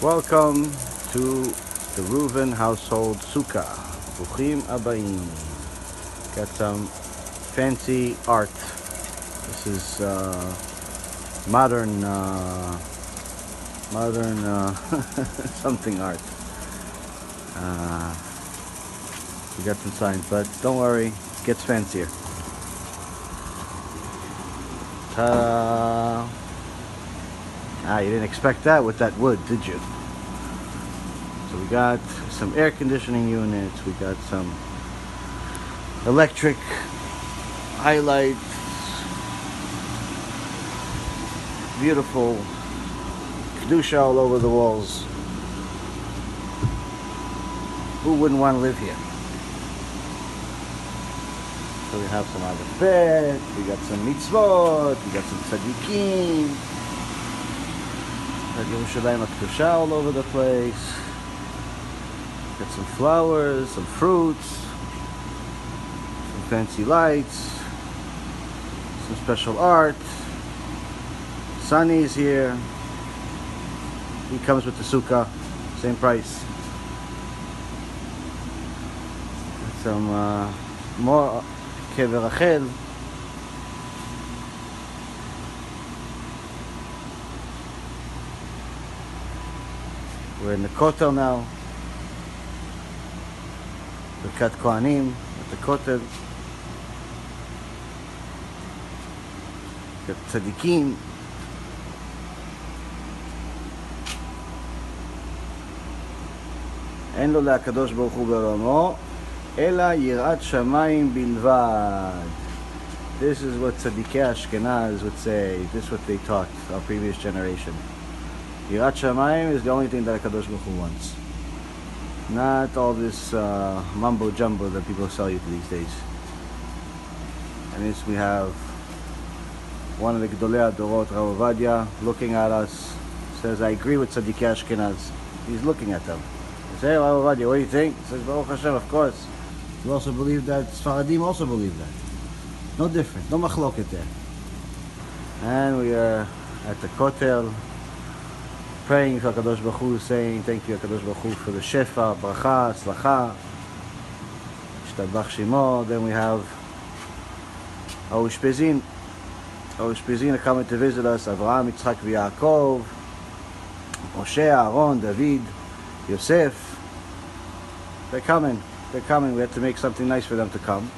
Welcome to the Reuven household sukkah. Bruchim abayim. Got some fancy art. This is modern something art. We got some signs, but don't worry, it gets fancier. Ta-da! You didn't expect that with that wood, did you? So we got some air conditioning units, we got some electric highlights, beautiful kedusha all over the walls. Who wouldn't want to live here? So we have some HaBRIT, we got some mitzvot, we got some tzaddikim, we got Yerushalayim HaKdusha all over the place. Got some flowers, some fruits, some fancy lights, some special art. Sunny is here. He comes with the sukkah, same price. Got some more kever Rachel. We're in the kotel now. Birkat Kohanim at the kotel. Got tzaddikim. אין לו להקדוש ברוך הוא בעולמו אלא יראת שמיים בלבד. This is what tzadikei Ashkenaz would say. This is what they taught our previous generation. Yirat Shamayim is the only thing that HaKadosh Baruch Hu wants. Not all this mumbo jumbo that people sell you these days. And this we have one of the Gedolei Adorot, Rabbi Ovadia, looking at us. Says, I agree with tzadikei Ashkenaz. He's looking at them. I say, Rabbi Ovadia, what do you think? He says, Baruch HaShem, of course. You also believe that Sfaradim also believe that. No different, no machloket there. And we are at the kotel, praying for HaKadosh Baruch Hu, saying, thank you HaKadosh Baruch Hu for the shefa, bracha, slacha, shtabach shimo. Then we have our ushpezin. Our ushpezin are coming to visit us, Avraham, Yitzchak, Yaakov, Moshe, Aaron, David, Yosef. They're coming. They're coming. We have to make something nice for them to come.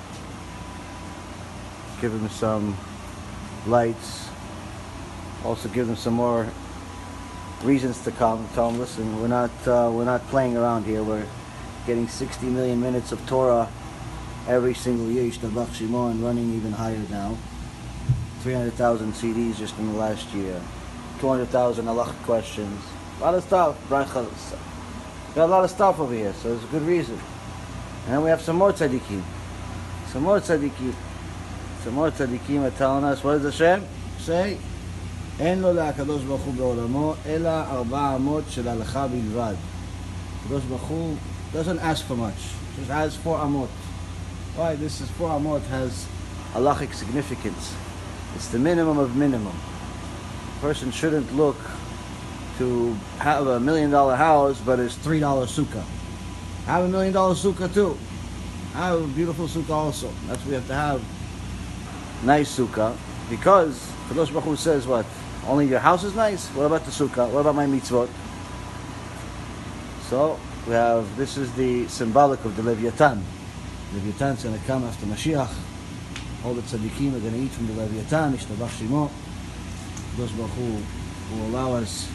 Give them some lights. Also give them some more reasons to come. Tell them, listen, we're not playing around here. We're getting 60 million minutes of Torah every single year. Yishtabach Shimo, and running even higher now. 300,000 CDs just in the last year. 200,000 halachic questions. A lot of stuff. Brachas. Got a lot of stuff over here, so there's a good reason. And then we have some more tzaddikim. Some more tzaddikim are telling us, what does Hashem say? אין לו להקדוש ברוך הוא בעולמו אלא 4 אמות של הלכה בלבד. הקדוש ברוך הוא doesn't ask for much, just has 4 amot. Why? This is 4 amot has halachic significance. It's the minimum of minimum. A person shouldn't look to have $1 million house, but it's $3 sukkah. Have $1 million sukkah too. Have a beautiful sukkah also. That's what we have to have. Nice sukkah, because Kadosh Baruch Hu says what? Only your house is nice? What about the sukkah? What about my mitzvot? So we have, this is the symbolic of the Leviathan. Leviathan's going to come after Mashiach. All the tzaddikim are going to eat from the Leviathan. Yishtabach Shimo. Kadosh Baruch Hu will allow us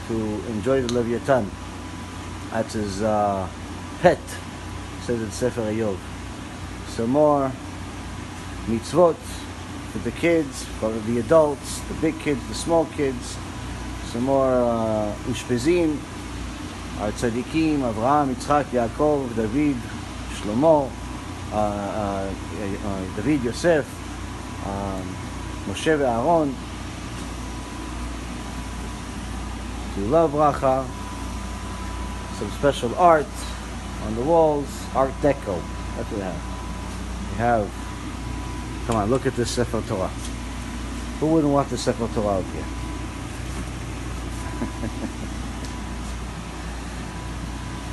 to enjoy the Leviathan. That's his pet, says in Sefer Ayov. Some more mitzvot for the kids, for the adults, the big kids, the small kids. Some more ushpezin, our tzaddikim, Avraham, Yitzchak, Yaakov, David, Shlomo, David, Yosef, Moshe Aaron. Love bracha, some special art on the walls, Art Deco. That's what we have. We have, come on, look at this Sefer Torah. Who wouldn't want the Sefer Torah out here?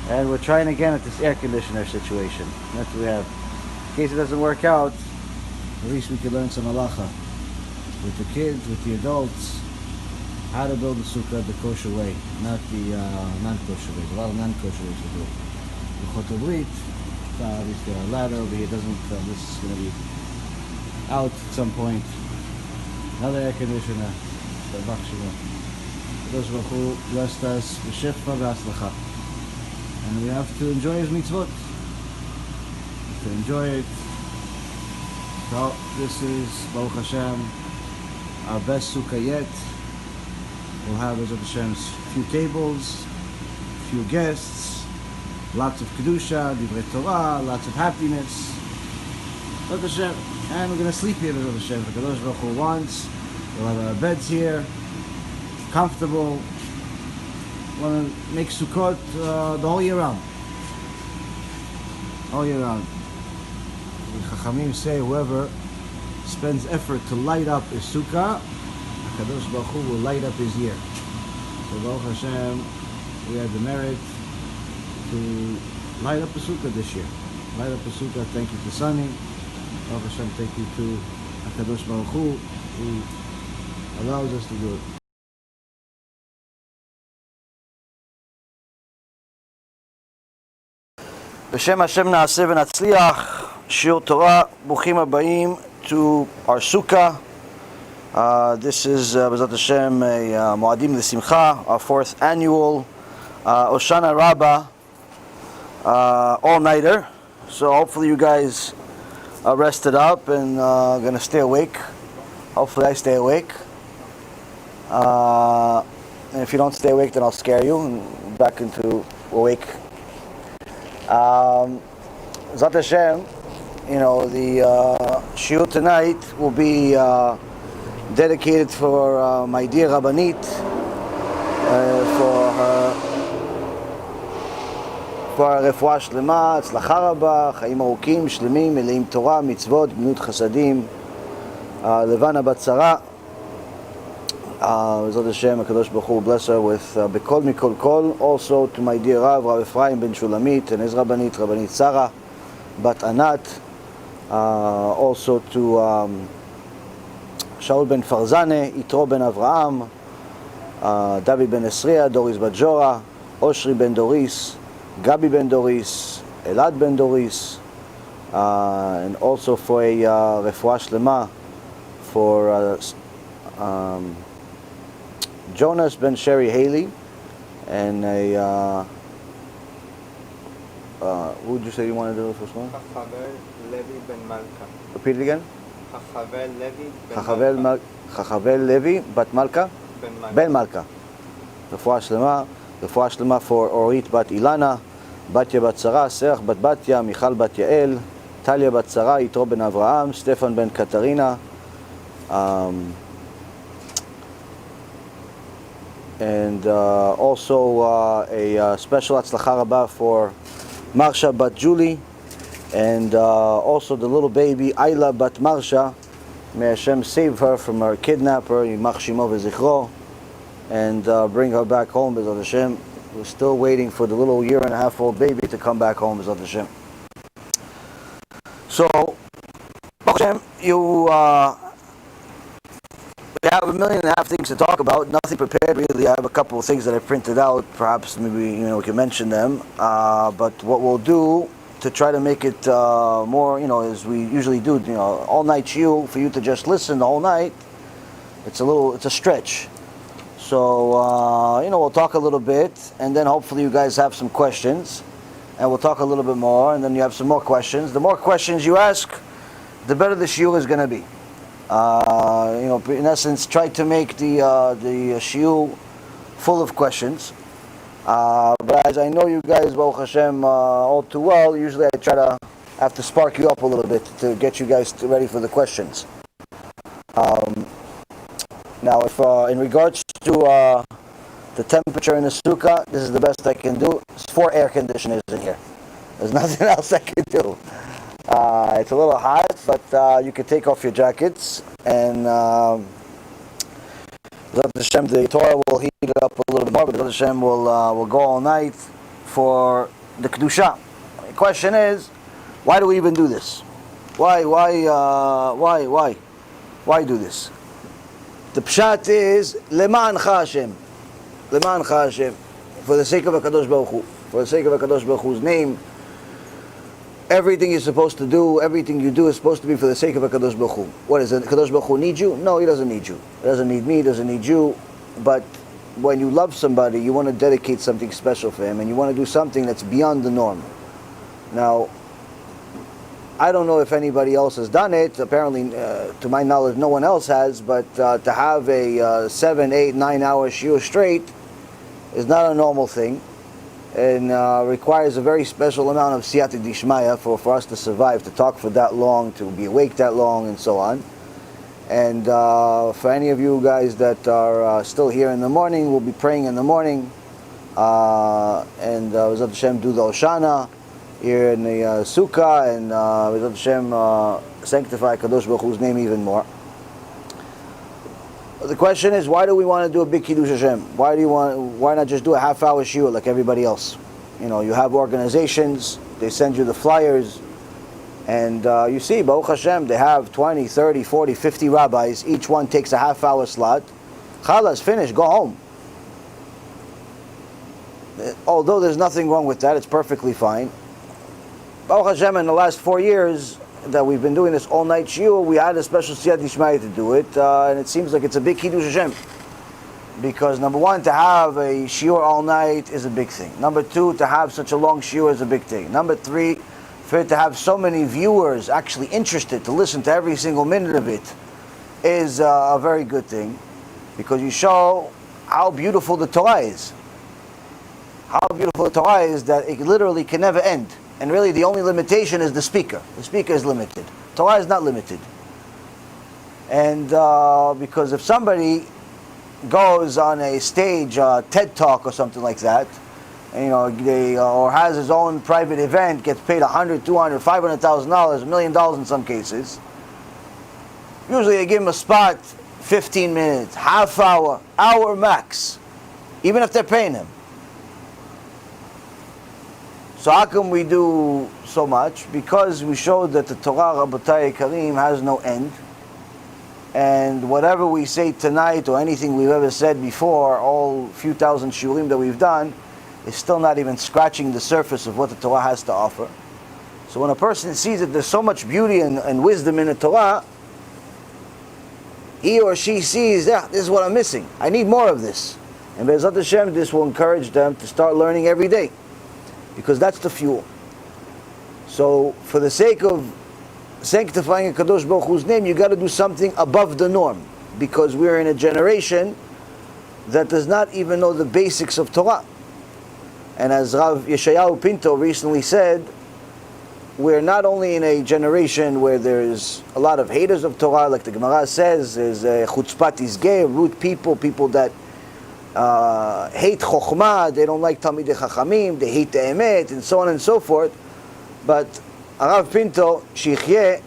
And we're trying again at this air conditioner situation. That's what we have. In case it doesn't work out, at least we can learn some halacha with the kids, with the adults, how to build a sukkah the kosher way, not the non-kosher ways. A lot of non-kosher ways to do it. The HaBRIT, obviously our ladder over here doesn't, this is going to be out at some point. Another air conditioner. Those who blessed us with shefa v'aslacha. And we have to enjoy his mitzvot. To enjoy it. So this is, Baruch Hashem, our best sukkah yet. We'll have, Bezrat Hashem's few tables, few guests, lots of kedusha, divrei Torah, lots of happiness. Bezrat Hashem, and we're going to sleep here, Bezrat Hashem. The Kadosh Baruch Hu wants. We'll have our beds here, comfortable. We want to make Sukkot the whole year round. All year round. The Chachamim say whoever spends effort to light up his sukkah, Kadosh Baruch Hu will light up his year. So Baruch Hashem, we had the merit to light up the sukkah this year. Light up the sukkah. Thank you to Sunny. Baruch Hashem, thank you to Kadosh Baruch Hu who allows us to do it. בשם השם נעשה ונצליח, שיעור תורה, ברוכים הבאים to our sukkah. This is BeEzrat Hashem a Moadim L'Simcha, our 4th annual HoShana Rabah all-nighter. So hopefully you guys are rested up and going to stay awake. Hopefully I stay awake. And if you don't stay awake, then I'll scare you and back into awake. Bezrat Hashem, you know, the shiur tonight will be dedicated for my dear Rabbanit, for her רפואה שלמה, הצלחה רבה, חיים ארוכים, שלמים, מלאים תורה, מצוות, גמילות חסדים, לבנה בת שרה. Bezrat Hashem, HaKadosh Baruch Hu will bless her with Bekol Mikol Kol. Also to my dear Rav Efraim ben Shulamit and his Rabbanit Sarah Bat Anat. Also to Shaul ben Farzane, Yitro ben Avraham, David ben Esriya, Doris Bat Jora, Oshri ben Doris, Gabi ben Doris, Elad ben Doris, and also for a refuah shlema for Jonas ben Sherry Haley, and a who would you say you want to do the first one? Chachavel Levi ben Malka. Repeat it again. Chachavel Levi ben Malka. Chachavel Levi bat Malka. Ben Malka. Refuah shlema for Orit bat Ilana, Batya bat Sarah, Serach bat Batya, Michal bat Yael, Talia bat Sarah, Yitro ben Avraham, Stefan ben Katarina. And also a special Hatzlacha Rabah for Marsha bat Julie, and also the little baby Ayla bat Marsha. May Hashem save her from her kidnapper, Yimach Shimo v'zichro, and bring her back home, Bezrat Hashem. We're still waiting for the little 1.5-year-old baby to come back home, Bezrat Hashem. So, Baruch Hashem, we have 1.5 million things to talk about. Nothing prepared really. I have a couple of things that I printed out. Perhaps maybe we can mention them. But what we'll do to try to make it more, as we usually do, all night shiur for you to just listen the whole night. It's a stretch. So we'll talk a little bit, and then hopefully you guys have some questions, and we'll talk a little bit more, and then you have some more questions. The more questions you ask, the better the shiur is going to be. In essence, try to make the shiur full of questions. But as I know you guys, Baruch Hashem, all too well, usually I try to have to spark you up a little bit to get you guys ready for the questions. Now, if in regards to the temperature in the sukkah, this is the best I can do. There's 4 air conditioners in here. There's nothing else I can do. It's a little hot, but you can take off your jackets, and Bezrat Hashem, the Torah will heat it up a little bit more, but Bezrat Hashem will go all night, for the Kedusha. The question is, why do we even do this? Why do this? The pshat is, Lemancha HaShem. Lemancha HaShem. For the sake of HaKadosh Baruch Hu. For the sake of HaKadosh Baruch Hu's name. Everything you're supposed to do, everything you do is supposed to be for the sake of HaKadosh Baruch Hu. What is it? HaKadosh Baruch Hu need you? No, He doesn't need you. He doesn't need me, He doesn't need you. But when you love somebody, you want to dedicate something special for Him, and you want to do something that's beyond the norm. Now, I don't know if anybody else has done it. Apparently, to my knowledge, no one else has. But to have a 7, 8, 9 hour shiur straight is not a normal thing, and requires a very special amount of siyata dishmaya for us to survive, to talk for that long, to be awake that long, and so on. And for any of you guys that are still here in the morning, we'll be praying in the morning, and B'ezrat HaShem do the HoShana here in the Sukkah, and B'ezrat HaShem sanctify Kadosh Baruch Hu's name even more. The question is, why do we want to do a big Kiddush Hashem? Why not just do a half-hour shiur like everybody else? You know, you have organizations, they send you the flyers, and you see, Baruch Hashem, they have 20, 30, 40, 50 rabbis. Each one takes a half-hour slot. Chalas, finish, go home. Although there's nothing wrong with that, it's perfectly fine. Baruch Hashem, in the last 4 years that we've been doing this all-night shiur, we had a special siyat dishmaya to do it, and it seems like it's a big Kiddush Hashem. Because number one, to have a shiur all night is a big thing. Number two, to have such a long shiur is a big thing. Number three, for it to have so many viewers actually interested to listen to every single minute of it is a very good thing, because you show how beautiful the Torah is. How beautiful the Torah is, that it literally can never end. And really the only limitation is the speaker. The speaker is limited. Torah is not limited. And because if somebody goes on a stage, TED Talk or something like that, and, or has his own private event, gets paid $100,000, $200,000, $500,000, $1 million in some cases, usually they give him a spot 15 minutes, half hour, hour max, even if they're paying him. So how come we do so much? Because we showed that the Torah, Rabotai Karim, has no end. And whatever we say tonight, or anything we've ever said before, all few thousand shiurim that we've done, is still not even scratching the surface of what the Torah has to offer. So when a person sees that there's so much beauty and wisdom in the Torah, he or she sees, this is what I'm missing. I need more of this. And B'ezrat HaShem, this will encourage them to start learning every day, because that's the fuel. So for the sake of sanctifying HaKadosh Baruch Hu's name, you got to do something above the norm, because we're in a generation that does not even know the basics of Torah. And as Rav Yeshayahu Pinto recently said, we're not only in a generation where there's a lot of haters of Torah, like the Gemara says, there's chutzpat izgeh, rude people that hate chokhmah, they don't like Talmidei Chachamim, they hate the emet, and so on and so forth. But Rav Pinto, Shichyeh,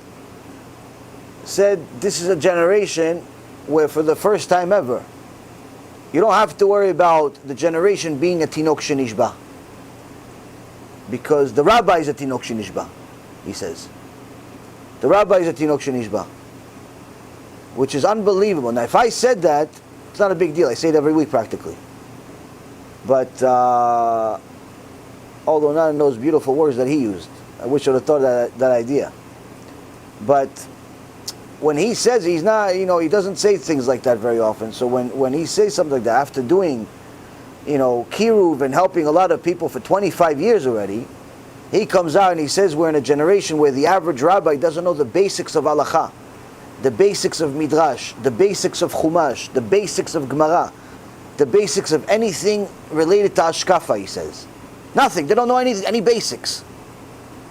said this is a generation where for the first time ever, you don't have to worry about the generation being a tinok shenishba, because the rabbi is a tinok shenishba, he says. The rabbi is a tinok shenishba, which is unbelievable. Now if I said that, it's not a big deal. I say it every week practically. But although not in those beautiful words that he used, I wish I would have thought of that idea. But when he says, he's not, he doesn't say things like that very often. So when he says something like that, after doing, kiruv and helping a lot of people for 25 years already, he comes out and he says we're in a generation where the average rabbi doesn't know the basics of halakha, the basics of midrash, the basics of chumash, the basics of gemara, the basics of anything related to ashkafa, he says. Nothing. They don't know any basics.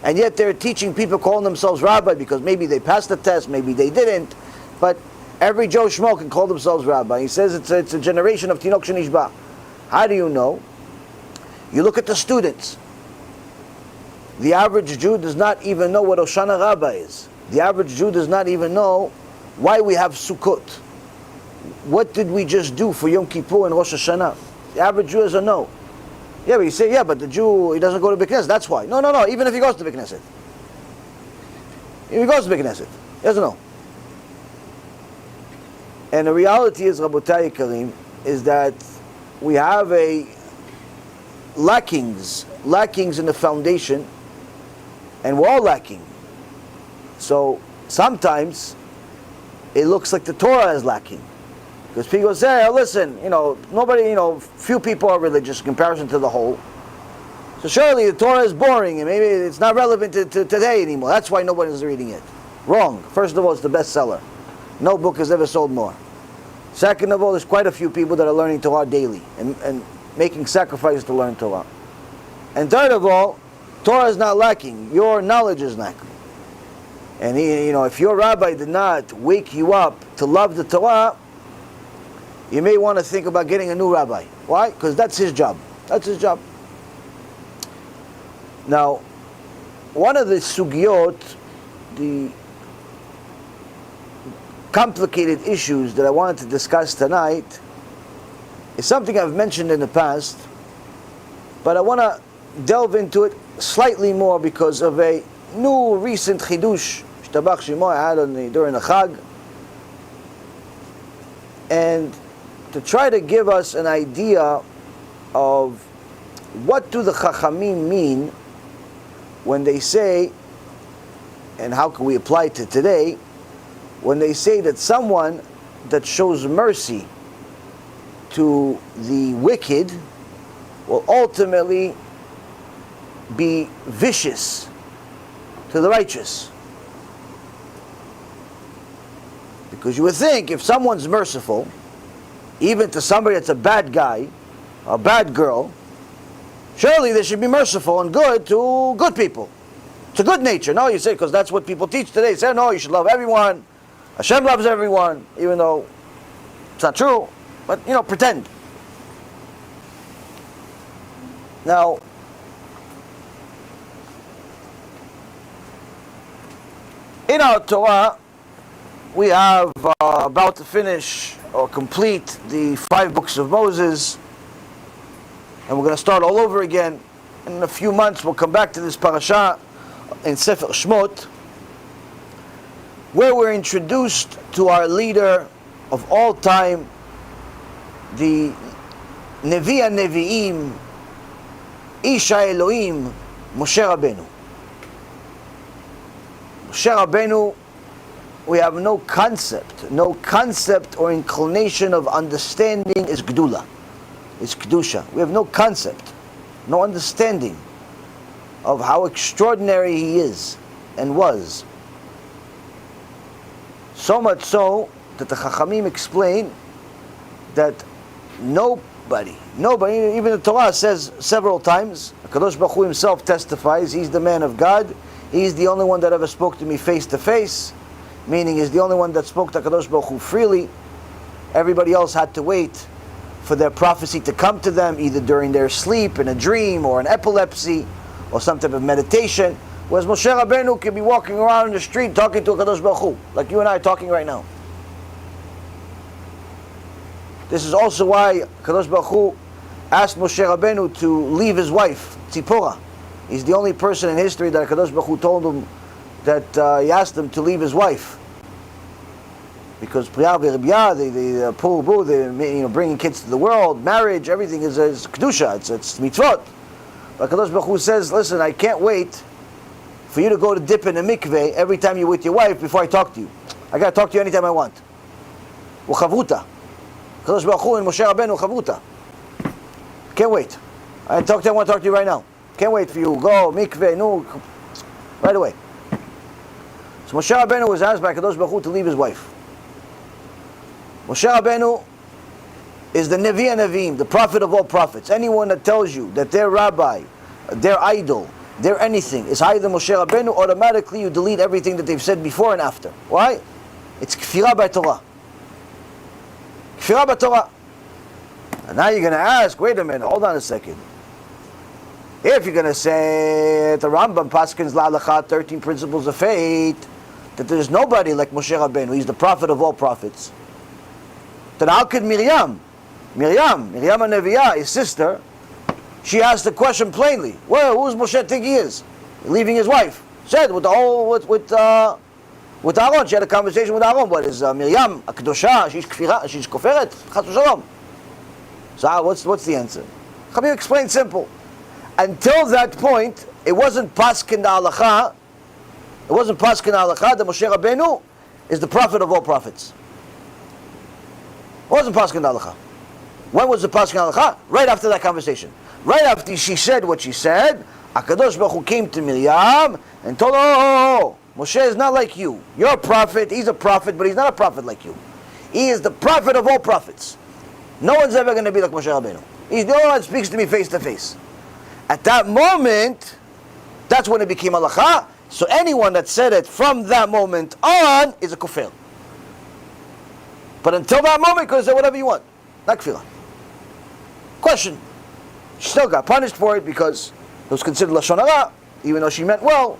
And yet they're teaching people calling themselves rabbi because maybe they passed the test, maybe they didn't. But every Joe Schmo can call themselves rabbi. He says it's a generation of tinok shenishba. How do you know? You look at the students. The average Jew does not even know what HoShana Rabbah is. The average Jew does not even know why we have Sukkot. What did we just do for Yom Kippur and Rosh Hashanah? The average Jew doesn't know. Yeah, but you say, yeah, but the Jew, he doesn't go to Knesset, that's why. No, no, no, even if he goes to Knesset. If he goes to Knesset, yes or no? And the reality is, Rabotai Karim, is that we have a lackings in the foundation, and we're all lacking. So sometimes it looks like the Torah is lacking. Because people say, oh, listen, nobody, few people are religious in comparison to the whole. So surely the Torah is boring and maybe it's not relevant to today anymore. That's why nobody is reading it. Wrong. First of all, it's the bestseller. No book has ever sold more. Second of all, there's quite a few people that are learning Torah daily and making sacrifices to learn Torah. And third of all, Torah is not lacking. Your knowledge is lacking. And if your rabbi did not wake you up to love the Torah, you may want to think about getting a new rabbi. Why? Because that's his job. That's his job. Now, one of the sugiyot, the complicated issues that I wanted to discuss tonight, is something I've mentioned in the past, but I want to delve into it slightly more because of a new recent chidush shtabach shemo I had during the Chag, and to try to give us an idea of what do the Chachamim mean when they say, and how can we apply it to today, when they say that someone that shows mercy to the wicked will ultimately be vicious to the righteous. Because you would think if someone's merciful, even to somebody that's a bad guy, a bad girl, surely they should be merciful and good to good people. It's a good nature. No, you say, because that's what people teach today. They say, no, you should love everyone. HaShem loves everyone, even though it's not true. But, pretend. Now, in our Torah, we have about to finish or complete the 5 books of Moses, and we're going to start all over again. In a few months, we'll come back to this parasha in Sefer Shmot, where we're introduced to our leader of all time, the Nevi HaNevi'im, Ish HaElohim, Moshe Rabbeinu. Moshe Rabbeinu, we have no concept or inclination of understanding is Gdula, is Kedusha. We have no concept, no understanding of how extraordinary he is and was. So much so that the Chachamim explain that nobody, even the Torah says several times, HaKadosh Baruch Hu himself testifies, he's the man of God, he's the only one that ever spoke to me face to face, meaning he's the only one that spoke to HaKadosh Baruch Hu freely. Everybody else had to wait for their prophecy to come to them, either during their sleep, in a dream, or an epilepsy, or some type of meditation. Whereas Moshe Rabbeinu could be walking around in the street talking to HaKadosh Baruch Hu, like you and I are talking right now. This is also why HaKadosh Baruch Hu asked Moshe Rabbeinu to leave his wife, Tzipora. He's the only person in history that HaKadosh Baruch Hu told him that he asked him to leave his wife. Because the poor boo, bringing kids to the world, marriage, everything is kedusha, it's mitzvot. But HaKadosh Baruch Hu says, listen, I can't wait for you to go to dip in a mikveh every time you're with your wife before I talk to you. I got to talk to you anytime I want. U'chavruta. HaKadosh Baruch Hu and Moshe Rabbeinu chavruta. Can't wait. I want to talk to you right now. Can't wait for you. Go, mikveh, no, right away. So Moshe Rabbeinu was asked by HaKadosh Baruch Hu to leave his wife. Moshe Rabbeinu is the Nevi HaNevi'im, the prophet of all prophets. Anyone that tells you that their rabbi, their idol, their anything is higher than Moshe Rabbeinu, automatically you delete everything that they've said before and after. Why? It's kfirah by Torah. Kfirah by Torah. And now you're going to ask, wait a minute, hold on a second. If you're going to say the Rambam Paskins La'alacha, 13 principles of faith, that there's nobody like Moshe Rabbeinu, he's the prophet of all prophets, then how could Miriam HaNevi'ah, his sister, she asked the question plainly. Well, who's Moshe think he is? Leaving his wife. Said with the whole with Aaron. She had a conversation with Aaron. What is Miriam a kedosha? She's koferet. Chas v'shalom. So what's the answer? Chabib explained simple. Until that point, it wasn't paskin halacha. It wasn't paskin halacha that Moshe Rabbeinu is the prophet of all prophets. It wasn't paskin halacha. When was the paskin halacha? Right after that conversation. Right after she said what she said, HaKadosh Baruch Hu came to Miriam and told her, oh, Moshe is not like you. You're a prophet, he's a prophet, but he's not a prophet like you. He is the prophet of all prophets. No one's ever going to be like Moshe Rabbeinu. He's the only one that speaks to me face to face. At that moment, that's when it became halacha. So anyone that said it from that moment on is a kofel. But until that moment, you could say whatever you want. Not kfirah. Question. She still got punished for it because it was considered lashon hara, even though she meant well.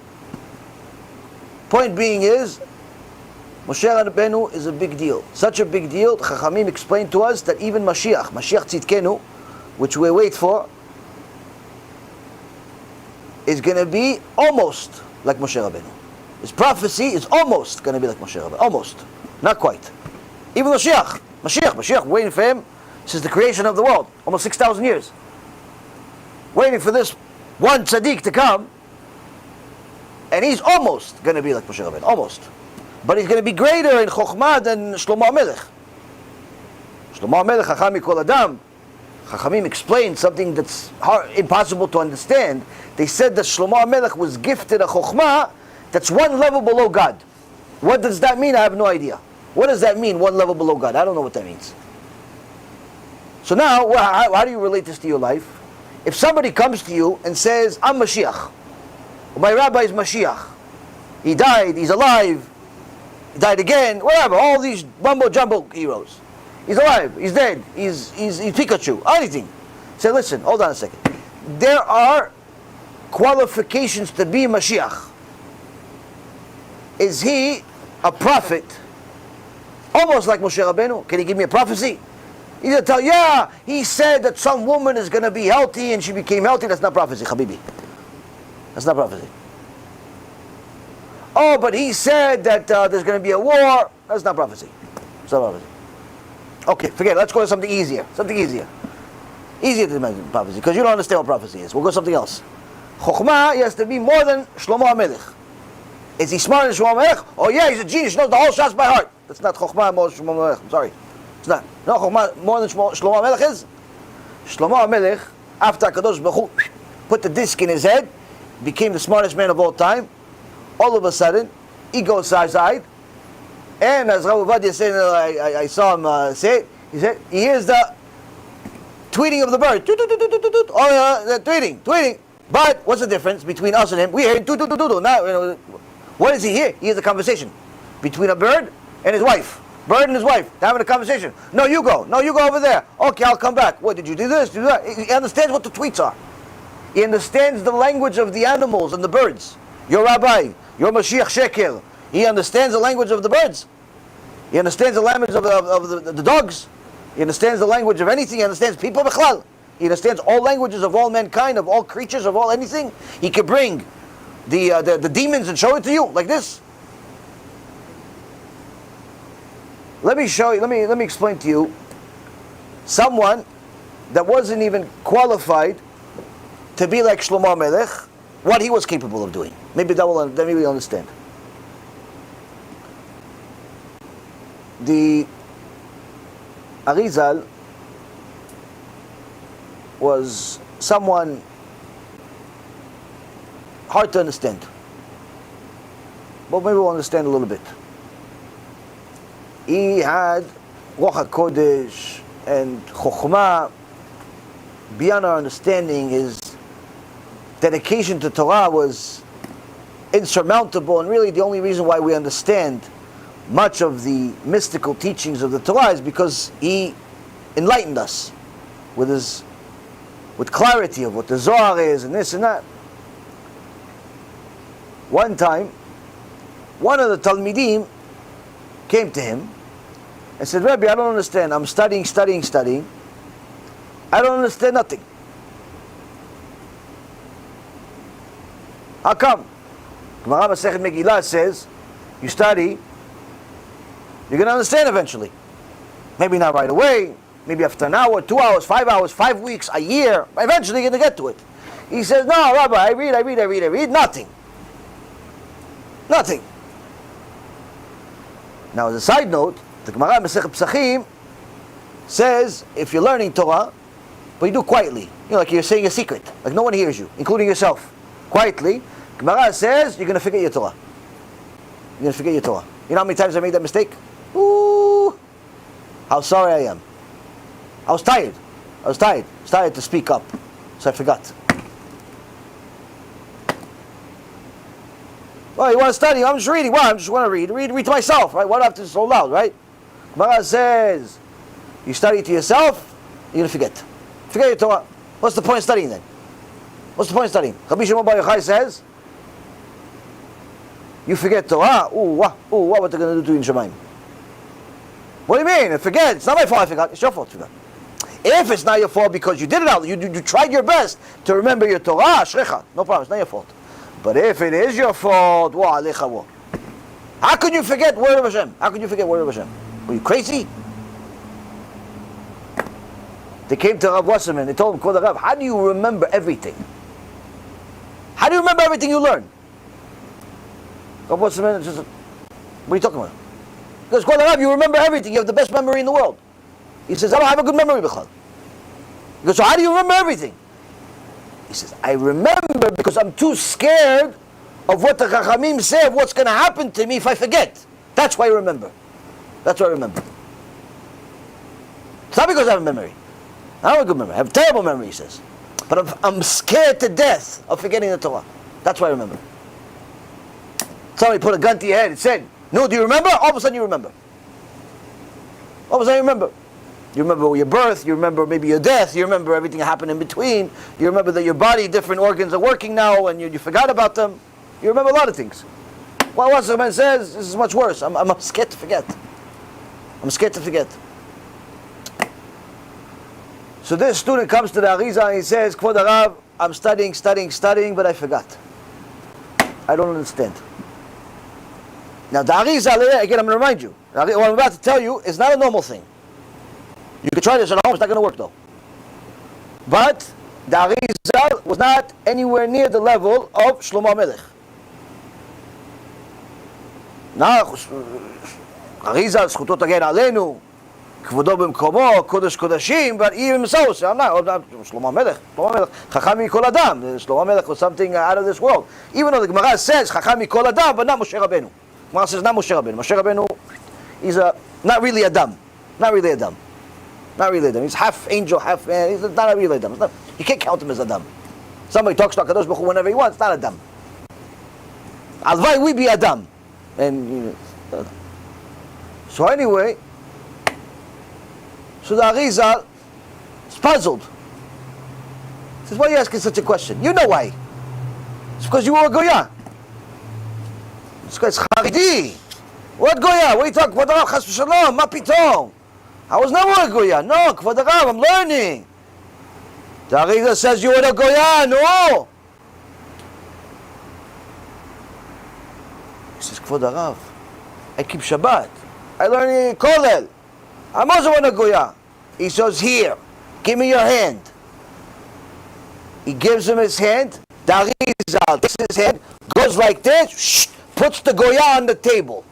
Point being is, Moshe Rabbeinu is a big deal. Such a big deal, Chachamim explained to us that even Mashiach Tzidkenu, which we wait for, is going to be almost like Moshe Rabbeinu. His prophecy is almost going to be like Moshe Rabbeinu. Almost. Not quite. Even Mashiach, waiting for him since the creation of the world. Almost 6,000 years. Waiting for this one tzaddik to come, and he's almost going to be like Moshe Rabbeinu. Almost. But he's going to be greater in Chokhmah than Shlomo HaMelech. Shlomo HaMelech, Chacham Mikol Adam. Chachamim explained something that's impossible to understand. They said that Shlomo HaMelech was gifted a Chokhmah that's one level below God. What does that mean? I have no idea. What does that mean, one level below God? I don't know what that means. So now, how do you relate this to your life? If somebody comes to you and says, I'm Mashiach, my rabbi is Mashiach, he died, he's alive, he died again, whatever, all these mumbo-jumbo heroes. He's alive, he's dead, he's Pikachu, anything. Say, listen, hold on a second. There are qualifications to be Mashiach. Is he a prophet? Almost like Moshe Rabbeinu. Can he give me a prophecy? He's going to tell, yeah, he said that some woman is going to be healthy and she became healthy. That's not prophecy, Habibi. That's not prophecy. Oh, but he said that there's going to be a war. That's not prophecy. It's not prophecy. Okay, forget it. Let's go to something easier. Something easier. Easier to imagine prophecy, because you don't understand what prophecy is. We'll go to something else. Chokhmah, he has to be more than Shlomo HaMelech. Is he smarter than Shlomo HaMelech? Oh yeah, he's a genius, he knows the whole shots by heart. That's not Chokhmah more than Shlomo HaMelech. I'm sorry. It's not. No, Chokhmah more than Shlomo HaMelech is. Shlomo HaMelech, after HaKadosh Baruch Hu put the disc in his head, became the smartest man of all time. All of a sudden, he goes side, and as Rabbi Ovadia said, I saw him say it, he said, he hears the tweeting of the bird. Oh, tweeting. But what's the difference between us and him? We hear now, what does he hear? He hears a conversation between a bird and his wife. Bird and his wife, they're having a conversation. No, you go over there. Okay, I'll come back. What, did you do this? Did you do that? He understands what the tweets are. He understands the language of the animals and the birds. Your rabbi, your Mashiach Sheker. He understands the language of the birds. He understands the language of the dogs. He understands the language of anything. He understands people b'chlal. He understands all languages of all mankind, of all creatures, of all anything. He can bring the demons and show it to you like this. Let me show you. Let me explain to you. Someone that wasn't even qualified to be like Shlomo HaMelech, what he was capable of doing. Maybe we'll understand. The Arizal was someone hard to understand, but maybe we'll understand a little bit. He had Ruach HaKodesh and Chokhmah beyond our understanding. His dedication to Torah was insurmountable, and really the only reason why we understand much of the mystical teachings of the Torah is because he enlightened us with clarity of what the Zohar is and this and that. One time, one of the Talmidim came to him and said, Rabbi, I don't understand. I'm studying. I don't understand nothing. How come? Gemara Masechet Megillah says, you study, you're going to understand eventually. Maybe not right away, maybe after an hour, 2 hours, 5 hours, 5 weeks, a year. Eventually you're going to get to it. He says, no, Rabbi, I read, nothing. Nothing. Now, as a side note, the Gemara Masechet Pesachim says, if you're learning Torah, but you do quietly, you know, like you're saying a secret, like no one hears you, including yourself, quietly, Gemara says, you're going to forget your Torah. You're going to forget your Torah. You know how many times I made that mistake? Ooh, how sorry I am. I was tired to speak up, so I forgot. Well, you want to study? I'm just reading. Well, I just want to read to myself, right? Why do I have to so loud, right? Gemara says, you study to yourself, you're going to forget. Forget your Torah. What's the point of studying then? What's the point of studying? Rabbi Shimon Bar Yochai says, you forget Torah, what they're going to do to you in Shemaim? What do you mean? Forget. It's not my fault I forgot. It's your fault to forget. If it's not your fault because you did it out, you tried your best to remember your Torah, shrecha, no problem, it's not your fault. But if it is your fault, how could you forget word of Hashem? How could you forget word of Hashem? Were you crazy? They came to Rav Wasserman, they told him, Kvod Rav, how do you remember everything? How do you remember everything you learn? Rav Wasserman says, what are you talking about? He goes, Kvod Rav, you remember everything, you have the best memory in the world. He says, I don't have a good memory, B'chal. He goes, so how do you remember everything? He says, I remember because I'm too scared of what the Chachamim say, of what's going to happen to me if I forget. That's why I remember. That's why I remember. It's not because I have a memory. I don't have a good memory. I have a terrible memory, he says. But I'm scared to death of forgetting the Torah. That's why I remember. Somebody put a gun to your head and said, no, do you remember? All of a sudden you remember. All of a sudden you remember. You remember your birth, you remember maybe your death, you remember everything that happened in between, you remember that your body, different organs are working now and you forgot about them. You remember a lot of things. Well, what Wasserman says, this is much worse. I'm scared to forget. I'm scared to forget. So this student comes to the Arizal and he says, Kvod Rav, I'm studying, but I forgot. I don't understand. Now the Arizal, again I'm going to remind you, what I'm about to tell you is not a normal thing. You could try this at home, it's not going to work though. But the Arizal was not anywhere near the level of Shlomo Melech. Now, Arizal, zchuto tagin aleinu, kvodo b'mkomo, kodesh kodashim, but even himself said, I'm not Shlomo Melech, chacham mikol adam. Shlomo Melech was something out of this world. Even though the Gemara says, chacham mikol adam, but not Moshe Rabbeinu. Gemara says, not Moshe Rabbeinu. Moshe Rabbeinu, he's not really Adam. Not really Adam. Not really Adam. He's half angel, half man. He's not a real Adam. You can't count him as Adam. Somebody talks to HaKadosh Baruch Hu whenever he wants. It's not Adam. Alvai, we be Adam. And so anyway, so the Arizal is puzzled. He says, why are you asking such a question? You know why. It's because you were a Goya. It's because it's Haridi. What Goya? What are you talking about? Kvod Rav, Chas v'Shalom, ma pitom. I was never a Goya. No, Kvod Rav, I'm learning. The Arizal says you were a Goya. No. He says, Kvod Rav, I keep Shabbat. I learn in Kollel. I'm also a Goya. He says, here, give me your hand. He gives him his hand. The Arizal takes his hand, goes like this, puts the Goya on the table.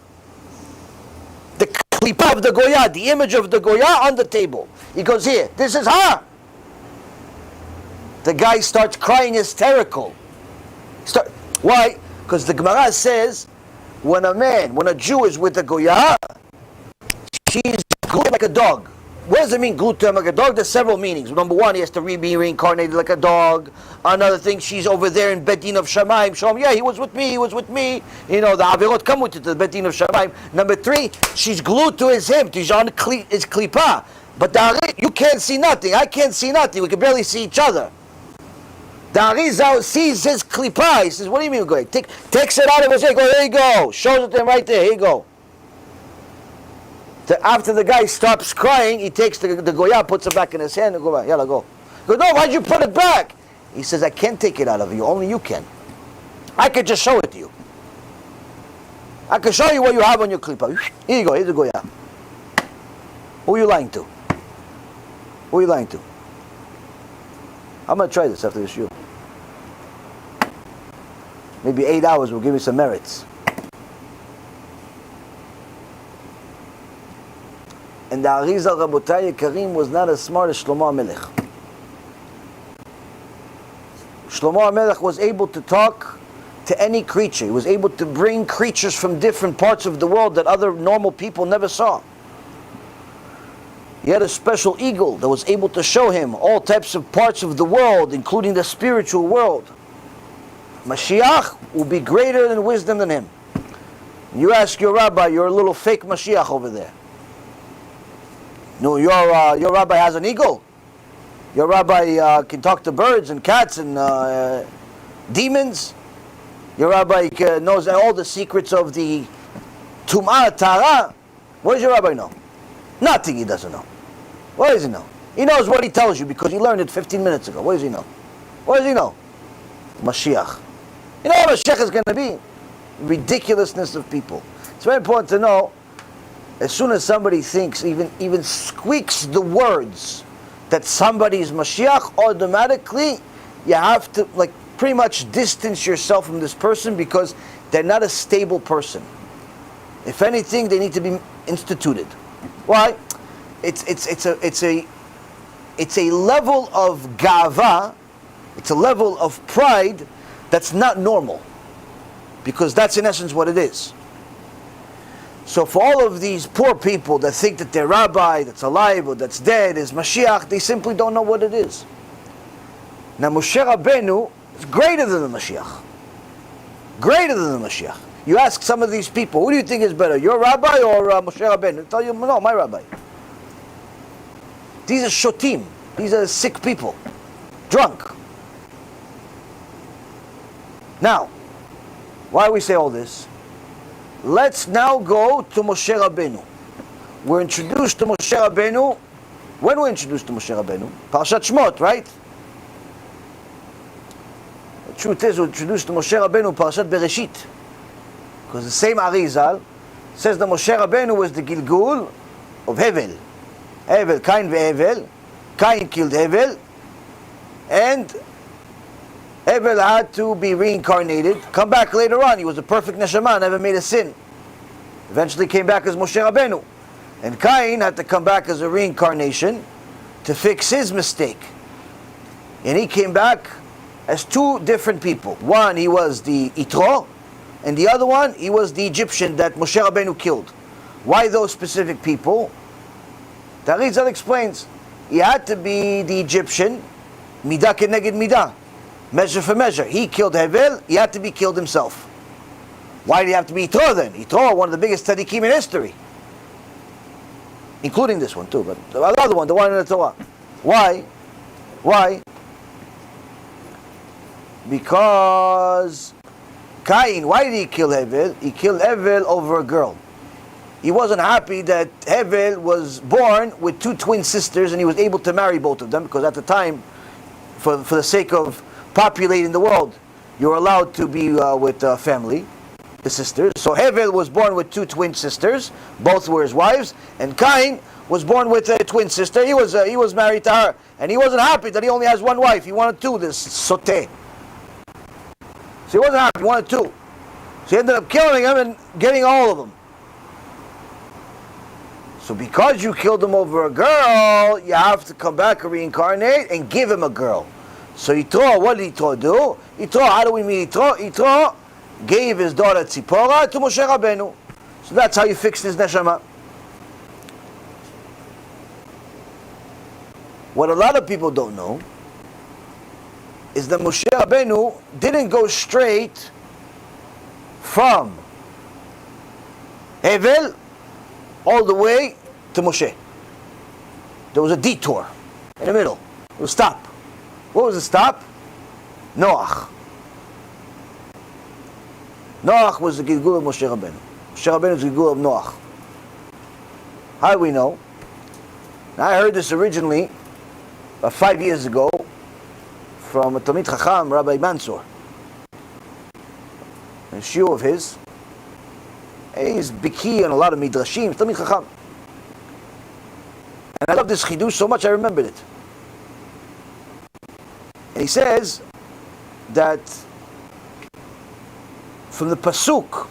The klipa of the Goya, the image of the Goya on the table. He goes, here, this is her. The guy starts crying hysterical. Why? Because the Gemara says, when a Jew is with a Goya, she's glued like a dog. What does it mean, glued to him like a dog? There's several meanings. Number one, he has to be reincarnated like a dog. Another thing, she's over there in Bet Din of Shamayim. Show him, yeah, he was with me. You know, the Avirot come with you to the Bet Din of Shamayim. Number three, she's glued to his hip. He's on his klipa. But you can't see nothing. I can't see nothing. We can barely see each other. The Arizal sees his klipa. He says, what do you mean we're going? Takes it out of his head. Go, there you go. Shows it to him right there. Here you go. After the guy stops crying, he takes the Goya, puts it back in his hand, and go back. Yalla, go. He goes, no, why'd you put it back? He says, I can't take it out of you. Only you can. I could just show it to you. I could show you what you have on your klipa. Here you go, here's the goya. Who are you lying to? Who are you lying to? I'm going to try this after this shiur. Maybe 8 hours will give me some merits. And the Arizal Rabotai Karim was not as smart as Shlomo HaMelech. Shlomo HaMelech was able to talk to any creature. He was able to bring creatures from different parts of the world that other normal people never saw. He had a special eagle that was able to show him all types of parts of the world, including the spiritual world. Mashiach will be greater in wisdom than him. You ask your rabbi, you're a little fake Mashiach over there. No, your rabbi has an eagle. Your rabbi can talk to birds and cats and demons. Your rabbi knows all the secrets of the Tum'ah, Tara. What does your rabbi know? Nothing he doesn't know. What does he know? He knows what he tells you because he learned it 15 minutes ago. What does he know? What does he know? Mashiach. You know what Mashiach is going to be? Ridiculousness of people. It's very important to know, as soon as somebody thinks, even squeaks the words that somebody is Mashiach, automatically you have to pretty much distance yourself from this person because they're not a stable person. If anything, they need to be instituted. Why? It's a level of gava, it's a level of pride that's not normal, because that's in essence what it is. So for all of these poor people that think that their rabbi that's alive or that's dead is Mashiach, they simply don't know what it is. Now Moshe Rabbeinu is greater than the Mashiach. Greater than the Mashiach. You ask some of these people, who do you think is better, your rabbi or Moshe Rabbeinu? They'll tell you, no, my rabbi. These are shotim. These are sick people. Drunk. Now, why do we say all this? Let's now go to Moshe Rabbeinu. We're introduced to Moshe Rabbeinu. When we're introduced to Moshe Rabbeinu? Parashat Shmot, right? The truth is, we're introduced to Moshe Rabbeinu Parashat Bereshit. Because the same Arizal says that Moshe Rabbeinu was the Gilgul of Hevel. Hevel, Cain ve'Hevel. Cain killed Hevel. And Hevel had to be reincarnated. Come back later on. He was a perfect neshama, never made a sin. Eventually came back as Moshe Rabbeinu. And Cain had to come back as a reincarnation to fix his mistake. And he came back as two different people. One, he was the Yitro, and the other one, he was the Egyptian that Moshe Rabbeinu killed. Why those specific people? The Arizal explains, he had to be the Egyptian, midah keneged midah, measure for measure. He killed Hevel, he had to be killed himself. Why did he have to be Yitro then? Yitro, one of the biggest tzaddikim in history. Including this one too, but the other one, the one in the Torah. Why? Why? Because Cain, why did he kill Hevel? He killed Hevel over a girl. He wasn't happy that Hevel was born with two twin sisters and he was able to marry both of them, because at the time, for the sake of populating the world, you're allowed to be with family, the sisters. So Hevel was born with two twin sisters, both were his wives, and Cain was born with a twin sister. He was married to her, and he wasn't happy that he only has one wife. He wanted two, this sauté. So he wasn't happy, he wanted two. So he ended up killing him and getting all of them. So because you killed him over a girl, you have to come back and reincarnate and give him a girl. So Yitro, what did Yitro do? Yitro, how do we meet Yitro? Yitro gave his daughter Tzipora to Moshe Rabbeinu. So that's how you fixed his neshama. What a lot of people don't know is that Moshe Rabbeinu didn't go straight from Hevel all the way to Moshe. There was a detour in the middle. It was a stop. What was the stop? Noach. Noach was the Gilgul of Moshe Rabbeinu. Moshe Rabbeinu was the Gilgul of Noach. How do we know? Now, I heard this originally 5 years ago from a Talmid Chacham, Rabbi Mansour. a shiur of his. He's biki and a lot of midrashim, Talmid Chacham. And I love this chidush so much I remembered it. And he says that from the pasuk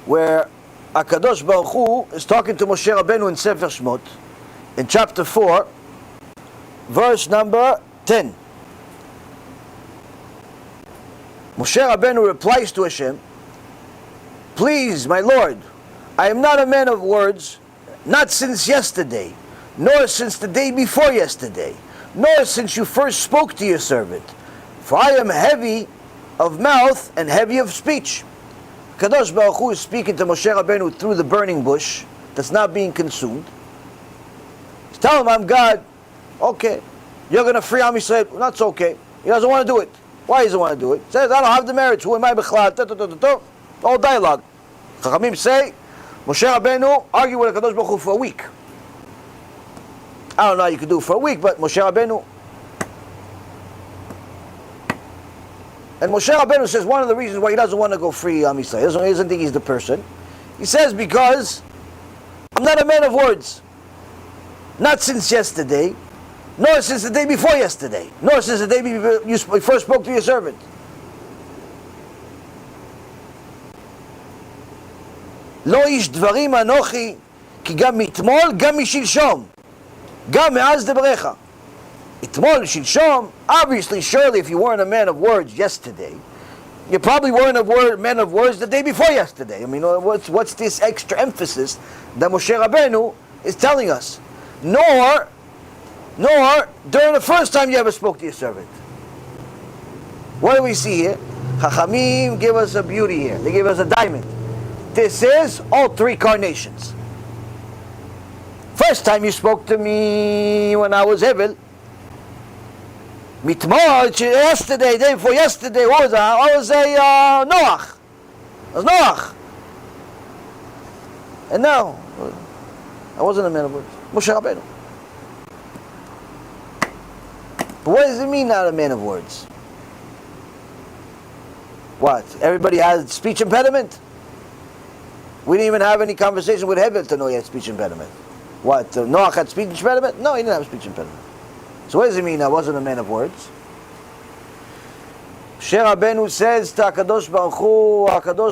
where HaKadosh Baruch Hu is talking to Moshe Rabbeinu in Sefer Shmot, in chapter 4, verse number 10. Moshe Rabbeinu replies to Hashem, "Please, my Lord, I am not a man of words, not since yesterday, nor since the day before yesterday, nor since you first spoke to your servant. For I am heavy of mouth and heavy of speech." Kadosh Baruch Hu is speaking to Moshe Rabbeinu through the burning bush that's not being consumed. He's telling him, "I'm God." Okay, you're going to free Am Yisrael. Well, that's okay. He doesn't want to do it. Why doesn't he want to do it? He says, "I don't have the merits. Who am I? B'chlad?" All dialogue. Chachamim say, Moshe Rabbeinu argued with Kadosh Baruch Hu for a week. I don't know how you could do it for a week, but Moshe Rabbeinu. And Moshe Rabbeinu says one of the reasons why he doesn't want to go free Am Yisrael, he doesn't think he's the person. He says, because I'm not a man of words. Not since yesterday, nor since the day before yesterday, nor since the day you first spoke to your servant. לא איש דברים אנוכי, כי גם מתמול, גם משלשום, גם מאז דבריך. Itmol, shilshom, obviously, surely, if you weren't a man of words yesterday, you probably weren't a man of words the day before yesterday. I mean, what's this extra emphasis that Moshe Rabbeinu is telling us? Nor during the first time you ever spoke to your servant. What do we see here? Chachamim give us a beauty here. They give us a diamond. This is all three carnations. First time you spoke to me when I was Hevel. Mitmol, yesterday, day before yesterday, what was that? I was Noach. I was Noach. And now, I wasn't a man of words. Moshe Rabbeinu. But what does it mean not a man of words? What? Everybody has speech impediment? We didn't even have any conversation with Hevel to know he had speech impediment. What? Noach had speech impediment? No, he didn't have speech impediment. So what does it mean I wasn't a man of words? Moshe Rabbeinu says to HaKadosh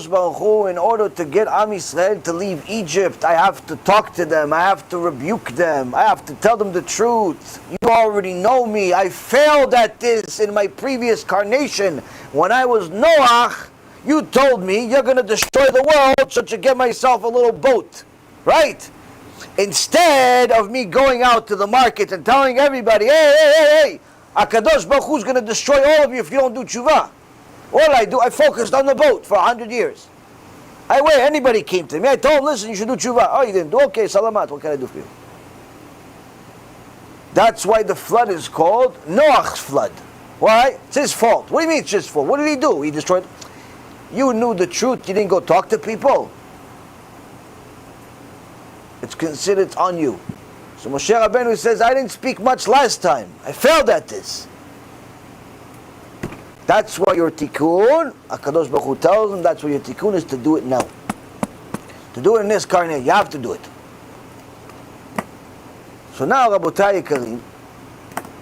Baruch Hu, in order to get Am Yisrael to leave Egypt, I have to talk to them, I have to rebuke them, I have to tell them the truth. You already know me, I failed at this in my previous carnation. When I was Noach, you told me you're going to destroy the world, so to get myself a little boat. Right? Instead of me going out to the market and telling everybody, hey, HaKadosh Baruch Hu is going to destroy all of you if you don't do tshuva. What did I do? I focused on the boat for 100 years. Anybody came to me, I told him, listen, you should do tshuva. Oh, you didn't do? Okay, salamat, what can I do for you? That's why the flood is called Noach's flood. Why? It's his fault. What do you mean it's his fault? What did he do? He destroyed. You knew the truth, you didn't go talk to people. It's considered on you. So Moshe Rabbeinu says, I didn't speak much last time. I failed at this. That's why your TIKKUN, HaKadosh Baruch Hu tells him, that's why your TIKKUN is to do it now. To do it in this karneh, you have to do it. So now, Rabotai Yekarim,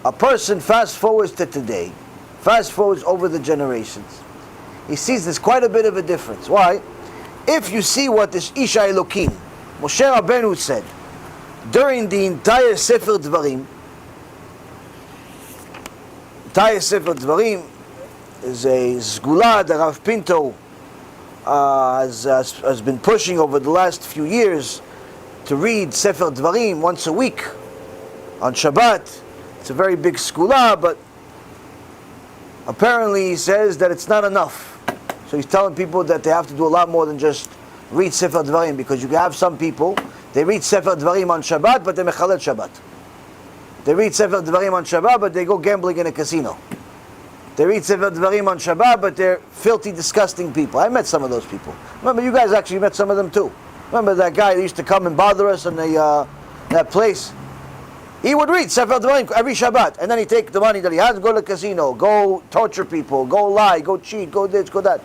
a person fast forwards to today, fast forwards over the generations. He sees there's quite a bit of a difference. Why? If you see what this Isha Elokim, Moshe Rabbeinu said during the entire Sefer Dvarim. Entire Sefer Dvarim is a Sgula that Rav Pinto has been pushing over the last few years to read Sefer Dvarim once a week on Shabbat. It's a very big Sgula, but apparently he says that it's not enough. So he's telling people that they have to do a lot more than just read Sefer Dvarim, because you can have some people, they read Sefer Dvarim on Shabbat, but they mechalel Shabbat. They read Sefer Dvarim on Shabbat, but they go gambling in a casino. They read Sefer Dvarim on Shabbat, but they're filthy, disgusting people. I met some of those people. Remember, you guys actually met some of them too. Remember that guy that used to come and bother us in that place? He would read Sefer Dvarim every Shabbat, and then he'd take the money that he has and go to the casino, go torture people, go lie, go cheat, go this, go that.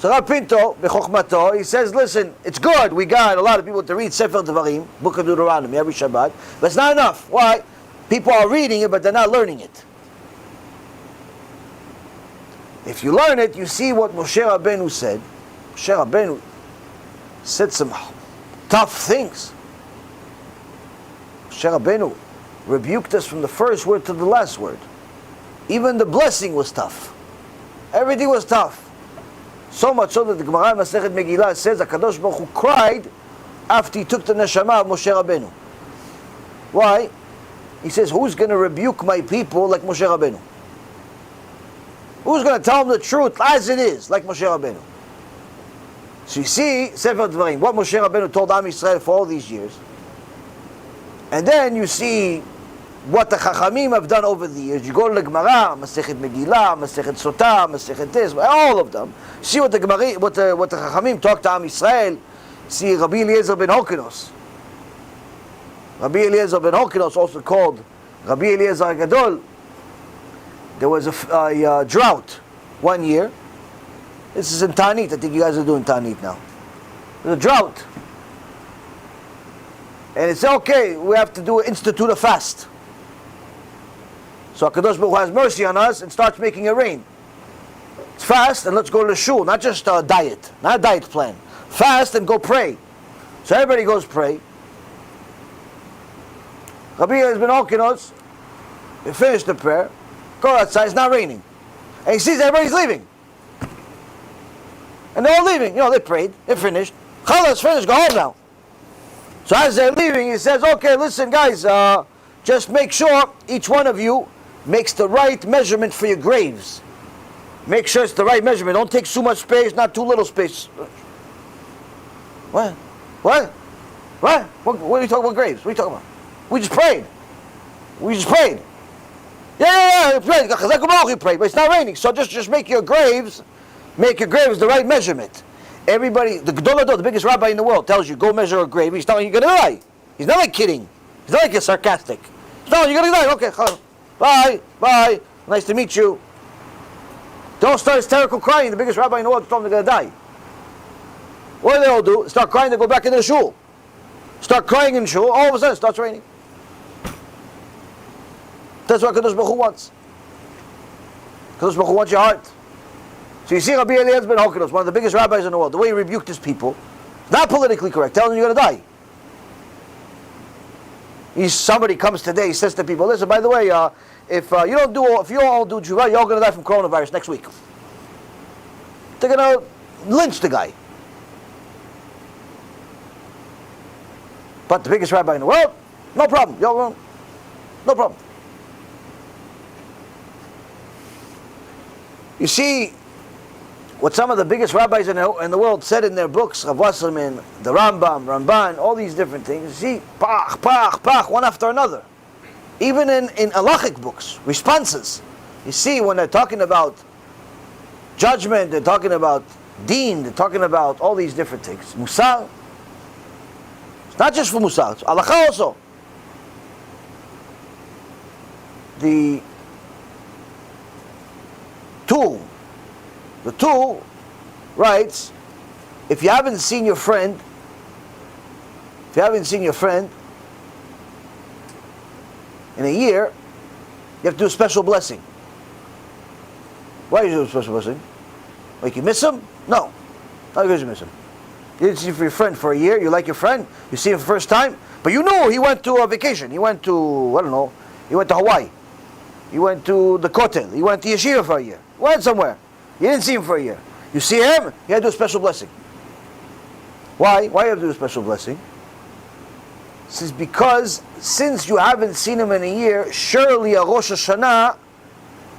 So Rav Pinto, b'chokhmato, he says, listen, it's good, we got a lot of people to read Sefer Devarim, Book of Deuteronomy, every Shabbat, but it's not enough. Why? People are reading it, but they're not learning it. If you learn it, you see what Moshe Rabbeinu said. Moshe Rabbeinu said some tough things. Moshe Rabbeinu rebuked us from the first word to the last word. Even the blessing was tough. Everything was tough. So much so that the Gemara in Masechet Megillah says HaKadosh Baruch Hu cried after he took the neshama of Moshe Rabbeinu. Why? He says, who's going to rebuke my people like Moshe Rabbeinu? Who's going to tell them the truth as it is, like Moshe Rabbeinu? So you see, Sefer Dvarim, what Moshe Rabbeinu told Am Yisrael for all these years. And then you see what the Chachamim have done over the years. You go to the Gemara, Masechet Megillah, Masechet Sotah, Masechet Tes, all of them. See what the Gemara, what the Chachamim talk to Am Yisrael. See Rabbi Eliezer ben Hokinos. Rabbi Eliezer ben Hokinos, also called Rabbi Eliezer HaGadol. There was a drought one year. This is in Tanit. I think you guys are doing Tanit now. There's a drought. And it's okay, we have to institute a fast. So HaKadosh Baruch Hu has mercy on us and starts making it rain. It's fast and let's go to the shul, not just a diet, not a diet plan. Fast and go pray. So everybody goes pray. Rabbi has been Okinos, they finished the prayer, go outside, it's not raining. And he sees everybody's leaving. And they're all leaving. You know, they prayed, they finished. Chalas, finished, go home now. So as they're leaving, he says, okay, listen guys, just make sure each one of you makes the right measurement for your graves. Make sure it's the right measurement. Don't take too much space, not too little space. What? What? What? What are you talking about graves? What are you talking about? We just prayed. We just prayed. Yeah, we prayed. We prayed, but it's not raining. So just make your graves the right measurement. Everybody, the Gedol, the biggest rabbi in the world, tells you, go measure a grave. He's telling you, you're going to die. He's not like kidding. He's not like you're sarcastic. He's telling you, you're going to die. Okay, bye, bye. Nice to meet you. Don't start hysterical crying. The biggest rabbi in the world told them they're going to die. What do they all do? Start crying, they go back into the shul. Start crying in shul, all of a sudden it starts raining. That's what Kadosh Baruch Hu wants. Kadosh Baruch Hu wants your heart. So you see Rabbi Eliezer ben Hokinos, one of the biggest rabbis in the world, the way he rebuked his people, not politically correct, telling them you're going to die. Somebody comes today, he says to people, listen, by the way, if you all do TeShuva, you're all going to die from coronavirus next week. They're going to lynch the guy. But the biggest rabbi in the world, no problem. No problem. You see what some of the biggest rabbis in the world said in their books, Rav Wasserman, the Ramban, all these different things. You see, pach, one after another. Even in halachic books, responses. You see, when they're talking about judgment, they're talking about deen, they're talking about all these different things. Musar. It's not just for Musar, it's halakha also. The tool writes, if you haven't seen your friend in a year, you have to do a special blessing. Why do you do a special blessing? Like you miss him? No, not because you miss him. You didn't see your friend for a year, you like your friend, you see him for the first time, but you know he went to a vacation, he went to, he went to Hawaii, he went to the Kotel, he went to Yeshiva for a year, he went somewhere, you didn't see him for a year. You see him, you have to do a special blessing. Why? Why do you have to do a special blessing? This is because since you haven't seen him in a year, surely a Rosh HaShanah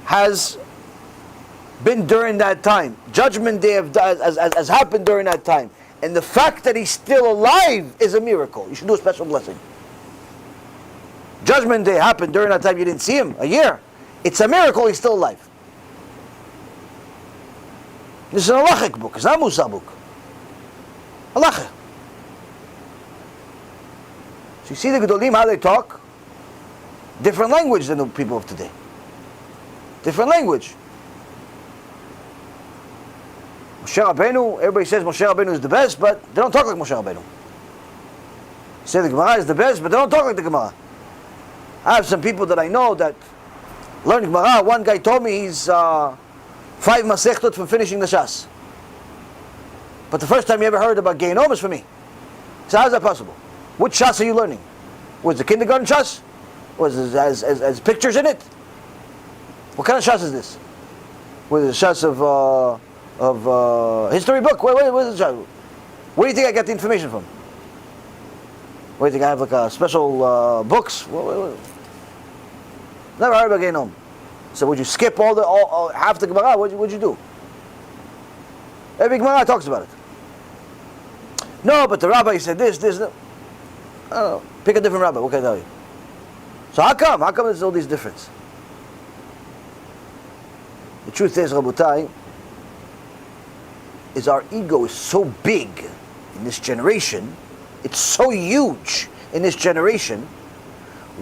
has been during that time. Judgment Day has happened during that time. And the fact that he's still alive is a miracle. You should do a special blessing. Judgment Day happened during that time you didn't see him, a year. It's a miracle he's still alive. This is an halachic book, it's not a Musa book. Halacha. So you see the Gedolim, how they talk? Different language than the people of today. Different language. Moshe Rabbeinu, everybody says Moshe Rabbeinu is the best, but they don't talk like Moshe Rabbeinu. Say the Gemara is the best, but they don't talk like the Gemara. I have some people that I know that learn Gemara. One guy told me he's 5 Masechtot from finishing the Shas. But the first time he ever heard about Geinom is for me. So how is that possible? Which Shas are you learning? Was the kindergarten Shas? Was it as pictures in it? What kind of Shas is this? Was it a Shas of history book? What is the Shas? Where do you think I get the information from? Where do you think I have like a special books? Never heard about Geinom. So would you skip all half the Gemara? What'd you do? Every Gemara talks about it. No, but the rabbi said this. No. I don't know. Pick a different rabbi. What can I tell you? So how come? How come there's all these differences? The truth is, Rabotai, is our ego is so big in this generation. It's so huge in this generation.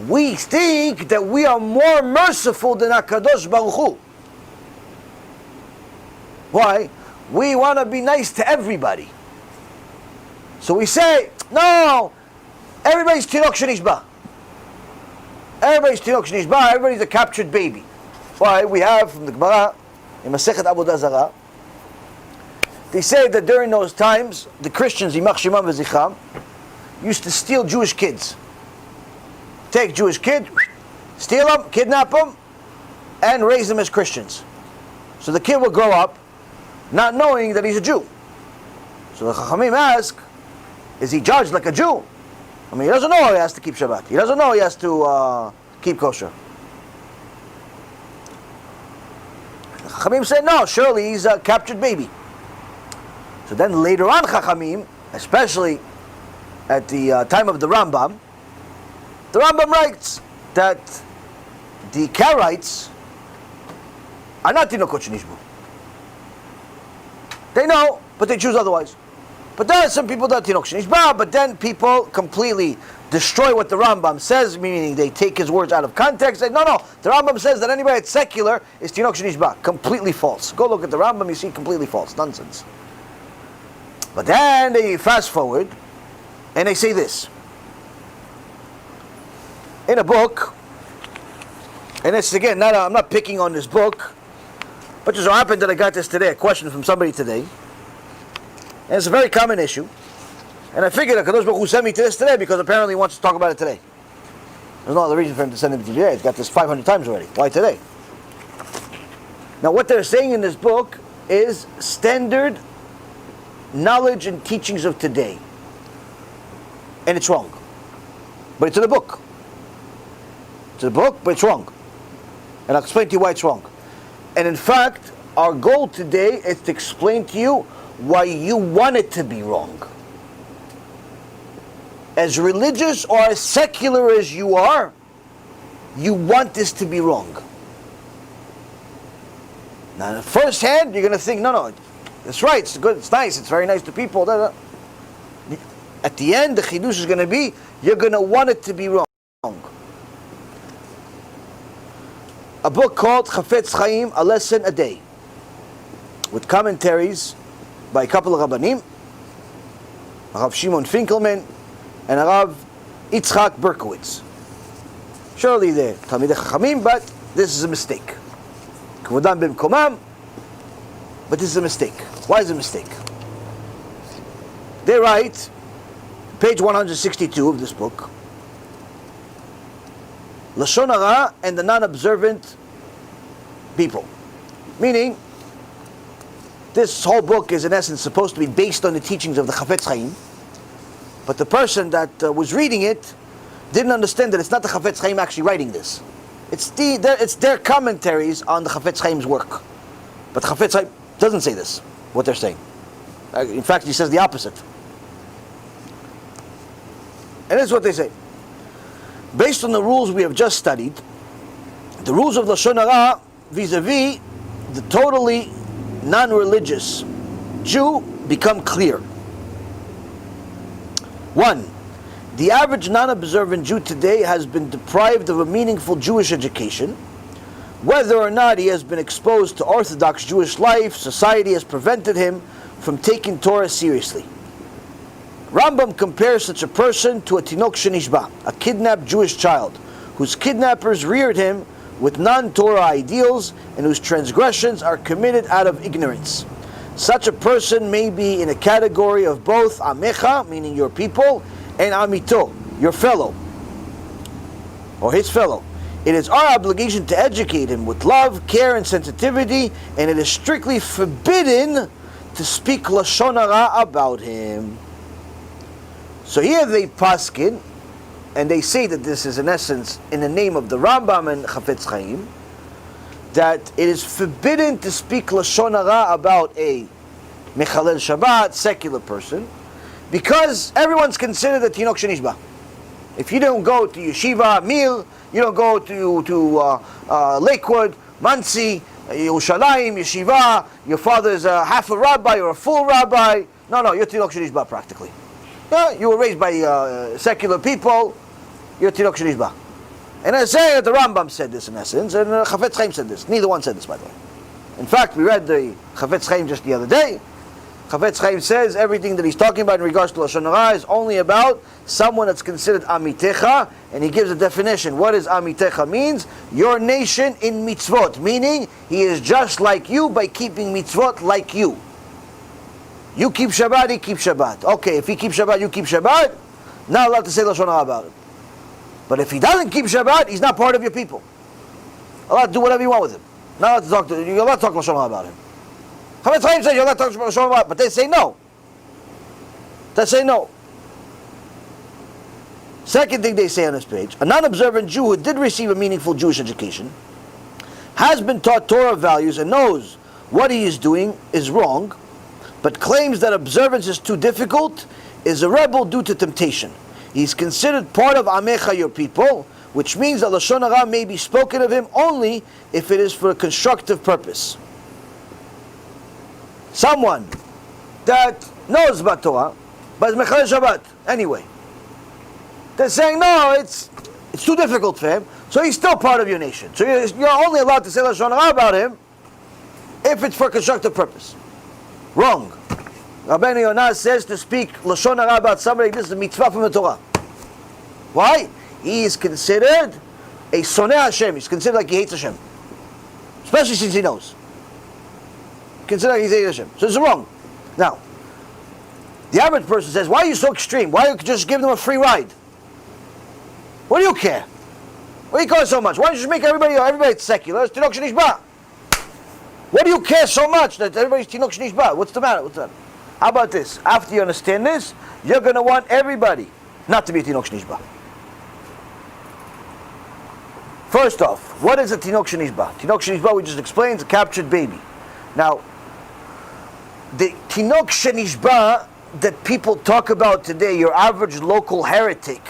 We think that we are more merciful than HaKadosh Baruch Hu. Why? We want to be nice to everybody. So we say, no, everybody's Tinok Shenishba. Everybody's Tinok Shenishba, everybody's a captured baby. Why? We have from the Gemara, in Masechet Avodah Zarah, they say that during those times, the Christians, Yimach Shemam v'Zichram, used to steal Jewish kids. Take Jewish kid, steal them, kidnap them, and raise them as Christians. So the kid will grow up not knowing that he's a Jew. So the Chachamim ask, is he judged like a Jew? I mean, he doesn't know he has to keep Shabbat. He doesn't know he has to keep kosher. The Chachamim said, no, surely he's a captured baby. So then later on, Chachamim, especially at the time of the Rambam writes that the Karaites are not Tinokot Shenishbu. They know, but they choose otherwise. But there are some people that are Tinok Shenishba, but then people completely destroy what the Rambam says, meaning they take his words out of context. Say, no, the Rambam says that anybody that's secular is Tinok Shenishba. Completely false. Go look at the Rambam, you see completely false. Nonsense. But then they fast forward, and they say this. In a book, and it's again, I'm not picking on this book, but just so happened that I got this today, a question from somebody today, and it's a very common issue, and I figured that Kadosh Baruch Hu sent me to this today because apparently he wants to talk about it today. There's no other reason for him to send it today. He's got this 500 times already. Why today? Now what they're saying in this book is standard knowledge and teachings of today. And it's wrong. But it's in the book. It's in the book, but it's wrong. And I'll explain to you why it's wrong. And in fact, our goal today is to explain to you why you want it to be wrong. As religious or as secular as you are, you want this to be wrong. Now, on the first hand, you're going to think, no, it's right, it's good, it's nice, it's very nice to people. At the end, the chidush is going to be, you're going to want it to be wrong. A book called Chafetz Chaim, A Lesson a Day, with commentaries by a couple of Rabbanim, Rav Shimon Finkelman and Rav Yitzchak Berkowitz. Surely they're Talmidei Chachamim, but this is a mistake. Kvodam b'mkomam, but this is a mistake. Why is it a mistake? They write, page 162 of this book, Lashon Hara and the non-observant people. Meaning, this whole book is in essence supposed to be based on the teachings of the Chafetz Chaim, but the person that was reading it didn't understand that it's not the Chafetz Chaim actually writing this. It's their commentaries on the Chafetz Chaim's work. But Chafetz Chaim doesn't say this, what they're saying. In fact, he says the opposite. And this is what they say. Based on the rules we have just studied, the rules of Lashon Hara vis-a-vis the totally non-religious Jew become clear. 1. The average non-observant Jew today has been deprived of a meaningful Jewish education, Whether or not he has been exposed to Orthodox Jewish life, society has prevented him from taking Torah seriously. Rambam compares such a person to a tinok shenishba, a kidnapped Jewish child, whose kidnappers reared him with non-Torah ideals and whose transgressions are committed out of ignorance. Such a person may be in a category of both amecha, meaning your people, and amito, your fellow, or his fellow. It is our obligation to educate him with love, care, and sensitivity, and it is strictly forbidden to speak lashon hara about him. So here they paskin, and they say that this is in essence in the name of the Rambam and Chafetz Chaim, that it is forbidden to speak lashon hara about a mechalel Shabbat, secular person, because everyone's considered a tinok shenishba. If you don't go to yeshiva, Mil, you don't go to Lakewood, Monsey, Yerushalayim, yeshiva, your father is a half a rabbi or a full rabbi. No, you're tinok shenishba practically. Yeah, you were raised by secular people, you're tinok shenishba. And I say that the Rambam said this in essence, and Chafetz Chaim said this. Neither one said this, by the way. In fact, we read the Chafetz Chaim just the other day. Chafetz Chaim says everything that he's talking about in regards to lashon hara is only about someone that's considered amitecha, and he gives a definition. What does amitecha means? Your nation in mitzvot, meaning he is just like you by keeping mitzvot like you. You keep Shabbat, he keeps Shabbat. Okay, if he keeps Shabbat, you keep Shabbat, not allowed to say lashon hara about it. But if he doesn't keep Shabbat, he's not part of your people. Allowed to do whatever you want with him. Not allowed to talk to, you're allowed to talk lashon hara about him. Chafetz Chaim says you're allowed to talk lashon hara, but they say no. They say no. Second thing they say on this page, a non-observant Jew who did receive a meaningful Jewish education, has been taught Torah values and knows what he is doing is wrong, but claims that observance is too difficult, is a rebel due to temptation. He is considered part of Amecha, your people, which means that lashon hara may be spoken of him only if it is for a constructive purpose. Someone that knows about Torah, but is mechalel Shabbat anyway. They're saying, no, it's too difficult for him, so he's still part of your nation. So you're only allowed to say lashon hara about him if it's for a constructive purpose. Wrong. Rabbi Yaron says to speak lashon hara about somebody, this is a mitzvah from the Torah. Why? He is considered a soneh HaShem. He's considered like he hates HaShem. Especially since he knows. Consider like he hates HaShem. So it's wrong. Now, the average person says, why are you so extreme? Why don't you just give them a free ride? What do you care? What do you care so much? Why don't you just make everybody secular? It's tinok shenishba. What do you care so much that everybody's tinok shenishba? What's the matter? How about this? After you understand this, you're going to want everybody not to be a tinok shenishba. First off, what is a tinok shenishba? Tinok shenishba, we just explained, is a captured baby. Now, the tinok shenishba that people talk about today, your average local heretic,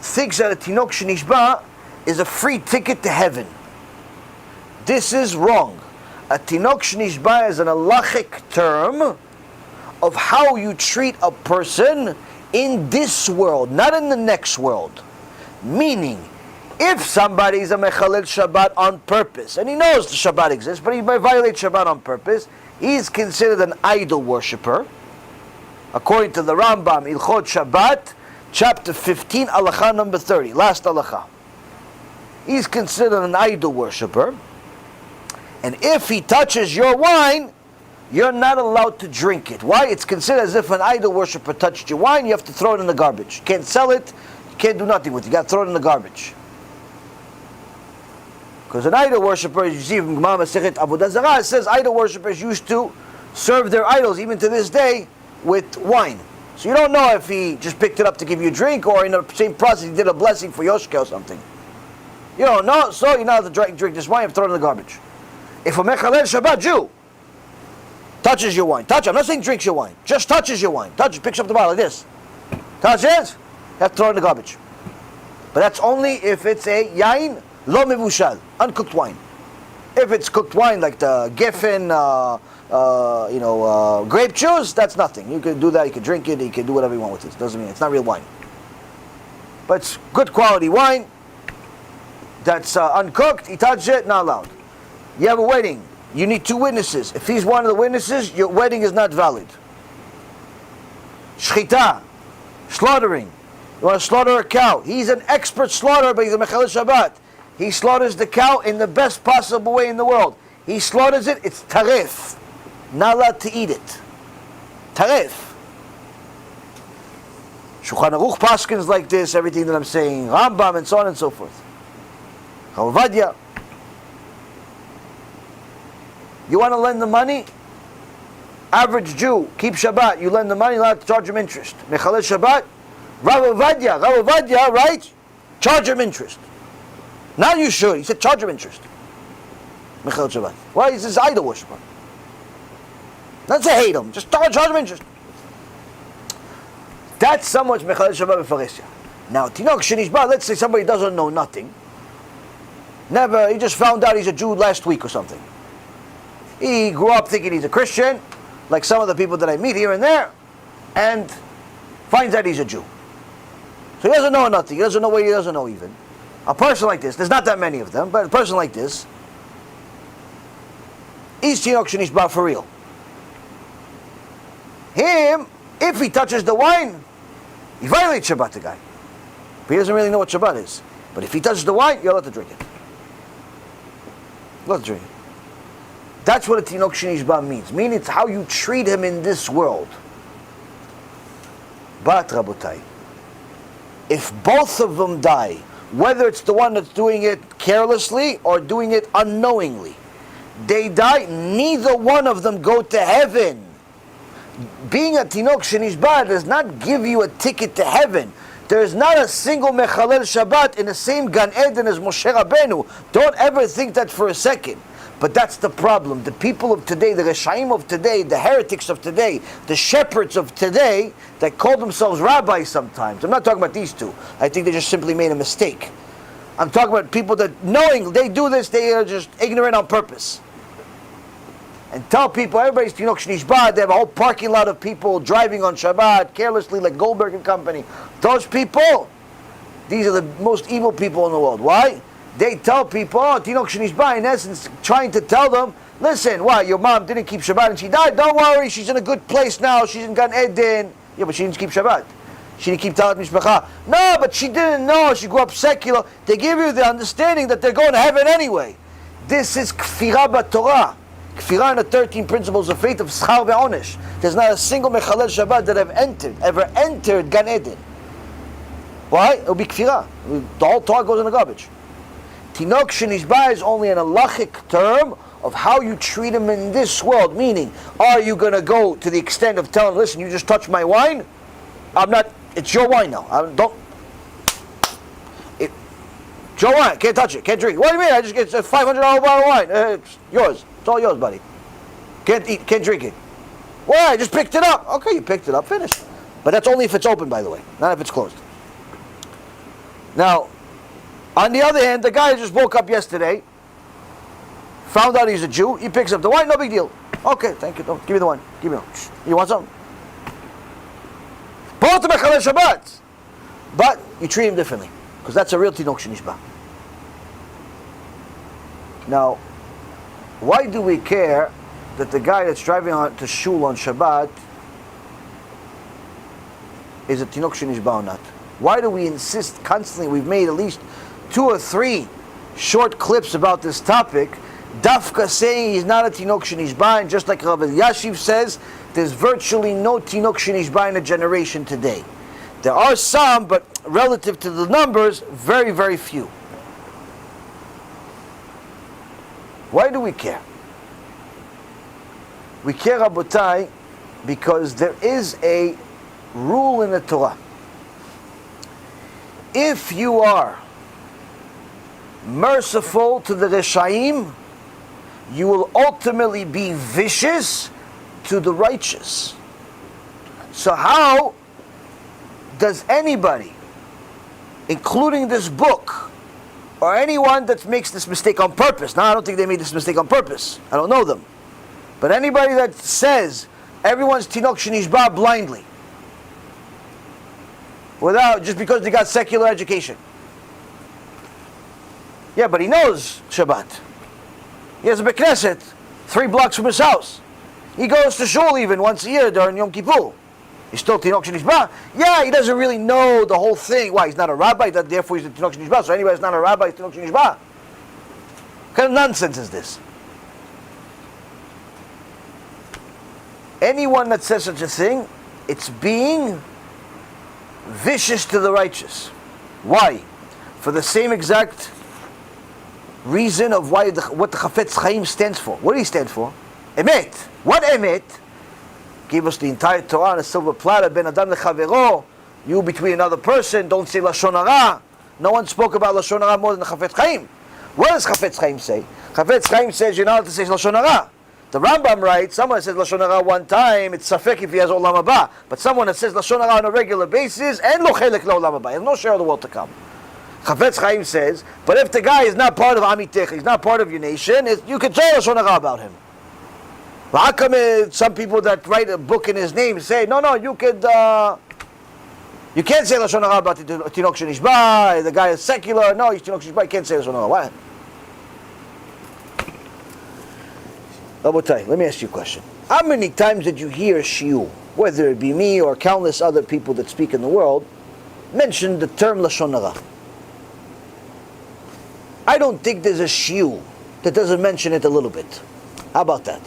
thinks that a tinok shenishba is a free ticket to heaven. This is wrong. A tinok shenishba is an halachic term of how you treat a person in this world, not in the next world. Meaning, if somebody is a mechalel Shabbat on purpose, and he knows the Shabbat exists, but he violates Shabbat on purpose, he is considered an idol worshipper. According to the Rambam, Ilchot Shabbat, chapter 15, halacha number 30, last halacha. He's considered an idol worshipper. And if he touches your wine, you're not allowed to drink it. Why? It's considered as if an idol worshiper touched your wine, you have to throw it in the garbage. You can't sell it, you can't do nothing with it. You got to throw it in the garbage. Because an idol worshiper, as you see from Gemara Masechet Avodah Zarah, it says idol worshippers used to serve their idols, even to this day, with wine. So you don't know if he just picked it up to give you a drink, or in the same process he did a blessing for Yoshke or something. You don't know, so you're not allowed to drink this wine, you have to throw it in the garbage. If a mechalel Shabbat Jew touches your wine, I'm not saying drinks your wine, just touches your wine, picks up the bottle like this, touches, you have to throw it in the garbage. But that's only if it's a yain lo mevushal, uncooked wine. If it's cooked wine like the Geffen, grape juice, that's nothing. You can do that, you can drink it, you can do whatever you want with it. Doesn't mean it's not real wine. But it's good quality wine, that's uncooked, he touches it, not allowed. You have a wedding, you need 2 witnesses. If he's one of the witnesses, your wedding is not valid. Shchita, slaughtering. You want to slaughter a cow. He's an expert slaughterer, but he's a Mechalel Shabbat. He slaughters the cow in the best possible way in the world. He slaughters it, it's tarif. Not allowed to eat it. Tarif. Shulchan Aruch Paskins like this, everything that I'm saying, Rambam and so on and so forth. Chavadya. You want to lend the money? Average Jew, keep Shabbat. You lend the money, you're allowed to charge him interest. Mechalel Shabbat, Rabbi, right? Charge him interest. Now you should. He said charge him interest. Mechalel Shabbat. Why is this idol worshiper? Don't say hate him, just charge him interest. That's so much Mechalel Shabbat b'Pharisya. Now, Tinok Shenishba, let's say somebody doesn't know nothing. He just found out he's a Jew last week or something. He grew up thinking he's a Christian, like some of the people that I meet here and there, and finds out he's a Jew. So he doesn't know nothing, he doesn't know what he doesn't know even. A person like this, there's not that many of them, but a person like this, is Tinok Shenishba for real. Him, if he touches the wine, he violates Shabbat, the guy. But he doesn't really know what Shabbat is. But if he touches the wine, you're allowed to drink it. You're allowed to drink it. That's what a Tinok Shenishba means. Meaning it's how you treat him in this world. But, Rabotai, if both of them die, whether it's the one that's doing it carelessly or doing it unknowingly, they die, neither one of them go to heaven. Being a Tinok Shenishba does not give you a ticket to heaven. There is not a single Mechalel Shabbat in the same Gan Eden as Moshe Rabbeinu. Don't ever think that for a second. But that's the problem. The people of today, the Reshaim of today, the heretics of today, the shepherds of today, that call themselves rabbis sometimes. I'm not talking about these two. I think they just simply made a mistake. I'm talking about people that knowing they do this, they are just ignorant on purpose. And tell people, everybody's Tinok Shenishba, they have a whole parking lot of people driving on Shabbat carelessly like Bloomberg and company. Those people, these are the most evil people in the world. Why? They tell people, Tinok Shenishba, in essence, trying to tell them, listen, why, your mom didn't keep Shabbat and she died? Don't worry, she's in a good place now, she's in Gan Eden. Yeah, but she didn't keep Shabbat. She didn't keep Talat Mishpacha. No, but she didn't know, she grew up secular. They give you the understanding that they're going to heaven anyway. This is Kfirah B'Torah. Kfirah in the 13 principles of faith of Schar ve'onesh. There's not a single Mechalel Shabbat that have ever entered Gan Eden. Why? It will be Kfirah. The whole Torah goes in the garbage. Tinok Shenishba is only an halachic term of how you treat him in this world. Meaning, are you going to go to the extent of telling, listen, you just touched my wine? I'm not, it's your wine now. It's your wine, can't touch it, can't drink it. What do you mean? I just get a $500 bottle of wine. It's yours. It's all yours, buddy. Can't eat, can't drink it. Why? I just picked it up. Okay, you picked it up, finished. But that's only if it's open, by the way, not if it's closed. Now, on the other hand, the guy just woke up yesterday, found out he's a Jew, he picks up the wine, no big deal. Okay, thank you, give me the wine, give me the wine. You want some? Both Mechalel Shabbat. But you treat him differently, because that's a real Tinok Shenishba. Now, why do we care that the guy that's driving on to shul on Shabbat is a Tinok Shenishba or not? Why do we insist constantly? We've made at least 2 or 3 short clips about this topic. Dafka saying he's not a Tinok Shenishba, and just like Rabbi Yashiv says, there's virtually no Tinok Shenishba in a generation today. There are some, but relative to the numbers, very, very few. Why do we care? We care, Rabotai, because there is a rule in the Torah. If you are merciful to the Reshaim, you will ultimately be vicious to the righteous. So how does anybody, including this book, or anyone that makes this mistake on purpose, now I don't think they made this mistake on purpose, I don't know them, but anybody that says everyone's Tinok Shenishba blindly, without, just because they got secular education, Yeah, but he knows Shabbat. He has a Bekneset 3 blocks from his house. He goes to shul even once a year during Yom Kippur. He's still Tinok Shenishba. Yeah, he doesn't really know the whole thing. Why? He's not a rabbi, therefore he's a Tinok Shenishba. So anybody who's not a rabbi is Tinok Shenishba. What kind of nonsense is this? Anyone that says such a thing, it's being vicious to the righteous. Why? For the same exact reason of what the Chafetz Chaim stands for. What do he stand for? Emet. What emet? Gave us the entire Torah on a silver platter. Ben Adam lechavero. You between another person. Don't say Lashon Hara. No one spoke about Lashon Hara more than the Chafetz Chaim. What does Chafetz Chaim say? Chafetz Chaim says you're not allowed to say Lashon Hara. The Rambam writes, someone says Lashon Hara one time, it's safek if he has Olam HaBa. But someone that says Lashon Hara on a regular basis, and lo chelek lo Olam HaBa, he has no share of the world to come. Chafetz Chaim says, but if the guy is not part of Amitech, he's not part of your nation, you can say Lashon Hara about him. How come some people that write a book in his name say, no, you can't say Lashon Hara about the Tinok Shenishba, the guy is secular, no, he's Tinok Shenishba, you can't say Lashon Hara. Why? Rabotai, let me ask you a question. How many times did you hear shiur, whether it be me or countless other people that speak in the world, mention the term Lashon Hara? I don't think there's a shiur that doesn't mention it a little bit. How about that?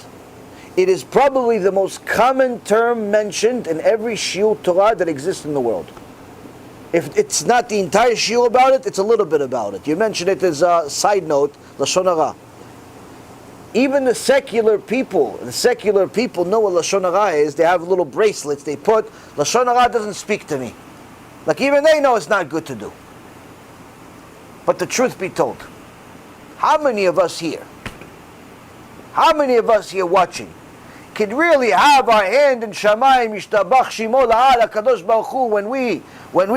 It is probably the most common term mentioned in every shiur Torah that exists in the world. If it's not the entire shiur about it, it's a little bit about it. You mention it as a side note, Lashon Hara. Even the secular people know what Lashon Hara is. They have little bracelets they put. Lashon Hara doesn't speak to me. Like even they know it's not good to do. But the truth be told, how many of us here watching, could really have our hand in Shamayim, Yishtabach Shimo La'al HaKadosh Baruch Hu, when we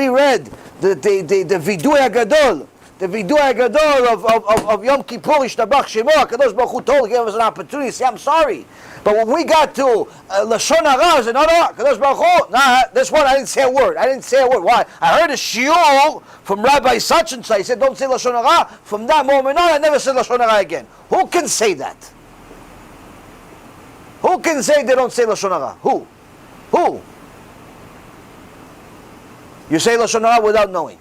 read the Vidui HaGadol, the Vidui HaGadol of Yom Kippur, Yishtabach Shemo, HaKadosh Baruch Hu gave us an opportunity to say, I'm sorry. But when we got to Lashon Hara, I said, no, HaKadosh Baruch Hu, this one I didn't say a word. Why? I heard a shiur from Rabbi such and such. He said, don't say Lashon Hara. From that moment on, I never said Lashon Hara again. Who can say that? Who can say they don't say Lashon Hara? Who? You say Lashon Hara without knowing.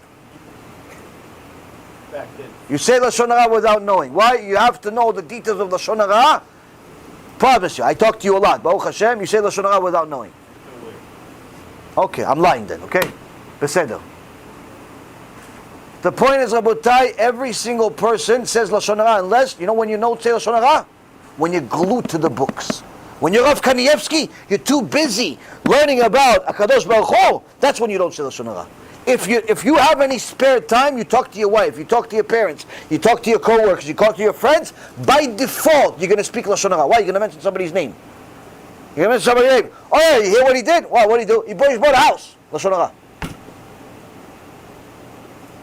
You say Lashon Hara without knowing. Why? You have to know the details of Lashon Hara. Promise you, I talk to you a lot. Baruch Hashem, you say Lashon Hara without knowing. Okay, I'm lying then, okay? Beseder. The point is, Rabotai, every single person says Lashon Hara unless, when you don't say Lashon Hara? When you're glued to the books. When you're Rav Kanievsky, you're too busy learning about HaKadosh Baruch Hu, that's when you don't say Lashon Hara. If you have any spare time, you talk to your wife, you talk to your parents, you talk to your co-workers, you talk to your friends, by default, you're going to speak Lashon Hara. Why? You're going to mention somebody's name. You're going to mention somebody's name. Oh yeah, you hear what he did? What did he do? He bought a house. Lashon Hara.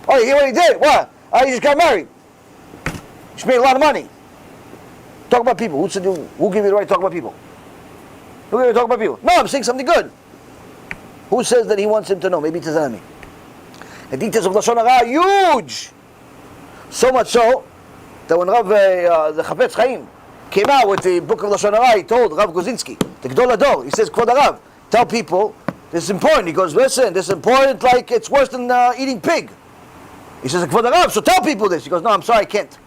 Oh, you hear what he did? What? He just got married. He just made a lot of money. Talk about people. Who gave you the right to talk about people? Who gave you the right to talk about people? No, I'm saying something good. Who says that he wants him to know? Maybe it's his enemy. The details of Lashon Hara are huge. So much so that when the Chafetz Chaim came out with the book of Lashon Hara, he told Rav Gozinski, the Gdol Ador, he says, Kvod Harav, tell people this is important. He goes, listen, this is important like it's worse than eating pig. He says, Kvod Harav, so tell people this. He goes, no, I'm sorry, I can't.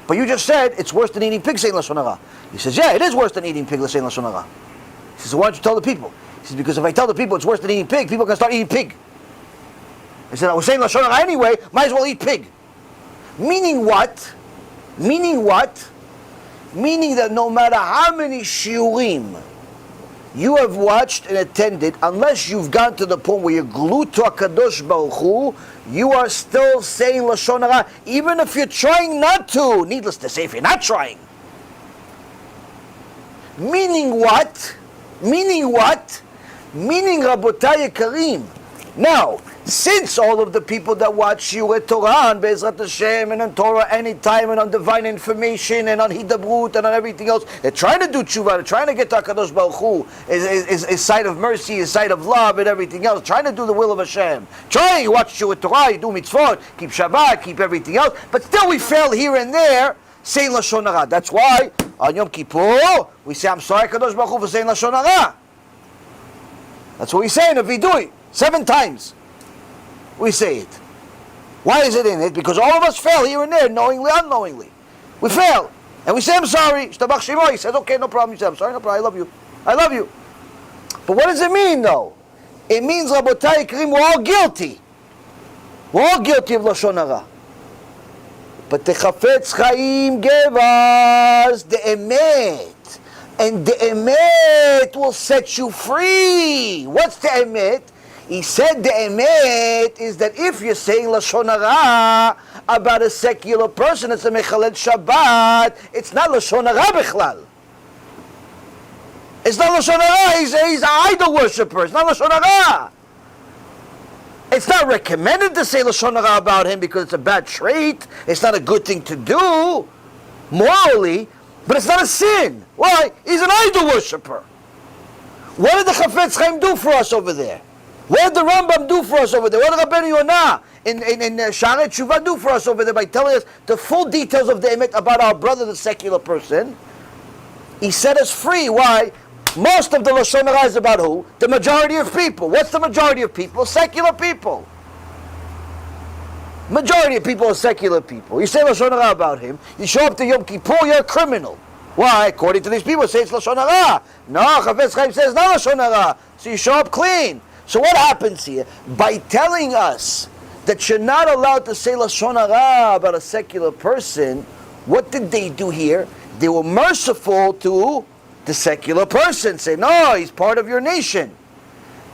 But you just said it's worse than eating pig, saying Lashon Hara. He says, yeah, it is worse than eating pig, saying Lashon Hara. He says, so why don't you tell the people? He says, because if I tell the people it's worse than eating pig, people are going to start eating pig. He said, I was saying Lashon Hara anyway, might as well eat pig. Meaning what? Meaning that no matter how many shiurim you have watched and attended, unless you've gone to the point where you're glued to HaKadosh Baruch Hu, you are still saying Lashon Hara, even if you're trying not to. Needless to say, if you're not trying. Meaning what? Meaning Rabotai Karim. Now, since all of the people that watch you at Torah and BeEzrat HaShem and on Torah anytime and on divine information and on Hidabrut and on everything else, they're trying to do tshuva, they're trying to get to HaKadosh Baruch Hu, is side of mercy, is side of love and everything else, trying to do the will of Hashem. Trying, you watch you at Torah, you do mitzvot, keep Shabbat, keep everything else, but still we fail here and there saying Lashon Hara. That's why on Yom Kippur we say, I'm sorry HaKadosh Baruch Hu for saying Lashon Hara. That's what we say in a vidui, 7 times. We say it. Why is it in it? Because all of us fail here and there, knowingly, unknowingly. We fail. And we say, I'm sorry. Shtabach Shemo. He says, okay, no problem. You say, I'm sorry, no problem. I love you. I love you. But what does it mean, though? It means, Rabotai Ikrim, we're all guilty. We're all guilty of Lashon Hara. But the Chafetz Chaim gave us the Emet. And the Emet will set you free. What's the Emet? He said the emet is that if you're saying Lashon Hara about a secular person, it's a mechalel Shabbat, it's not Lashon Hara bichlal. It's not Lashon Hara, he's an idol worshipper, it's not Lashon Hara. It's not recommended to say Lashon Hara about him because it's a bad trait, it's not a good thing to do, morally, but it's not a sin. Why? He's an idol worshipper. What did the Chafetz Chaim do for us over there? What did the Rambam do for us over there? What did Rabbi Yonah in Sha'arei TeShuva do for us over there by telling us the full details of the emet about our brother, the secular person? He set us free. Why? Most of the Lashon Hara is about who? The majority of people. What's the majority of people? Secular people. Majority of people are secular people. You say Lashon Hara about him, you show up to Yom Kippur, you're a criminal. Why? According to these people, say it's Lashon Hara. No, Chafetz Chaim says not Lashon Hara. So you show up clean. So what happens here? By telling us that you're not allowed to say Lashon Hara about a secular person, what did they do here? They were merciful to the secular person. Say, no, he's part of your nation.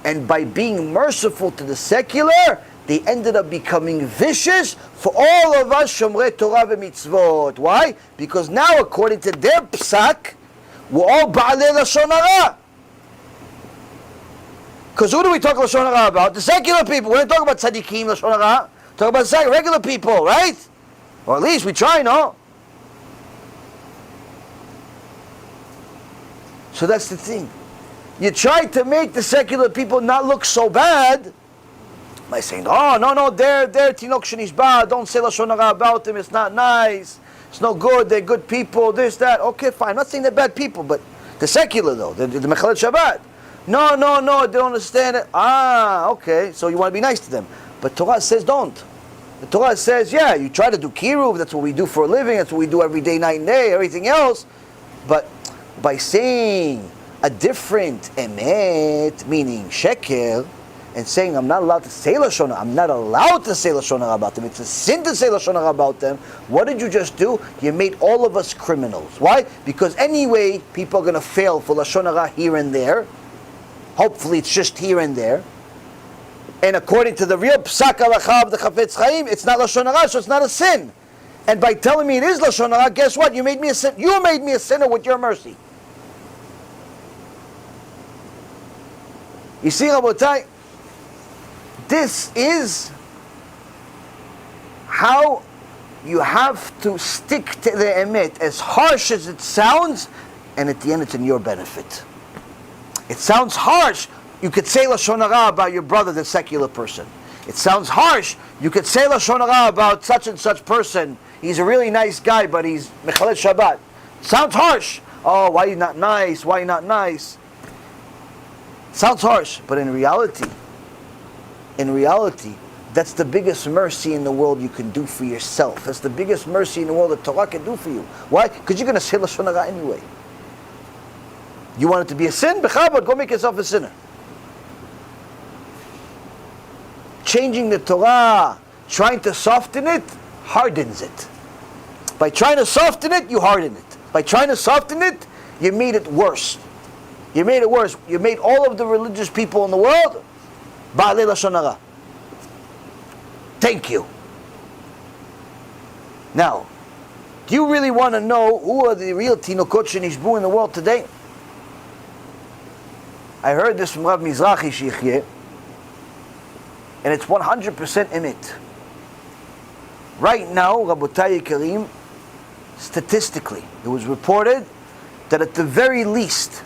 And by being merciful to the secular, they ended up becoming vicious for all of us Shomrei Torah v'mitzvot. Why? Because now, according to their psak, we're all Ba'alei Lashon Hara. Because who do we talk Lashon Hara about? The secular people. We don't talk about tzaddikim Lashon Hara. Talk about regular people, right? Or at least we try, no? So that's the thing. You try to make the secular people not look so bad by saying, oh, no, they're Tinok Shenishba, don't say Lashon Hara about them, it's not nice, it's no good, they're good people, this, that. Okay, fine, I'm not saying they're bad people, but the secular though, the Mechalel Shabbat. No, they don't understand it. Okay, so you want to be nice to them. But Torah says don't. The Torah says, yeah, you try to do kiruv, that's what we do for a living, that's what we do every day, night and day, everything else. But by saying a different emet, meaning sheker, and saying I'm not allowed to say Lashon Hara, I'm not allowed to say Lashon Hara about them, it's a sin to say Lashon Hara about them, what did you just do? You made all of us criminals. Why? Because anyway, people are going to fail for Lashon Hara here and there. Hopefully it's just here and there. And according to the real Psak Halacha of the Chafetz Chaim, it's not Lashon Hara, so it's not a sin. And by telling me it is Lashon Hara, guess what? You made me a sin. You made me a sinner with your mercy. You see, Rabotai, this is how you have to stick to the emet, as harsh as it sounds, and at the end it's in your benefit. It sounds harsh. You could say Lashon Hara about your brother, the secular person. It sounds harsh. You could say Lashon Hara about such and such person. He's a really nice guy, but he's Mechalel Shabbat. Sounds harsh. Oh, why are you not nice? Why are you not nice? Sounds harsh, but in reality, that's the biggest mercy in the world you can do for yourself. That's the biggest mercy in the world that Torah can do for you. Why? Because you're going to say Lashon Hara anyway. You want it to be a sin? Bechabad, go make yourself a sinner. Changing the Torah, trying to soften it, hardens it. By trying to soften it, you harden it. By trying to soften it, you made it worse. You made it worse. You made all of the religious people in the world Ba'alei Lashon Hara. Thank you. Now, do you really want to know who are the real Tinokot Shenishbu in the world today? I heard this from Rav Mizrahi Shichye. and it's 100% emet. Right now, Rabotai Karim, statistically, it was reported that at the very least,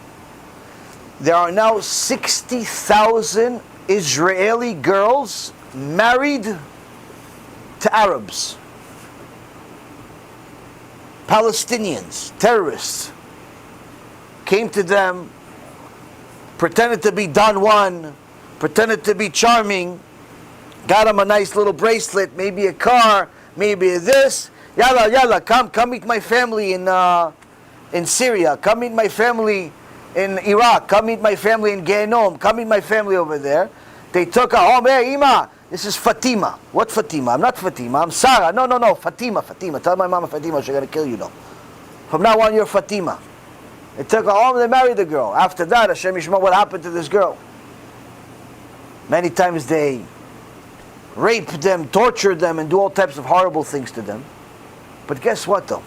there are now 60,000 Israeli girls married to Arabs, Palestinians, terrorists, came to them, pretended to be Don Juan, pretended to be charming, got them a nice little bracelet, maybe a car, maybe this. Yalla, come meet my family in Syria. Come meet my family in Iraq. Come meet my family in Gehenom. Come meet my family over there. They took her home. Hey, Ima, this is Fatima. What Fatima? I'm not Fatima. I'm Sarah. No, Fatima. Tell my mama Fatima, she's going to kill you though. From now on, you're Fatima. They took her home, they married the girl. After that, Hashem Yishma, what happened to this girl? Many times they raped them, tortured them, and do all types of horrible things to them. But guess what though?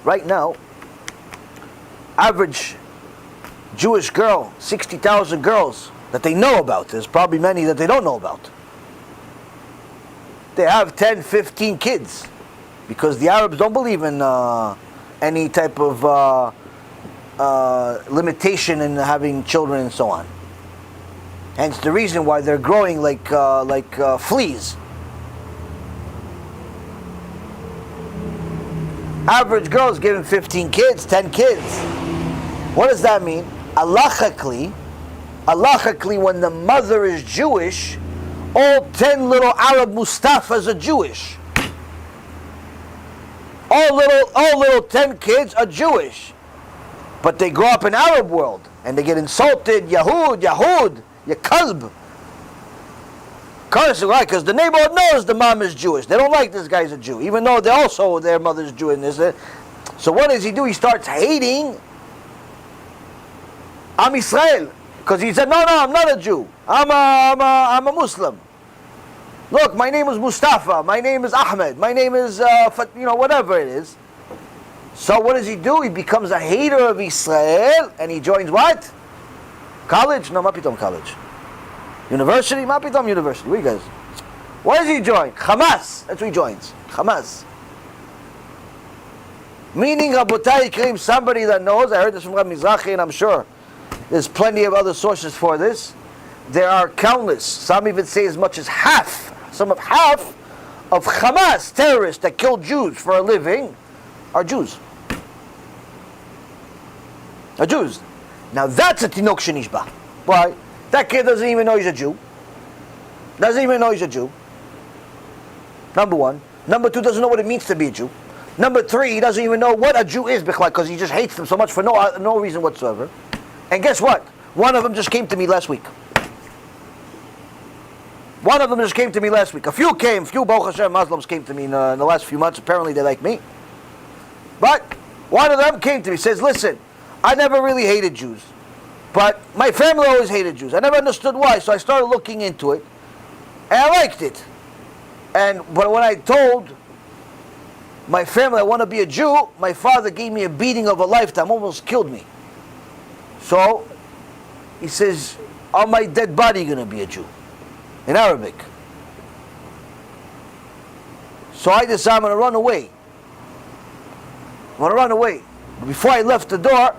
Right now, average Jewish girl, 60,000 girls that they know about. There's probably many that they don't know about. They have 10, 15 kids. Because the Arabs don't believe in any type of limitation in having children and so on. Hence the reason why they're growing like fleas. Average girl's given 15 kids, 10 kids. What does that mean? Halachically, when the mother is Jewish, all 10 little Arab Mustafas are Jewish. All little 10 kids are Jewish. But they grow up in Arab world and they get insulted, Yahud, ya kalb. Why? Because the neighborhood knows the mom is Jewish. They don't like this guy's a Jew, even though they also their mother's Jewish. So what does he do? He starts hating Am Israel. Because he said, no, I'm not a Jew. I'm a Muslim. Look, my name is Mustafa, my name is Ahmed, my name is, whatever it is. So what does he do? He becomes a hater of Israel, and he joins what? College? No, Mapitom college. University? Mapitom university. What do you guys? What does he join? Hamas. That's what he joins. Hamas. Meaning, Rabotai Karim, somebody that knows, I heard this from Rabbi Mizrahi, and I'm sure there's plenty of other sources for this. There are countless, some even say as much as half of Hamas terrorists that kill Jews for a living are Jews. Are Jews. Now that's a tinok shenishba. Why? That kid doesn't even know he's a Jew. Doesn't even know he's a Jew. Number one. Number two, doesn't know what it means to be a Jew. Number three, he doesn't even know what a Jew is because he just hates them so much for no reason whatsoever. And guess what? One of them just came to me last week. A few Baruch Hashem Muslims came to me in the last few months. Apparently they like me. But one of them came to me, says, listen, I never really hated Jews. But my family always hated Jews. I never understood why, so I started looking into it. And I liked it. But when I told my family I want to be a Jew, my father gave me a beating of a lifetime, almost killed me. So, he says, on my dead body you're going to be a Jew. In Arabic. So I decided I'm going to run away. But before I left the door,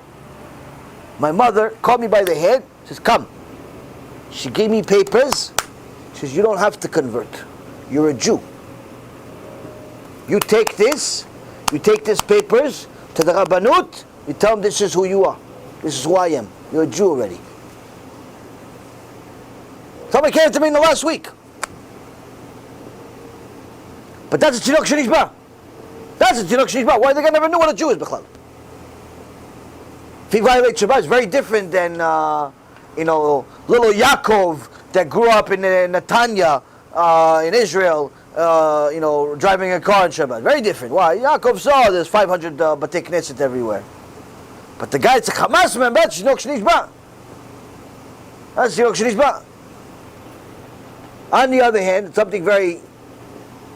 my mother called me by the hand, says, come. She gave me papers. She says, you don't have to convert. You're a Jew. You take this papers to the Rabbanut, you tell them this is who you are. This is who I am. You're a Jew already. Somebody came to me in the last week. But that's a tinok shenishba. Why? They never knew what a Jew is, b'chlal. If he violates Shabbat, it's very different than, little Yaakov that grew up in Netanya, in Israel, driving a car in Shabbat. Very different. Why? Yaakov saw there's 500 Batei Knesset everywhere. But the guy, it's a Hamas man, that's tinok shenishba. On the other hand, something very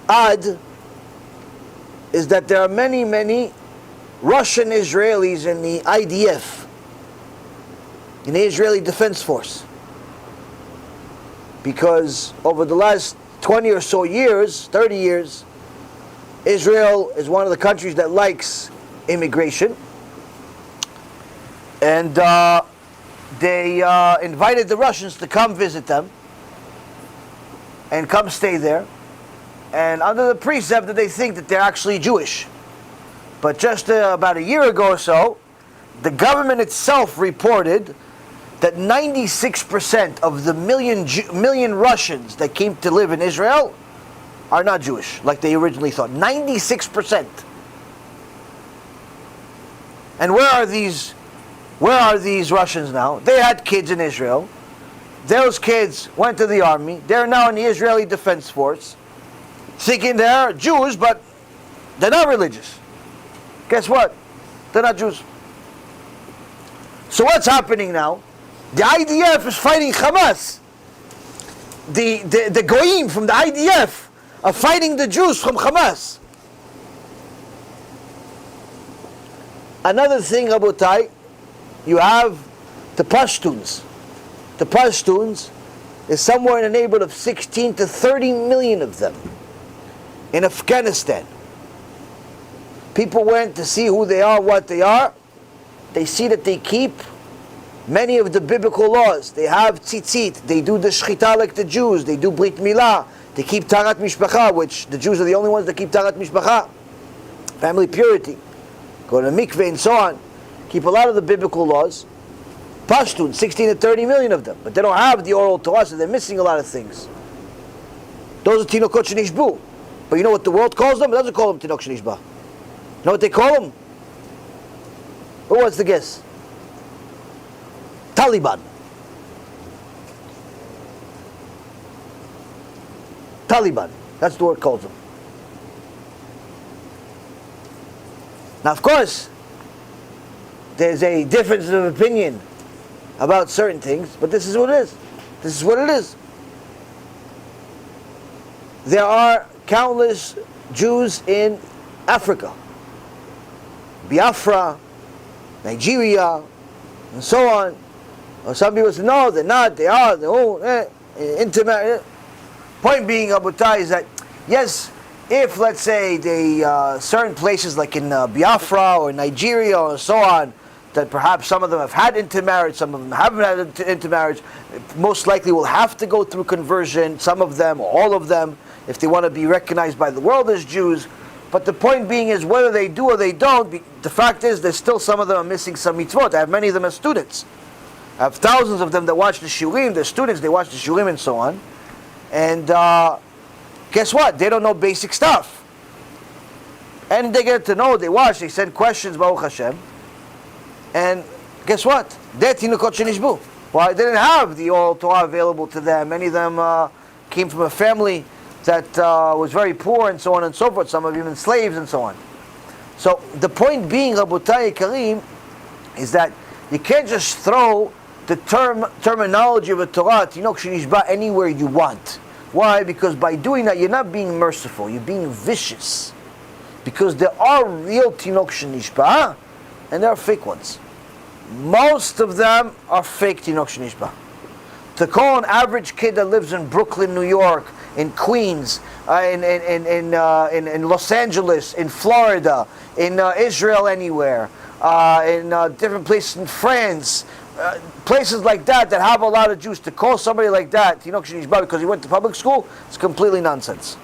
odd is that there are many, many Russian Israelis in the IDF, in the Israeli Defense Force. because over the last 20 or so years, 30 years, Israel is one of the countries that likes immigration. And they invited the Russians to come visit them and come stay there. And under the precept that they think that they're actually Jewish. But just about a year ago or so, the government itself reported that 96% of the million Russians that came to live in Israel are not Jewish, like they originally thought. 96%. And where are these Russians now? They had kids in Israel. Those kids went to the army. They're now in the Israeli Defense Force, thinking they're Jews, but they're not religious. Guess what? They're not Jews. So what's happening now? The IDF is fighting Hamas. The Goyim from the IDF are fighting the Jews from Hamas. Another thing, Rabotai, you have the Pashtuns. The Pashtuns is somewhere in the neighborhood of 16 to 30 million of them in Afghanistan. People went to see who they are, what they are. They see that they keep many of the biblical laws. They have tzitzit. They do the shchita like the Jews. They do brit milah. They keep tarat mishpacha, which the Jews are the only ones that keep tarat mishpacha. Family purity. Go to mikveh and so on. Keep a lot of the biblical laws. Pashtun, 16 to 30 million of them. But they don't have the oral Torah, so they're missing a lot of things. Those are tinokot shenishbu. But you know what the world calls them? It doesn't call them tinok shenishba. You know what they call them? Who wants to guess? Taliban. Taliban. That's the word calls them. Now, of course, there's a difference of opinion about certain things, but this is what it is. This is what it is. There are countless Jews in Africa, Biafra, Nigeria, and so on. Or some people say, no, they're not, they are, they're all intimate. Point being, Abutai, is that, yes, if, let's say, certain places like in Biafra or Nigeria or so on, that perhaps some of them have had intermarriage, some of them haven't had intermarriage, most likely will have to go through conversion, some of them, or all of them, if they want to be recognized by the world as Jews. But the point being is, whether they do or they don't, the fact is, there's still some of them are missing some mitzvot. I have many of them as students. I have thousands of them that watch the shurim, they're students, they watch the shurim and so on. And guess what? They don't know basic stuff. And they get to know, they watch, they send questions, Baruch HaShem. And guess what? They're tinukot shenishbu. Why? They didn't have the oral Torah available to them. Many of them came from a family that was very poor and so on and so forth. Some of them even slaves and so on. So the point being, Rabotai Karim, is that you can't just throw the terminology of a Torah, tinok shenishba, anywhere you want. Why? Because by doing that, you're not being merciful. You're being vicious. Because there are real tinok shenishba, and there are fake ones. Most of them are fake tinok shenishba. To call an average kid that lives in Brooklyn, New York, in Queens, in Los Angeles, in Florida, in Israel, anywhere, in different places in France, places like that have a lot of Jews, to call somebody like that tinok shenishba because he went to public school, it's completely nonsense.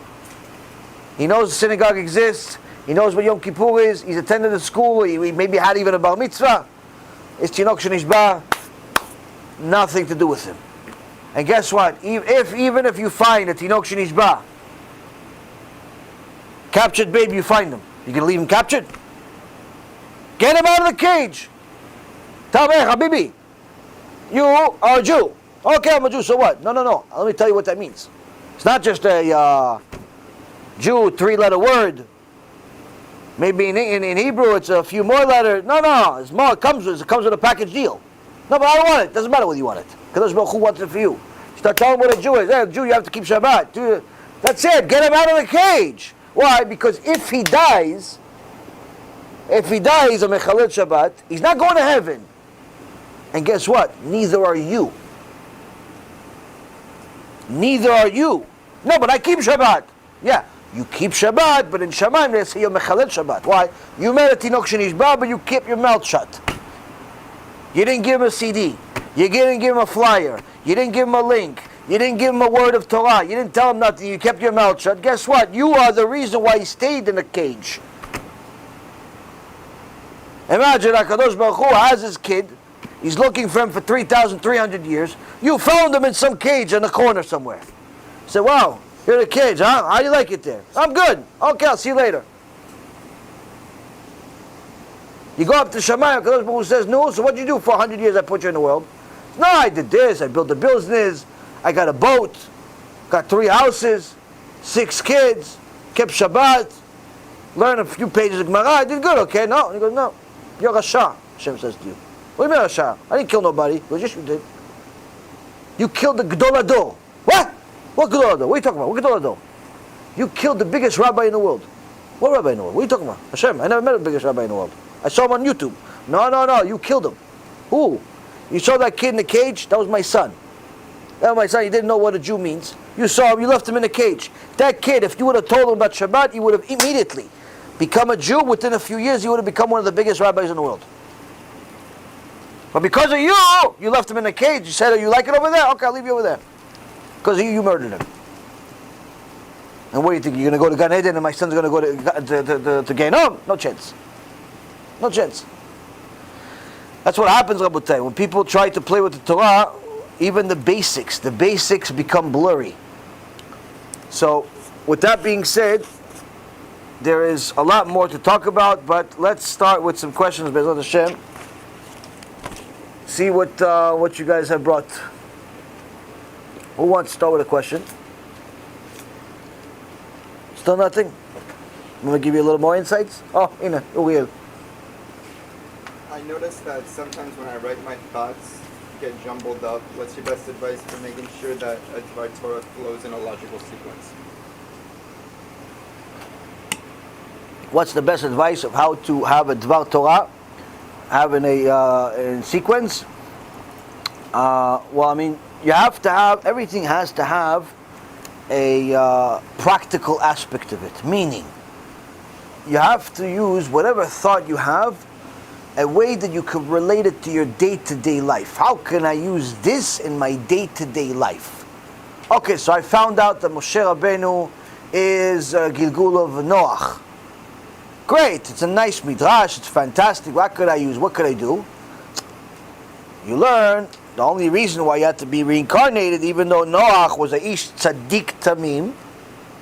He knows the synagogue exists. He knows what Yom Kippur is. He's attended the school. He maybe had even a bar mitzvah. It's tinok shenishba. Nothing to do with him. And guess what? Even if you find a tinok shenishba, captured baby, you find him, you gonna leave him captured? Get him out of the cage. Tell me, Habibi, you are a Jew. Okay, I'm a Jew. So what? No. Let me tell you what that means. It's not just a Jew, 3-letter word. Maybe in Hebrew it's a few more letters. No, it's more. It comes with a package deal. No, but I don't want it. Doesn't matter whether you want it. Because Baruch Hu wants it for you. Start telling what a Jew is. Hey, Jew, you have to keep Shabbat. That's it. Get him out of the cage. Why? Because if he dies a Mechalel Shabbat, he's not going to heaven. And guess what? Neither are you. Neither are you. No, but I keep Shabbat. Yeah, you keep Shabbat, but in Shamayim they say you're mechalel Shabbat. Why? You made a tinok shenishba, but you kept your mouth shut. You didn't give him a CD. You didn't give him a flyer. You didn't give him a link. You didn't give him a word of Torah. You didn't tell him nothing. You kept your mouth shut. Guess what? You are the reason why he stayed in a cage. Imagine HaKadosh Baruch Hu has his kid. He's looking for him for 3,300 years. You found him in some cage in a corner somewhere. He said, wow, you're in a cage, huh? How do you like it there? I'm good. Okay, I'll see you later. You go up to Shammai, HaKadosh Baruch Hu says, no, so what did you do for 100 years I put you in the world? No, I did this, I built a business, I got a boat, got 3 houses, 6 kids, kept Shabbat, learned a few pages of Gemara, I did good, okay? No. And he goes, no, you're Rasha, Hashem says to you. What do you mean Rasha? I didn't kill nobody. He goes, yes, you did. You killed the Gedol Ador. What? What Gedol Ador? What are you talking about? What Gedol Ador? You killed the biggest rabbi in the world. What rabbi in the world? What are you talking about? Hashem, I never met the biggest rabbi in the world. I saw him on YouTube. No, you killed him. Who? You saw that kid in the cage? That was my son. That was my son. He didn't know what a Jew means. You saw him, you left him in a cage. That kid, if you would have told him about Shabbat, he would have immediately become a Jew. Within a few years, he would have become one of the biggest rabbis in the world. But because of you, you left him in a cage. You said, oh, you like it over there? Okay, I'll leave you over there. Because you murdered him. And what do you think? You're going to go to Gan Eden and my son's going to go to Gehinnom? No chance. No chance. That's what happens, Rabotai. When people try to play with the Torah, even the basics become blurry. So, with that being said, there is a lot more to talk about, but let's start with some questions, BeEzrat Hashem. See what you guys have brought. Who wants to start with a question? Still nothing? I'm going to give you a little more insights. Oh, Ina, weird. I noticed that sometimes when I write my thoughts get jumbled up. What's your best advice for making sure that a Dvar Torah flows in a logical sequence? What's the best advice of how to have a Dvar Torah having in sequence? Well, I mean, you have to have, everything has to have a practical aspect of it. Meaning, you have to use whatever thought you have, a way that you could relate it to your day-to-day life. How can I use this in my day-to-day life? Okay, so I found out that Moshe Rabbeinu is Gilgul of Noach. Great, it's a nice midrash, it's fantastic. What could I use? What could I do? You learn the only reason why you had to be reincarnated, even though Noach was a ish tzaddik tamim,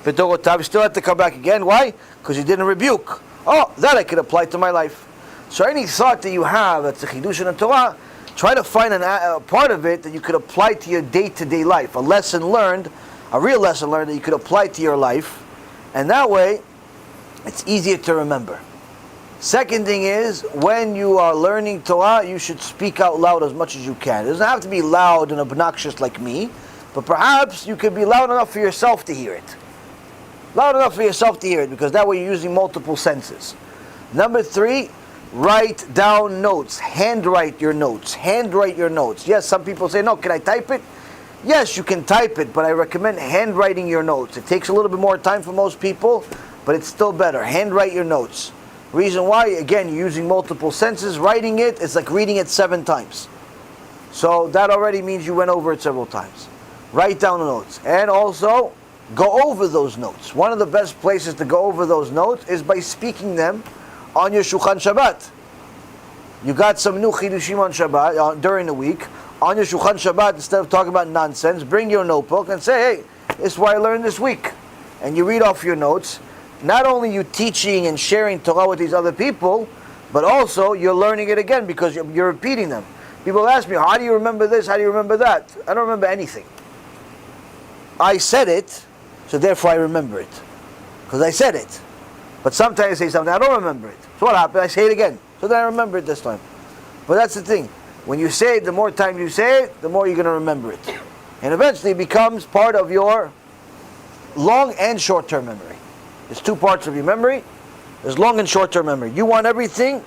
he still had to come back again. Why? Because he didn't rebuke. Oh, that I could apply to my life. So any thought that you have that's a chidush in the Torah, try to find a part of it that you could apply to your day-to-day life. A lesson learned, a real lesson learned that you could apply to your life. And that way, it's easier to remember. Second thing is, when you are learning Torah, you should speak out loud as much as you can. It doesn't have to be loud and obnoxious like me, but perhaps you could be loud enough for yourself to hear it. Loud enough for yourself to hear it, because that way you're using multiple senses. Number 3, write down notes. Handwrite your notes. Handwrite your notes. Yes, some people say, no, can I type it? Yes, you can type it, but I recommend handwriting your notes. It takes a little bit more time for most people, but it's still better. Handwrite your notes. Reason why, again, you're using multiple senses. Writing it is like reading it 7 times. So that already means you went over it several times. Write down the notes. And also, go over those notes. One of the best places to go over those notes is by speaking them on your Shulchan Shabbat. You got some new chidushim on Shabbat during the week. On your Shulchan Shabbat, instead of talking about nonsense, bring your notebook and say, hey, this is what I learned this week. And you read off your notes. Not only you teaching and sharing Torah with these other people, but also you're learning it again because you're repeating them. People ask me, how do you remember this? How do you remember that? I don't remember anything. I said it, so therefore I remember it. Because I said it. But sometimes I say something, I don't remember it. So what happened? I say it again. So then I remember it this time. But that's the thing. When you say it, the more time you say it, the more you're going to remember it. And eventually it becomes part of your long and short-term memory. There's 2 parts of your memory. There's long and short-term memory. You want everything,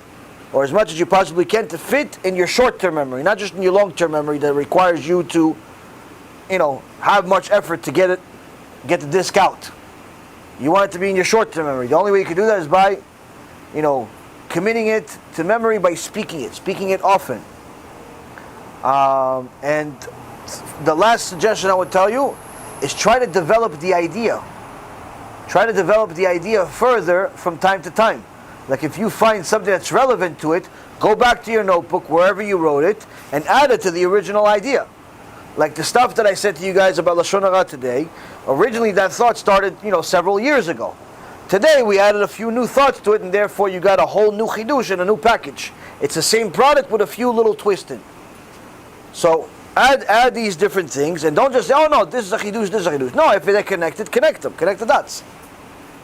or as much as you possibly can, to fit in your short-term memory, not just in your long-term memory that requires you to have much effort to get the disk out. You want it to be in your short-term memory. The only way you can do that is by, committing it to memory by speaking it often. And the last suggestion I would tell you is try to develop the idea. Try to develop the idea further from time to time. Like if you find something that's relevant to it, go back to your notebook, wherever you wrote it, and add it to the original idea. Like the stuff that I said to you guys about Lashon Hara today, originally that thought started, several years ago. Today we added a few new thoughts to it, and therefore you got a whole new chidush and a new package. It's the same product with a few little twists in. So add these different things, and don't just say, oh no, this is a chidush, this is a chidush. No, if they're connected, connect them. Connect the dots.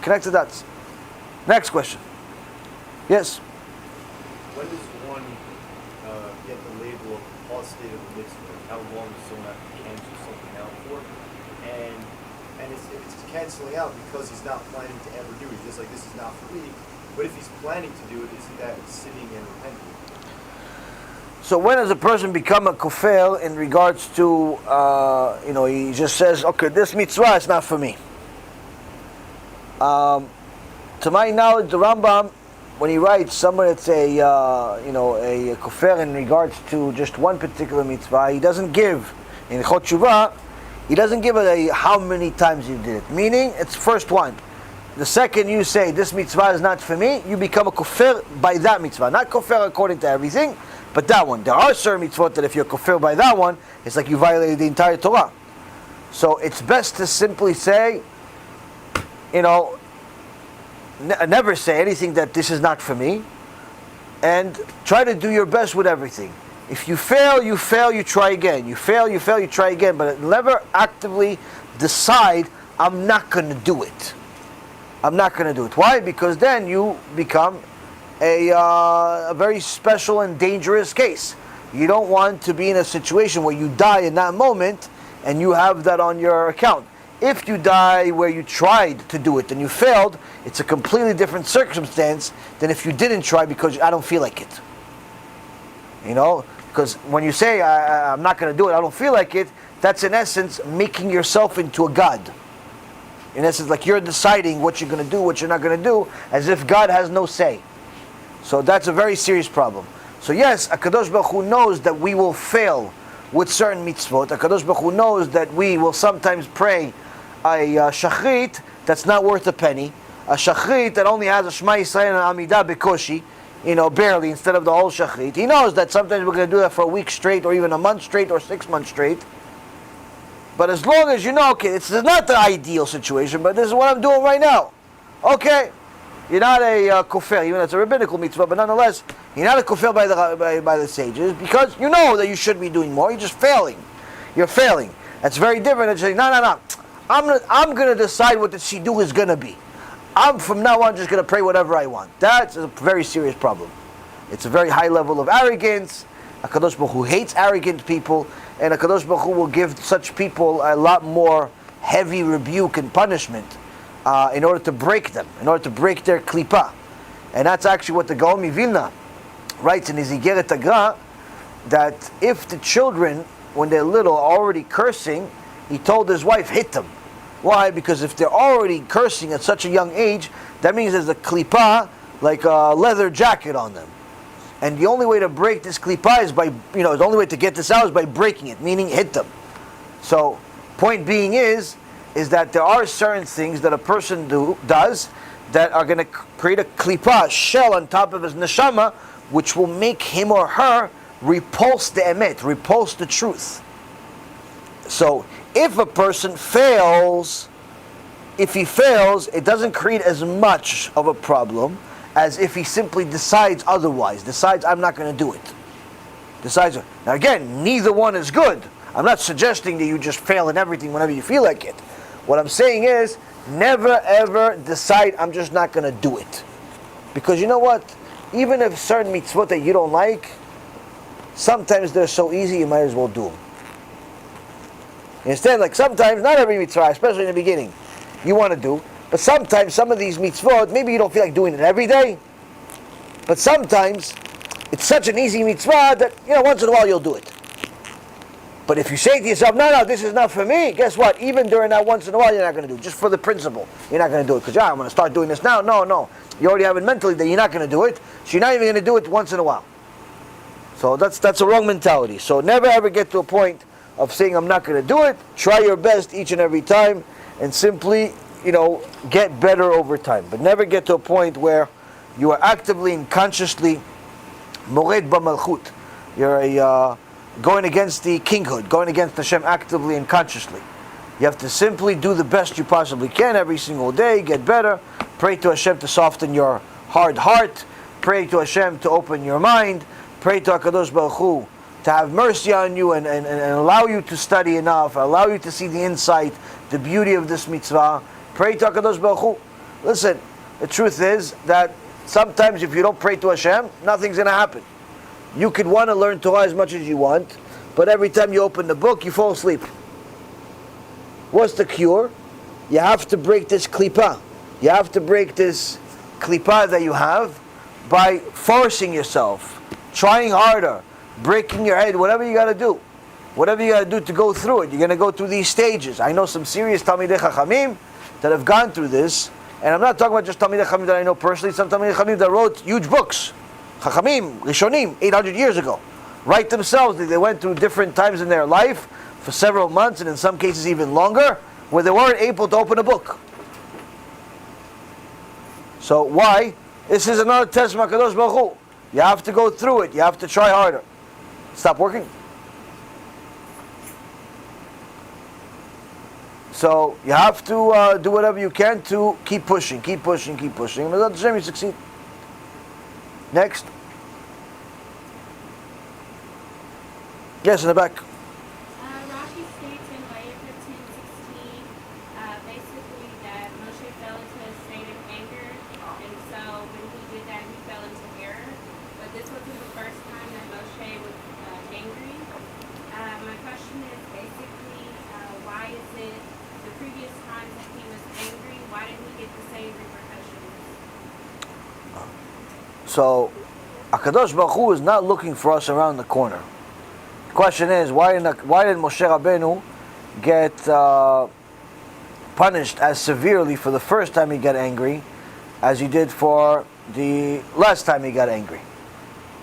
Connect the dots. Next question. Yes? When does one get the label of apostate of the mitzvah? How long does someone have to cancel something out for? And if it's canceling out because he's not planning to ever do it, he's just like, this is not for me. But if he's planning to do it, isn't that sinning and repenting? So when does a person become a kofel in regards to, he just says, okay, this mitzvah is not for me. To my knowledge, the Rambam, when he writes someone that's a kofel in regards to just one particular mitzvah, he doesn't give, in TeShuva, he doesn't give it how many times you did it. Meaning, it's first one. The second you say, this mitzvah is not for me, you become a kofel by that mitzvah. Not kofel according to everything, but that one. There are certain mitzvot that if you're kofel by that one, it's like you violated the entire Torah. So it's best to simply say, never say anything that this is not for me, and try to do your best with everything. If you fail, you try again. You fail, you try again, but never actively decide, I'm not going to do it. I'm not going to do it. Why? Because then you become a very special and dangerous case. You don't want to be in a situation where you die in that moment and you have that on your account. If you die where you tried to do it and you failed, it's a completely different circumstance than if you didn't try because I don't feel like it. Because when you say, I'm not going to do it, I don't feel like it, that's in essence making yourself into a god. In essence, like you're deciding what you're going to do, what you're not going to do, as if God has no say. So that's a very serious problem. So yes, HaKadosh Baruch Hu knows that we will fail with certain mitzvot. HaKadosh Baruch Hu knows that we will sometimes pray a shachrit that's not worth a penny, a shachrit that only has a Shema Yisrael and Amidah Bekoshi, barely, instead of the whole shachrit. He knows that sometimes we're going to do that for a week straight, or even a month straight, or 6 months straight. But as long as you know, okay, this is not the ideal situation, but this is what I'm doing right now. Okay, you're not a kofel, even though it's a rabbinical mitzvah, but nonetheless, you're not a kofel by the sages, because you know that you should be doing more, you're just failing. You're failing. That's very different than saying, no. I'm going to decide what the shidduch is going to be. I'm from now on just going to pray whatever I want. That's a very serious problem. It's a very high level of arrogance. HaKadosh Baruch Hu hates arrogant people, and HaKadosh Baruch Hu will give such people a lot more heavy rebuke and punishment in order to break them, in order to break their klipa. And that's actually what the Gaon Mivilna writes in his Igeret Agra, that if the children, when they're little, are already cursing, he told his wife, hit them. Why? Because if they're already cursing at such a young age, that means there's a klipa, like a leather jacket on them. And the only way to break this klipa is by, the only way to get this out is by breaking it, meaning hit them. So, point being is that there are certain things that a person does that are going to create a klipa, a shell on top of his neshama, which will make him or her repulse the emet, repulse the truth. So, if a person fails, it doesn't create as much of a problem as if he simply decides otherwise, decides I'm not going to do it. Now again, neither one is good. I'm not suggesting that you just fail in everything whenever you feel like it. What I'm saying is, never ever decide I'm just not going to do it. Because you know what? Even if certain mitzvot that you don't like, sometimes they're so easy you might as well do them. Instead, like sometimes, not every mitzvah, especially in the beginning, you want to do, but sometimes some of these mitzvot, maybe you don't feel like doing it every day, but sometimes it's such an easy mitzvah that, once in a while you'll do it. But if you say to yourself, no, this is not for me, guess what? Even during that once in a while, you're not going to do it. Just for the principle, you're not going to do it. Because, I'm going to start doing this now. No. You already have it mentally that you're not going to do it. So you're not even going to do it once in a while. So that's a wrong mentality. So never ever get to a point of saying, I'm not going to do it. Try your best each and every time. And simply, get better over time. But never get to a point where you are actively and consciously mored b'malchut. You're going against the kinghood, going against Hashem actively and consciously. You have to simply do the best you possibly can every single day, get better, pray to Hashem to soften your hard heart, pray to Hashem to open your mind, pray to HaKadosh Baruch Hu to have mercy on you and allow you to study enough, allow you to see the insight, the beauty of this mitzvah. Pray to HaKadosh Baruch Hu. Listen, the truth is that sometimes if you don't pray to Hashem, nothing's going to happen. You could want to learn Torah as much as you want, but every time you open the book, you fall asleep. What's the cure? You have to break this klipa. You have to break this klipa that you have by forcing yourself, trying harder, breaking your head, whatever you got to do. Whatever you got to do to go through it. You're going to go through these stages. I know some serious Talmidei Chachamim that have gone through this, and I'm not talking about just Talmidei Chachamim that I know personally, some Talmidei Chachamim that wrote huge books. Chachamim, Rishonim, 800 years ago. Write themselves, they went through different times in their life for several months and in some cases even longer where they weren't able to open a book. So why? This is another test from HaKadosh Baruch Hu. You have to go through it. You have to try harder. Stop working. So you have to do whatever you can to keep pushing. And B'ezrat Hashem you succeed. Next. Yes, in the back. Rashi states in Vayikra 10:16, basically that Moshe fell into a state of anger, and so when he did that, he fell into error. But this wasn't the first time that Moshe was angry. My question is basically, why is it the previous times that he was angry, why didn't he get the same repercussions? So, HaKadosh Baruch Hu is not looking for us around the corner. The question is, why did Moshe Rabbeinu get punished as severely for the first time he got angry as he did for the last time he got angry?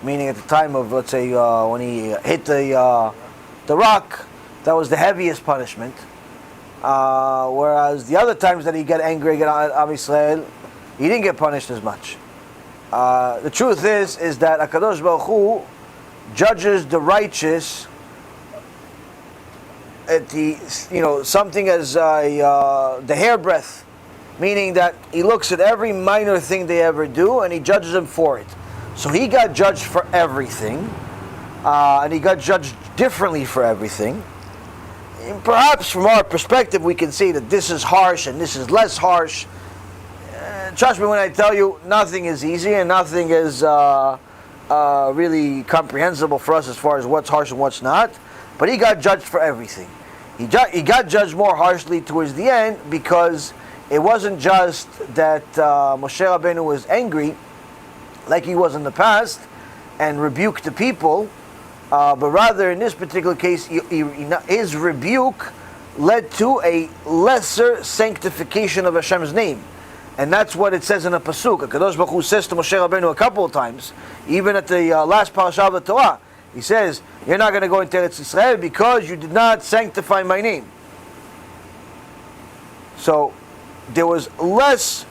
Meaning at the time of, let's say, when he hit the rock, that was the heaviest punishment. Whereas the other times that he got angry against Am Yisrael, he didn't get punished as much. The truth is that HaKadosh Baruch Hu judges the righteous at the, something as the hairbreadth, meaning that he looks at every minor thing they ever do and he judges them for it. So he got judged for everything, and he got judged differently for everything. And perhaps from our perspective we can say that this is harsh and this is less harsh. Trust me when I tell you, nothing is easy and nothing is really comprehensible for us as far as what's harsh and what's not. But he got judged for everything. He got judged more harshly towards the end because it wasn't just that Moshe Rabbeinu was angry like he was in the past and rebuked the people, but rather in this particular case, his rebuke led to a lesser sanctification of Hashem's name. And that's what it says in the Pasuk. HaKadosh Baruch Hu says to Moshe Rabbeinu a couple of times, even at the last parasha of the Torah, he says, you're not going to go into Eretz Yisrael because you did not sanctify my name. So there was less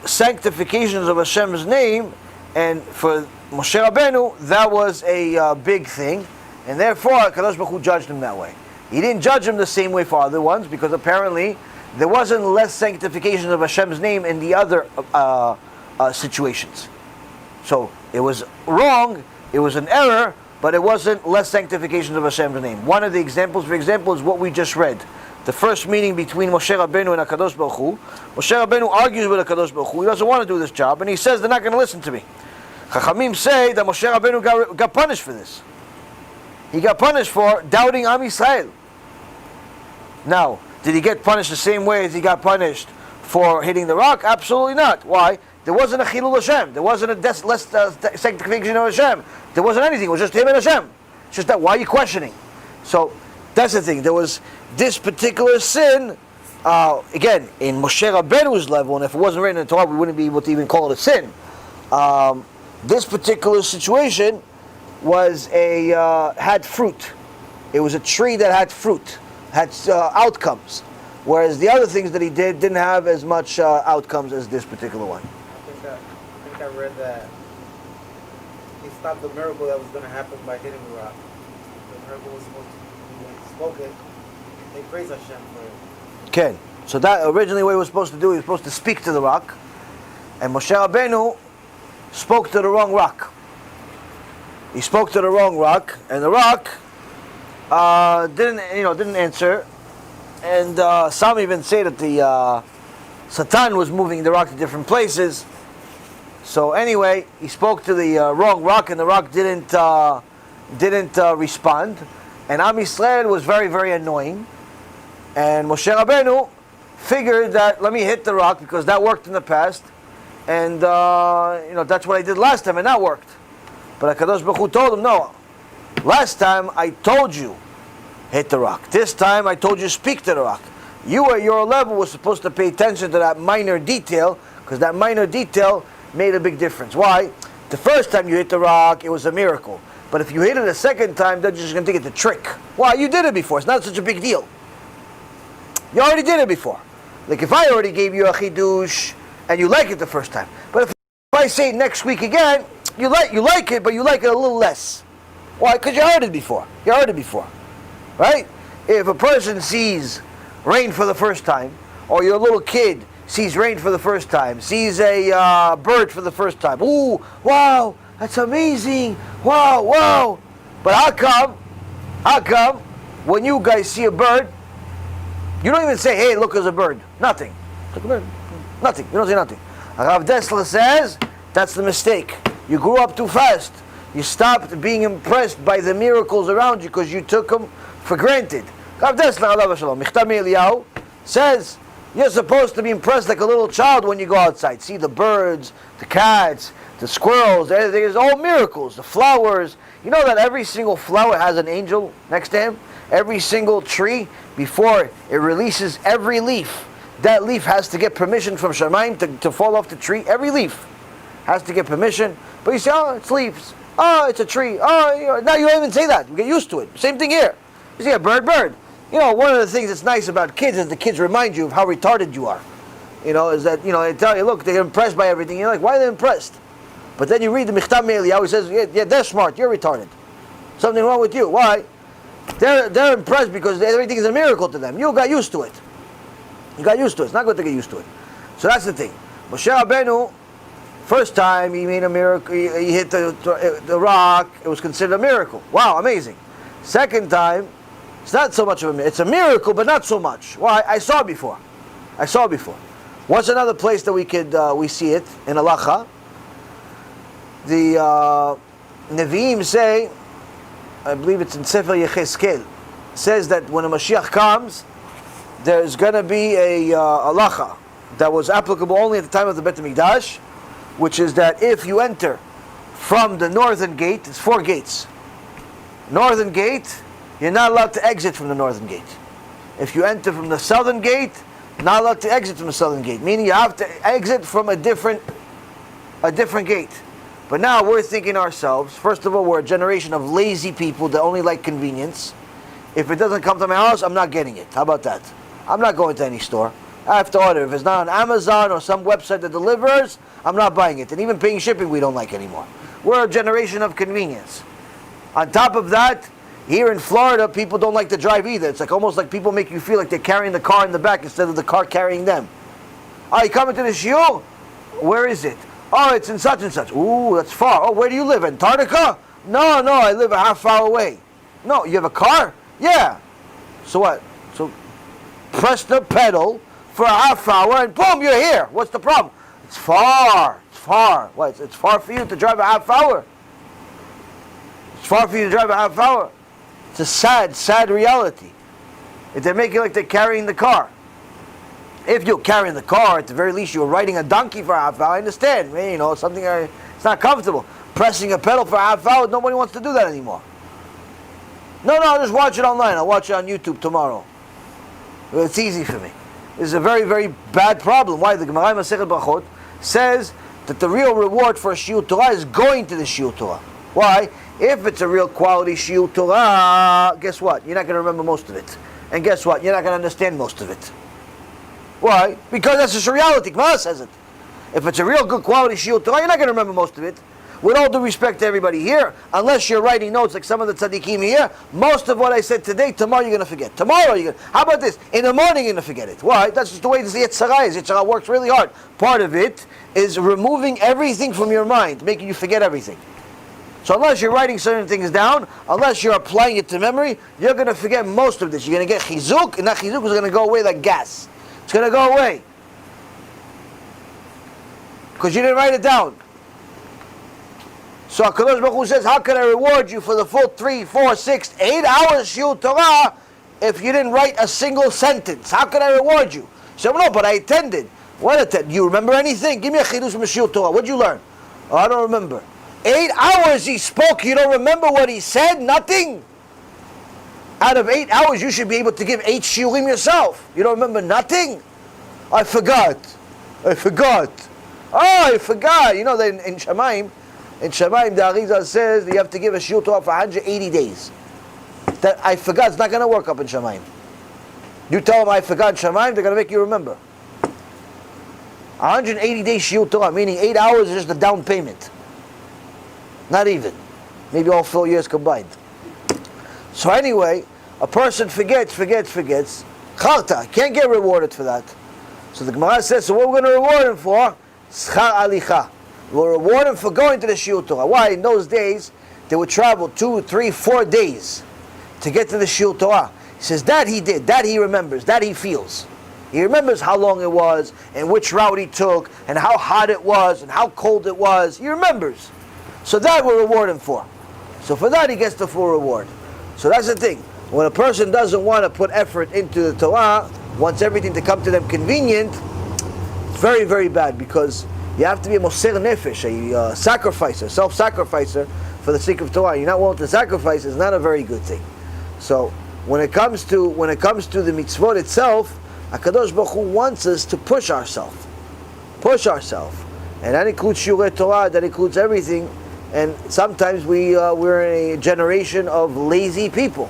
sanctifications of Hashem's name, and for Moshe Rabbeinu, that was a big thing, and therefore HaKadosh Baruch Hu judged him that way. He didn't judge him the same way for other ones, because apparently there wasn't less sanctification of Hashem's name in the other situations. So it was wrong, it was an error, but it wasn't less sanctification of Hashem's name. One of the examples, for example, is what we just read. The first meeting between Moshe Rabbeinu and HaKadosh Baruch Hu. Moshe Rabbeinu argues with HaKadosh Baruch Hu. He doesn't want to do this job, and he says they're not going to listen to me. Chachamim say that Moshe Rabbeinu got punished for this. He got punished for doubting Am Yisrael. Now, did he get punished the same way as he got punished for hitting the rock? Absolutely not. Why? There wasn't a Chilul Hashem. There wasn't a less sanctification of Hashem. There wasn't anything. It was just him and Hashem. It's just that, why are you questioning? So, That's the thing. There was this particular sin, again, in Moshe Rabbeinu's level, and if it wasn't written in the Torah, we wouldn't be able to even call it a sin. This particular situation was had fruit. It was a tree that had fruit, had outcomes. Whereas the other things that he didn't have as much outcomes as this particular one. I think I read that he stopped the miracle that was going to happen by hitting the rock. The miracle was supposed to be when he spoke it. They praise Hashem for it. Okay, so that originally what he was supposed to do, he was supposed to speak to the rock, and Moshe Rabbeinu spoke to the wrong rock. He spoke to the wrong rock, and the rock didn't answer. And some even say that the Satan was moving the rock to different places. So anyway, he spoke to the wrong rock, and the rock didn't respond. And Am Yisrael was very, very annoying. And Moshe Rabbeinu figured that let me hit the rock because that worked in the past, and that's what I did last time, and that worked. But HaKadosh Baruch Hu told him, no, last time I told you hit the rock. This time I told you speak to the rock. You at your level was supposed to pay attention to that minor detail, because that minor detail made a big difference. Why? The first time you hit the rock, it was a miracle. But if you hit it a second time, then you're just going to think it's a trick. Why? You did it before. It's not such a big deal. You already did it before. Like if I already gave you a chidush and you like it the first time. But if I say it next week again, you like it, but you like it a little less. Why? Because you heard it before. You heard it before. Right? If a person sees rain for the first time, or your little kid sees rain for the first time, sees a bird for the first time, ooh, wow, that's amazing, wow. But how come, when you guys see a bird, you don't even say, hey, look, there's a bird. Nothing. Look, a bird. Nothing. You don't say nothing. Rav Dessler says, that's the mistake. You grew up too fast. You stopped being impressed by the miracles around you because you took them for granted. Rav Dessler, alav shalom, Michtav Eliyahu, says you're supposed to be impressed like a little child when you go outside. See the birds, the cats, the squirrels, there's all miracles. The flowers. You know that every single flower has an angel next to him? Every single tree, before it releases every leaf, that leaf has to get permission from Shemaim to fall off the tree. Every leaf has to get permission. But you say, oh, it's leaves. Oh, it's a tree. Oh, now you don't even say that. You get used to it. Same thing here. You see a bird. You know, one of the things that's nice about kids is the kids remind you of how retarded you are. Is that, they tell you, look, they're impressed by everything. You're like, why are they impressed? But then you read the Michtav Eliyahu, he says, yeah, they're smart, you're retarded. Something wrong with you. Why? They're impressed because everything is a miracle to them. You got used to it. It's not good to get used to it. So that's the thing. Moshe Rabbeinu, first time he made a miracle, he hit the rock, it was considered a miracle. Wow, amazing. Second time, it's not so much of a miracle. It's a miracle, but not so much. Why? I saw it before. What's another place that we see it in Halacha? The Nevi'im say, I believe it's in Sefer Yechezkel, says that when a Mashiach comes, there's going to be a halacha that was applicable only at the time of the Bet HaMikdash, which is that if you enter from the northern gate, it's 4 gates. Northern gate, you're not allowed to exit from the northern gate. If you enter from the southern gate, not allowed to exit from the southern gate, meaning you have to exit from a different gate. But now we're thinking ourselves, first of all, we're a generation of lazy people that only like convenience. If it doesn't come to my house, I'm not getting it. How about that? I'm not going to any store. I have to order. If it's not on Amazon or some website that delivers, I'm not buying it. And even paying shipping we don't like anymore. We're a generation of convenience. On top of that, here in Florida, people don't like to drive either. It's like almost like people make you feel like they're carrying the car in the back instead of the car carrying them. Oh, you coming to the shiur? Where is it? Oh, it's in such and such. Ooh, that's far. Oh, where do you live? Antarctica? No, I live a half hour away. No, you have a car? Yeah. So what? So press the pedal for a half hour and boom, you're here. What's the problem? It's far. What? It's far for you to drive a half hour? It's far for you to drive a half hour? It's a sad reality. If they make it like they're carrying the car. If you're carrying the car, at the very least you're riding a donkey for a half hour. I understand, something it's not comfortable. Pressing a pedal for a half hour, nobody wants to do that anymore. No, I'll just watch it online. I'll watch it on YouTube tomorrow. It's easy for me. This is a very, very bad problem. Why? The Gemara in Masechet Brachot says that the real reward for a Shiur Torah is going to the Shiur Torah. Why? If it's a real quality Shiur Torah, guess what? You're not going to remember most of it. And guess what? You're not going to understand most of it. Why? Because that's just a reality. Gemara says it. If it's a real good quality Shiur Torah, you're not going to remember most of it. With all due respect to everybody here, unless you're writing notes like some of the tzaddikim here, most of what I said today, tomorrow you're going to forget. How about this? In the morning you're going to forget it. Why? That's just the way the Yetzirah is. Yetzirah works really hard. Part of it is removing everything from your mind, making you forget everything. So unless you're writing certain things down, unless you're applying it to memory, you're going to forget most of this. You're going to get chizuk, and that chizuk is going to go away like gas. It's going to go away. Because you didn't write it down. So HaKadosh Baruch Hu says, how can I reward you for the full 3, 4, 6, 8 hours Shiur Torah if you didn't write a single sentence? How can I reward you? So no, but I attended. What attended? You remember anything? Give me a chiddush from Shiur Torah. What'd you learn? Oh, I don't remember. 8 hours he spoke. You don't remember what he said? Nothing. Out of 8 hours, you should be able to give 8 shiurim yourself. You don't remember nothing? I forgot. Oh, I forgot. You know that in Shemaim, the Arizal says that you have to give a Shiur Torah for 180 days. That I forgot, it's not going to work up in Shemaim. You tell them I forgot in Shemaim, they're going to make you remember. 180 days Shiur Torah, meaning 8 hours is just the down payment. Not even. Maybe all 4 years combined. So anyway, a person forgets. Charta, can't get rewarded for that. So the Gemara says, so what we're going to reward him for? Schar alicha. We'll reward him for going to the Shiur Torah. Why? In those days, they would travel 2, 3, 4 days to get to the Shiur Torah. He says, that he did, that he remembers, that he feels. He remembers how long it was, and which route he took, and how hot it was, and how cold it was. He remembers. So that we'll reward him for. So for that, he gets the full reward. So that's the thing. When a person doesn't want to put effort into the Torah, wants everything to come to them convenient, it's very, very bad, because you have to be a moser nefesh, a sacrificer, self-sacrificer for the sake of Torah. You're not willing to sacrifice, it's not a very good thing. So when it comes to the mitzvot itself, HaKadosh Baruch Hu wants us to push ourselves. And that includes shiurei Torah, that includes everything. And sometimes we're in a generation of lazy people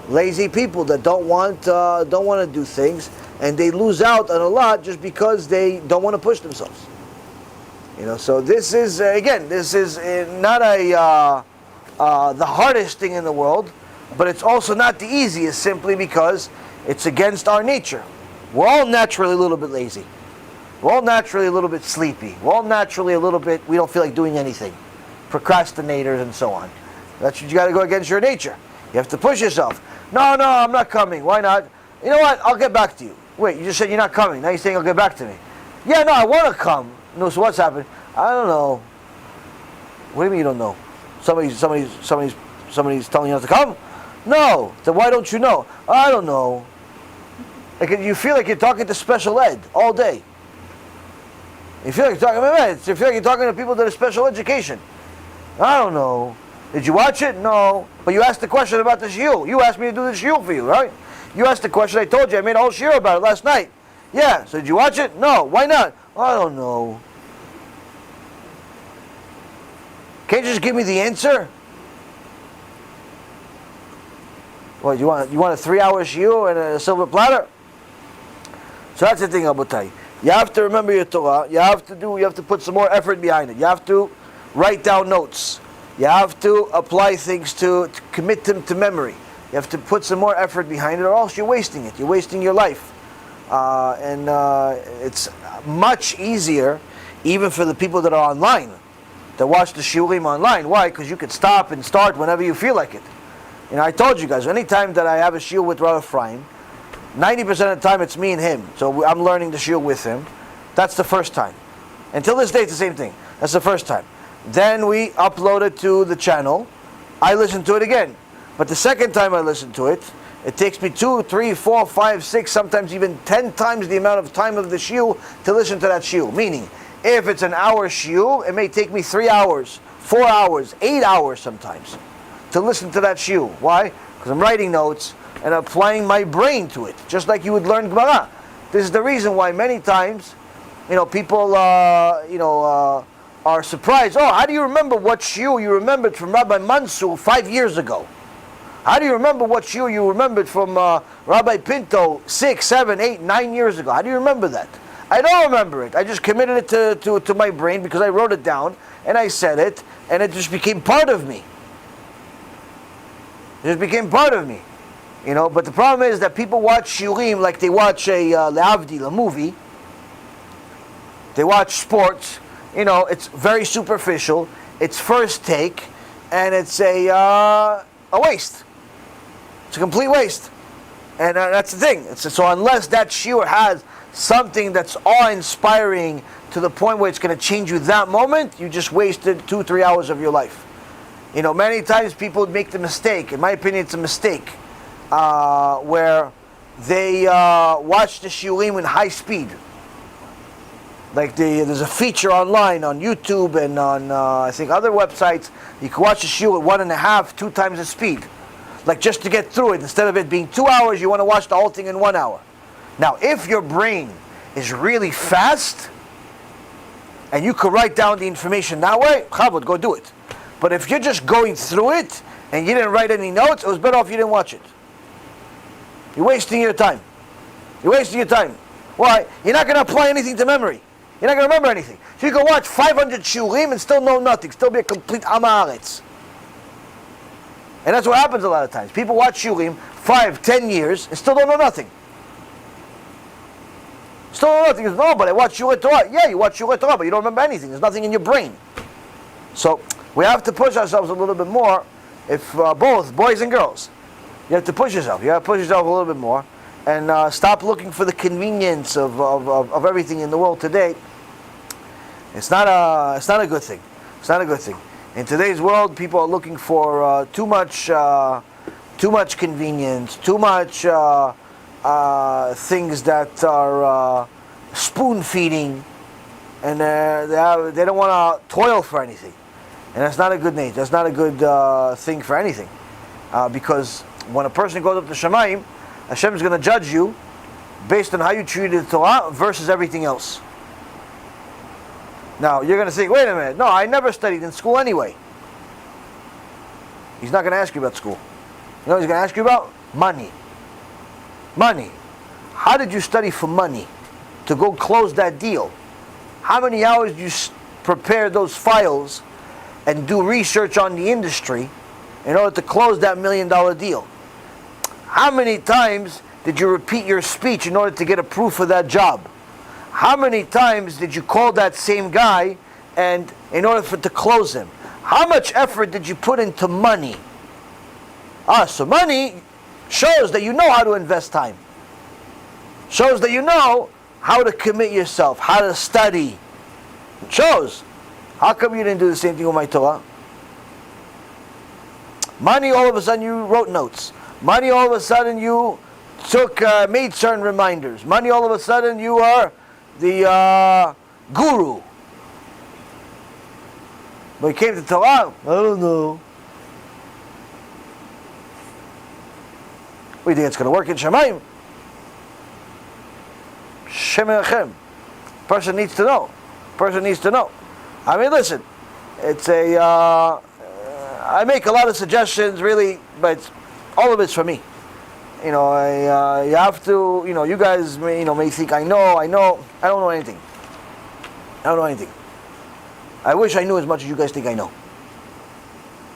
that don't want to do things, and they lose out on a lot just because they don't want to push themselves. So this is not the hardest thing in the world, but it's also not the easiest, simply because it's against our nature. We're all naturally a little bit lazy. We're all naturally a little bit sleepy. We're all naturally a little bit, we don't feel like doing anything. Procrastinators and so on. That's what you got to go against your nature. You have to push yourself. No, I'm not coming. Why not? You know what? I'll get back to you. Wait, you just said you're not coming. Now you're saying I'll get back to me. Yeah, no, I want to come. No, so what's happened? I don't know. What do you mean you don't know? Somebody's telling you not to come? No. Then why don't you know? I don't know. Like, you feel like you're talking to special ed all day. You feel like you're talking to people that are special education. I don't know. Did you watch it? No. But you asked the question about the shiur. You asked me to do the shiur for you, right? You asked the question, I told you, I made a whole shiur about it last night. Yeah. So did you watch it? No. Why not? I don't know. Can't you just give me the answer? What, you want a 3-hour shiur and a silver platter? So that's the thing, Abutai. You have to remember your Torah. You have to put some more effort behind it. You have to write down notes. You have to apply things to commit them to memory. You have to put some more effort behind it, or else you're wasting it. You're wasting your life. And it's much easier, even for the people that are online, that watch the shiurim online. Why? Because you can stop and start whenever you feel like it. I told you guys, anytime that I have a shiur with Rabbi Efraim, 90% of the time it's me and him. So I'm learning the shiur with him. That's the first time. Until this day, it's the same thing. That's the first time. Then we upload it to the channel. I listen to it again. But the second time I listen to it, it takes me 2, 3, 4, 5, 6, sometimes even 10 times the amount of time of the shiur to listen to that shiur. Meaning, if it's an hour shiur, it may take me 3 hours, 4 hours, 8 hours sometimes to listen to that shiur. Why? because I'm writing notes and applying my brain to it, just like you would learn Gemara. This is the reason why many times, people, are surprised. Oh, how do you remember what shiur you remembered from Rabbi Mansour 5 years ago? How do you remember what shiur you remembered from Rabbi Pinto 6, 7, 8, 9 years ago? How do you remember that? I don't remember it. I just committed it to my brain because I wrote it down and I said it, and it just became part of me. It just became part of me. But the problem is that people watch shiurim like they watch a le'avdil, a movie. They watch sports. It's very superficial. It's first take, and it's a waste. It's a complete waste. And that's the thing. So unless that shiur has something that's awe-inspiring to the point where it's going to change you that moment, you just wasted 2-3 hours of your life. Many times people make the mistake. In my opinion, it's a mistake where they watch the shiurim in high speed. Like there's a feature online on YouTube and on I think other websites. You can watch the shiur at 1.5, 2 times the speed, like just to get through it. Instead of it being 2 hours, you want to watch the whole thing in 1 hour. Now, if your brain is really fast and you could write down the information that way, chavod, go do it. But if you're just going through it and you didn't write any notes, it was better off you didn't watch it. You're wasting your time. You're wasting your time. Why? You're not going to apply anything to memory. You're not going to remember anything. So you can watch 500 shiurim and still know nothing. Still be a complete am haaretz. And that's what happens a lot of times. People watch shiurim 5, 10 years and still don't know nothing. Still don't know nothing. No, but I watch shiur Torah. Yeah, you watch shiur Torah, but you don't remember anything. There's nothing in your brain. So we have to push ourselves a little bit more. If both boys and girls, you have to push yourself. You have to push yourself a little bit more, and stop looking for the convenience of everything in the world today. It's not a good thing. It's not a good thing. In today's world, people are looking for too much convenience, too much things that are spoon feeding, and they don't want to toil for anything. And that's not a good nature. That's not a good thing for anything, because when a person goes up to Shemayim, Hashem is going to judge you based on how you treated the Torah versus everything else. Now, you're going to say, wait a minute, no, I never studied in school anyway. He's not going to ask you about school. You know what he's going to ask you about? Money. Money. How did you study for money? To go close that deal. How many hours did you prepare those files and do research on the industry in order to close that $1 million deal? How many times did you repeat your speech in order to get approved for that job? How many times did you call that same guy and in order to close him? How much effort did you put into money? So money shows that you know how to invest time. Shows that you know how to commit yourself, how to study. It shows. How come you didn't do the same thing with my Torah? Money, all of a sudden you wrote notes. Money, all of a sudden you made certain reminders. Money, all of a sudden you are the guru. When it came to Torah, I don't know. What do you think it's going to work in Shemayim? Shem Echem. Person needs to know. Person needs to know. I mean, listen. It's I make a lot of suggestions, really, but all of it's for me. You have to. You guys may think I know. I don't know anything. I don't know anything. I wish I knew as much as you guys think I know.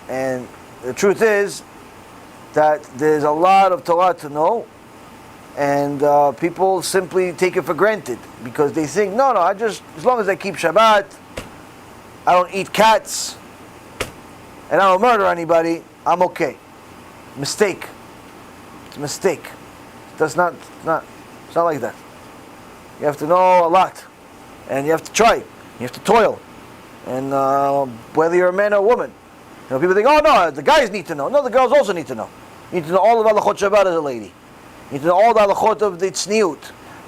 And the truth is that there's a lot of Torah to know, and people simply take it for granted because they think, no, as long as I keep Shabbat, I don't eat cats, and I don't murder anybody, I'm okay. Mistake. It's a mistake. It's not like that. You have to know a lot, and you have to try. You have to toil, and whether you're a man or a woman. People think, oh no, the guys need to know. No, the girls also need to know. You need to know all of halachot Shabbat as a lady. You need to know all the halachot of the tzniut.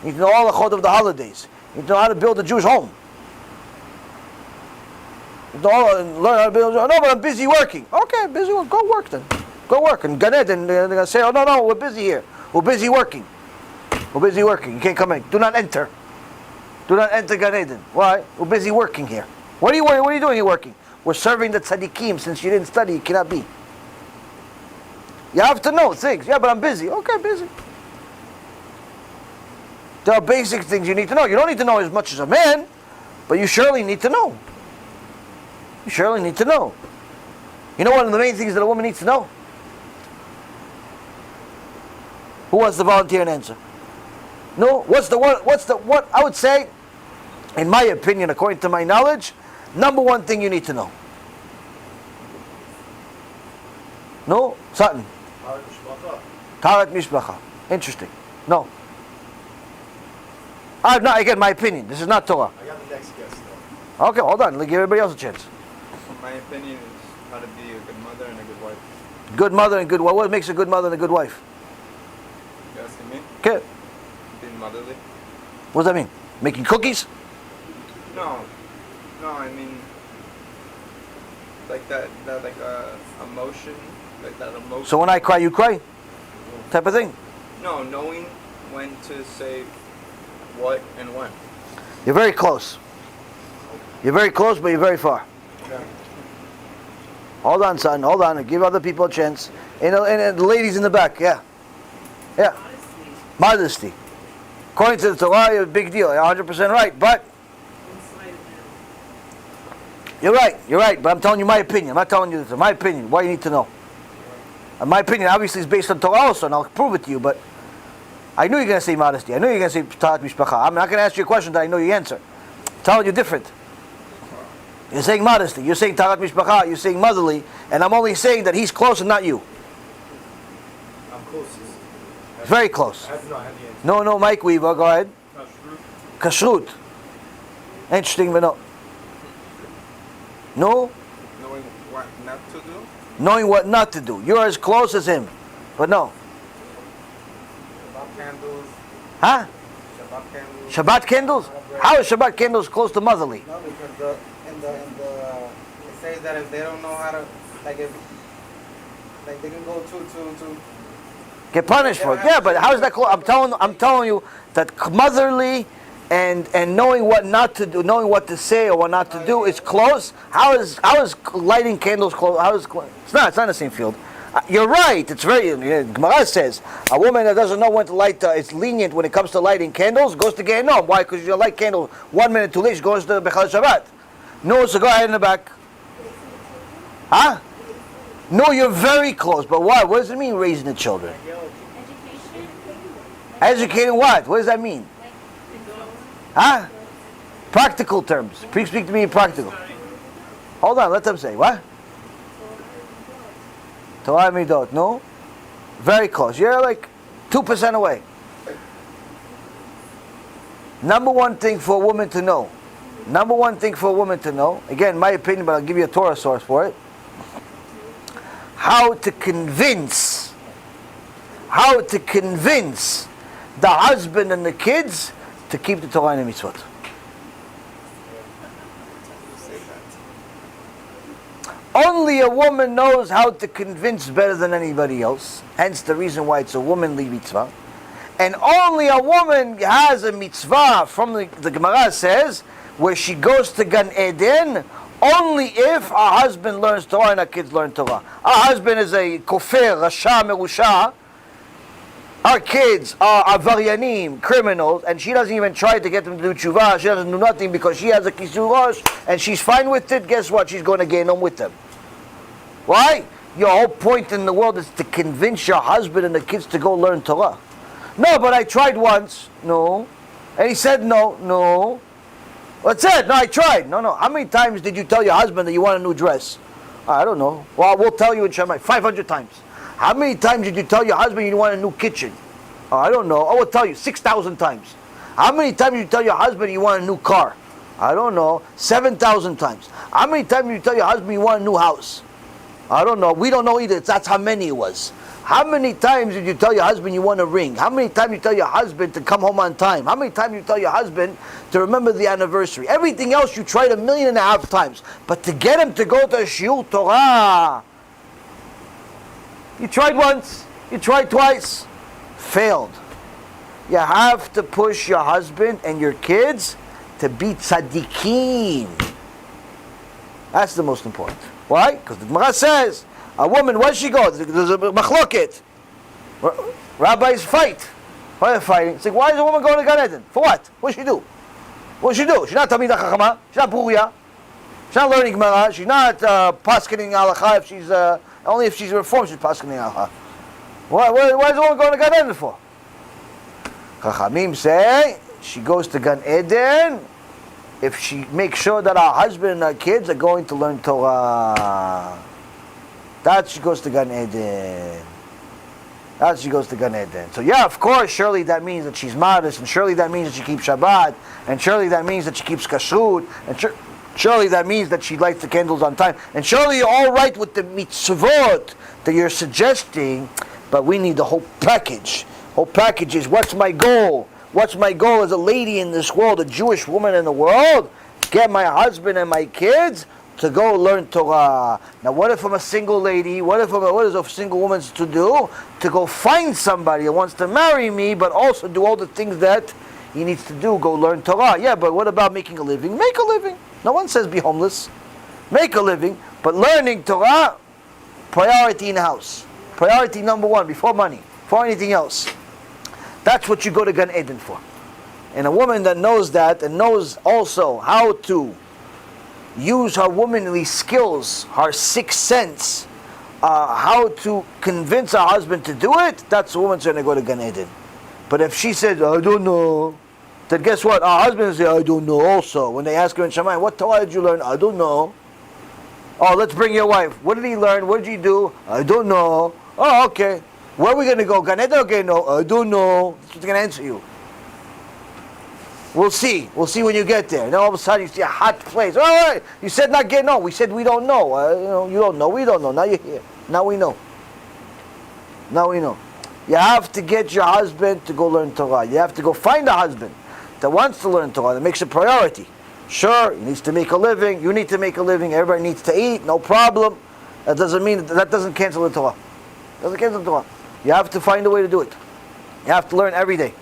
You need to know all the halachot of the holidays. You need to know how to build a Jewish home. You need to learn how to build. No, but I'm busy working. Okay, busy work. Go work then. Go work. And Gan Eden, they're going to say, oh, no, we're busy here. We're busy working. We're busy working. You can't come in. Do not enter. Do not enter Gan Eden. Why? We're busy working here. What are you doing here working? We're serving the tzaddikim. Since you didn't study, you cannot be. You have to know things. Yeah, but I'm busy. Okay, busy. There are basic things you need to know. You don't need to know as much as a man, but you surely need to know. You surely need to know. You know one of the main things that a woman needs to know? Who wants to volunteer and answer? No? What's what I would say, in my opinion, according to my knowledge, number one thing you need to know. No? Sutton. Tarat Mishpacha. Interesting. No. No, again, my opinion. This is not Torah. I got the next guest though. Okay, hold on. Give everybody else a chance. My opinion is how to be a good mother and a good wife. Good mother and good wife. What makes a good mother and a good wife? You asking me? Okay. Being motherly? What does that mean? Making cookies? No, I mean, like that like emotion, like that emotion. So when I cry, you cry? Type of thing? No, knowing when to say what and when. You're very close. You're very close, but you're very far. Yeah. Hold on, son. Hold on. Give other people a chance. And the ladies in the back, yeah. Yeah. Modesty. According to the Torah, you're a big deal. You're 100% right, but you're right, but I'm telling you my opinion. I'm not telling you this. My opinion, what you need to know. And my opinion obviously is based on Torah also, and I'll prove it to you, but I knew you're going to say modesty. I knew you're going to say Tarat Mishpacha. I'm not going to ask you a question that I know you answer. I'm telling you different. You're saying modesty. You're saying Tarat Mishpacha. You're saying motherly. And I'm only saying that he's close and not you. I'm closest. Very close. I have the answer. No, Mike Weaver. Go ahead. Kashrut. Interesting, but no. No? Knowing what not to do. Knowing what not to do. You're as close as him. But no. Shabbat candles. Huh? Shabbat candles. Shabbat candles? How is Shabbat candles close to motherly? No, because it says that if they don't know how to, like they can go to Get punished for it. Yeah, but how is that close? I'm telling you that motherly and knowing what not to do, knowing what to say or what not to do is close. How is lighting candles close? It's not the same field. You're right. It's very. Gemara says a woman that doesn't know when to light, it's lenient when it comes to lighting candles, goes to Gehinnom. Why? Because you light candle 1 minute too late, she goes to Bechal Shabbat. No, so go ahead in the back. Huh? No, you're very close. But why? What does it mean, raising the children? Educating what? What does that mean? Huh? Practical terms. Please speak to me in practical. Hold on, let them say. What? Torah Midot. No? Very close. You're like 2% away. Number one thing for a woman to know. Again, my opinion, but I'll give you a Torah source for it. How to convince the husband and the kids to keep the Torah and the mitzvot. Only a woman knows how to convince better than anybody else. Hence the reason why it's a womanly mitzvah. And only a woman has a mitzvah, from the Gemara says, where she goes to Gan Eden, only if her husband learns Torah and her kids learn Torah. Her husband is a kofer, rasha, merusha. Our kids are avaryanim, criminals, and she doesn't even try to get them to do TeShuva. She doesn't do nothing because she has a kisur rosh, and she's fine with it. Guess what? She's going to Gehinnom with them. Why? Your whole point in the world is to convince your husband and the kids to go learn Torah. No, but I tried once. No. And he said no. No. What's that? No, I tried. No. How many times did you tell your husband that you want a new dress? I don't know. Well, we'll tell you in Shammai. 500 times. How many times did you tell your husband you want a new kitchen? I don't know. I will tell you 6,000 times. How many times did you tell your husband you want a new car? I don't know. 7,000 times. How many times did you tell your husband you want a new house? I don't know. We don't know either. That's how many it was. How many times did you tell your husband you want a ring? How many times did you tell your husband to come home on time? How many times did you tell your husband to remember the anniversary? Everything else you tried 1.5 million times. But to get him to go to Shiur Torah, You tried once, you tried twice, failed. You have to push your husband and your kids to be tzaddikim. That's the most important. Why? Because the Gemara says, a woman, where does she go? There's a machloket. Rabbis fight. Why are they fighting? It's like, why is a woman going to Gan Eden? For what? What does she do? What does she do? She's not Talmida Chachama. She's not Buria. She's not learning Gemara. She's not paskening halacha. If she's only if she's reformed, she's paskening halacha. Why is a woman going to Gan Eden for? Chachamim say she goes to Gan Eden if she makes sure that her husband and her kids are going to learn Torah. That she goes to Gan Eden. That she goes to Gan Eden. So yeah, of course, surely that means that she's modest, and surely that means that she keeps Shabbat, and surely that means that she keeps Kashrut, and surely that means that she lights the candles on time, and surely you're all right with the mitzvot that you're suggesting, but we need the whole package. Whole package is, what's my goal? What's my goal as a lady in this world, a Jewish woman in the world? Get my husband and my kids to go learn Torah. Now, what if I'm a single lady? What is a single woman to do? To go find somebody who wants to marry me, but also do all the things that he needs to do. Go learn Torah. Yeah, but what about making a living? Make a living. No one says be homeless. Make a living, but learning Torah, priority in the house. Priority number one, before money, before anything else. That's what you go to Gan Eden for. And a woman that knows that, and knows also how to use her womanly skills, her sixth sense, how to convince her husband to do it, that's a woman's going to go to Gan Eden. But if she says, I don't know, then guess what? Our husband says, I don't know also. When they ask her in Shammai, what Torah did you learn? I don't know. Oh, let's bring your wife. What did he learn? What did he do? I don't know. Oh, okay. Where are we going to go? Gan Eden? Okay, no, I don't know. That's what's going to answer you. We'll see. We'll see when you get there. And then all of a sudden you see a hot place. All right, you said not get no. We said we don't know. You don't know. We don't know. Now you're here. Now we know. Now we know. You have to get your husband to go learn Torah. You have to go find a husband that wants to learn Torah, that makes a priority. Sure, he needs to make a living. You need to make a living. Everybody needs to eat. No problem. That doesn't mean that doesn't cancel the Torah. Doesn't cancel the Torah. You have to find a way to do it. You have to learn every day.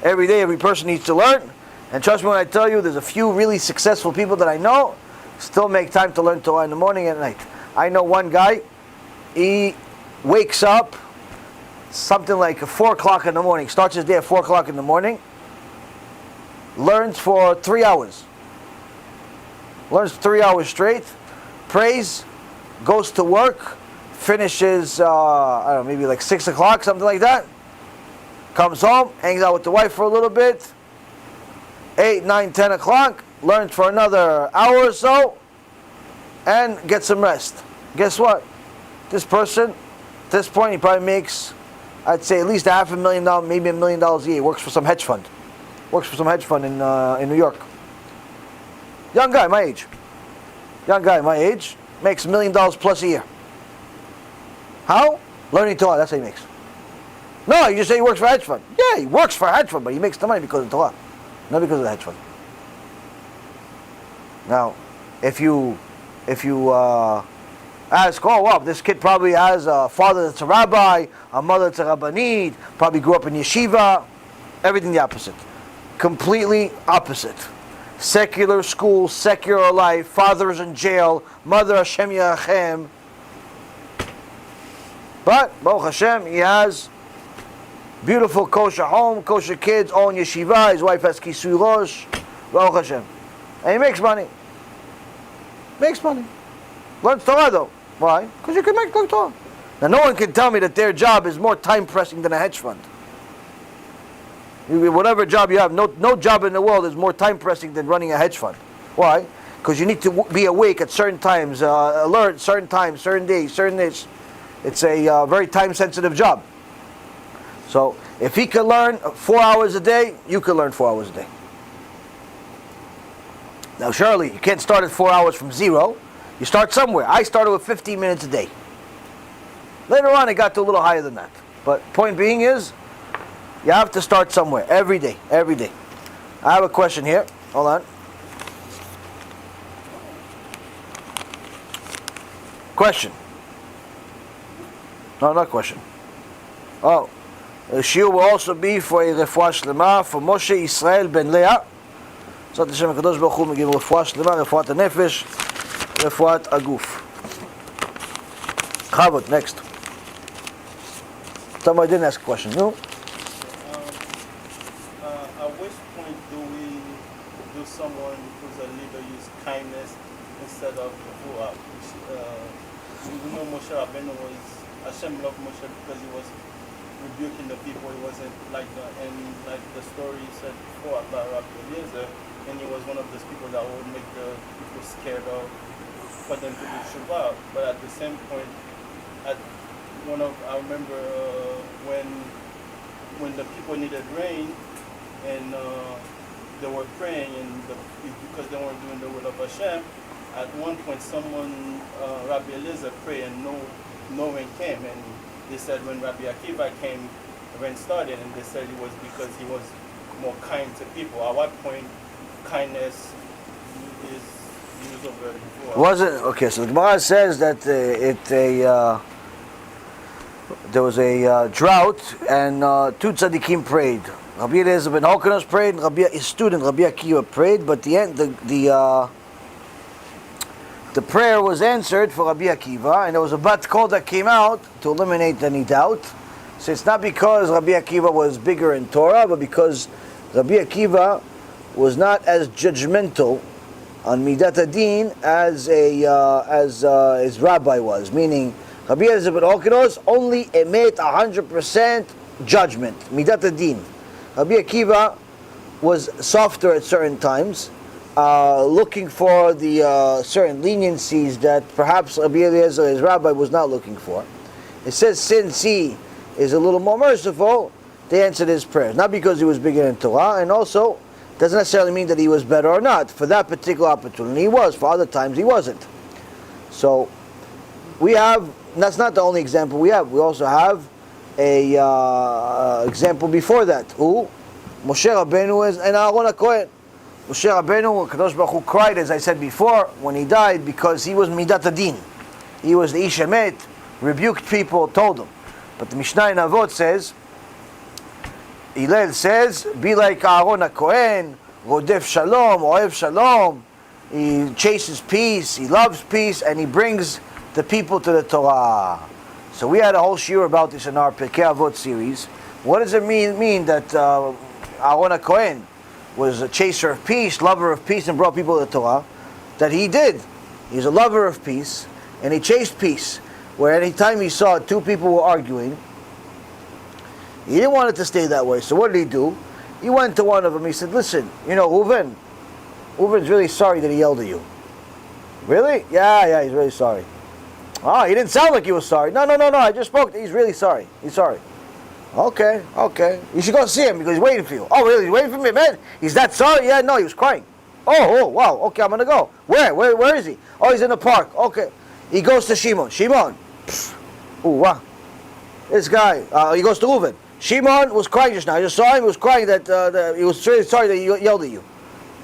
Every day, every person needs to learn. And trust me when I tell you, there's a few really successful people that I know still make time to learn Torah in the morning and at night. I know one guy, he wakes up something like 4 o'clock in the morning, starts his day at 4 o'clock in the morning, learns for 3 hours. Learns 3 hours straight, prays, goes to work, finishes, I don't know, maybe like 6 o'clock, something like that. Comes home, hangs out with the wife for a little bit. 8, 9, 10 o'clock, learns for another hour or so, and gets some rest. Guess what? This person, at this point, he probably makes, I'd say, at least $500,000, maybe $1 million a year. He works for some hedge fund. Works for some hedge fund in New York. Young guy, my age. Young guy, my age, makes $1 million plus a year. How? Learning Torah, that's how he makes. No, you just say he works for a hedge fund. Yeah, he works for a hedge fund, but he makes the money because of Torah. Not because of the hedge fund. Now, if you ask, oh wow, this kid probably has a father that's a rabbi, a mother that's a rabbanit, probably grew up in yeshiva, everything the opposite. Completely opposite. Secular school, secular life, father is in jail, mother HaShem Yachem. But, Baruch Hashem, he has beautiful kosher home, kosher kids, all in yeshiva. His wife has kisui rosh. Baruch Hashem. And he makes money. Makes money. Learns Torah though. Why? Because you can make Torah. Now no one can tell me that their job is more time pressing than a hedge fund. Whatever job you have, no job in the world is more time pressing than running a hedge fund. Why? Because you need to be awake at certain times, alert certain times, certain days, certain days. It's a very time sensitive job. So, if he could learn 4 hours a day, you could learn 4 hours a day. Now, surely, you can't start at 4 hours from zero. You start somewhere. I started with 15 minutes a day. Later on, it got to a little higher than that. But point being is, you have to start somewhere. Every day. Every day. I have a question here. Hold on. Question. No, not question. Oh, the shiur will also be for a refuah shlema for Moshe Israel ben Leah. Zat Hashem HaKadosh Baruch Hu megim refuah shlema, refuat hanefesh, refuat aguf. Chavot, next. Somebody didn't ask a question, no? At which point do someone who's a leader use kindness instead of refuah? We know Moshe Rabbeinu Hashem loved Moshe because he was rebuking the people. He wasn't like the story said before about Rabbi Eliezer, and he was one of those people that would make the people scared of for them to do TeShuva. But at the same point, I remember when the people needed rain and they were praying because they weren't doing the will of Hashem. At one point, Rabbi Eliezer prayed and no rain came, and they said when Rabbi Akiva came, the rain started, and they said it was because he was more kind to people. At what point kindness is used over before? Wasn't okay. So the Gemara says that there was a drought, and two tzaddikim prayed. Rabbi Eliezer ben Hokanos prayed, and his student Rabbi Akiva prayed. But the prayer was answered for Rabbi Akiva, and there was a bat kol that came out to eliminate any doubt. So it's not because Rabbi Akiva was bigger in Torah, but because Rabbi Akiva was not as judgmental on Midat Adin as his rabbi was. Meaning, Rabbi Eliezer ben Hokanos only emet 100% judgment, Midat Adin. Rabbi Akiva was softer at certain times, looking for the certain leniencies that perhaps Rabbi Eliezer, his rabbi, was not looking for. It says since he is a little more merciful, they answered his prayers. Not because he was bigger in Torah, and also doesn't necessarily mean that he was better or not. For that particular opportunity he was, for other times he wasn't. So we have, that's not the only example we have. We also have a example before that. Who? Moshe Rabbeinu and Aaron HaKohen. Moshe Rabbeinu, Kadosh Baruch Hu cried, as I said before, when he died, because he was Midat Adin. He was the Ish Emet, rebuked people, told them. But the Mishnah in Avot says, Hillel says, be like Aaron HaKohen, Rodef Shalom, Ohev Shalom. He chases peace, he loves peace, and he brings the people to the Torah. So we had a whole shiur about this in our Pirkei Avot series. What does it mean that Aaron HaKohen was a chaser of peace, lover of peace, and brought people to the Torah? That he did. He's a lover of peace, and he chased peace. Where any time he saw two people were arguing, he didn't want it to stay that way. So what did he do? He went to one of them. He said, listen, Reuven's really sorry that he yelled at you. Really? Yeah, he's really sorry. Oh, he didn't sound like he was sorry. No, I just spoke. He's really sorry. He's sorry. Okay. You should go see him because he's waiting for you. Oh, really? He's waiting for me, man? He's that sorry? Yeah, no, he was crying. Oh, wow. Okay, I'm going to go. Where is he? Oh, he's in the park. Okay. He goes to Shimon. Oh, wow. This guy, he goes to Reuven. Shimon was crying just now. I just saw him. He was crying that he was really sorry that he yelled at you.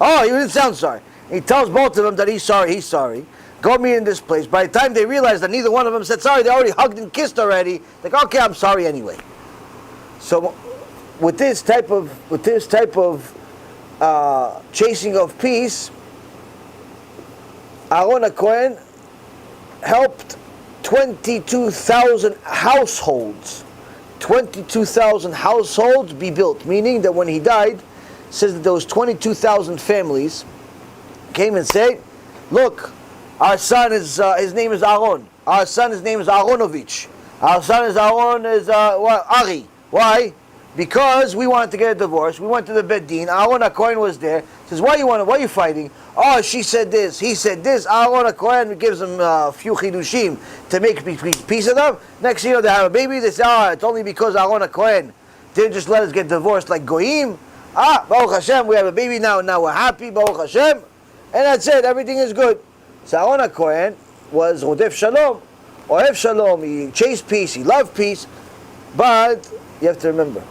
Oh, he didn't sound sorry. He tells both of them that he's sorry. Go meet in this place. By the time they realized that neither one of them said sorry, they already hugged and kissed already. Like, okay, I'm sorry anyway. So, with this type of chasing of peace, Aaron HaKohen helped 22,000 households. 22,000 households be built. Meaning that when he died, it says that those 22,000 families came and said, look, our son is his name is Aaron. Our son, his name is Aharonovich. Our son is Aaron Ari. Why? Because we wanted to get a divorce. We went to the Beit Din. Aaron HaKohen was there. Says, why are you fighting? Oh, she said this. He said this. Aaron HaKohen gives them a few chidushim to make peace of them. Next thing you know, they have a baby. They say, it's only because Aaron HaKohen didn't just let us get divorced like goyim. Baruch Hashem, we have a baby now. Now we're happy. Baruch Hashem. And that's it. Everything is good. So Aaron HaKohen was Rodef Shalom. Ohev Shalom. He chased peace. He loved peace. But you have to remember,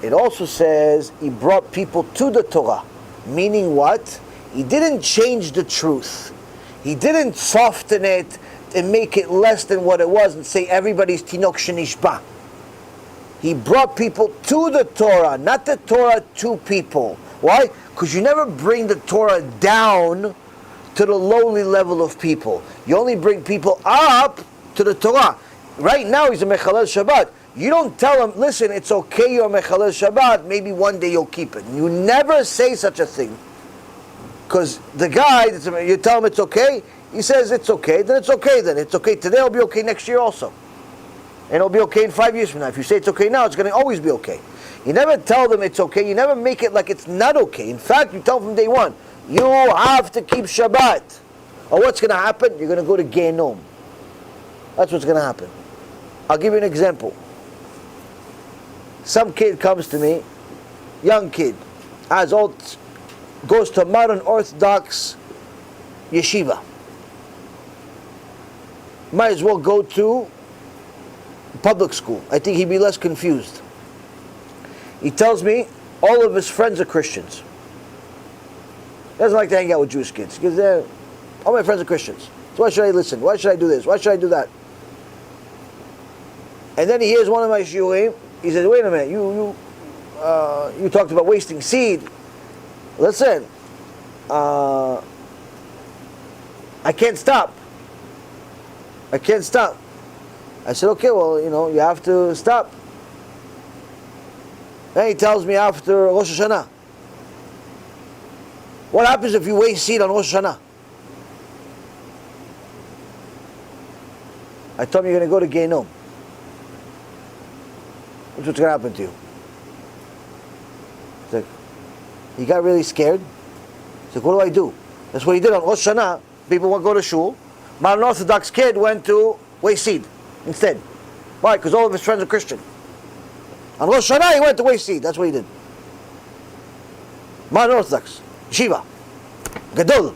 it also says he brought people to the Torah. Meaning what? He didn't change the truth. He didn't soften it and make it less than what it was and say everybody's tinok shenishba. He brought people to the Torah, not the Torah to people. Why? Because you never bring the Torah down to the lowly level of people. You only bring people up to the Torah. Right now he's a Mechalel Shabbat. You don't tell him, listen, it's okay you're a Mechalel Shabbat, maybe one day you'll keep it. You never say such a thing. Because the guy, you tell him it's okay, he says it's okay, then it's okay then. It's okay today, it'll be okay next year also. And it'll be okay in 5 years from now. If you say it's okay now, it's going to always be okay. You never tell them it's okay. You never make it like it's not okay. In fact, you tell them from day one, you have to keep Shabbat. Or what's going to happen? You're going to go to Gehenom. That's what's going to happen. I'll give you an example. Some kid comes to me, young kid, as old, goes to a modern Orthodox yeshiva. Might as well go to public school. I think he'd be less confused. He tells me all of his friends are Christians. He doesn't like to hang out with Jewish kids because all my friends are Christians. So why should I listen? Why should I do this? Why should I do that? And then he hears one of my shiurim. He says, "Wait a minute, you talked about wasting seed. Listen, I can't stop. I can't stop." I said, "Okay, well, you have to stop." Then he tells me after Rosh Hashanah, what happens if you waste seed on Rosh Hashanah? I told him you're going to go to Gehenom. That's what's going to happen to you. He's like, he got really scared. He's like, what do I do? That's what he did on Rosh Hashanah. People won't go to shul. Modern Orthodox kid went to waste seed instead. Why? Because all of his friends are Christian. On Rosh Hashanah he went to waste seed. That's what he did. Modern Orthodox. Yeshiva. Gadol.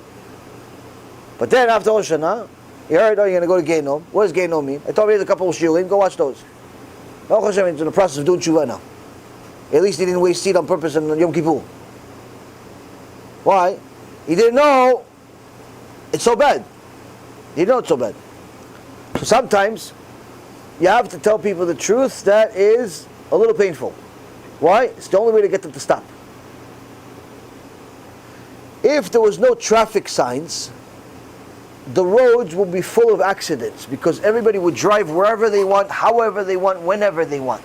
But then after Rosh Hashanah, he heard, you're going to go to Gehenom. What does Gehenom mean? I told him he had a couple of shiurim. Go watch those. HaShem is in the process of doing TeShuva now. At least he didn't waste seed on purpose on Yom Kippur. Why? He didn't know it's so bad. He didn't know it's so bad. So sometimes you have to tell people the truth that is a little painful. Why? It's the only way to get them to stop. If there was no traffic signs, the roads would be full of accidents because everybody would drive wherever they want, however they want, whenever they want.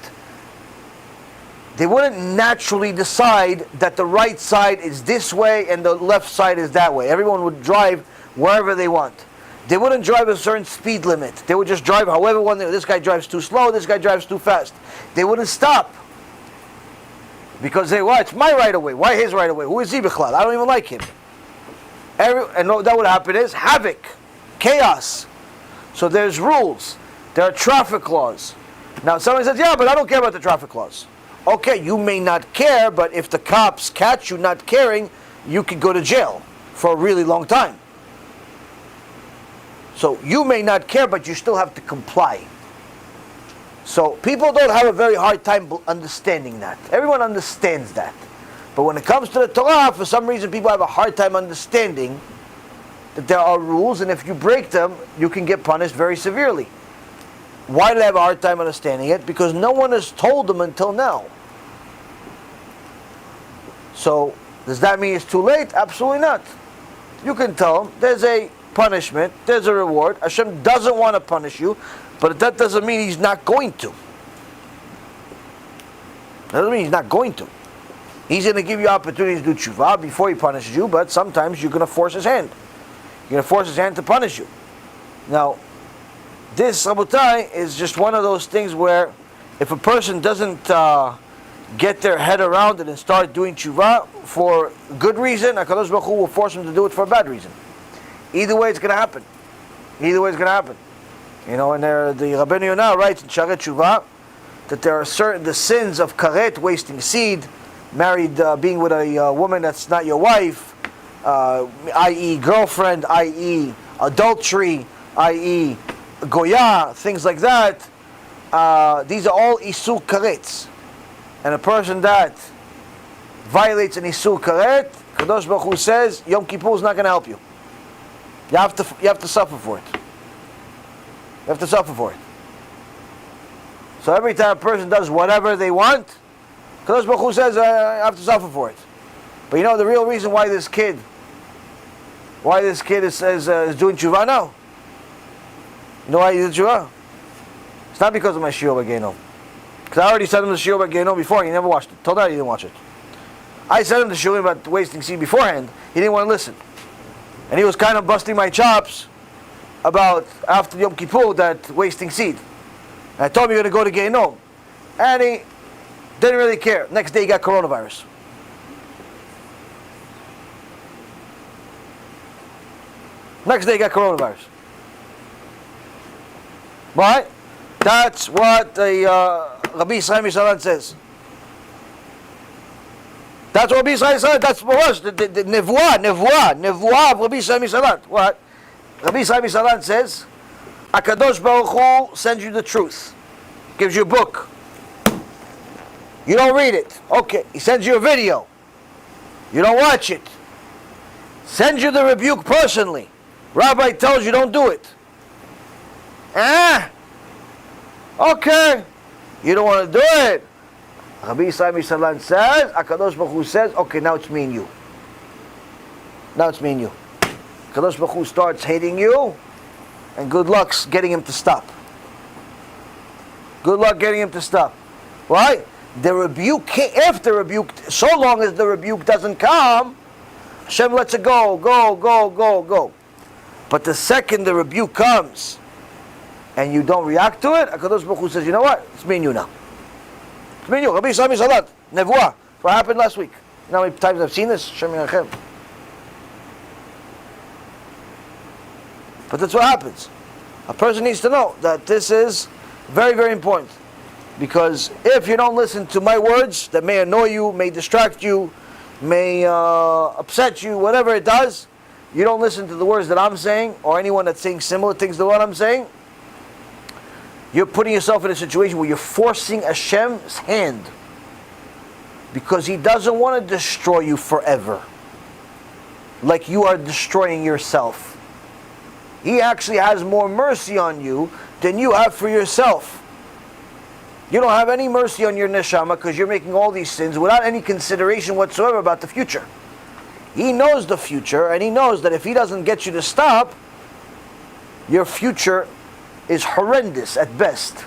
They wouldn't naturally decide that the right side is this way and the left side is that way. Everyone would drive wherever they want. They wouldn't drive a certain speed limit. They would just drive however one. This guy drives too slow, this guy drives too fast. They wouldn't stop. Because it's my right of way. Why his right of way? Who is he, Bichlal? I don't even like him. And that would happen is havoc, chaos. So there's rules. There are traffic laws. Now somebody says, yeah, but I don't care about the traffic laws. Okay, you may not care, but if the cops catch you not caring, you could go to jail for a really long time. So you may not care, but you still have to comply. So people don't have a very hard time understanding that. Everyone understands that. But when it comes to the Torah, for some reason people have a hard time understanding that there are rules, and if you break them, you can get punished very severely. Why do they have a hard time understanding it? Because no one has told them until now. So, does that mean it's too late? Absolutely not. You can tell them, there's a punishment, there's a reward. HaShem doesn't want to punish you, but that doesn't mean He's not going to. That doesn't mean He's not going to. He's going to give you opportunities to do TeShuva before He punishes you, but sometimes you're going to force His hand. You're going to force His hand to punish you. Now, this, Rabotai, is just one of those things where if a person doesn't get their head around it and start doing TeShuva for good reason, HaKadosh Baruch Hu will force him to do it for a bad reason. Either way, it's going to happen. Either way, it's going to happen. And the Rabbi Yaron writes in Sharet TeShuva that there are the sins of karet, wasting seed, married, being with a woman that's not your wife, i.e. girlfriend, i.e. adultery, i.e. goya, things like that. These are all isur karetz. And a person that violates an isur karet, Kadosh Baruch Hu says, Yom Kippur is not going to help you. You have to suffer for it. You have to suffer for it. So every time a person does whatever they want, Kadosh Baruch Hu says, I have to suffer for it. But you know the real reason why this kid is doing tshuva now? You know why he did tshuva? It's not because of my shiur b'genom. Because I already sent him the shiur b'genom before, he never watched it. Till now he didn't watch it. I sent him the shiur about wasting seed beforehand, he didn't want to listen. And he was kind of busting my chops about after Yom Kippur that wasting seed. And I told him you're going to go to Gehinom. And he didn't really care. Next day he got coronavirus. Next day he got coronavirus. Right? That's what the Rabbi Yaron Reuven says. That's what Rabbi Yaron Reuven said. That's the nevuah of Rabbi Yaron Reuven. What? Rabbi Yaron Reuven says, HaKadosh Baruch Hu sends you the truth. Gives you a book. You don't read it. Okay. He sends you a video. You don't watch it. Sends you the rebuke personally. Rabbi tells you don't do it. Okay. You don't want to do it. Rabbi Yaron Reuven says, HaKadosh Baruch Hu says, okay, now it's me and you. Now it's me and you. HaKadosh Baruch Hu starts hating you, and good luck getting him to stop. Good luck getting him to stop. Right? The rebuke, if the rebuke, so long as the rebuke doesn't come, Hashem lets it go. But the second the rebuke comes, and you don't react to it, HaKadosh Baruch Hu says, you know what? It's me and you now. It's me and you. Rabbi Yaron Reuven, nevuah. What happened last week? You know how many times I've seen this? Hashem Yirachem. But that's what happens. A person needs to know that this is very, very important. Because if you don't listen to my words that may annoy you, may distract you, may upset you, whatever it does, you don't listen to the words that I'm saying, or anyone that's saying similar things to what I'm saying, you're putting yourself in a situation where you're forcing Hashem's hand. Because He doesn't want to destroy you forever. Like you are destroying yourself. He actually has more mercy on you than you have for yourself. You don't have any mercy on your neshama because you're making all these sins without any consideration whatsoever about the future. He knows the future, and He knows that if He doesn't get you to stop, your future is horrendous at best.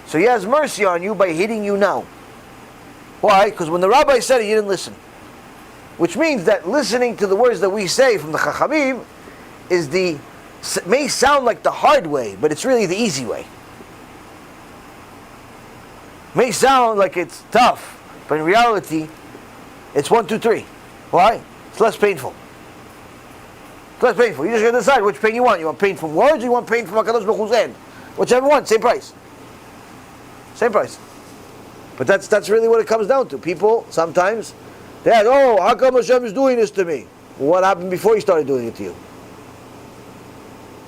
So He has mercy on you by hitting you now. Why? Because when the rabbi said it, you didn't listen. Which means that listening to the words that we say from the Chachamim may sound like the hard way, but it's really the easy way. May sound like it's tough, but in reality, it's 1, 2, 3. Why? It's less painful. It's less painful. You just got to decide which pain you want. You want pain from words, or you want pain from HaKadosh Baruch Hu's hand? Whichever one, same price. Same price. But that's really what it comes down to. People sometimes, they ask, oh, how come Hashem is doing this to me? Well, what happened before He started doing it to you?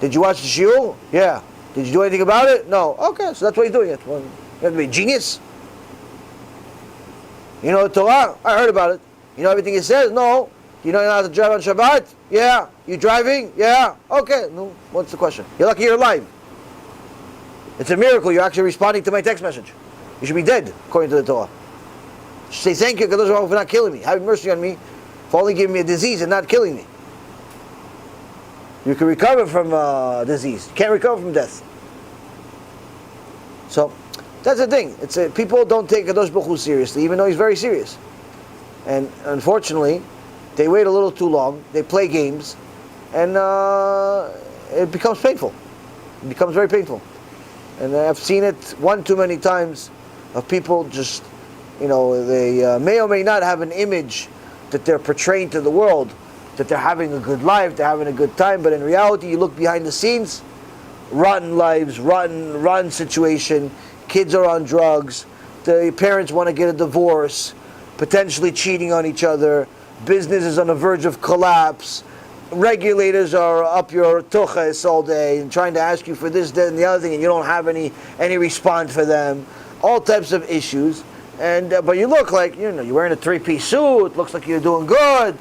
Did you watch the shiur? Yeah. Did you do anything about it? No. Okay, so that's why He's doing it. Well, you have to be a genius. You know the Torah? I heard about it. You know everything it says? No. You know how to drive on Shabbat? Yeah. You driving? Yeah. Okay. No. What's the question? You're lucky you're alive. It's a miracle you're actually responding to my text message. You should be dead, according to the Torah. Say thank you, Kadosh Baruch Hu, for not killing me. Having mercy on me, for only giving me a disease and not killing me. You can recover from disease. You can't recover from death. So, that's the thing. People don't take Kadosh Baruch Hu seriously, even though He's very serious. And unfortunately, they wait a little too long. They play games, and it becomes painful. It becomes very painful. And I've seen it one too many times of people just, they may or may not have an image that they're portraying to the world, that they're having a good life, they're having a good time, but in reality, you look behind the scenes, rotten lives, rotten situation, kids are on drugs, the parents want to get a divorce, potentially cheating on each other, business is on the verge of collapse, regulators are up your tuchas all day and trying to ask you for this, that, and the other thing, and you don't have any response for them, all types of issues, and but you look like, you're wearing a 3-piece suit, looks like you're doing good.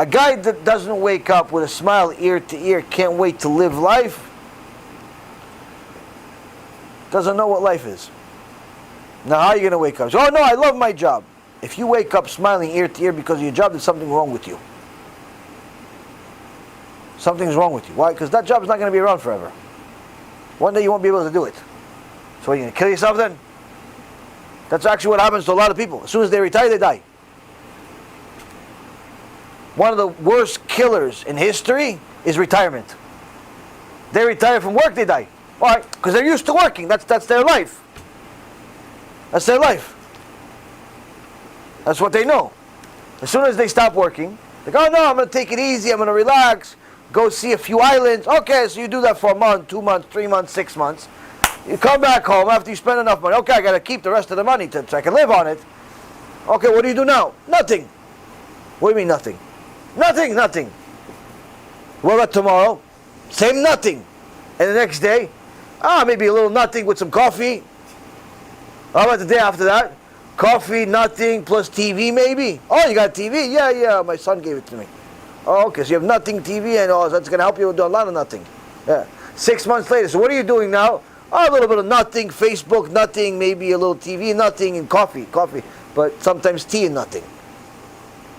A guy that doesn't wake up with a smile ear to ear, can't wait to live life, doesn't know what life is. Now, how are you going to wake up? So, oh no, I love my job. If you wake up smiling ear to ear because of your job, there's something wrong with you. Something's wrong with you. Why? Because that job is not going to be around forever. One day you won't be able to do it. So, are you going to kill yourself then? That's actually what happens to a lot of people. As soon as they retire, they die. One of the worst killers in history is retirement. They retire from work, they die. Why? Because they're used to working. That's their life. That's their life. That's what they know. As soon as they stop working, they go, oh no, I'm going to take it easy, I'm going to relax, go see a few islands. Okay, so you do that for a month, 2 months, 3 months, 6 months. You come back home after you spend enough money. Okay, I got to keep the rest of the money so I can live on it. Okay, what do you do now? Nothing. What do you mean nothing? Nothing. What about tomorrow? Same nothing. And the next day, maybe a little nothing with some coffee. How about the day after that? Coffee, nothing, plus TV maybe? Oh, you got TV? Yeah, my son gave it to me. Oh, okay, so you have nothing, TV, and that's going to help you do a lot of nothing. Yeah. 6 months later, so what are you doing now? Oh, a little bit of nothing, Facebook, nothing, maybe a little TV, nothing, and coffee, but sometimes tea and nothing.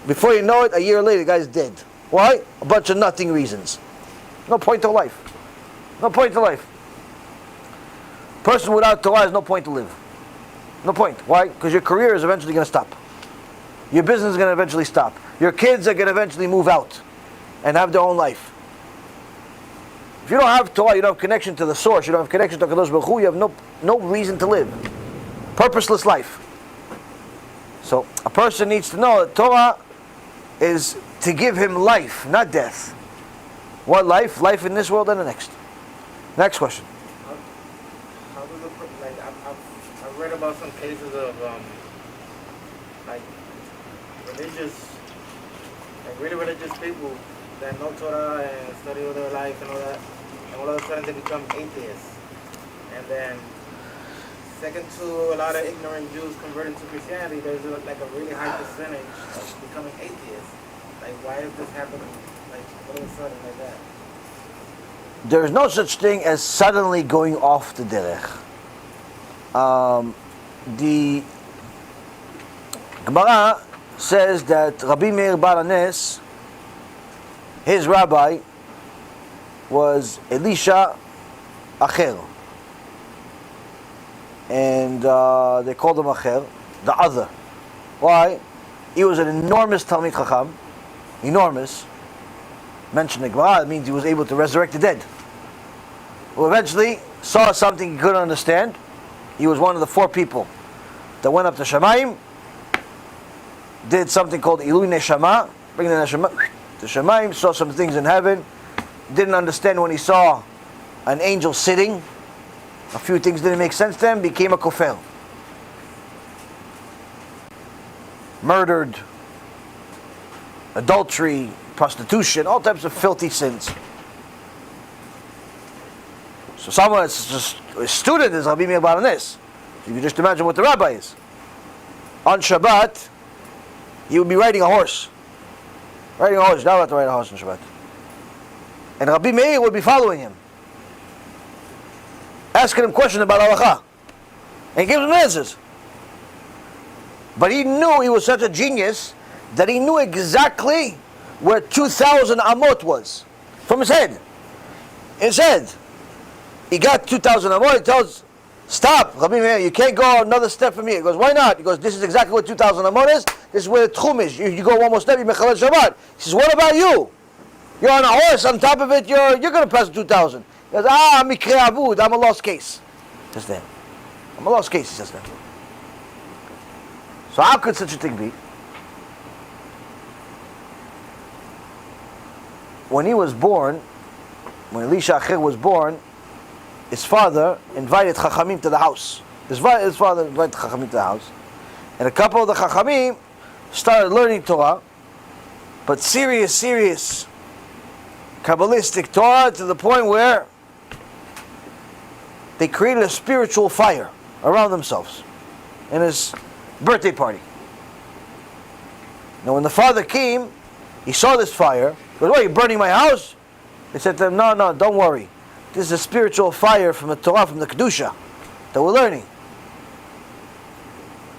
Before you know it, a year later, the guy's dead. Why? A bunch of nothing reasons. No point to life. No point to life. Person without Torah has no point to live. No point. Why? Because your career is eventually going to stop. Your business is going to eventually stop. Your kids are going to eventually move out and have their own life. If you don't have Torah, you don't have connection to the source, you don't have connection to HaKadosh Baruch Hu, you have no reason to live. Purposeless life. So a person needs to know that Torah is to give him life, not death. What life? Life in this world and the next. Next question. How does I've read about some cases of really religious people that know Torah and study all their life and all that, and all of a sudden they become atheists. And then, second to a lot of ignorant Jews converting to Christianity, there's a really high percentage of becoming atheists. Like, why is this happening? Like, all of a sudden like that? There is no such thing as suddenly going off the derech. The Gemara says that Rabbi Meir Bar Anes, his rabbi, was Elisha Acher. And they called him Acher, the other. Why? He was an enormous Talmid Chacham. Enormous. Mentioned the Gemara, it means he was able to resurrect the dead. Who eventually saw something he couldn't understand. He was one of the 4 people that went up to Shemaim, did something called Ilui Neshama, bringing the Neshama to Shemaim, saw some things in heaven, didn't understand when he saw an angel sitting, a few things didn't make sense to him, became a kofel. Murdered, adultery, prostitution, all types of filthy sins. So someone that's just a student is Rabbi Meir Bar Anes. You can just imagine what the rabbi is. On Shabbat, he would be riding a horse. Riding a horse, not allowed to ride a horse on Shabbat. And Rabbi Meir would be following him, asking him questions about halakha. And he gives him answers. But he knew he was such a genius that he knew exactly where 2,000 amot was. From his head. His head. He got 2,000 amot, he tells, stop, Rabbi Meir, you can't go another step from here. He goes, why not? He goes, this is exactly what 2,000 amot is. This is where the tchum is. You go one more step, you mechalel Shabbat. He says, what about you? You're on a horse, on top of it, you're going to pass 2,000. He goes, mikre avud, I'm a lost case. Just then. I'm a lost case, he says that. So how could such a thing be? When he was born, when Elisha Acher was born, his father invited Chachamim to the house. His father invited Chachamim to the house. And a couple of the Chachamim started learning Torah, but serious Kabbalistic Torah, to the point where they created a spiritual fire around themselves in his birthday party. Now when the father came, he saw this fire. He goes, what, you're burning my house? They said to him, no, don't worry. This is a spiritual fire from the Torah, from the Kedusha, that we're learning.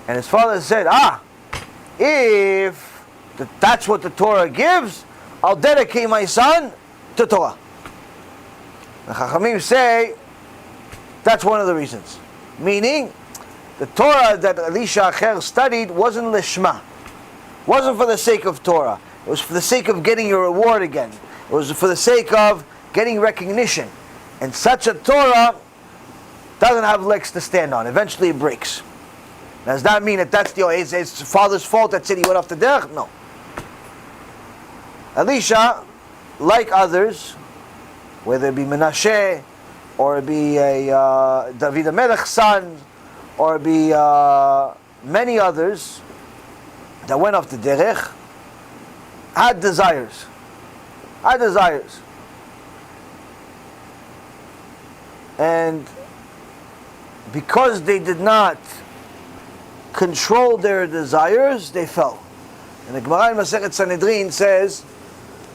And his father said, if that's what the Torah gives, I'll dedicate my son to Torah. The Chachamim say, that's one of the reasons. Meaning, the Torah that Elisha Acher studied wasn't lishma. Wasn't for the sake of Torah. It was for the sake of getting your reward again. It was for the sake of getting recognition. And such a Torah doesn't have legs to stand on. Eventually it breaks. Does that mean that that's his father's fault? That's it, he went off the derech? No. Elisha, like others, whether it be Menashe, or it be a David HaMelech's son, or it be many others that went off the derech, had desires. And because they did not control their desires, they fell. And the Gemara in Masechet Sanhedrin says,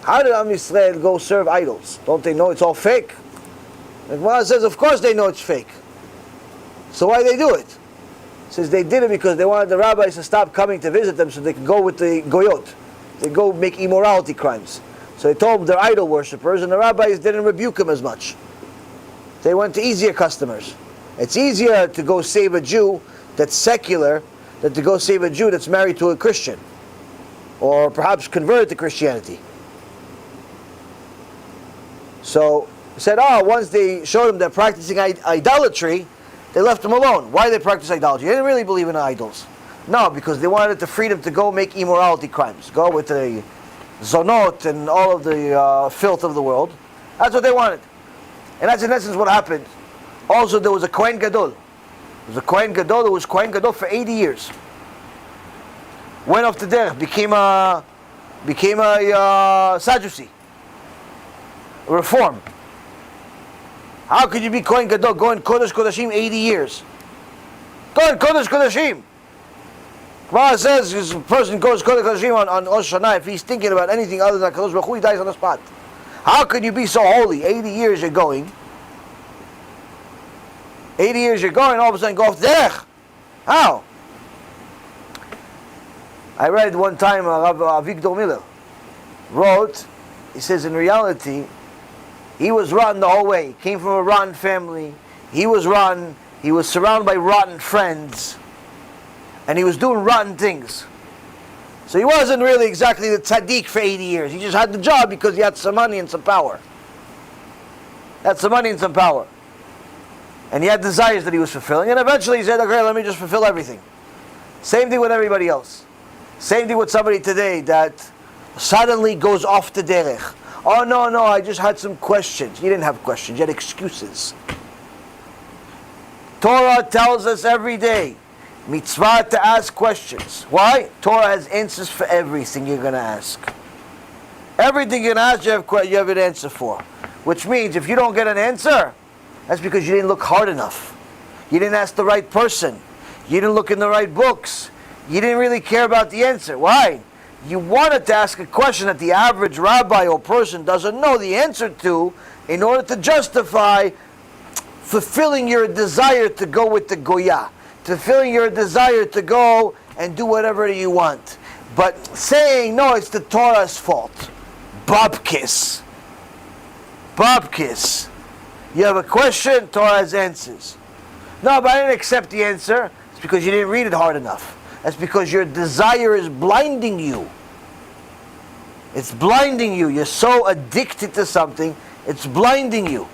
how did Am Yisrael go serve idols? Don't they know it's all fake? The Gemara says, of course they know it's fake. So why they do it? It says they did it because they wanted the rabbis to stop coming to visit them so they could go with the goyot. They go make immorality crimes. So they told them they're idol worshippers, and the rabbis didn't rebuke them as much. They went to easier customers. It's easier to go save a Jew that's secular than to go save a Jew that's married to a Christian, or perhaps converted to Christianity. So he said, once they showed them they're practicing idolatry, they left them alone. Why did they practice idolatry? They didn't really believe in idols. No, because they wanted the freedom to go make immorality crimes. Go with the zonot and all of the filth of the world. That's what they wanted. And that's in essence what happened. Also, there was a Kohen Gadol. There was a Kohen Gadol who was Kohen Gadol for 80 years. Went off the derech, became a Sadducee. A reform. How could you be Kohen Gadol, going Kodesh Kodashim 80 years? Going Kodesh Kodashim. Gemara says if a person goes Kodesh Kodashim on HoShana, if he's thinking about anything other than Kadosh Baruch Hu, he dies on the spot. How could you be so holy? 80 years you're going. 80 years you're going, all of a sudden go off the derech. How? I read one time Rabbi Avigdor Miller wrote, he says in reality, he was rotten the whole way. He came from a rotten family. He was rotten. He was surrounded by rotten friends. And he was doing rotten things. So he wasn't really exactly the tzaddik for 80 years. He just had the job because he had some money and some power. And he had desires that he was fulfilling. And eventually he said, okay, let me just fulfill everything. Same thing with everybody else. Same thing with somebody today that suddenly goes off the derech. Oh, no, I just had some questions. You didn't have questions, you had excuses. Torah tells us every day, mitzvah to ask questions. Why? Torah has answers for everything you're going to ask. Everything you're going to ask, you have an answer for. Which means if you don't get an answer, that's because you didn't look hard enough. You didn't ask the right person. You didn't look in the right books. You didn't really care about the answer. Why? You wanted to ask a question that the average rabbi or person doesn't know the answer to in order to justify fulfilling your desire to go with the goya, fulfilling your desire to go and do whatever you want. But saying, no, it's the Torah's fault. Babkis. You have a question, Torah has answers. No, but I didn't accept the answer. It's because you didn't read it hard enough. That's because your desire is blinding you. It's blinding you. You're so addicted to something, it's blinding you.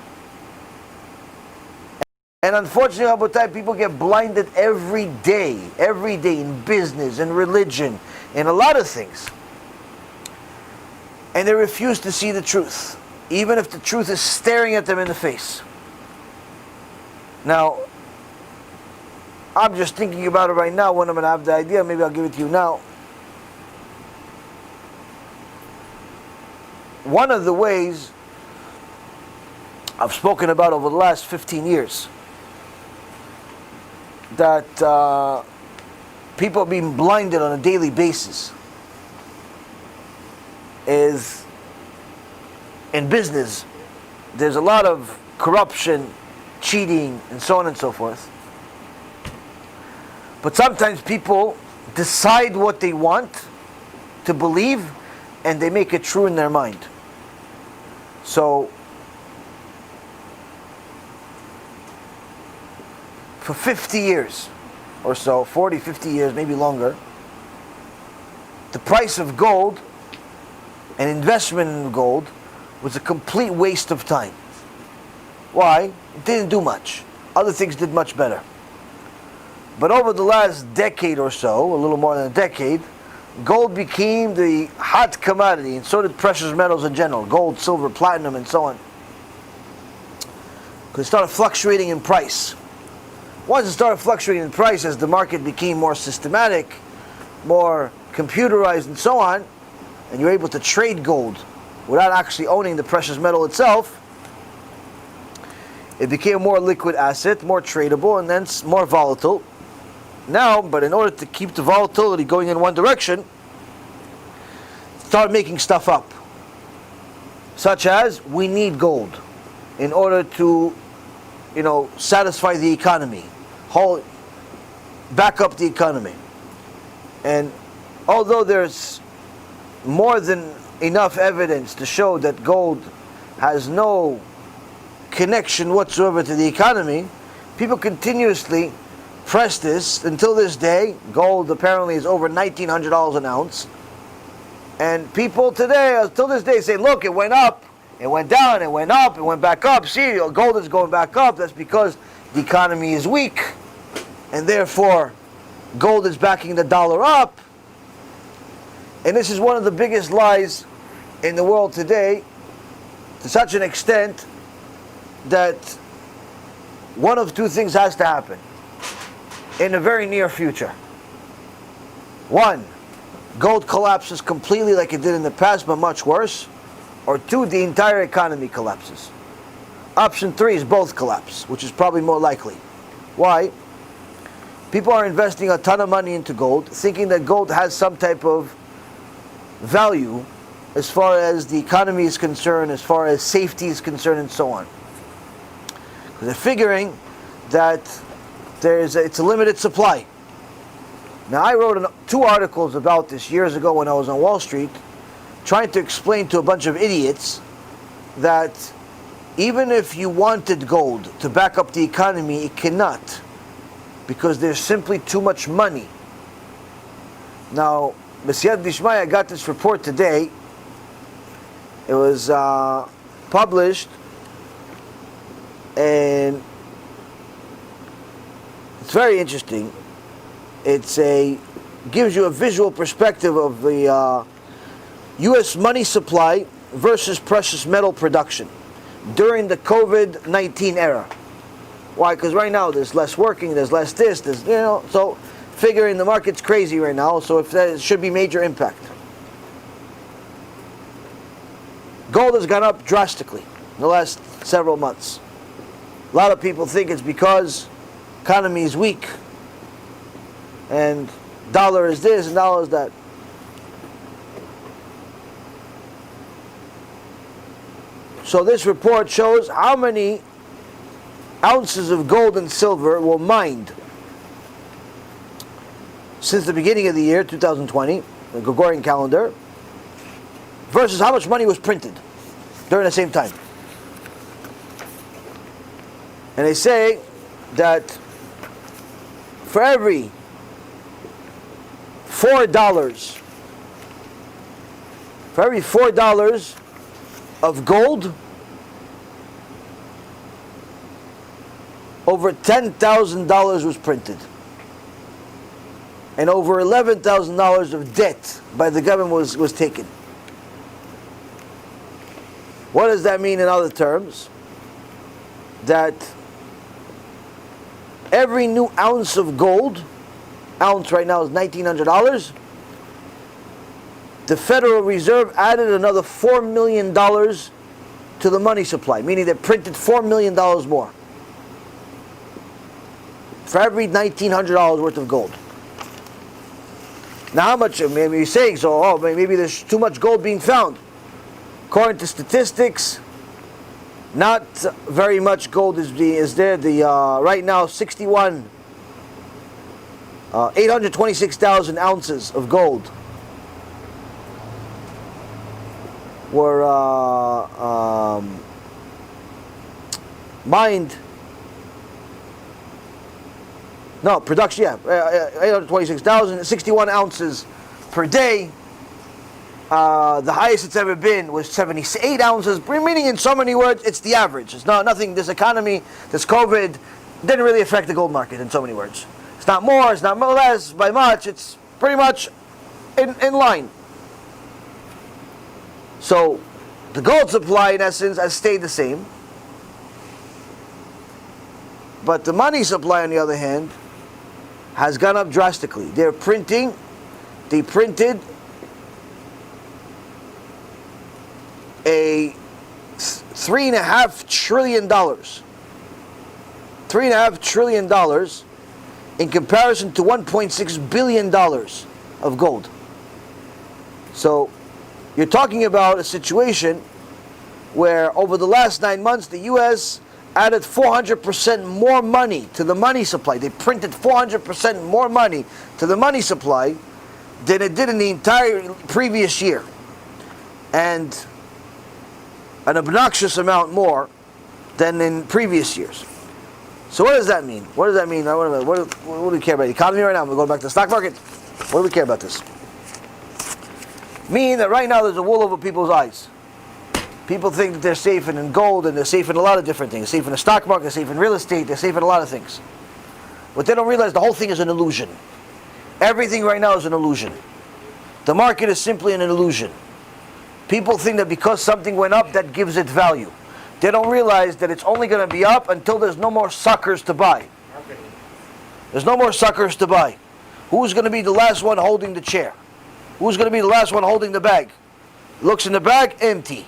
And unfortunately, Rabotai, people get blinded every day in business, in religion, in a lot of things. And they refuse to see the truth, even if the truth is staring at them in the face. Now, I'm just thinking about it right now. When I'm going to have the idea, maybe I'll give it to you now. One of the ways I've spoken about over the last 15 years that people are being blinded on a daily basis is in business, there's a lot of corruption, cheating, and so on and so forth. But sometimes people decide what they want to believe, and they make it true in their mind. So, for 50 years or so, 40, 50 years, maybe longer, the price of gold and investment in gold was a complete waste of time. Why? It didn't do much. Other things did much better. But over the last decade or so, a little more than a decade, gold became the hot commodity, and so did precious metals in general, gold, silver, platinum, and so on. Because it started fluctuating in price. Once it started fluctuating in price, as the market became more systematic, more computerized, and so on, and you're able to trade gold without actually owning the precious metal itself, it became a more liquid asset, more tradable, and then more volatile. Now, but in order to keep the volatility going in one direction, start making stuff up. Such as, we need gold in order to, satisfy the economy, back up the economy. And although there's more than enough evidence to show that gold has no connection whatsoever to the economy, people continuously press this. Until this day, gold apparently is over $1,900 an ounce. And people today, until this day, say, look, it went up, it went down, it went up, it went back up. See, gold is going back up. That's because the economy is weak, and therefore gold is backing the dollar up. And this is one of the biggest lies in the world today, to such an extent that one of two things has to happen in the very near future. One, gold collapses completely like it did in the past, but much worse. Or two, the entire economy collapses. Option 3 is both collapse, which is probably more likely. Why? People are investing a ton of money into gold, thinking that gold has some type of value as far as the economy is concerned, as far as safety is concerned, and so on. Because they're figuring that it's a limited supply. Now, I wrote 2 articles about this years ago when I was on Wall Street, trying to explain to a bunch of idiots that even if you wanted gold to back up the economy, it cannot, because there's simply too much money. Now, B'siyat Dishmaya, I got this report today. It was published, and it's very interesting. Gives you a visual perspective of the U.S. money supply versus precious metal production during the COVID-19 era. Why? Because right now there's less working, there's less this, so figuring the market's crazy right now, so if that should be major impact. Gold has gone up drastically in the last several months. A lot of people think it's because economy is weak and dollar is this and dollar is that. So this report shows how many ounces of gold and silver were mined since the beginning of the year 2020, the Gregorian calendar, versus how much money was printed during the same time. And they say that for every $4 of gold, over $10,000 was printed, and over $11,000 of debt by the government was taken. What does that mean in other terms? That every new ounce of gold, ounce right now is $1,900, the Federal Reserve added another $4 million to the money supply, meaning they printed $4 million more for every $1,900 worth of gold. Now how much, maybe you're saying, so maybe there's too much gold being found. According to statistics, not very much gold is there. Right now, 826,000 ounces of gold were mined. No, production, 826,000, 61 ounces per day. The highest it's ever been was 78 ounces, meaning in so many words, it's the average. It's nothing, this economy, this COVID, didn't really affect the gold market in so many words. It's not more, it's not less, by much, it's pretty much in line. So, the gold supply, in essence, has stayed the same. But the money supply, on the other hand, has gone up drastically. They printed a $3.5 trillion. $3.5 trillion in comparison to $1.6 billion of gold. So you're talking about a situation where over the last 9 months the US added 400% more money to the money supply. They printed 400% more money to the money supply than it did in the entire previous year. And an obnoxious amount more than in previous years. So what does that mean? What does that mean? What do we care about the economy right now? We're going back to the stock market. What do we care about this? Meaning that right now there's a wool over people's eyes. People think that they're safe in gold, and they're safe in a lot of different things. They're safe in the stock market, they're safe in real estate, they're safe in a lot of things. But they don't realize the whole thing is an illusion. Everything right now is an illusion. The market is simply an illusion. People think that because something went up, that gives it value. They don't realize that it's only going to be up until there's no more suckers to buy. There's no more suckers to buy. Who's going to be the last one holding the chair? Who's going to be the last one holding the bag? Looks in the bag, empty.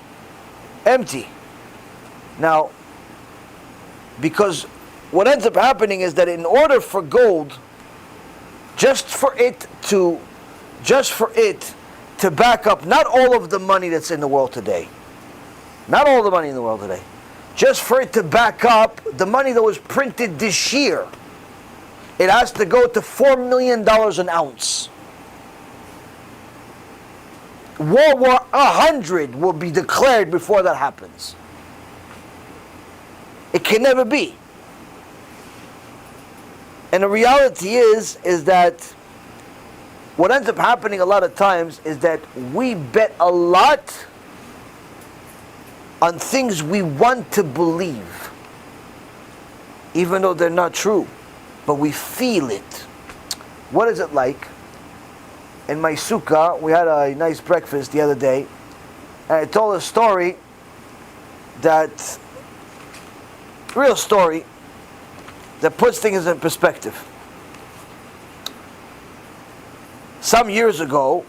Empty. Now, because what ends up happening is that in order for gold, just for it to back up not all of the money that's in the world today, not all the money in the world today, just for it to back up the money that was printed this year, it has to go to $4 million an ounce. World War 100 will be declared before that happens. It can never be. And the reality is that what ends up happening a lot of times is that we bet a lot on things we want to believe, even though they're not true, but we feel it. What is it like? In my sukkah, we had a nice breakfast the other day, and I told a story real story, that puts things in perspective. Some years ago,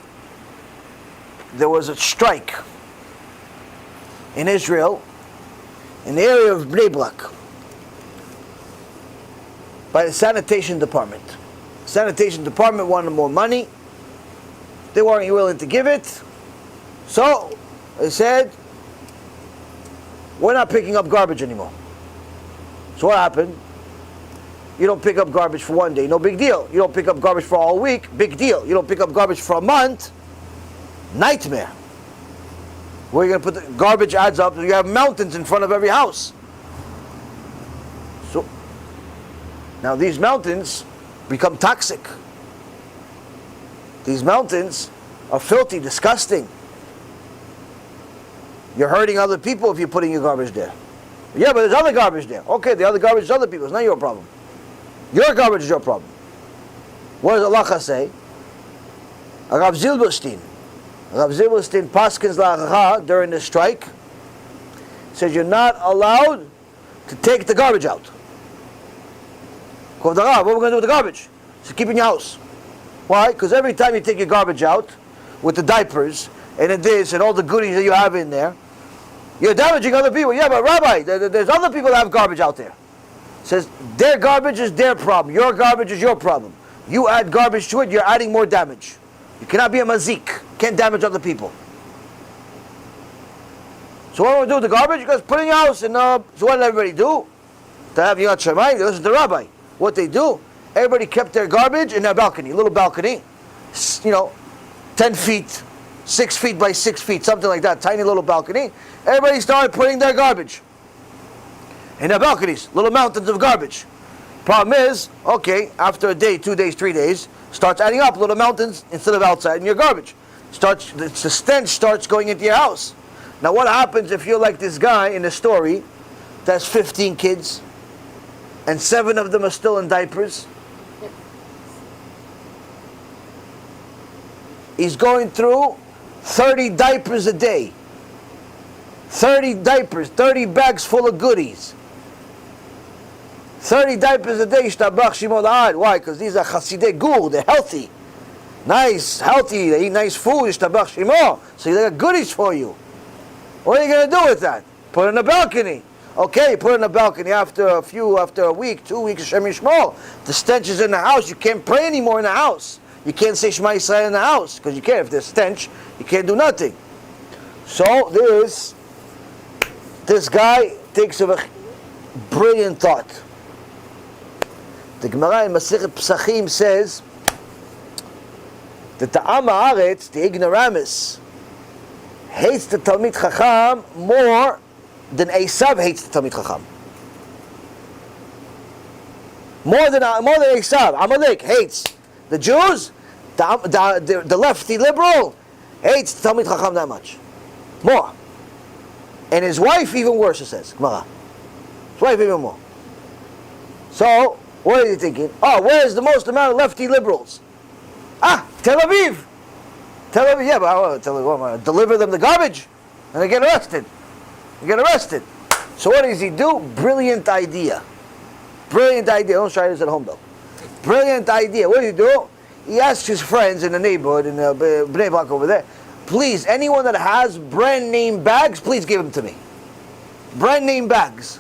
there was a strike in Israel, in the area of Bnei Brak, by the sanitation department. The sanitation department wanted more money. They weren't willing to give it. So, they said, we're not picking up garbage anymore. So what happened? You don't pick up garbage for one day, no big deal. You don't pick up garbage for a whole week, big deal. You don't pick up garbage for a month, nightmare. Where are you going to put the garbage adds up? You have mountains in front of every house. So, now these mountains become toxic. These mountains are filthy, disgusting. You're hurting other people if you're putting your garbage there. Yeah, but there's other garbage there. Okay, the other garbage is other people's, not your problem. Your garbage is your problem. What does Allah say? Rav Zilberstein paskins la'alacha during the strike, says you're not allowed to take the garbage out. What are we going to do with the garbage? Just keep it in your house. Why? Because every time you take your garbage out with the diapers and this and all the goodies that you have in there, you're damaging other people. Yeah, but Rabbi, there's other people that have garbage out there. It says their garbage is their problem. Your garbage is your problem. You add garbage to it, you're adding more damage. You cannot be a mazik. Can't damage other people. So what do we do with the garbage? You guys put it in your house. And so what did everybody do? To have Yirat Shamayim, they listen to the rabbi. What they do? Everybody kept their garbage in their balcony, little balcony. 10 feet, 6 feet by 6 feet, something like that, tiny little balcony. Everybody started putting their garbage in their balconies, little mountains of garbage. Problem is, okay, after a day, 2 days, 3 days, starts adding up little mountains instead of outside in your garbage. The stench starts going into your house. Now what happens if you're like this guy in the story that has 15 kids and 7 of them are still in diapers? He's going through 30 diapers a day. 30 diapers, 30 bags full of goodies. 30 diapers a day, Shtabach Shimo La'ad. Why? Because these are Chasidei Gur, they're healthy. Nice, healthy, they eat nice food, Shtabach Shimo. So they got goodies for you. What are you going to do with that? Put it in the balcony. Okay, you put it in the balcony after a week, 2 weeks, Hashem Yishmor. The stench is in the house, you can't pray anymore in the house. You can't say Shema Yisrael in the house, because you can't. If there's stench, you can't do nothing. So this guy thinks of a brilliant thought. The Gemara in Masechet Pesachim says that the Am Haaretz, the ignoramus, hates the Talmid Chacham more than Esav hates the Talmid Chacham. More than Esav. Amalek hates the Jews. The lefty liberal hates the Talmid Chacham that much. More. And his wife even worse, it says. Gemara. His wife even more. So, what are you thinking? Oh, where's the most amount of lefty liberals? Tel Aviv. Tel Aviv, yeah, but I'm going to deliver them the garbage and they get arrested. So what does he do? Brilliant idea. Don't try this at home though. Brilliant idea. What do? He asks his friends in the neighborhood, in the Bnei Brak over there, please, anyone that has brand name bags, please give them to me. Brand name bags.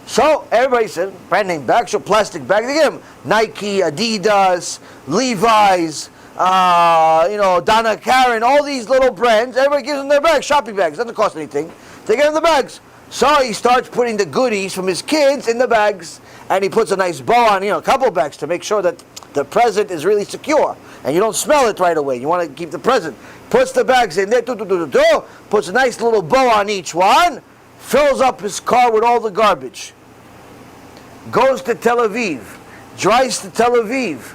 So everybody said, brand name bags, so plastic bags. They give them Nike, Adidas, Levi's, Donna Karan, all these little brands. Everybody gives them their bags, shopping bags. Doesn't cost anything. They give them the bags. So he starts putting the goodies from his kids in the bags, and he puts a nice bow on, a couple bags to make sure that the present is really secure, and you don't smell it right away. You want to keep the present. Puts the bags in there, puts a nice little bow on each one, fills up his car with all the garbage. Goes to Tel Aviv, drives to Tel Aviv,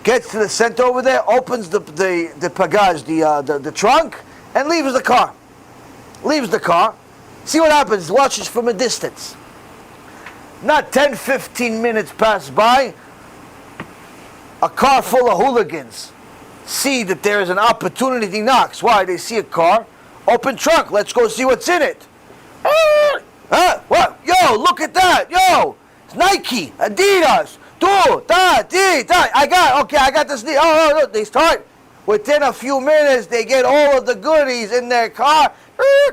gets to the center over there, opens the pagage, the trunk, and leaves the car. See what happens, watches from a distance. Not 10-15 minutes pass by, a car full of hooligans see that there is an opportunity, knocks. Why? They see a car, open trunk, let's go see what's in it. What? Yo, look at that. Yo, it's Nike, Adidas, I got this. Oh, they start. Within a few minutes, they get all of the goodies in their car.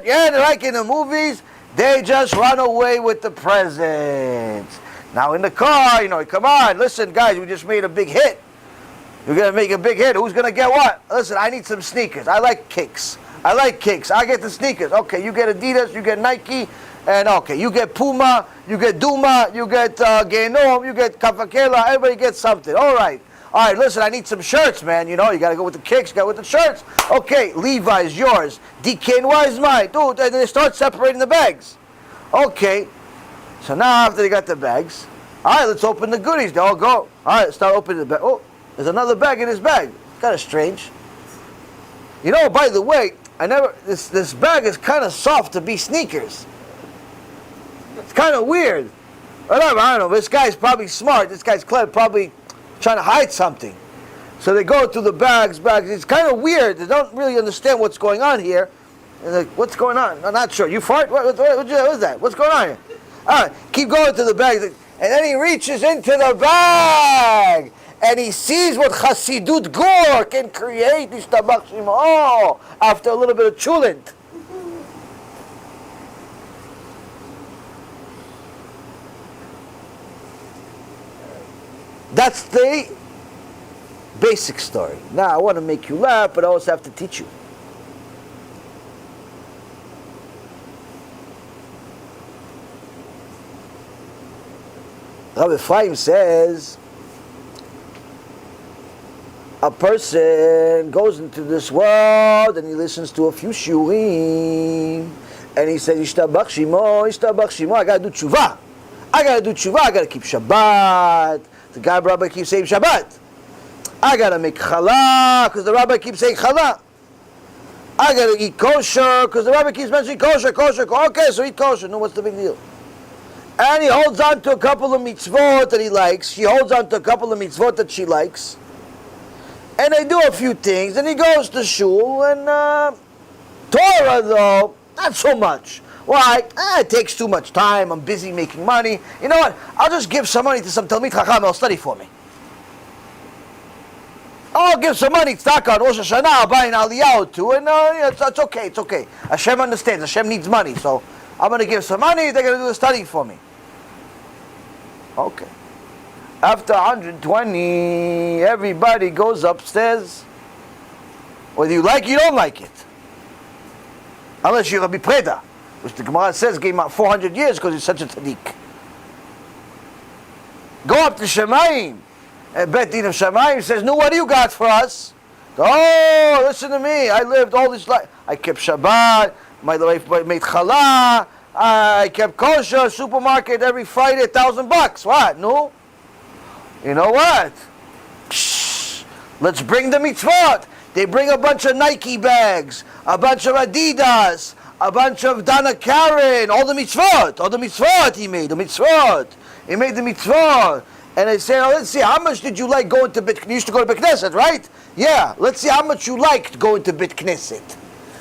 Yeah, they're like in the movies. They just run away with the presents. Now in the car, come on, listen guys, we just made a big hit. We're going to make a big hit. Who's going to get what? Listen, I need some sneakers. I like kicks. I get the sneakers. Okay, you get Adidas, you get Nike, and okay, you get Puma, you get Duma, you get Genom, you get Kafakela, everybody gets something. All right, listen, I need some shirts, man. You got to go with the kicks, you got to go with the shirts. Okay, Levi's yours. DKNY is mine. Dude, and they start separating the bags. Okay, so now after they got the bags, all right, let's open the goodies. They all go. All right, start opening the bag. Oh, there's another bag in his bag. Kind of strange. By the way, this bag is kind of soft to be sneakers. It's kind of weird. Whatever, I don't know. This guy's probably smart. This guy's clever. Probably trying to hide something. So they go through the bags. It's kind of weird. They don't really understand what's going on here. And like, what's going on? I'm not sure. You fart? What is that? What's going on here? All right, keep going to the bags. And then he reaches into the bag. And he sees what Chasidut Gur can create. After a little bit of chulent. That's basic story. Now, I want to make you laugh, but I also have to teach you. Rabbi Efraim says, a person goes into this world and he listens to a few shurim, and he says, Ishtabach Shimo, I gotta do TeShuva. I gotta keep Shabbat. The guy Rabbi keeps saying Shabbat. I gotta make challah, because the Rabbi keeps saying challah. I gotta eat kosher, because the Rabbi keeps mentioning kosher. Okay, so eat kosher. No, what's the big deal? And he holds on to a couple of mitzvot that he likes. She holds on to a couple of mitzvot that she likes. And they do a few things, and he goes to shul, and Torah, though, not so much. Why? It takes too much time. I'm busy making money. You know what? I'll just give some money to some Talmid Chacham. I'll study for me. I'll give some money to on Rosh Hashanah. I'll buy an aliyah or two, and it's okay. It's okay. Hashem understands. Hashem needs money, so I'm going to give some money. They're going to do the study for me. Okay. After 120, everybody goes upstairs. Whether you like it, you don't like it. Unless you're Rabbi Preda, which the Gemara says gave him out 400 years because he's such a tzaddik. Go up to Shemayim. And Bet Din of Shemayim says, no, what do you got for us? Oh, listen to me. I lived all this life. I kept Shabbat. My wife made challah. I kept kosher. Supermarket every Friday, $1,000. What? No? You know what? Shh. Let's bring the mitzvot. They bring a bunch of Nike bags, a bunch of Adidas, a bunch of Dana Karen, all the mitzvot he made, He made the mitzvot. And they say, let's see, how much did you like going to Bet Knesset? You used to go to Bet Knesset, right? Yeah, let's see how much you liked going to Bet Knesset.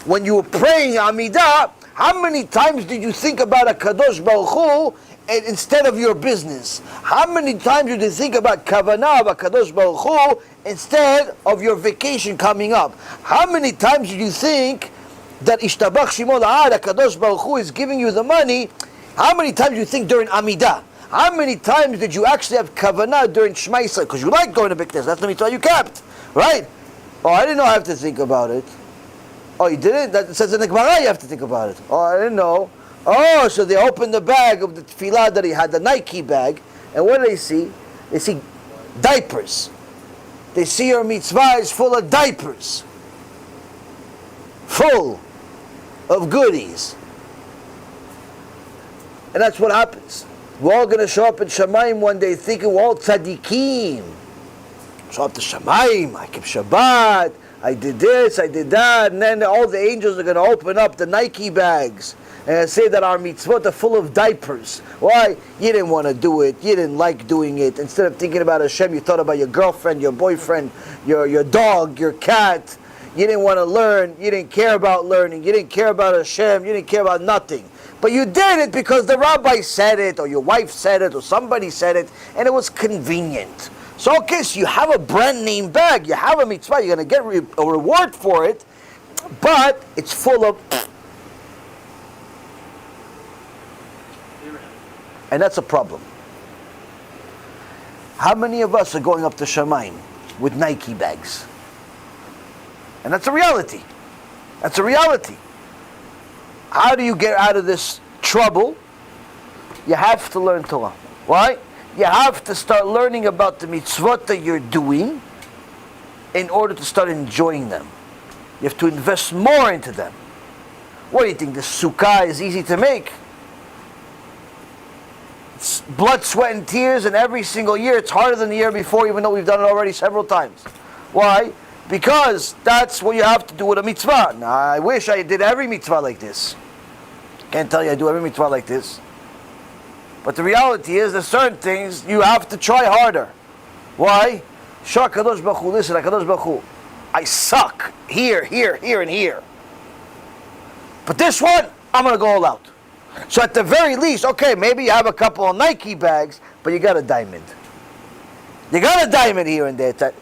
When you were praying Amidah, how many times did you think about a Kadosh Baruch Hu instead of your business? How many times did you think about Kavanah of a Kadosh Baruch Hu instead of your vacation coming up? How many times did you think that Ishtabach Shimo La'ad, Kadosh Baruch Hu is giving you the money? How many times do you think during Amidah? How many times did you actually have Kavanah during Shema Yisrael? Because you like going to Beit Knesset. That's the mitzvah you kept, right? Oh, I didn't know I have to think about it. Oh, you didn't? That says in the Gemara you have to think about it. Oh, I didn't know. Oh, so they opened the bag of the tefillah that he had, the Nike bag, and what do they see? They see diapers. They see your mitzvah is full of diapers. Full of goodies. And that's what happens. We're all going to show up in Shamayim one day thinking we're all tzaddikim. Show up to Shamayim, I kept Shabbat, I did this, I did that, and then all the angels are going to open up the Nike bags and say that our mitzvot are full of diapers. Why? You didn't want to do it, you didn't like doing it. Instead of thinking about Hashem, you thought about your girlfriend, your boyfriend, your dog, your cat. You didn't want to learn, you didn't care about learning, you didn't care about Hashem, you didn't care about nothing. But you did it because the rabbi said it, or your wife said it, or somebody said it, and it was convenient. So, okay, so you have a brand name bag, you have a mitzvah, you're going to get a reward for it, but it's full of... And that's a problem. How many of us are going up to Shamayim with Nike bags? And that's a reality. That's a reality. How do you get out of this trouble? You have to learn Torah. Why? You have to start learning about the mitzvot that you're doing in order to start enjoying them. You have to invest more into them. What do you think? The sukkah is easy to make? It's blood, sweat, and tears, and every single year it's harder than the year before, even though we've done it already several times. Why? Because that's what you have to do with a mitzvah. Now, I wish I did every mitzvah like this. Can't tell you I do every mitzvah like this. But the reality is, there's certain things you have to try harder. Why? Shah Kadosh Baruch Hu, listen, Kadosh Baruch Hu, I suck here, here, here, and here. But this one, I'm going to go all out. So at the very least, okay, maybe you have a couple of Nike bags, but you got a diamond. You got a diamond here and there.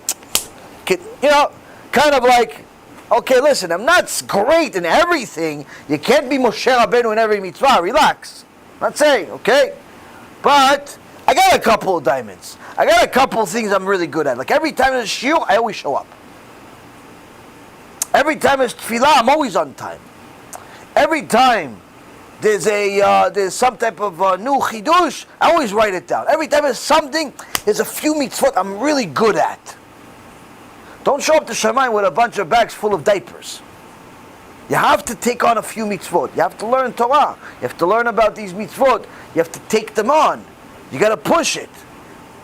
You know, kind of like, okay, listen, I'm not great in everything. You can't be Moshe Rabbeinu in every mitzvah. Relax. I'm not saying, okay? But I got a couple of diamonds. I got a couple of things I'm really good at. Like every time there's shiur, I always show up. Every time there's tefillah, I'm always on time. Every time there's some type of new chidush, I always write it down. Every time there's something, there's a few mitzvot I'm really good at. Don't show up to Shamayim with a bunch of bags full of diapers. You have to take on a few mitzvot. You have to learn Torah. You have to learn about these mitzvot. You have to take them on. You got to push it.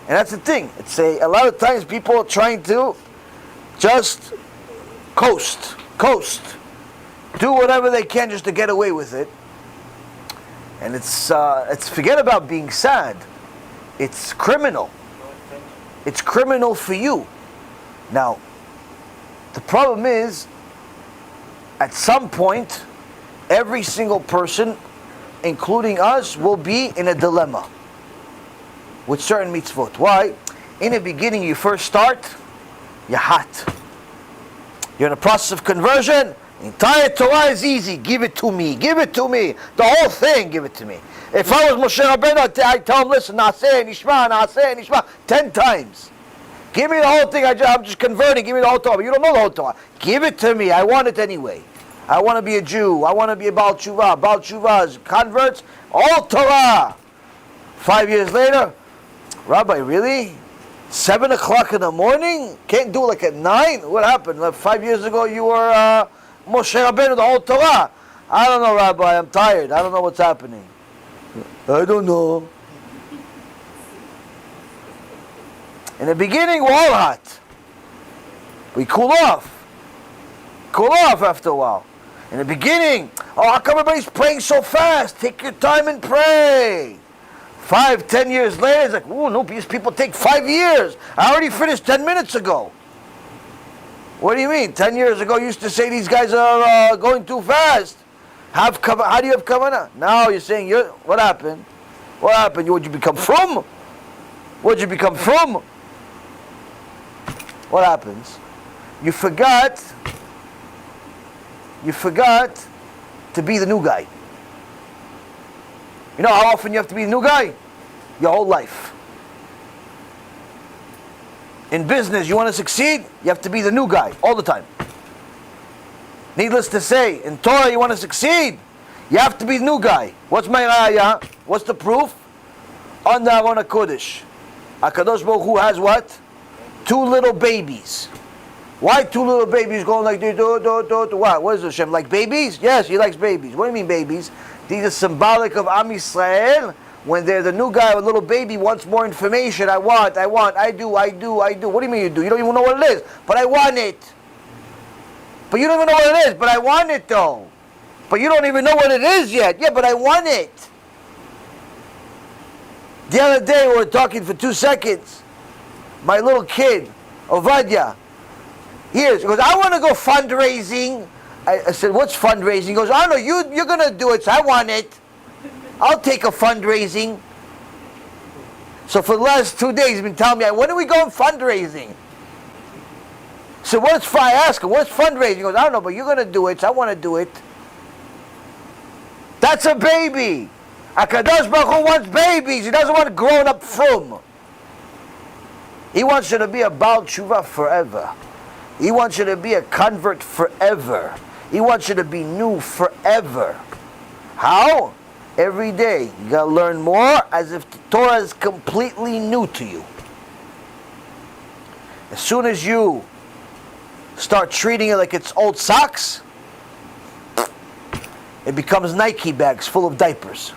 And that's the thing. It's a lot of times people are trying to just coast. Do whatever they can just to get away with it. And it's forget about being sad. It's criminal. It's criminal for you. Now, the problem is, at some point, every single person, including us, will be in a dilemma with certain mitzvot. Why? In the beginning, you first start, you're hot. You're in a process of conversion. The entire Torah is easy. Give it to me. Give it to me. The whole thing, give it to me. If I was Moshe Rabbeinu, I tell him, listen, Naaseh Nishma, 10 times. Give me the whole thing. I'm just converting. Give me the whole Torah. But you don't know the whole Torah. Give it to me. I want it anyway. I want to be a Jew. I want to be a Baal Tshuva. Baal Tshuvas, converts, all Torah. 5 years later, Rabbi, really? 7 o'clock in the morning? Can't do it like at 9? What happened? Like 5 years ago you were Moshe Rabbeinu, the whole Torah. I don't know, Rabbi. I'm tired. I don't know what's happening. I don't know. In the beginning, we're all hot. We cool off. Cool off after a while. In the beginning, how come everybody's praying so fast? Take your time and pray. 5, 10 years later, it's like, no, these people take 5 years. I already finished 10 minutes ago. What do you mean? 10 years ago, you used to say these guys are going too fast. How do you have kavanah? Now you're saying, what happened? What happened? What'd you become from? What'd you become from? What happens? You forgot to be the new guy. You know how often you have to be the new guy? Your whole life. In business, you want to succeed, you have to be the new guy all the time. Needless to say, in Torah, you want to succeed, you have to be the new guy. What's my raya? What's the proof? On the Aron HaKodesh, HaKadosh Baruch Hu has what? 2 little babies. Why 2 little babies going like this? What? What is Hashem? Like babies? Yes, he likes babies. What do you mean babies? These are symbolic of Am Yisrael. When they're the new guy, a little baby wants more information. I do. What do you mean you do? You don't even know what it is. But I want it. But you don't even know what it is. But I want it though. But you don't even know what it is yet. Yeah, but I want it. The other day we were talking for 2 seconds. My little kid, Ovadia, he goes, I want to go fundraising. I said, what's fundraising? He goes, I don't know, you're going to do it, so I want it. I'll take a fundraising. So for the last 2 days, he's been telling me, when are we going fundraising? So I ask him, what's fundraising? He goes, I don't know, but you're going to do it, so I want to do it. That's a baby. HaKadosh Baruch Hu wants babies. He doesn't want grown up from. He wants you to be a Baal Tshuva forever. He wants you to be a convert forever. He wants you to be new forever. How? Every day. You got to learn more as if the Torah is completely new to you. As soon as you start treating it like it's old socks, it becomes Nike bags full of diapers.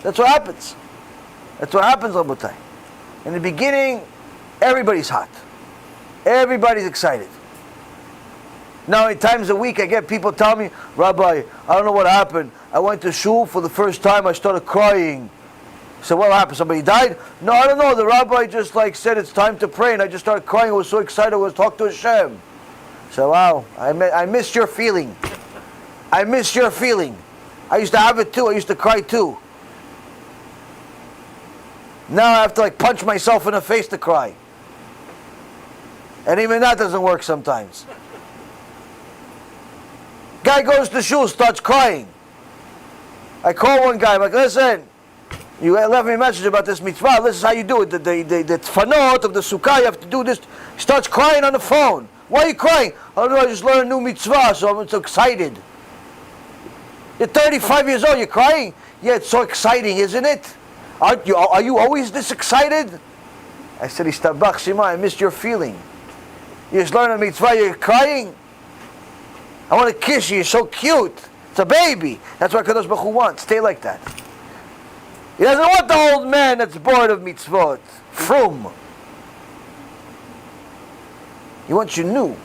That's what happens. That's what happens, Rabotai. In the beginning, everybody's hot. Everybody's excited. Now, in times a week, I get people tell me, Rabbi, I don't know what happened. I went to shul for the first time. I started crying. I said, what happened? Somebody died? No, I don't know. The rabbi just said it's time to pray, and I just started crying. I was so excited. I was talking to HaShem. So, wow, I missed your feeling. I missed your feeling. I used to have it too. I used to cry too. Now I have to punch myself in the face to cry. And even that doesn't work sometimes. Guy goes to shul, starts crying. I call one guy, I'm like, listen, You left me a message about this mitzvah. This is how you do it. The tfanot of the sukkah, you have to do this. He starts crying on the phone. Why are you crying? Oh no, I just learned a new mitzvah, so I'm so excited. You're 35 years old, you're crying? Yeah, it's so exciting, isn't it? Are you always this excited? I said, Istabach Shema, I missed your feeling. You just learned a mitzvah, you're crying? I want to kiss you, you're so cute. It's a baby. That's what Kadosh Baruch Hu wants. Stay like that. He doesn't want the old man that's bored of mitzvot. Frum. He wants you new.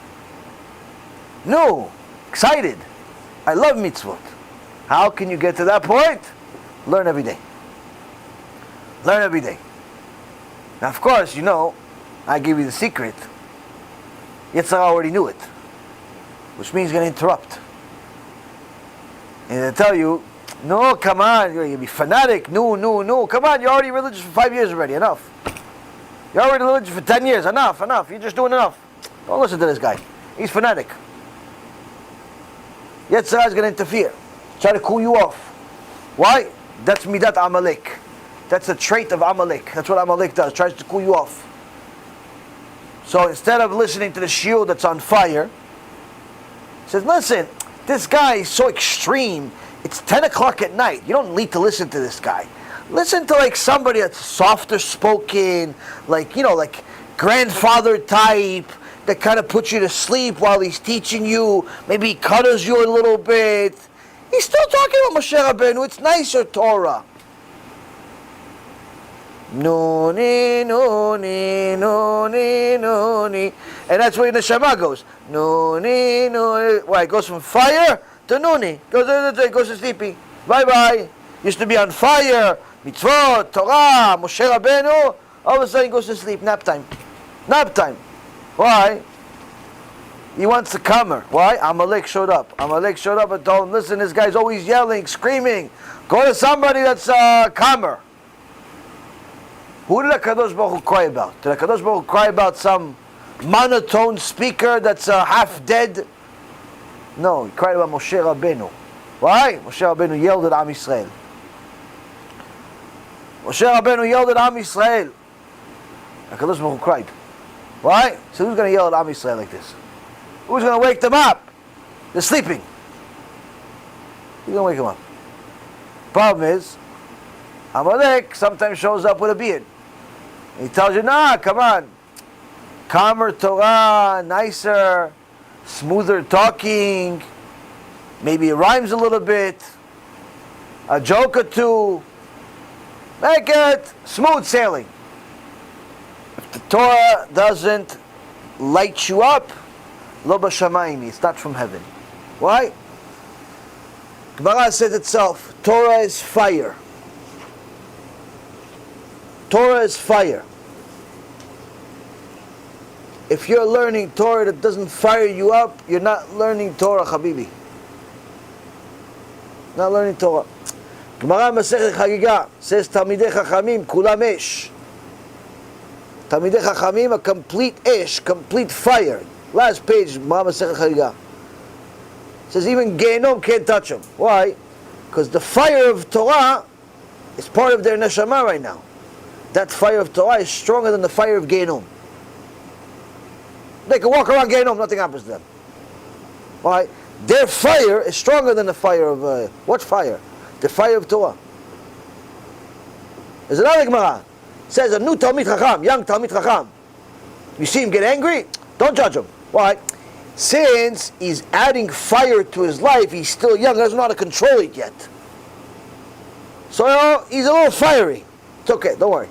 New. Excited. I love mitzvot. How can you get to that point? Learn every day. Learn every day. Now, of course, you know, I give you the secret. Yitzhak already knew it, which means he's going to interrupt. And they'll tell you, no, come on, you're going to be fanatic. No. Come on, you're already religious for 5 years already. Enough. You're already religious for 10 years. Enough. You're just doing enough. Don't listen to this guy. He's fanatic. Yitzhak is going to interfere. Try to cool you off. Why? That's midat Amalek. That's a trait of Amalek. That's what Amalek does. Tries to cool you off. So instead of listening to the shield that's on fire, he says, listen, this guy is so extreme. It's 10 o'clock at night. You don't need to listen to this guy. Listen to like somebody that's softer spoken, like, you know, like grandfather type, that kind of puts you to sleep while he's teaching you. Maybe he cuddles you a little bit. He's still talking about Moshe Rabbeinu. It's nicer Torah. Nuni. And that's where the Neshama goes. Nuni. Why? It goes from fire to Nuni. Goes to sleepy. Bye. Used to be on fire. Mitzvot, Torah, Moshe Rabbeinu. All of a sudden he goes to sleep. Nap time. Why? He wants to calmer. Why? Amalek showed up. And told him, listen, this guy's always yelling, screaming. Go to somebody that's calmer. Who did HaKadosh Baruch Hu cry about? Did HaKadosh Baruch Hu cry about some monotone speaker that's half dead? No, he cried about Moshe Rabbeinu. Why? Moshe Rabbeinu yelled at Am Yisrael. HaKadosh Baruch Hu cried. Why? So who's going to yell at Am Yisrael like this? Who's going to wake them up? They're sleeping. Who's going to wake them up? Problem is, Amalek sometimes shows up with a beard. He tells you, nah, come on. Calmer Torah, nicer, smoother talking. Maybe it rhymes a little bit. A joke or two. Make it smooth sailing. If the Torah doesn't light you up, lo b'shamayim, it's not from heaven. Why? Gemara says itself, Torah is fire. Torah is fire. If you're learning Torah that doesn't fire you up, you're not learning Torah, Habibi. Not learning Torah. Gemara Masechet Chagiga says, Talmidei Chachamim, kulam esh. Talmidei Chachamim, a complete esh, complete fire. Last page, Gemara Masechet Chagiga. Says even Gehinom can't touch them. Why? Because the fire of Torah is part of their neshama right now. That fire of Torah is stronger than the fire of Gehinom. They can walk around Gehinom, nothing happens to them. Why? Their fire is stronger than the fire of... what fire? The fire of Torah. There's another Gemara. It says a new Talmid Chacham, young Talmid Chacham. You see him get angry? Don't judge him. Why? Since he's adding fire to his life, he's still young, he doesn't know how to control it yet. So he's a little fiery. It's okay, don't worry.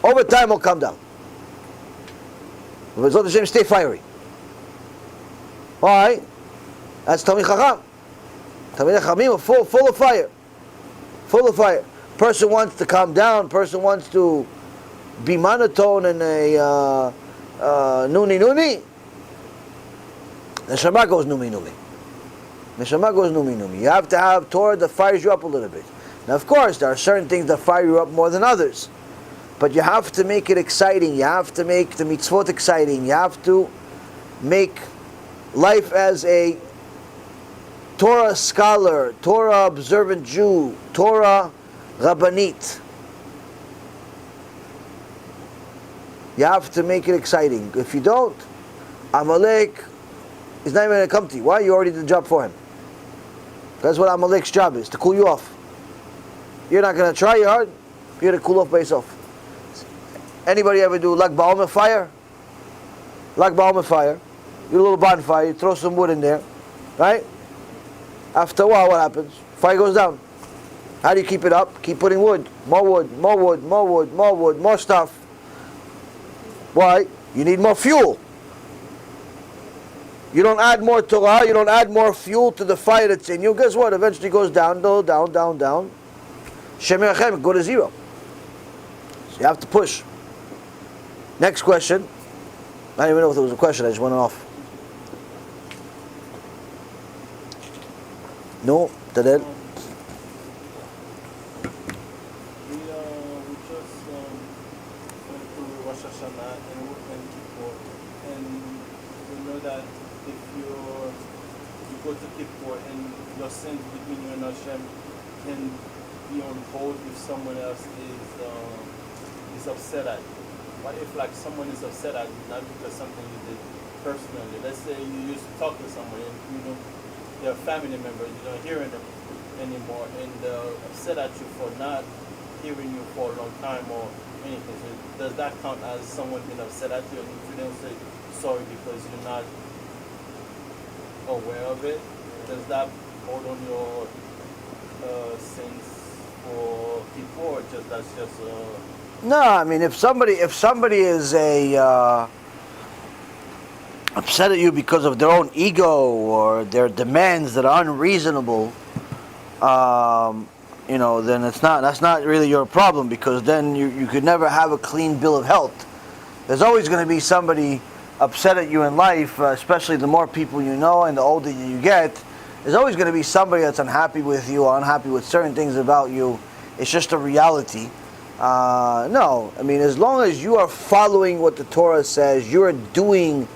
Over time he'll calm down. But B'ezrat Hashem, stay fiery. Why? That's Talmid Chacham. Talmid Chachamim are full of fire. Full of fire. Person wants to calm down, person wants to be monotone and a nuni. Neshama goes numi. Neshama goes numi. You have to have Torah that fires you up a little bit. Now, of course, there are certain things that fire you up more than others. But you have to make it exciting. You have to make the mitzvot exciting. You have to make life as a Torah scholar, Torah observant Jew, Torah Rabbanit. You have to make it exciting. If you don't, Amalek is not even going to come to you. Why? You already did the job for him. That's what Amalek's job is, to cool you off. You're not going to try hard. You're going to cool off by yourself. Anybody ever do Lag Ba'omer fire? Lag Ba'omer fire. You do a little bonfire, you throw some wood in there, right? After a while, what happens? Fire goes down. How do you keep it up? Keep putting wood. More wood, more wood, more wood, more wood, more stuff. Why? You need more fuel. You don't add more Torah, you don't add more fuel to the fire that's in you. Guess what? Eventually it goes down, down, down, down. Shem Yachem, go to zero. So you have to push. Next question. I don't even know if there was a question, I just went off. No, Tadel. We just went through Rosh Hashanah and Kippur, and we know that if you go to Kippur and your sins between you and HaShem can be on hold if someone else is upset at you. What if like someone is upset at you, not because something you did personally? Let's say you used to talk to someone and you know they're a family member, you don't hear them anymore, and they're upset at you for not hearing you for a long time or anything. So does that count as someone being upset at you, and if you don't say sorry because you're not aware of it, does that hold on your sins for people, or just that's just No, I mean if somebody is upset at you because of their own ego or their demands that are unreasonable, then that's not really your problem, because then you could never have a clean bill of health. There's always going to be somebody upset at you in life, especially the more people you know and the older you get. There's always going to be somebody that's unhappy with you or unhappy with certain things about you. It's just a reality. No, I mean, as long as you are following what the Torah says, you're doing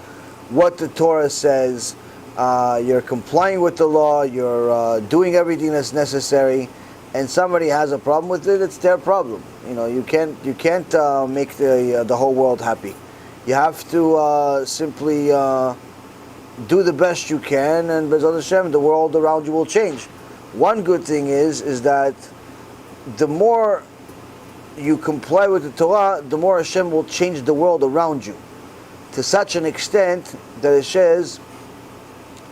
what the Torah says, you're complying with the law, you're doing everything that's necessary, and somebody has a problem with it, it's their problem. You can't make the whole world happy. You have to simply do the best you can, and Be'ezrat Hashem, the world around you will change. One good thing is that the more you comply with the Torah, the more Hashem will change the world around you, to such an extent that it says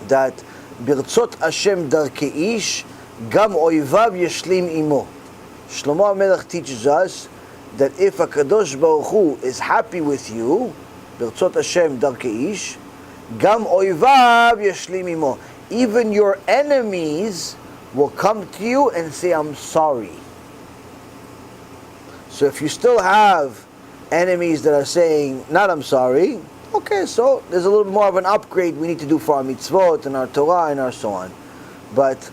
that Birtzot Hashem darkei ish gam oivav yeshlim imo. Shlomo HaMelech teaches us that if HaKadosh Baruch Hu is happy with you, Birtzot Hashem darkei ish gam oivav yeshlim imo, even your enemies will come to you and say, I'm sorry. So if you still have enemies that are saying, not I'm sorry, okay, so there's a little bit more of an upgrade we need to do for our mitzvot and our Torah and our so on. But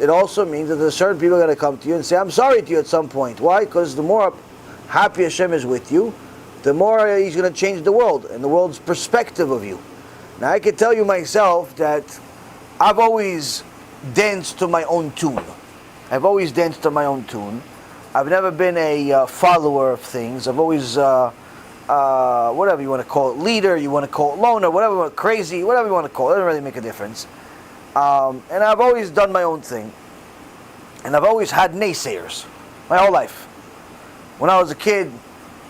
it also means that there's certain people are going to come to you and say, I'm sorry to you at some point. Why? Because the more happy Hashem is with you, the more He's going to change the world and the world's perspective of you. Now I can tell you myself that I've always danced to my own tune. I've never been a follower of things. I've always, whatever you want to call it, leader, you want to call it loner, whatever, crazy, whatever you want to call it, doesn't really make a difference. And I've always done my own thing. And I've always had naysayers my whole life. When I was a kid,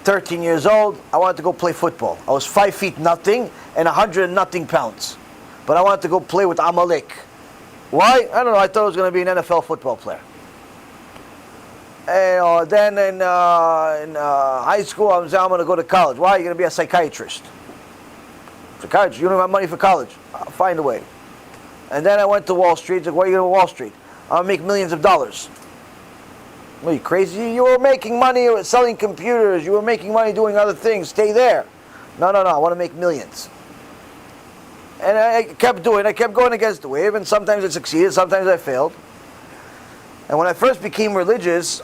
13 years old, I wanted to go play football. I was 5 feet nothing and 100 and nothing pounds. But I wanted to go play with Amalek. Why? I don't know, I thought I was going to be an NFL football player. And then in high school, I'm saying I'm going to go to college. Why? You're going to be a psychiatrist. Psychiatrist, you don't have money for college. I'll find a way. And then I went to Wall Street. Like, why are you going to Wall Street? I'll make millions of dollars. Are you crazy? You were making money selling computers. You were making money doing other things. Stay there. No. I want to make millions. And I kept doing it. I kept going against the wave. And sometimes I succeeded. Sometimes I failed. And when I first became religious,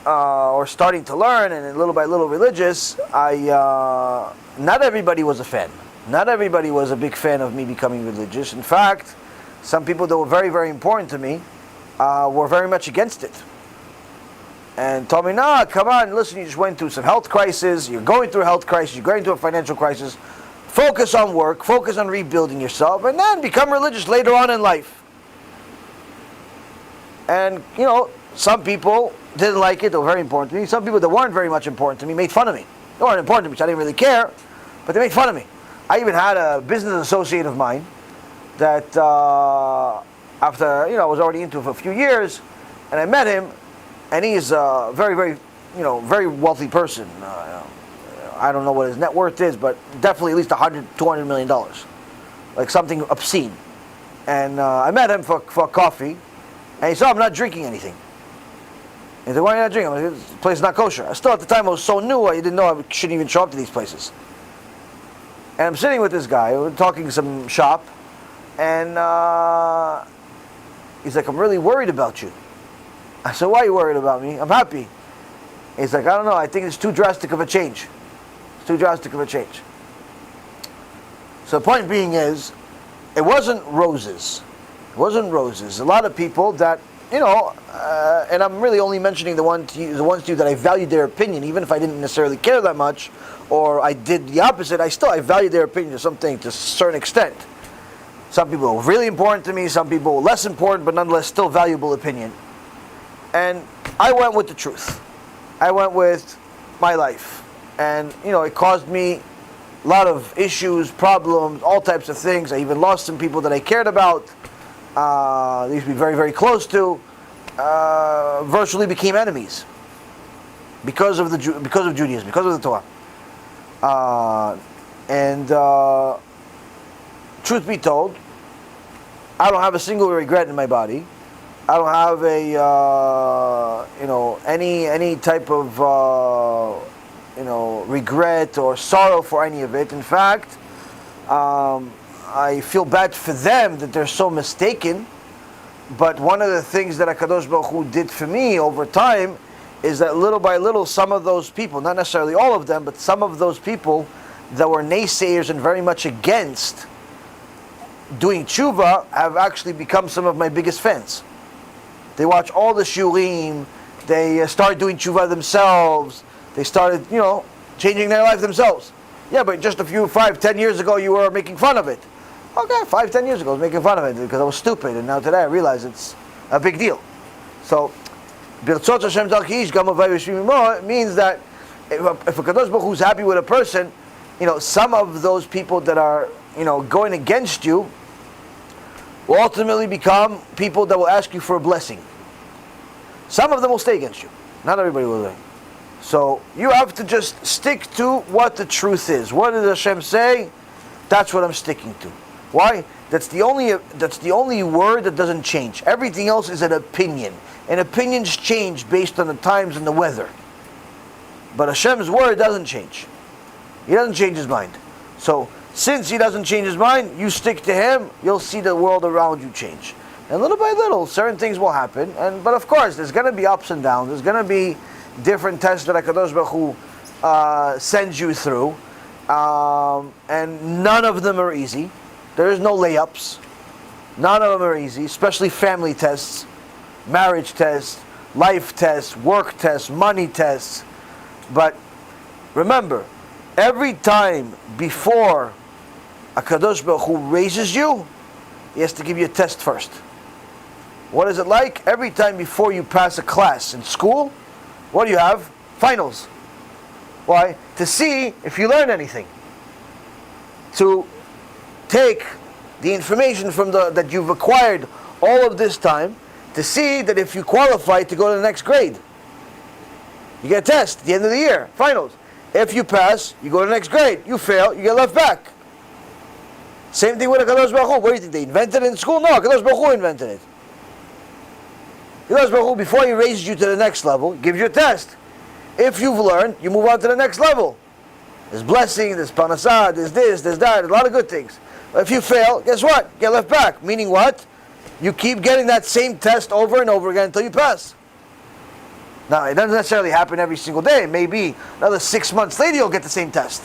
or starting to learn, and little by little religious, not everybody was a fan. Not everybody was a big fan of me becoming religious. In fact, some people that were very, very important to me were very much against it. and told me, "Nah, come on, listen, you just went through some health crisis, you're going through a health crisis, you're going through a financial crisis. Focus on work, focus on rebuilding yourself, and then become religious later on in life." And, some people didn't like it, they were very important to me. Some people that weren't very much important to me made fun of me. They weren't important to me, so I didn't really care, but they made fun of me. I even had a business associate of mine that after, I was already into it for a few years, and I met him, and he's a very, very, very wealthy person. I don't know what his net worth is, but definitely at least $200 million. Like something obscene. And I met him for coffee, and he said, "I'm not drinking anything." He said, "Why are you not drinking?" I'm like, "This place is not kosher." Still, at the time, I was so new, I didn't know I shouldn't even show up to these places. And I'm sitting with this guy, we're talking some shop, and he's like, "I'm really worried about you." I said, "Why are you worried about me? I'm happy." He's like, "I don't know, I think it's too drastic of a change. It's too drastic of a change." So the point being is, it wasn't roses. It wasn't roses. A lot of people that, and I'm really only mentioning the ones to you that I valued their opinion, even if I didn't necessarily care that much, or I did the opposite, I valued their opinion to something, to a certain extent. Some people were really important to me, some people were less important, but nonetheless still valuable opinion. And I went with the truth. I went with my life. And, it caused me a lot of issues, problems, all types of things. I even lost some people that I cared about. They used to be very, very close to. Virtually became enemies because of Judaism, because of the Torah. Truth be told, I don't have a single regret in my body. I don't have any type of regret or sorrow for any of it. In fact, I feel bad for them that they're so mistaken. But one of the things that HaKadosh Baruch Hu did for me over time is that little by little, some of those people, not necessarily all of them, but some of those people that were naysayers and very much against doing tshuva have actually become some of my biggest fans. They watch all the shurim, they start doing tshuva themselves, they started, changing their life themselves. Yeah, but just 5-10 years ago you were making fun of it. Okay, 5-10 years ago I was making fun of it because I was stupid, and now today I realize it's a big deal. So, Birtzot Hashem Darkish Gam Avay V'Shvimimo means that if a Kadosh Baruch Hu is happy with a person, some of those people that are, going against you will ultimately become people that will ask you for a blessing. Some of them will stay against you. Not everybody will. So you have to just stick to what the truth is. What does Hashem say? That's what I'm sticking to. Why? That's the only word that doesn't change. Everything else is an opinion. And opinions change based on the times and the weather. But Hashem's word doesn't change. He doesn't change his mind. So since he doesn't change his mind, you stick to him, you'll see the world around you change. And little by little, certain things will happen. But of course, there's going to be ups and downs. There's going to be different tests that HaKadosh Baruch Hu sends you through. And none of them are easy. There is no layups. None of them are easy, especially family tests, marriage tests, life tests, work tests, money tests. But remember, every time before HaKadosh Baruch Hu raises you, he has to give you a test first. What is it like? Every time before you pass a class in school, what do you have? Finals. Why? To see if you learn anything. To take the information from that you've acquired all of this time, to see that if you qualify to go to the next grade. You get a test at the end of the year, finals. If you pass, you go to the next grade. You fail, you get left back. Same thing with HaKadosh Baruch Hu. What do you think? They invented it in school? No, HaKadosh Baruch Hu invented it. HaKadosh Baruch Hu, before he raises you to the next level, gives you a test. If you've learned, you move on to the next level. There's blessing, there's panasah, there's this, there's that, a lot of good things. But if you fail, guess what? You get left back. Meaning what? You keep getting that same test over and over again until you pass. Now, it doesn't necessarily happen every single day. Maybe another 6 months later you'll get the same test.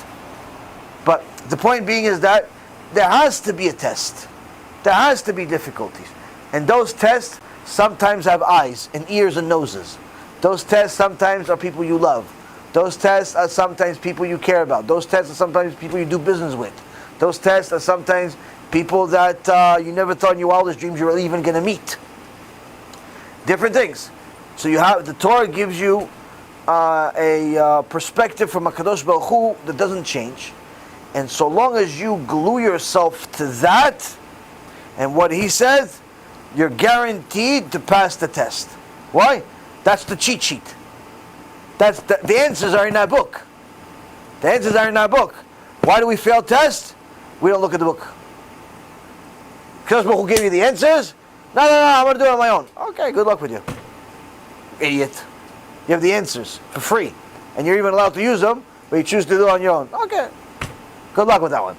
But the point being is that there has to be a test. There has to be difficulties. And those tests sometimes have eyes and ears and noses. Those tests sometimes are people you love. Those tests are sometimes people you care about. Those tests are sometimes people you do business with. Those tests are sometimes people that you never thought in your wildest dreams you were even going to meet. Different things. So you have, the Torah gives you a perspective from HaKadosh Baruch Hu that doesn't change. And so long as you glue yourself to that and what he says, you're guaranteed to pass the test. Why? That's the cheat sheet. That's the answers are in that book. The answers are in that book. Why do we fail tests? We don't look at the book. Because who gave you the answers? No, I'm going to do it on my own. Okay, good luck with you. Idiot. You have the answers for free. And you're even allowed to use them, but you choose to do it on your own. Okay. Good luck with that one.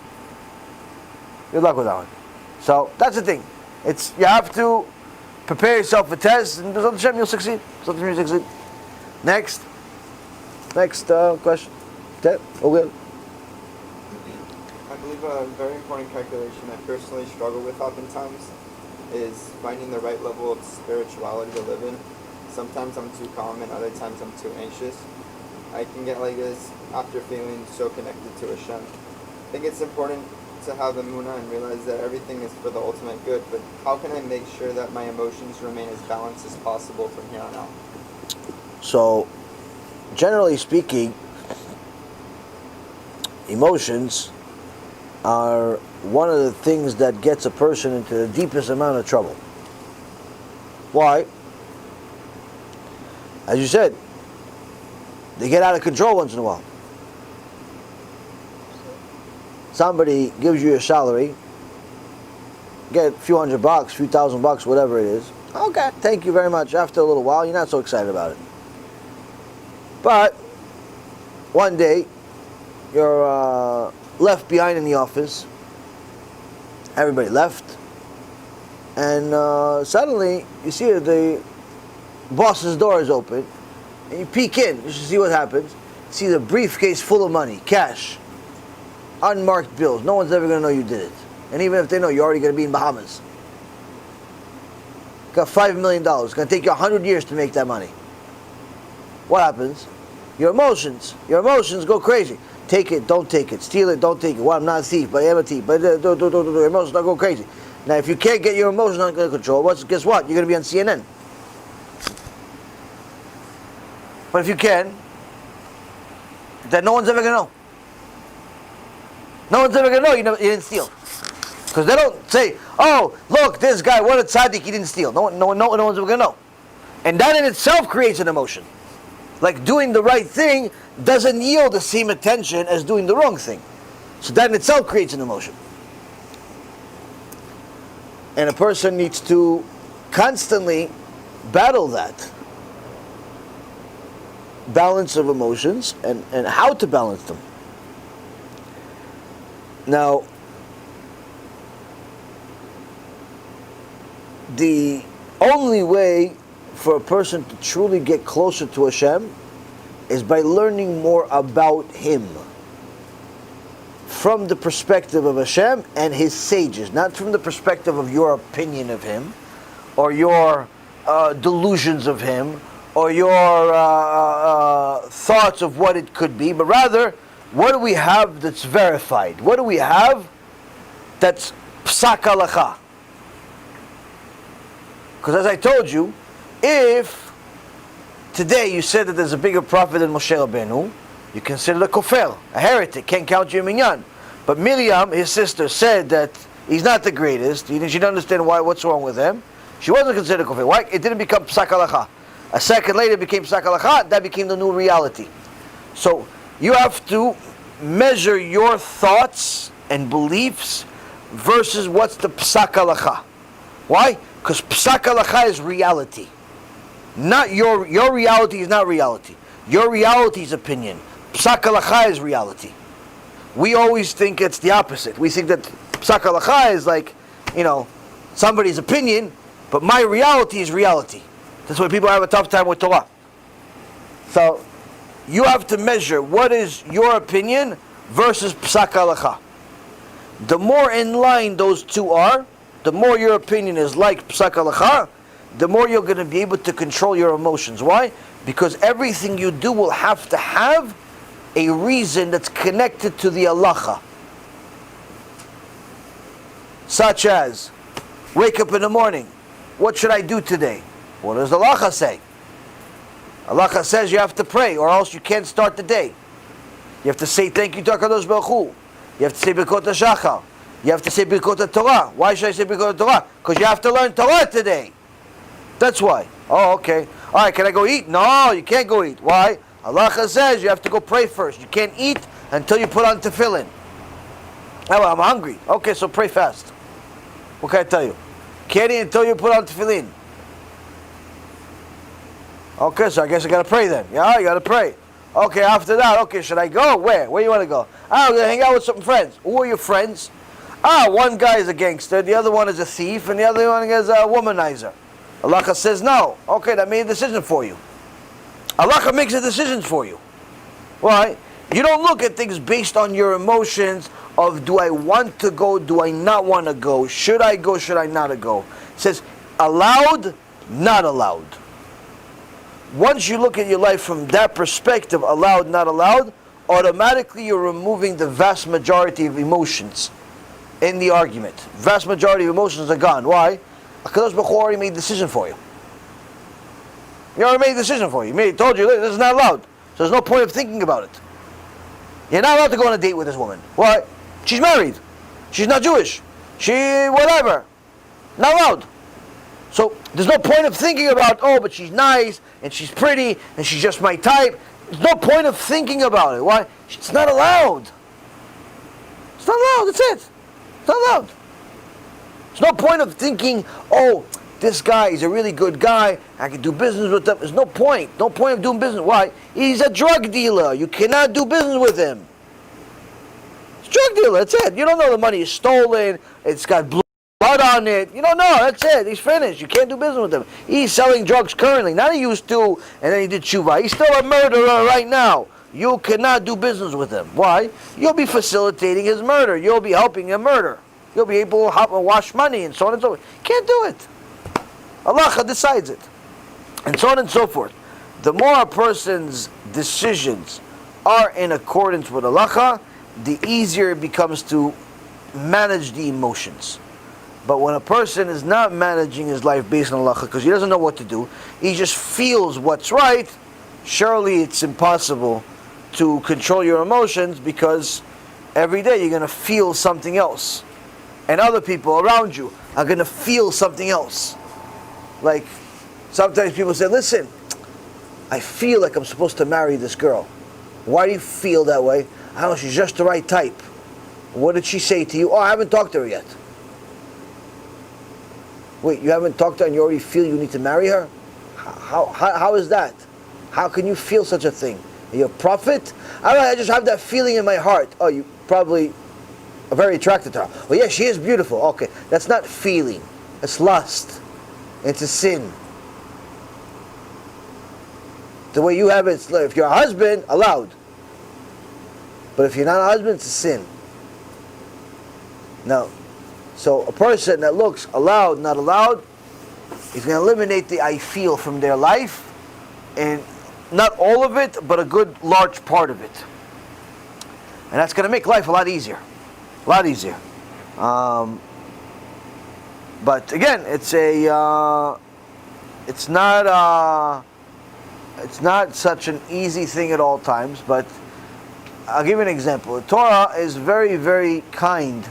Good luck with that one. So, that's the thing. You have to prepare yourself for tests, and BeEzrat Hashem, you'll succeed. BeEzrat Hashem, you'll succeed. Next question. Okay, all good. I believe a very important calculation I personally struggle with oftentimes is finding the right level of spirituality to live in. Sometimes I'm too calm and other times I'm too anxious. I can get like this after feeling so connected to HaShem. I think it's important to have emunah and realize that everything is for the ultimate good, but how can I make sure that my emotions remain as balanced as possible from here on out? So, generally speaking, emotions are one of the things that gets a person into the deepest amount of trouble. Why? As you said, they get out of control once in a while. Somebody gives you a salary, get a few $100, few $1,000, whatever it is. Okay, thank you very much. After a little while, you're not so excited about it. But one day, you're left behind in the office. Everybody left. And suddenly, you see that the boss's door is open. And you peek in just to see what happens. See the briefcase full of money, cash. Unmarked bills. No one's ever going to know you did it. And even if they know, you're already going to be in Bahamas. Got $5 million. It's going to take you 100 years to make that money. What happens? Your emotions go crazy. Take it, don't take it. Steal it, don't take it. Well, I'm not a thief, but I am a thief. But your emotions don't go crazy. Now, if you can't get your emotions under control, guess what? You're going to be on CNN. But if you can, then no one's ever going to know. No one's ever going to know you didn't steal. Because they don't say, oh, look, this guy, what a tzaddik, he didn't steal. No one's ever going to know. And that in itself creates an emotion. Like doing the right thing doesn't yield the same attention as doing the wrong thing. So that in itself creates an emotion. And a person needs to constantly battle that balance of emotions and how to balance them. Now, the only way for a person to truly get closer to Hashem is by learning more about Him from the perspective of Hashem and His sages, not from the perspective of your opinion of Him or your delusions of Him or your thoughts of what it could be, but rather, what do we have that's verified? What do we have that's psak halacha? Because as I told you, if today you said that there's a bigger prophet than Moshe Rabbeinu, you consider a kofel, a heretic, can't count your minyan. But Miriam, his sister, said that he's not the greatest. She didn't understand what's wrong with him. She wasn't considered a kofel. Why? It didn't become psak halacha. A second later it became psak halacha. That became the new reality. So you have to measure your thoughts and beliefs versus what's the psak halacha. Why? Because psak halacha is reality. Not your reality is not reality. Your reality is opinion. Psak halacha is reality. We always think it's the opposite. We think that psak halacha is like, somebody's opinion, but my reality is reality. That's why people have a tough time with Torah. So, you have to measure what is your opinion versus psak halacha. The more in line those two are, the more your opinion is like psak halacha, the more you're going to be able to control your emotions. Why? Because everything you do will have to have a reason that's connected to the halacha. Such as, wake up in the morning, what should I do today? What does the halacha say? Halacha says you have to pray, or else you can't start the day. You have to say thank you to HaKadosh Baruch Hu. You have to say Birkot HaShachar. You have to say Birkot Torah. Why should I say Birkot Torah? Because you have to learn Torah today. That's why. Oh, okay. All right, can I go eat? No, you can't go eat. Why? Halacha says you have to go pray first. You can't eat until you put on tefillin. Oh, I'm hungry. Okay, so pray fast. What can I tell you? Can't eat until you put on tefillin. Okay, so I guess I gotta pray then. Yeah, you gotta pray. Okay, after that, okay, should I go? Where? Where you want to go? I'm going to hang out with some friends. Who are your friends? One guy is a gangster, the other one is a thief, and the other one is a womanizer. Allah says no. Okay, that made a decision for you. Allah makes the decisions for you. Why? You don't look at things based on your emotions of do I want to go, do I not want to go, should I go, should I not go. It says allowed, not allowed. Once you look at your life from that perspective, allowed, not allowed, automatically you're removing the vast majority of emotions in the argument. Vast majority of emotions are gone. Why? HaKadosh Baruch Hu already made a decision for you. He already made a decision for you. He told you this is not allowed. So there's no point of thinking about it. You're not allowed to go on a date with this woman. Why? She's married. She's not Jewish. She whatever. Not allowed. So there's no point of thinking about, oh, but she's nice, and she's pretty, and she's just my type. There's no point of thinking about it. Why? It's not allowed. It's not allowed, that's it. It's not allowed. There's no point of thinking, oh, this guy is a really good guy, I can do business with him. There's no point. No point of doing business. Why? He's a drug dealer. You cannot do business with him. He's a drug dealer, that's it. You don't know the money is stolen, it's got blood on it. You don't know, that's it. He's finished. You can't do business with him. He's selling drugs currently. Not he used to, and then he did TeShuva. He's still a murderer right now. You cannot do business with him. Why? You'll be facilitating his murder. You'll be helping him murder. You'll be able to wash money and so on and so forth. Can't do it. Allah decides it. And so on and so forth. The more a person's decisions are in accordance with Allah, the easier it becomes to manage the emotions. But when a person is not managing his life based on Allah, because he doesn't know what to do, he just feels what's right, surely it's impossible to control your emotions, because every day you're going to feel something else. And other people around you are going to feel something else. Like, sometimes people say, listen, I feel like I'm supposed to marry this girl. Why do you feel that way? I don't know, she's just the right type. What did she say to you? Oh, I haven't talked to her yet. Wait, you haven't talked to her and you already feel you need to marry her? How is that? How can you feel such a thing? Are you a prophet? I don't know, I just have that feeling in my heart. Oh, you probably are very attracted to her. Well, yeah, she is beautiful. Okay, that's not feeling. It's lust. It's a sin. The way you have it, it's, if you're a husband, allowed. But if you're not a husband, it's a sin. Now, so a person that looks allowed, not allowed, is going to eliminate the I feel from their life, and not all of it, but a good large part of it. And that's going to make life a lot easier. A lot easier. But again, it's not such an easy thing at all times. But I'll give you an example. The Torah is very, very kind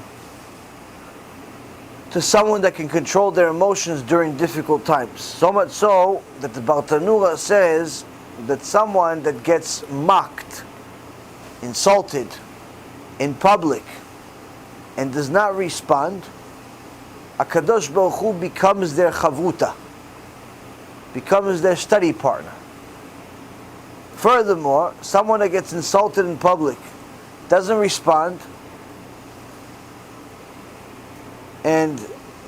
to someone that can control their emotions during difficult times. So much so that the Bartanura says that someone that gets mocked, insulted in public, and does not respond, HaKadosh Baruch Hu becomes their chavuta, becomes their study partner. Furthermore, someone that gets insulted in public, doesn't respond, and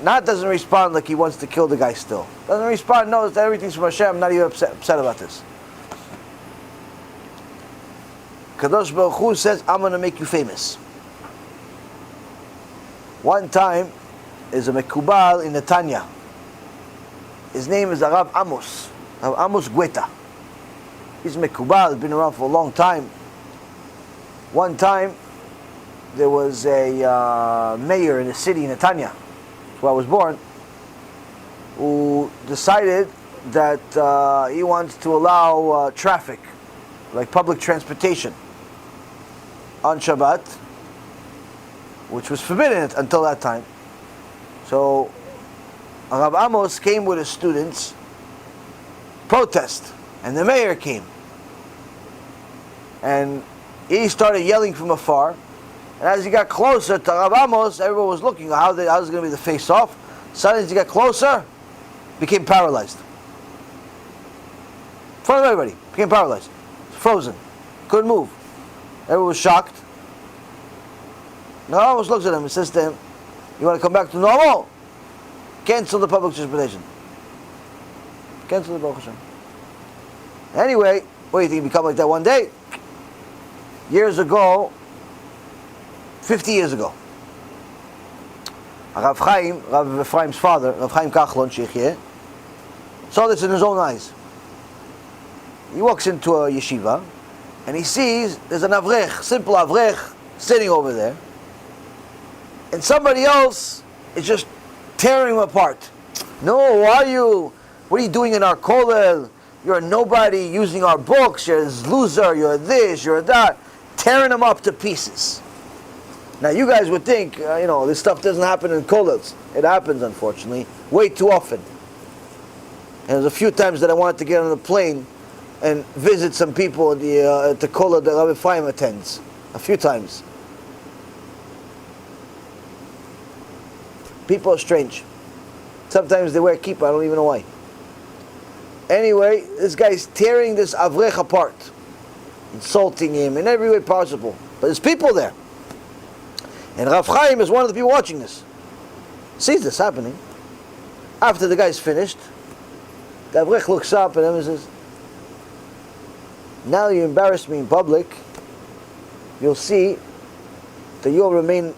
not doesn't respond like he wants to kill the guy still. Doesn't respond, knows that everything's from HaShem, I'm not even upset about this. Kadosh Baruch Hu says, I'm going to make you famous. One time, is a Mekubal in Netanya. His name is Rav Amos Gweta. He's Mekubal, he's been around for a long time. One time, there was a mayor in the city, Netanya, where I was born, who decided that he wants to allow traffic, like public transportation, on Shabbat, which was forbidden until that time. So, Rav Amos came with his students, protest, and the mayor came. And he started yelling from afar, and as he got closer to Rav Amos, everyone was looking, how's going to be the face-off? Suddenly as he got closer, became paralyzed. In front of everybody, became paralyzed. Frozen. Couldn't move. Everyone was shocked. Rav Amos looks at him and says to him, you want to come back to normal? Cancel the public transportation. Cancel the Baruch Hashem. Anyway, what do you think, he become like that one day? Years ago, 50 years ago, Rav Chaim, Rav Efraim's father, Rav Chaim Kachlon, Sheikhye, saw this in his own eyes. He walks into a yeshiva, and he sees there's an avrech, simple avrech, sitting over there, and somebody else is just tearing him apart. No, what are you doing in our kollel? You're a nobody using our books, you're a loser, you're this, you're that, tearing him up to pieces. Now you guys would think, this stuff doesn't happen in kollels. It happens, unfortunately, way too often. And there's a few times that I wanted to get on a plane and visit some people at the kollel that Rabbi Efraim attends. A few times. People are strange. Sometimes they wear kippah, I don't even know why. Anyway, this guy's tearing this avrech apart, insulting him in every way possible. But there's people there. And Rav Chaim is one of the people watching this. Sees this happening. After the guy's finished, the avrech looks up at him and says, now you embarrass me in public, you'll see that you'll remain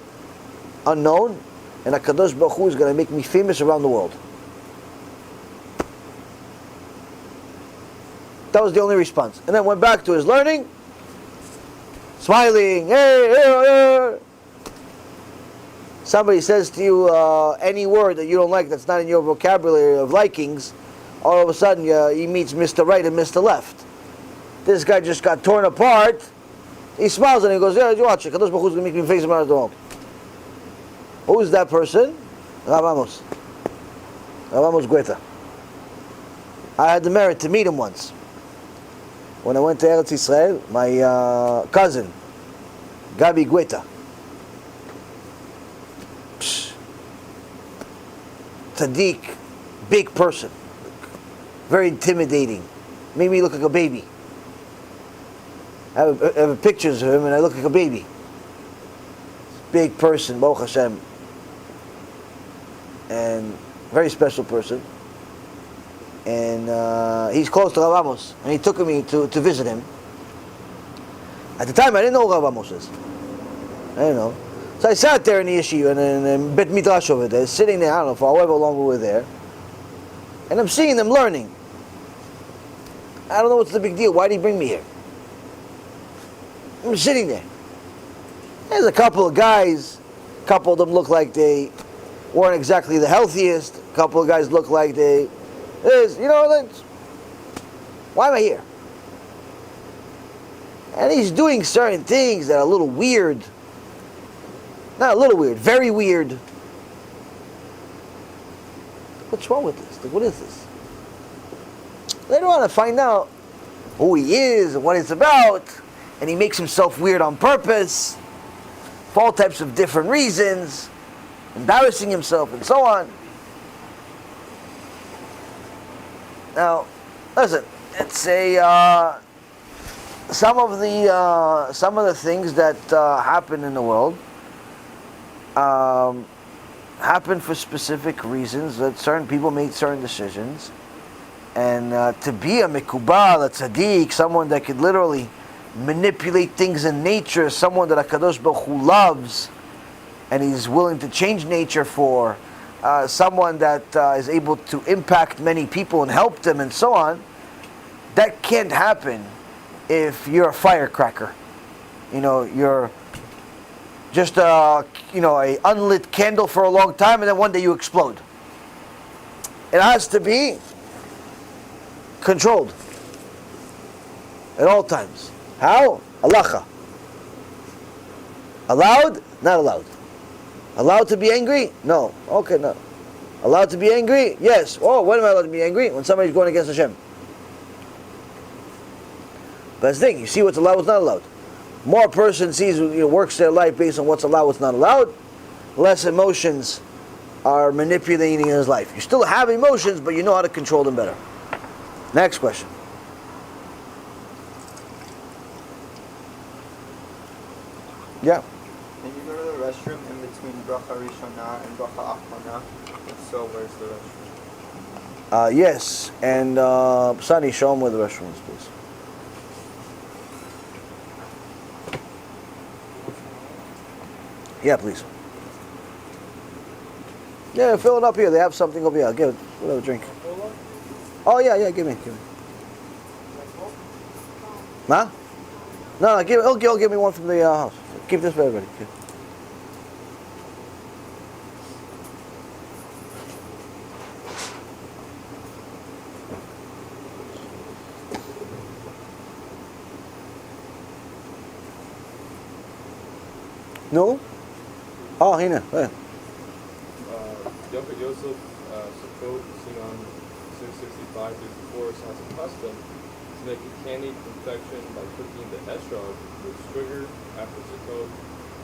unknown, and HaKadosh Baruch Hu is going to make me famous around the world. That was the only response. And then went back to his learning, smiling, hey. Somebody says to you any word that you don't like that's not in your vocabulary of likings, all of a sudden he meets Mr. Right and Mr. Left. This guy just got torn apart. He smiles and he goes, yeah, you watch it. Kadosh Baruch Hu is going to make me famous around the world. Who is that person? Rav Amos. Rav Amos Gueta. I had the merit to meet him once. When I went to Eretz Israel, my cousin, Gabi Gueta. Tzaddik, big person. Very intimidating. Made me look like a baby. I have pictures of him and I look like a baby. Big person, Baruch Hashem. And very special person. And he's close to Rav Amos. And he took me to visit him. At the time, I didn't know who Rav Amos is. I didn't know. So I sat there in the yeshiva and Bet Midrash over there, sitting there, I don't know, for however long we were there. And I'm seeing them learning. I don't know what's the big deal. Why did he bring me here? I'm sitting there. There's a couple of guys. A couple of them look like they weren't exactly the healthiest. A couple of guys look like they... why am I here? And he's doing certain things that are a little weird. Not a little weird, very weird. What's wrong with this? Like, what is this? Later on I find out who he is and what it's about, and he makes himself weird on purpose, for all types of different reasons, embarrassing himself and so on. Now, listen, it's some of the things that happen in the world happen for specific reasons, that certain people made certain decisions, and to be a mikubal, a tzaddik, someone that could literally manipulate things in nature, someone that HaKadosh Baruch Hu loves and he's willing to change nature for, someone that is able to impact many people and help them and so on, that can't happen if you're a firecracker. You're just a unlit candle for a long time, and then one day you explode. It has to be controlled at all times. How? Halacha. Allowed? Not allowed. Allowed to be angry? No. Okay, no. Allowed to be angry? Yes. Oh, when am I allowed to be angry? When somebody's going against Hashem. But that's the thing. You see what's allowed, what's not allowed. More a person sees, works their life based on what's allowed, what's not allowed, less emotions are manipulating his life. You still have emotions, but you know how to control them better. Next question. Yeah. Can you go to the restroom in between bracha rishona and bracha achrona? If so, where's the restroom? Yes. And Sunny, show them where the restroom is, please. Yeah, please. Yeah, fill it up here. They have something over here. I'll give it. Whatever, drink. Oh, yeah, give me. Huh? No, he'll give me one from the house. Keep this for everybody. Okay. No? Oh, Hina. Yoko Yosef Sukkot, seen on 665 through 4, has a custom to make a candied confection by cooking the esrog with sugar after Sukkot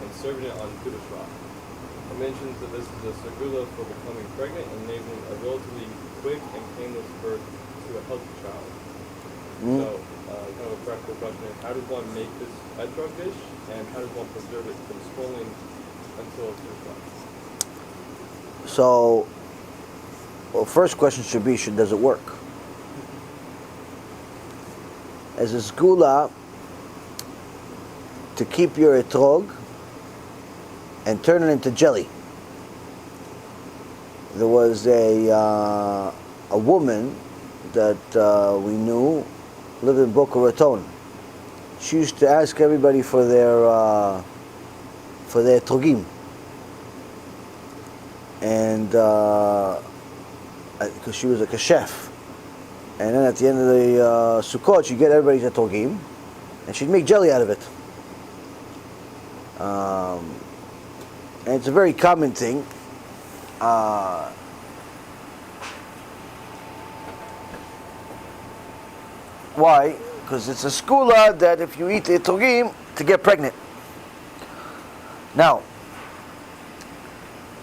and serving it on Kudosh rock. It mentions that this is a segula for becoming pregnant and enabling a relatively quick and painless birth to a healthy child. So, kind of a practical question is, how does one make this esrog dish, and how does one preserve it from spoiling until Kudosh rock? So, first question should be, does it work? As a segula to keep your etrog and turn it into jelly. There was a woman that we knew lived in Boca Raton. She used to ask everybody for their etrogim. And because she was like a chef, and then at the end of the Sukkot, she'd get everybody's etrogim, and she'd make jelly out of it. And it's a very common thing. Why? Because it's a skula that if you eat the etrogim to get pregnant. Now,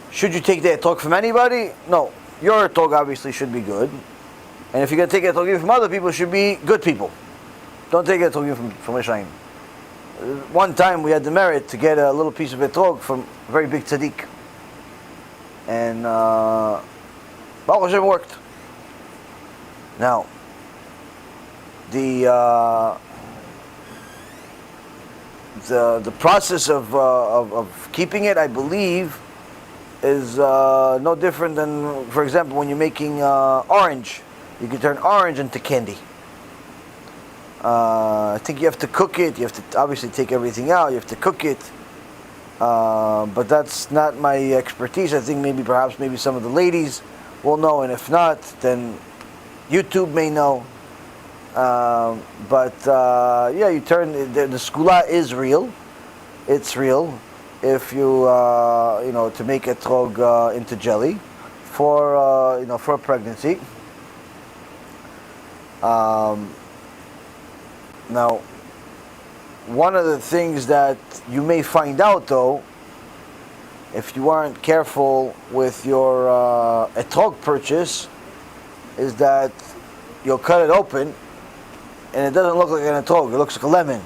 should you take the etrog from anybody? No. Your etrog obviously should be good. And if you're going to take etrogim from other people, it should be good people. Don't take etrogim from Efraim. One time we had the merit to get a little piece of etrog from a very big tzaddik. And Baruch Hashem worked. Now, the process of keeping it, I believe, is no different than, for example, when you're making orange. You can turn orange into candy. I think you have to cook it. You have to obviously take everything out. You have to cook it. But that's not my expertise. I think maybe some of the ladies will know, and if not, then YouTube may know. Yeah, you turn the skula is real. It's real. If you to make etrog into jelly for for pregnancy. Now, one of the things that you may find out, though, if you aren't careful with your etrog purchase, is that you'll cut it open and it doesn't look like an etrog. It looks like a lemon.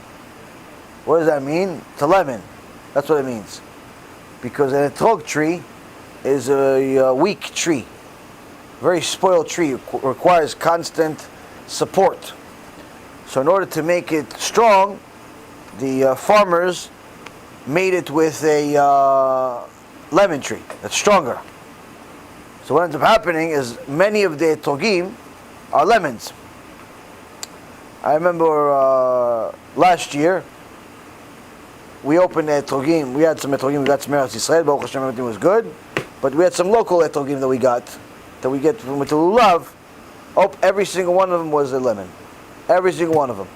What does that mean? It's a lemon. That's what it means. Because an etrog tree is a weak tree, very spoiled tree. It requires constant support. So in order to make it strong, the farmers made it with a lemon tree that's stronger. So what ends up happening is many of the etrogim are lemons. I remember last year, we opened etrogim. We had some etrogim. We got some Eretz Yisrael. Baruch Hashem, everything was good. But we had some local etrogim that we get from with the lulav. Oh, every single one of them was a lemon. Every single one of them,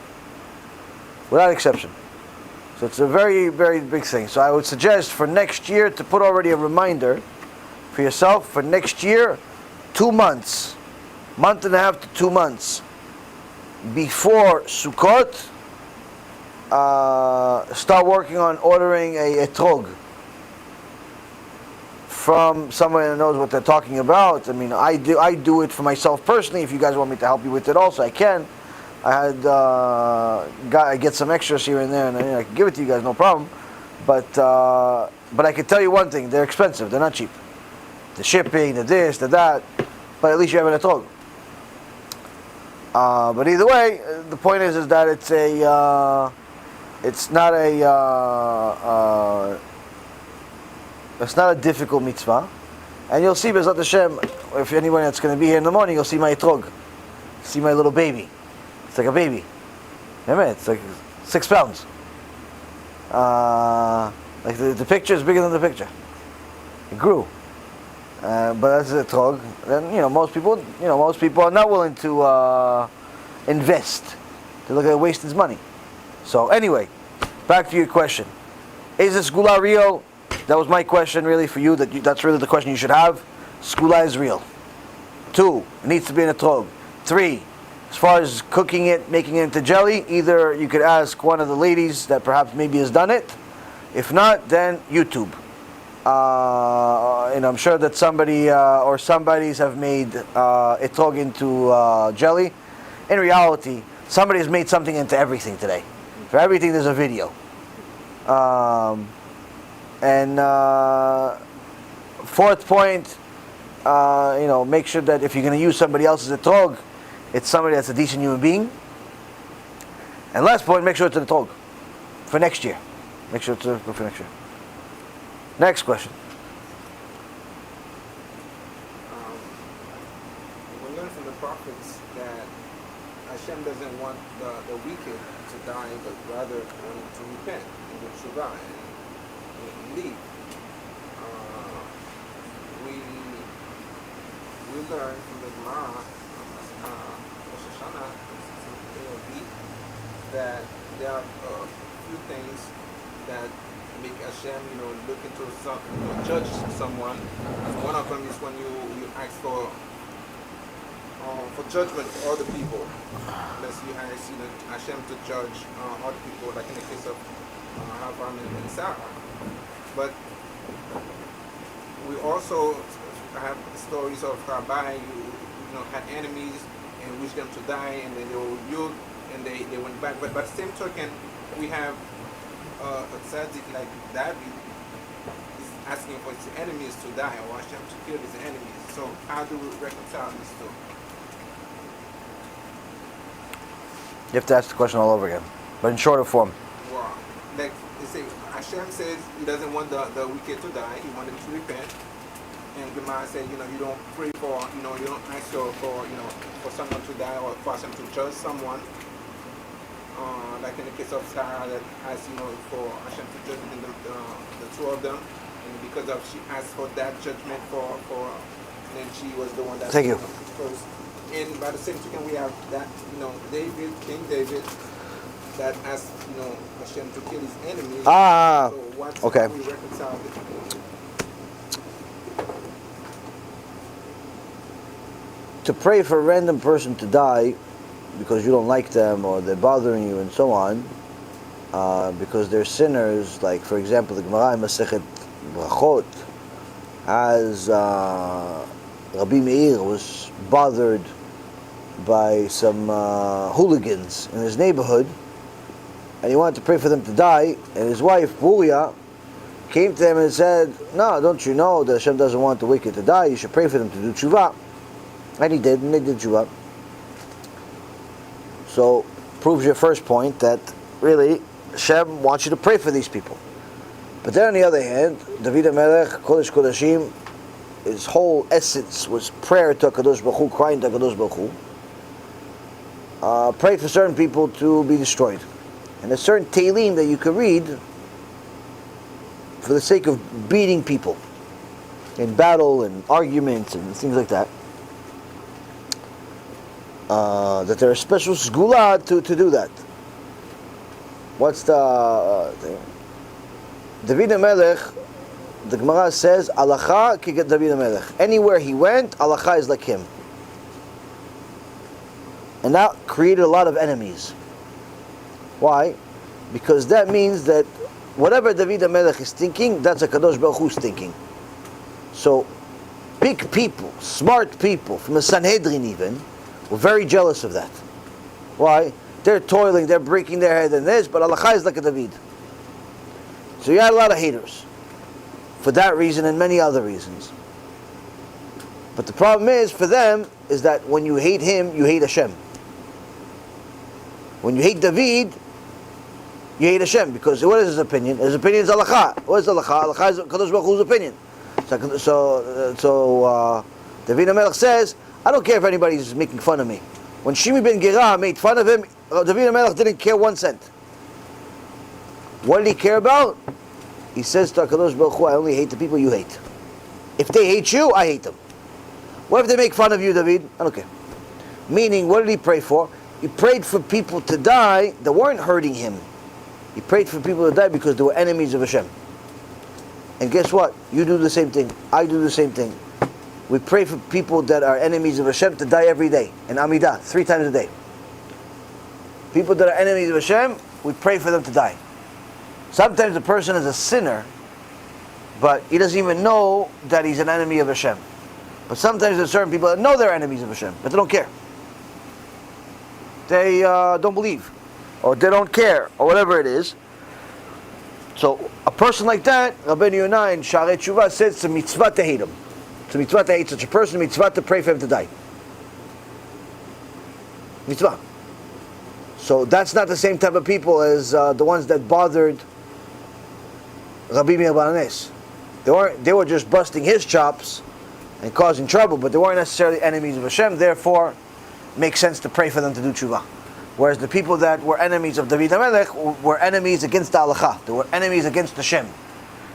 without exception. So it's a very, very big thing. So I would suggest for next year to put already a reminder for yourself for next year, 2 months, month and a half to 2 months before Sukkot, start working on ordering a etrog from someone that knows what they're talking about. I mean, I do it for myself personally. If you guys want me to help you with it also, I can. I get some extras here and there, and I can give it to you guys, no problem. But I can tell you one thing: they're expensive. They're not cheap. The shipping, the this, the that. But at least you have an etrog. But either way, the point is that it's not a difficult mitzvah. And you'll see, BeEzrat Hashem, if anyone that's going to be here in the morning, you'll see my etrog. See my little baby. It's like a baby. It's like 6 pounds. Like the picture is bigger than the picture. It grew. But that's a etrog. Then most people are not willing to invest. They look at waste his money. So anyway, back to your question: is this Skula real? That was my question, really, for you. That's really the question you should have. Skula is real. 2, it needs to be in a etrog. 3, as far as cooking it, making it into jelly, either you could ask one of the ladies that perhaps maybe has done it. If not, then YouTube. And I'm sure that somebody or somebody's have made etrog into jelly. In reality, somebody has made something into everything today. For everything, there's a video. And 4th point, make sure that if you're going to use somebody else's etrog, it's somebody that's a decent human being. And last point, make sure it's an etrog for next year. Make sure it's for next year. Next question. We learn from the prophets that Hashem doesn't want the wicked to die, but rather to repent and do TeShuva and leave. We learn from the Gemara, HoShana, that there are a few things that make Hashem, look into judge someone. One of them is when you ask for judgment for other people. Unless you ask Hashem to judge other people, like in the case of Efraim and Sarah. But we also have stories of Rabah, had enemies and wished them to die, and then they were rebuked and they went back. But by the same token, we have a tzaddik like David is asking for his enemies to die, or Hashem to kill his enemies. So how do we reconcile these two? You have to ask the question all over again, but in shorter form. Wow. Like they say, Hashem says He doesn't want the wicked to die. He wanted to repent. And Gemara said, you don't pray for, you don't ask for someone to die or for Hashem to judge someone. Like in the case of Sarah, that asked, for Hashem to judge the two of them, and because of she asked for that judgment for, and then she was the one that. Thank you. First. And by the same token, we have that, David, King David, that asked, Hashem to kill his enemies. So okay. How we reconcile the two? To pray for a random person to die because you don't like them or they're bothering you and so on, because they're sinners, like for example the Gemara in Masechet Brachot, as Rabbi Meir was bothered by some hooligans in his neighborhood, and he wanted to pray for them to die, and his wife Puria came to him and said, "No, don't you know that Hashem doesn't want the wicked to die? You should pray for them to do TeShuva." And he did, and they did TeShuva. So, proves your first point that really Hashem wants you to pray for these people. But then on the other hand, David HaMelech, Kodesh Kodashim, his whole essence was prayer to HaKadosh Baruch Hu, crying to HaKadosh Baruch Hu. prayed for certain people to be destroyed. And there's certain Tehillim that you could read for the sake of beating people in battle and arguments and things like that. That there are special sgula to do that. What's the thing? David HaMelech, the Gemara says, Alacha kiget David HaMelech. Anywhere he went, Alacha is like him. And that created a lot of enemies. Why? Because that means that whatever David HaMelech is thinking, that's a Kadosh Baruch Hu's thinking. So, big people, smart people, from the Sanhedrin even, were very jealous of that. Why? They're toiling, they're breaking their head in this, but Alacha is like a David. So you had a lot of haters. For that reason and many other reasons. But the problem is, for them, is that when you hate him, you hate Hashem. When you hate David, you hate Hashem. Because what is his opinion? His opinion is Alacha. What is Alacha? Alacha is Kadosh Baruch Hu's opinion. So David HaMelech says, I don't care if anybody's making fun of me. When Shimi ben Gera made fun of him, David HaMelech didn't care 1 cent. What did he care about? He says to HaKadosh Baruch Hu, I only hate the people you hate. If they hate you, I hate them. What if they make fun of you, David? I don't care. Meaning, what did he pray for? He prayed for people to die that weren't hurting him. He prayed for people to die because they were enemies of Hashem. And guess what? You do the same thing. I do the same thing. We pray for people that are enemies of Hashem to die every day. In Amidah, 3 times a day. People that are enemies of Hashem, we pray for them to die. Sometimes a person is a sinner, but he doesn't even know that he's an enemy of Hashem. But sometimes there's certain people that know they're enemies of Hashem, but they don't care. They don't believe, or they don't care, or whatever it is. So a person like that, Rabbeinu Yonah in Sha'arei TeShuva says it's a mitzvah to hate him. It's a mitzvah to hate such a person, a mitzvah to pray for him to die. Mitzvah. So that's not the same type of people as the ones that bothered Rabbi Meir Bar Hanes. They were just busting his chops and causing trouble, but they weren't necessarily enemies of Hashem. Therefore, it makes sense to pray for them to do tshuva. Whereas the people that were enemies of David HaMelech were enemies against the Alacha. They were enemies against Hashem.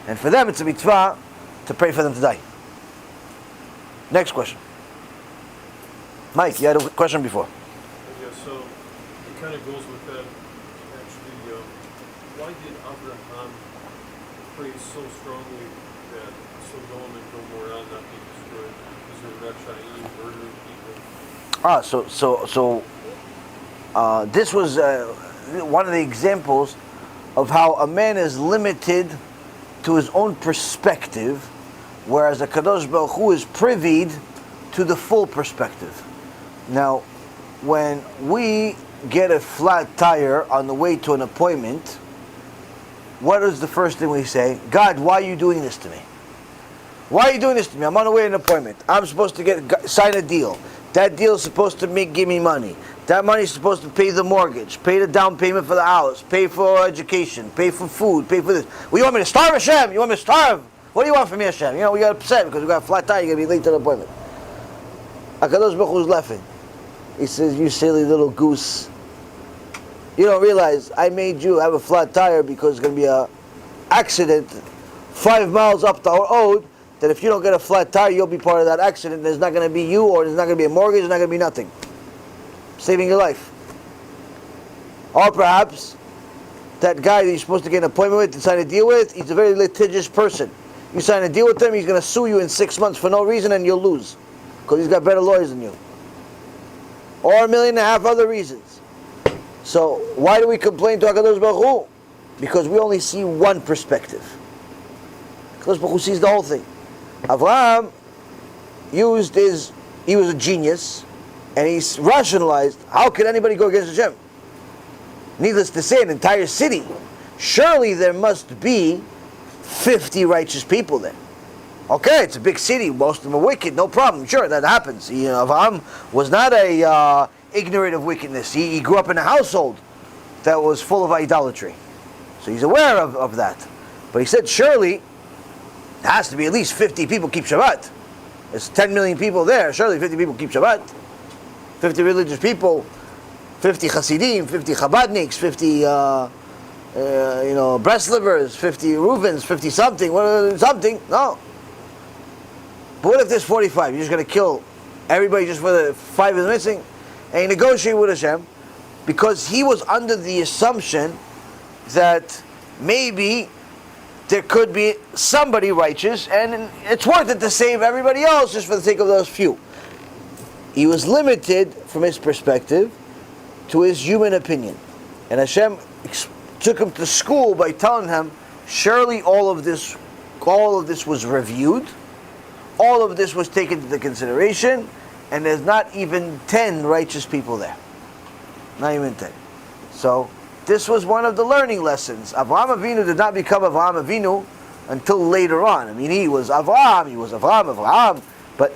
And for them, it's a mitzvah to pray for them to die. Next question. Mike, you had a question before. Yeah, so it kind of goes with that. Actually, why did Abraham pray so strongly that Sodom and Gomorrah not be destroyed? Because they're Rachayim, murdering people. This was one of the examples of how a man is limited to his own perspective, whereas the Kadosh Baruch Hu is privied to the full perspective. Now, when we get a flat tire on the way to an appointment, what is the first thing we say? God, why are you doing this to me? Why are you doing this to me? I'm on the way to an appointment. I'm supposed to sign a deal. That deal is supposed to give me money. That money is supposed to pay the mortgage, pay the down payment for the house, pay for education, pay for food, pay for this. Well, you want me to starve, Hashem? You want me to starve? What do you want from me, Hashem? You know, we got upset because we got a flat tire. You're going to be late to the appointment. HaKadosh Baruch Hu is laughing. He says, you silly little goose. You don't realize I made you have a flat tire because there's going to be an accident 5 miles up the road, that if you don't get a flat tire, you'll be part of that accident. There's not going to be you, or there's not going to be a mortgage, there's not going to be nothing. Saving your life. Or perhaps that guy that you're supposed to get an appointment with and sign a deal with, he's a very litigious person. You sign a deal with him, he's going to sue you in 6 months for no reason, and you'll lose. Because he's got better lawyers than you. Or 1.5 million other reasons. So why do we complain to HaKadosh Baruch Hu? Because we only see one perspective. HaKadosh Baruch Hu sees the whole thing. Avraham he was a genius, and he rationalized, how could anybody go against Hashem? Needless to say, an entire city. Surely there must be 50 righteous people there. Okay, it's a big city, most of them are wicked, no problem, sure, that happens. Avraham was not ignorant of wickedness. He grew up in a household that was full of idolatry. So he's aware of that. But he said, surely, there has to be at least 50 people keep Shabbat. There's 10 million people there, surely 50 people keep Shabbat. 50 religious people. 50 Hasidim, 50 Chabadniks, 50 Breslivers, 50 Reuvens, 50 something. No. But what if there's 45? You're just going to kill everybody just for the 5 is missing? And he negotiated with Hashem because he was under the assumption that maybe there could be somebody righteous and it's worth it to save everybody else just for the sake of those few. He was limited from his perspective to his human opinion. And Hashem took him to school by telling him, surely all of this was reviewed, all of this was taken into consideration, and there's not even 10 righteous people there. Not even 10. So, this was one of the learning lessons. Avraham Avinu did not become Avraham Avinu until later on. I mean, he was Avraham, but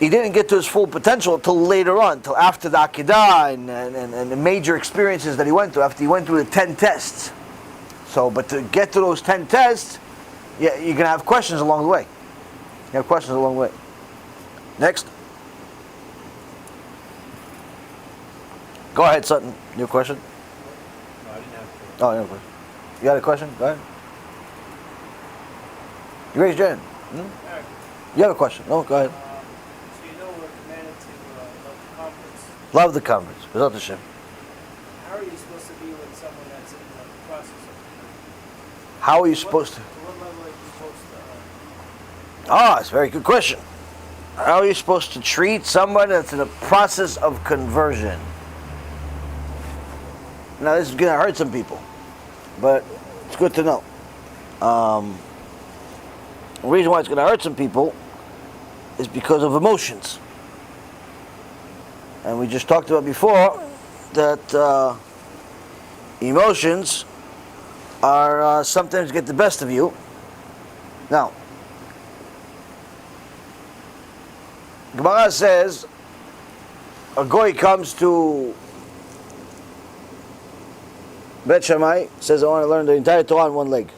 he didn't get to his full potential until later on, until after the Akedah and the major experiences that he went through, after he went through the 10 tests. So, but to get to those 10 tests, you're going to have questions along the way. You have questions along the way. Next. Go ahead, Sutton. Your question? No, I didn't have Oh, you have a question. You got a question? Go ahead. You raised your hand. Eric, You have a question? No, go ahead. so you know we're commanded to love the conference. Love the conference. Without the Shem. How are you supposed to be with someone that's in the process of How are you supposed to? To what level are you supposed to Ah, it's a very good question. How are you supposed to treat someone that's in the process of conversion? Now, this is going to hurt some people, but it's good to know. The reason why it's going to hurt some people is because of emotions. And we just talked about before that emotions are sometimes get the best of you. Now, Gemara says a goy comes to Bet Shammai, says, I want to learn the entire Torah on one leg.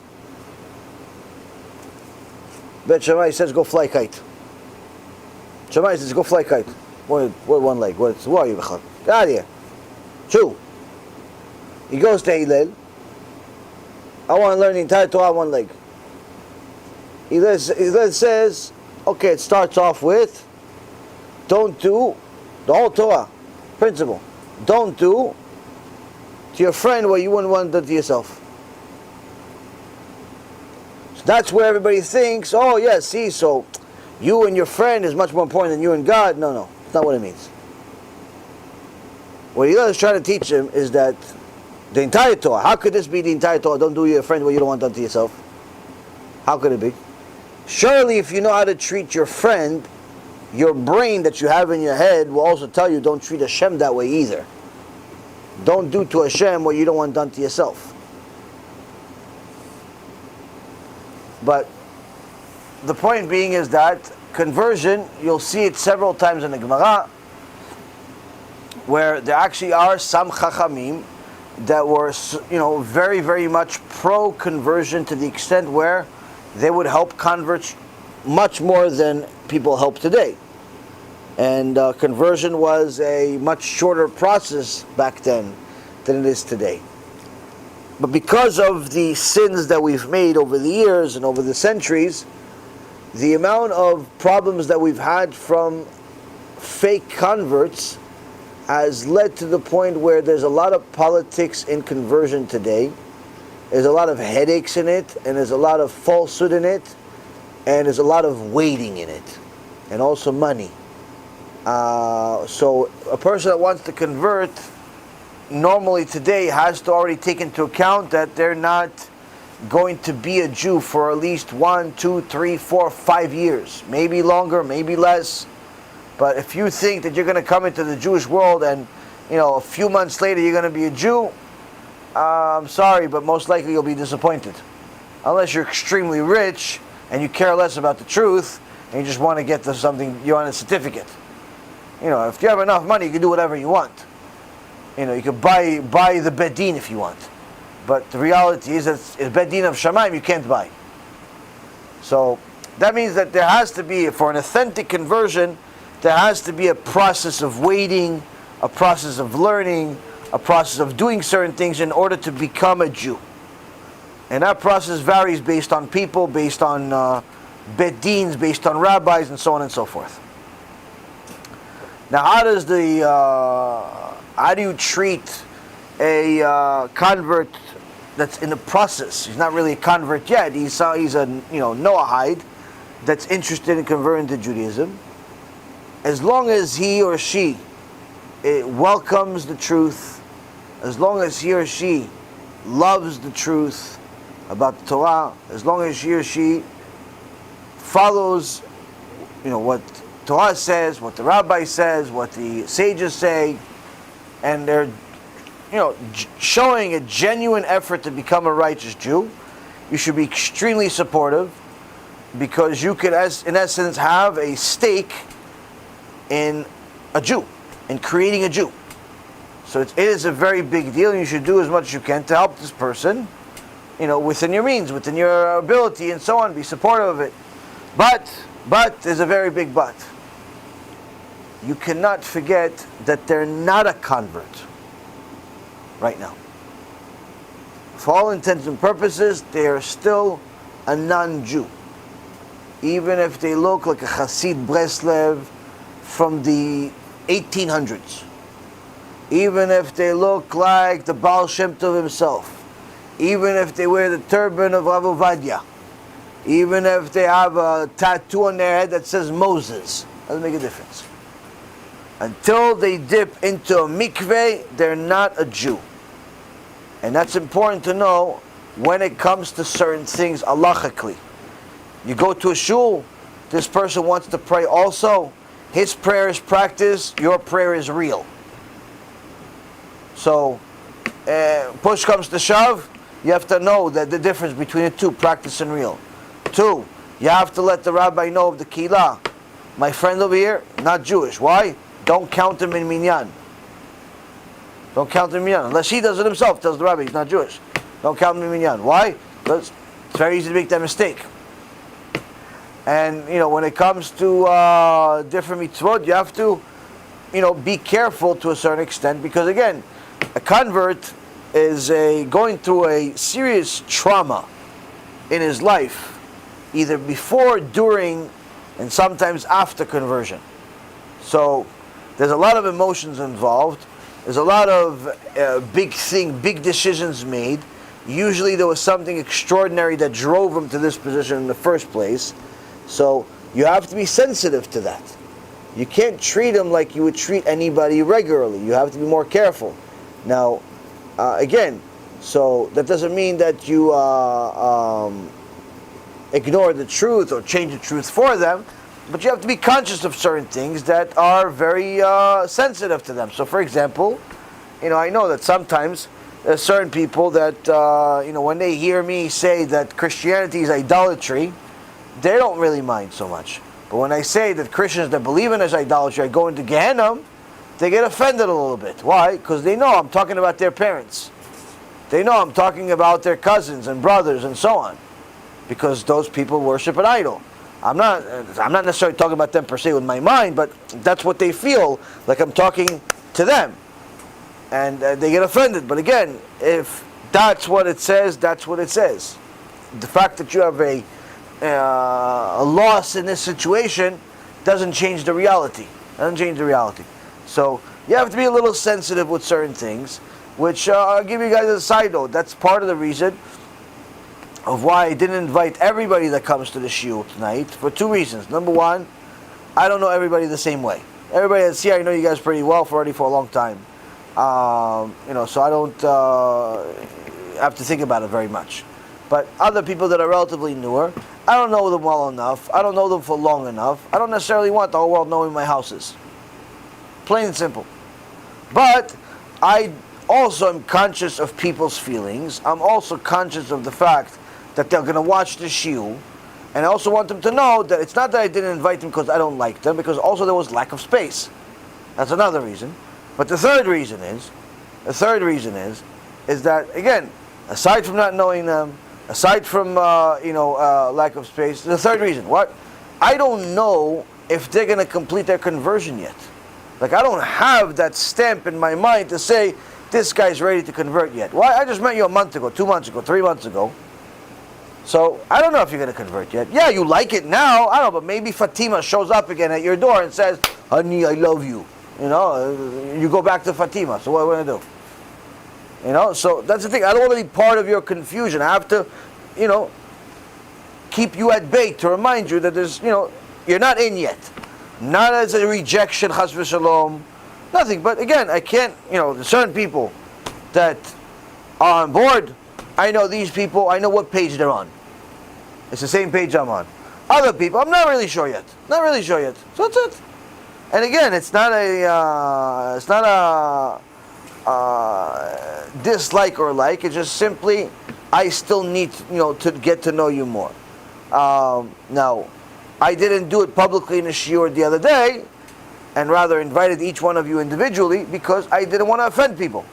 Bet Shammai says, go fly kite. Shammai says, go fly kite. What one leg? Who are you? Get out of here. Two. He goes to Hillel. I want to learn the entire Torah on one leg. Hillel says, okay, it starts off with, don't do the whole Torah principle. Don't do to your friend what you wouldn't want done to yourself. So that's where everybody thinks, oh yes, see, so you and your friend is much more important than you and God. No, that's not what it means. What Hillel is trying to teach him is that the entire Torah, how could this be the entire Torah? Don't do to your friend what you don't want done to yourself. How could it be? Surely if you know how to treat your friend, your brain that you have in your head will also tell you don't treat Hashem that way either. Don't do to Hashem what you don't want done to yourself. But the point being is that conversion, you'll see it several times in the Gemara, where there actually are some Chachamim that were, very, very much pro-conversion to the extent where they would help converts much more than people help today. And conversion was a much shorter process back then than it is today. But because of the sins that we've made over the years and over the centuries, the amount of problems that we've had from fake converts has led to the point where there's a lot of politics in conversion today. There's a lot of headaches in it, and there's a lot of falsehood in it, and there's a lot of waiting in it, and also money. So a person that wants to convert normally today has to already take into account that they're not going to be a Jew for at least 1, 2, 3, 4, 5 years, maybe longer, maybe less. But if you think that you're going to come into the Jewish world and a few months later you're going to be a Jew, I'm sorry, but most likely you'll be disappointed. Unless you're extremely rich and you care less about the truth and you just want to get something, you want a certificate. If you have enough money, you can do whatever you want. You could buy the Bedin if you want. But the reality is that it's Bedin of Shamayim you can't buy. So that means that there has to be, for an authentic conversion, there has to be a process of waiting, a process of learning, a process of doing certain things in order to become a Jew. And that process varies based on people, based on bet deans, based on rabbis, and so on and so forth. Now, how do you treat a convert that's in the process? He's not really a convert yet. He's a Noahide that's interested in converting to Judaism. As long as he or she welcomes the truth, as long as he or she loves the truth about the Torah, as long as he or she follows, what Torah says, what the rabbi says, what the sages say, and they're, showing a genuine effort to become a righteous Jew, you should be extremely supportive, because you could, in essence, have a stake in a Jew, in creating a Jew. So it is a very big deal, and you should do as much as you can to help this person, within your means, within your ability, and so on. Be supportive of it. But there's a very big but. You cannot forget that they're not a convert right now. For all intents and purposes, they are still a non-Jew. Even if they look like a Hasid Breslev from the 1800s. Even if they look like the Baal Shem Tov himself. Even if they wear the turban of Rav Ovadia. Even if they have a tattoo on their head that says Moses. Doesn't make a difference. Until they dip into a mikveh, they're not a Jew. And that's important to know when it comes to certain things halachically. You go to a shul, this person wants to pray also. His prayer is practice, your prayer is real. So, push comes to shove, you have to know that the difference between the two, practice and real. 2, you have to let the rabbi know of the keilah. My friend over here, not Jewish. Why? Don't count him in minyan. Don't count him in minyan. Unless he does it himself, tells the rabbi he's not Jewish. Don't count him in minyan. Why? Because it's very easy to make that mistake. And, when it comes to different mitzvot, you have to, be careful to a certain extent, because again, a convert is going through a serious trauma in his life, either before, during, and sometimes after conversion. So there's a lot of emotions involved. There's a lot of big decisions made. Usually there was something extraordinary that drove him to this position in the first place. So you have to be sensitive to that. You can't treat him like you would treat anybody regularly. You have to be more careful. Now, again, so that doesn't mean that you ignore the truth or change the truth for them, but you have to be conscious of certain things that are very sensitive to them. So, for example, I know that sometimes there's certain people that, when they hear me say that Christianity is idolatry, they don't really mind so much. But when I say that Christians that believe in this idolatry are going to Gehenna, they get offended a little bit. Why? Because they know I'm talking about their parents. They know I'm talking about their cousins and brothers and so on. Because those people worship an idol. I'm not necessarily talking about them per se with my mind, but that's what they feel like I'm talking to them. And they get offended. But again, if that's what it says, that's what it says. The fact that you have a loss in this situation doesn't change the reality. Doesn't change the reality. So you have to be a little sensitive with certain things, which I'll give you guys a side note. That's part of the reason of why I didn't invite everybody that comes to the shiur tonight, for 2 reasons. Number one, I don't know everybody the same way. Everybody that's here, I know you guys pretty well for a long time. So I don't have to think about it very much. But other people that are relatively newer, I don't know them well enough. I don't know them for long enough. I don't necessarily want the whole world knowing my houses. Plain and simple. But I also am conscious of people's feelings. I'm also conscious of the fact that they're going to watch the shiur. And I also want them to know that it's not that I didn't invite them because I don't like them, because also there was lack of space. That's another reason. But the third reason is that, again, aside from not knowing them, aside from lack of space, the third reason, what? I don't know if they're going to complete their conversion yet. Like, I don't have that stamp in my mind to say, this guy's ready to convert yet. Why? I just met you a month ago, 2 months ago, 3 months ago. So, I don't know if you're going to convert yet. Yeah, you like it now. I don't know, but maybe Fatima shows up again at your door and says, honey, I love you. You know, you go back to Fatima. So what are we going to do? You know, so that's the thing. I don't want to be part of your confusion. I have to, you know, keep you at bay to remind you that there's, you know, you're not in yet. Not as a rejection, chas v'shalom, nothing. But again, I can't, you know, there's certain people that are on board. I know these people, I know what page they're on. It's the same page I'm on. Other people, I'm not really sure yet. Not really sure yet. So that's it. And again, it's not a dislike or like. It's just simply, I still need, you know, to get to know you more. Now, I didn't do it publicly in a shiur the other day, and rather invited each one of you individually because I didn't want to offend people.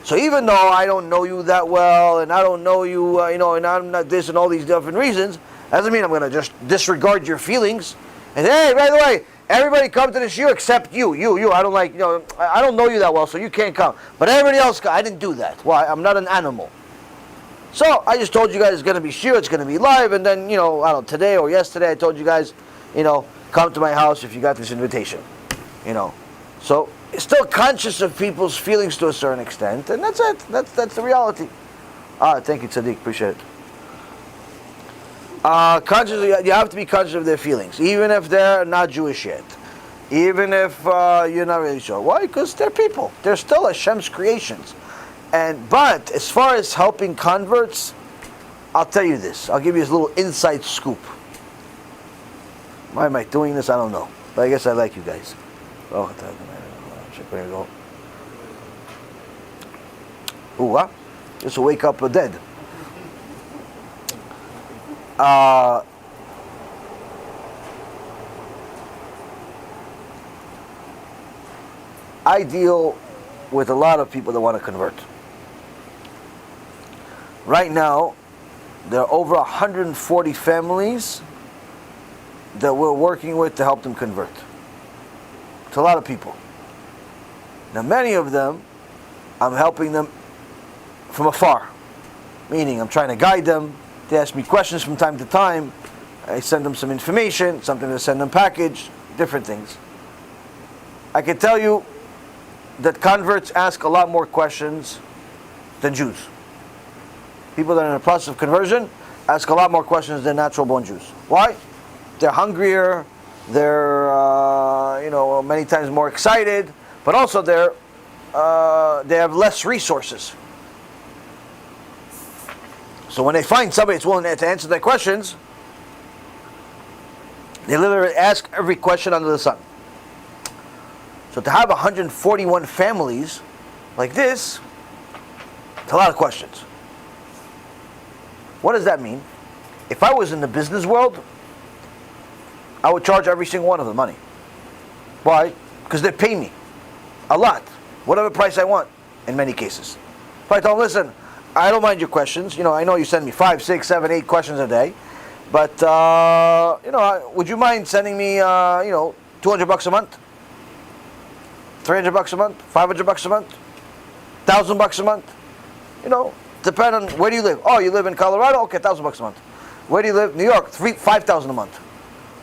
So even though I don't know you that well, and I don't know you, you know, and I'm not this and all these different reasons, doesn't mean I'm going to just disregard your feelings. And hey, by the way, everybody come to the shiur except you. I don't like, you know, I don't know you that well, so you can't come. But everybody else, I didn't do that. Why? I'm not an animal. So I just told you guys it's going to be shiur, it's going to be live, and then, you know, I don't know, today or yesterday I told you guys, you know, come to my house if you got this invitation. You know, so still conscious of people's feelings to a certain extent, and that's it. That's the reality. Thank you, Tzaddik. Appreciate it. Conscious, you have to be conscious of their feelings, even if they're not Jewish yet, even if you're not really sure. Why? Because they're people. They're still Hashem's creations. But as far as helping converts, I'll tell you this. I'll give you this little inside scoop. Why am I doing this? I don't know. But I guess I like you guys. Oh, there you go. Ooh, what? This will wake up the dead. I deal with a lot of people that want to convert. Right now, there are over 140 families that we're working with to help them convert. It's a lot of people. Now, many of them, I'm helping them from afar. Meaning, I'm trying to guide them. They ask me questions from time to time. I send them some information, something to send them package, different things. I can tell you that converts ask a lot more questions than Jews. People that are in the process of conversion ask a lot more questions than natural-born Jews. Why? They're hungrier. They're, many times more excited, but also they have less resources. So when they find somebody that's willing to answer their questions, they literally ask every question under the sun. So to have 141 families like this, it's a lot of questions. What does that mean? If I was in the business world, I would charge every single one of them money. Why? Because they pay me a lot, whatever price I want, in many cases. If I tell them, listen, I don't mind your questions. I know you send me 5, 6, 7, 8 questions a day, but would you mind sending me, $200 a month, $300 a month, $500 a month, $1,000 a month? Depend on where do you live. Oh, you live in Colorado? Okay, $1,000 a month. Where do you live? New York, $5,000 a month.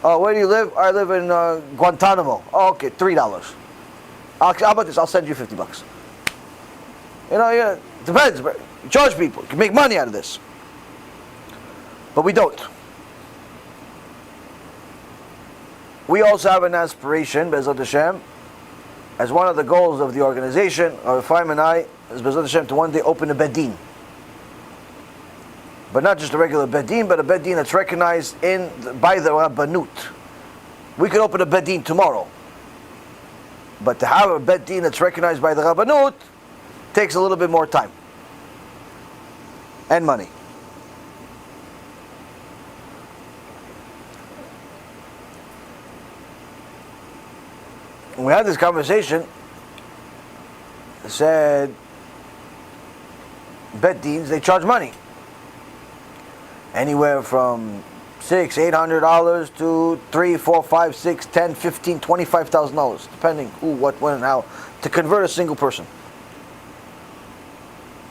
Where do you live? I live in Guantanamo. Oh, okay, $3. How about this? I'll send you $50. Depends. You charge people. You can make money out of this. But we don't. We also have an aspiration, BeEzrat Hashem, as one of the goals of the organization, of Efraim and I, is BeEzrat Hashem to one day open a bedin. But not just a regular bedin, but a bedin that's recognized by the Rabbanut. We could open a bedin tomorrow. But to have a bedin that's recognized by the Rabbanut takes a little bit more time. And money. When we had this conversation, I said, bedins, they charge money. Anywhere from $600, $800 to $3, $4, $5, $6, $10, $15, $25,000, depending who, what, when, and how, to convert a single person.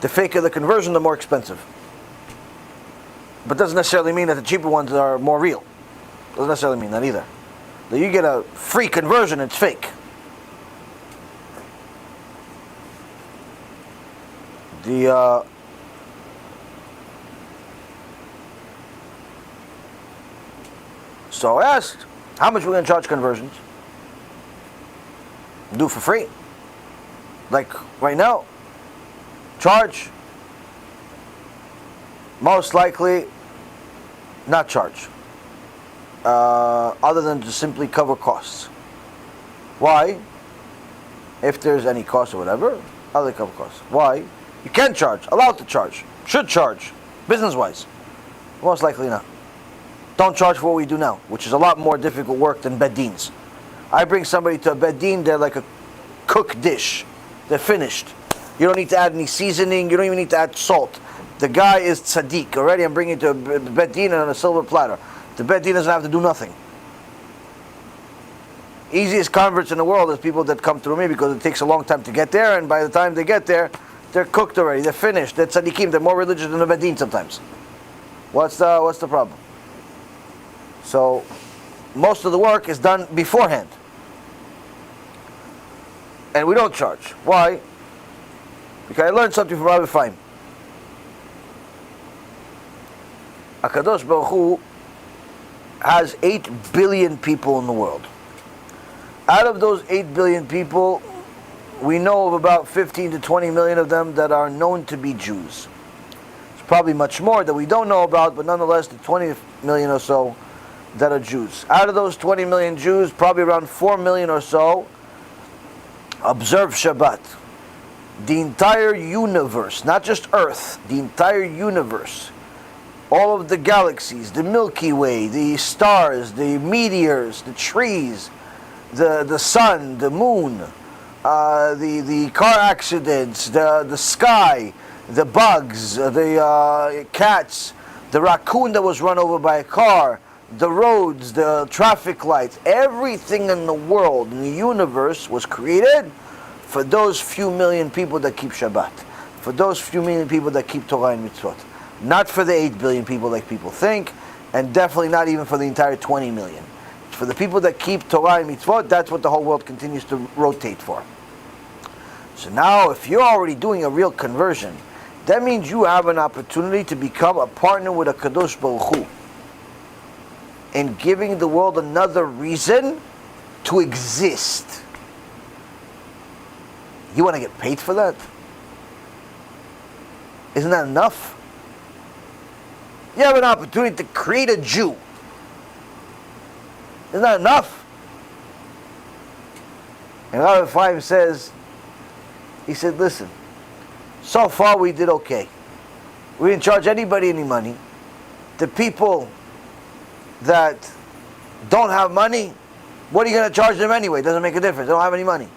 The faker the conversion, the more expensive. But doesn't necessarily mean that the cheaper ones are more real. Doesn't necessarily mean that either. That you get a free conversion, it's fake. So I asked, how much we're going to charge conversions? Do for free. Like right now, charge. Most likely, not charge. Other than to simply cover costs. Why? If there's any cost or whatever, other cover costs. Why? You can charge, allowed to charge, should charge, business-wise. Most likely not. Don't charge for what we do now, which is a lot more difficult work than bedins. I bring somebody to a bedin, they're like a cooked dish. They're finished. You don't need to add any seasoning, you don't even need to add salt. The guy is tzaddik. Already I'm bringing to a bedin on a silver platter. The bedin doesn't have to do nothing. Easiest converts in the world is people that come through me because it takes a long time to get there, and by the time they get there, they're cooked already, they're finished, they're tzaddikim, they're more religious than the bedin sometimes. What's the problem? So, most of the work is done beforehand. And we don't charge. Why? Because I learned something from Rabbi Efraim. HaKadosh Baruch Hu has 8 billion people in the world. Out of those 8 billion people, we know of about 15 to 20 million of them that are known to be Jews. There's probably much more that we don't know about, but nonetheless, the 20 million or so that are Jews. Out of those 20 million Jews, probably around 4 million or so observe Shabbat. The entire universe, not just Earth, the entire universe, all of the galaxies, the Milky Way, the stars, the meteors, the trees, the sun, the moon, the car accidents, the sky, the bugs, the cats, the raccoon that was run over by a car, the roads, the traffic lights, everything in the world, in the universe, was created for those few million people that keep Shabbat, for those few million people that keep Torah and mitzvot. Not for the 8 billion people like people think, and definitely not even for the entire 20 million. For the people that keep Torah and mitzvot, that's what the whole world continues to rotate for. So now, if you're already doing a real conversion, that means you have an opportunity to become a partner with a Kadosh Baruch Hu in giving the world another reason to exist. You want to get paid for that? Isn't that enough? You have an opportunity to create a Jew. Isn't that enough? And Rabbi Efraim says, he said, listen, so far we did okay. We didn't charge anybody any money. The people that don't have money, what are you going to charge them anyway? It doesn't make a difference. They don't have any money.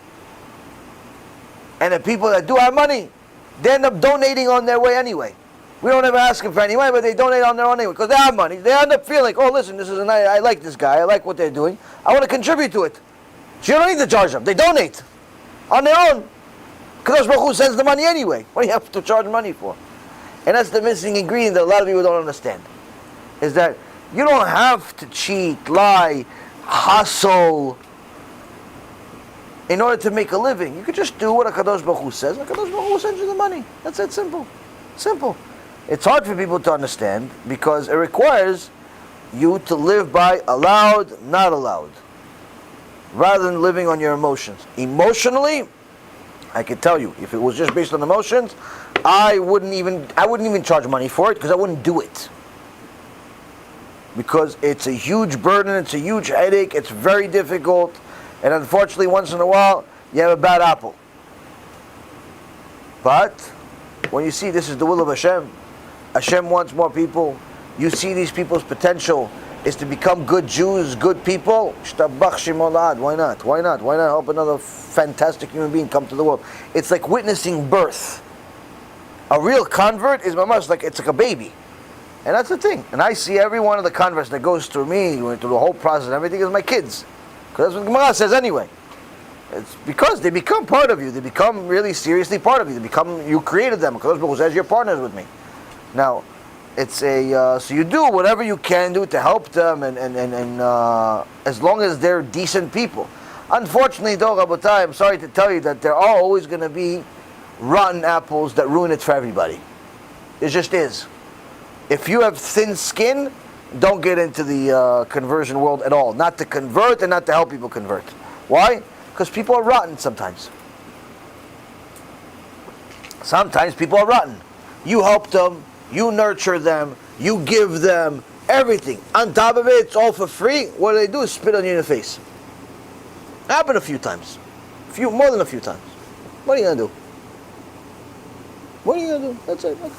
And the people that do have money, they end up donating on their way anyway. We don't ever ask them for any money, but they donate on their own anyway because they have money. They end up feeling, oh, listen, this is I like this guy. I like what they're doing. I want to contribute to it. So you don't need to charge them. They donate on their own. Kadosh Baruch Hu sends the money anyway. What do you have to charge money for? And that's the missing ingredient that a lot of people don't understand. Is that you don't have to cheat, lie, hustle in order to make a living. You could just do what a Kadosh Baruch Hu says, and Kadosh Baruch Hu sends you the money. That's it, simple. Simple. It's hard for people to understand because it requires you to live by allowed, not allowed, rather than living on your emotions. Emotionally, I can tell you, if it was just based on emotions, I wouldn't even charge money for it because I wouldn't do it. Because it's a huge burden, it's a huge headache, it's very difficult, and unfortunately once in a while you have a bad apple. But when you see this is the will of Hashem, Hashem wants more people, you see these people's potential is to become good Jews, good people, Shtabach Shemolad, why not? Why not? Why not help another fantastic human being come to the world? It's like witnessing birth. A real convert is mamash like it's like a baby. And that's the thing. And I see every one of the converts that goes through me, going through the whole process and everything, is my kids. Because that's what the Gemara says anyway. It's because they become part of you. They become really seriously part of you. You created them. Because Baruch says you're partners with me. Now, it's so you do whatever you can do to help them, and as long as they're decent people. Unfortunately, though, Rabotai, I'm sorry to tell you that there are always going to be rotten apples that ruin it for everybody. It just is. If you have thin skin, don't get into the conversion world at all. Not to convert and not to help people convert. Why? Because people are rotten sometimes. Sometimes people are rotten. You help them, you nurture them, you give them everything. On top of it, it's all for free. What do they do is spit on you in the face. Happened a few times. More than a few times. What are you going to do? What are you going to do? That's it. Okay.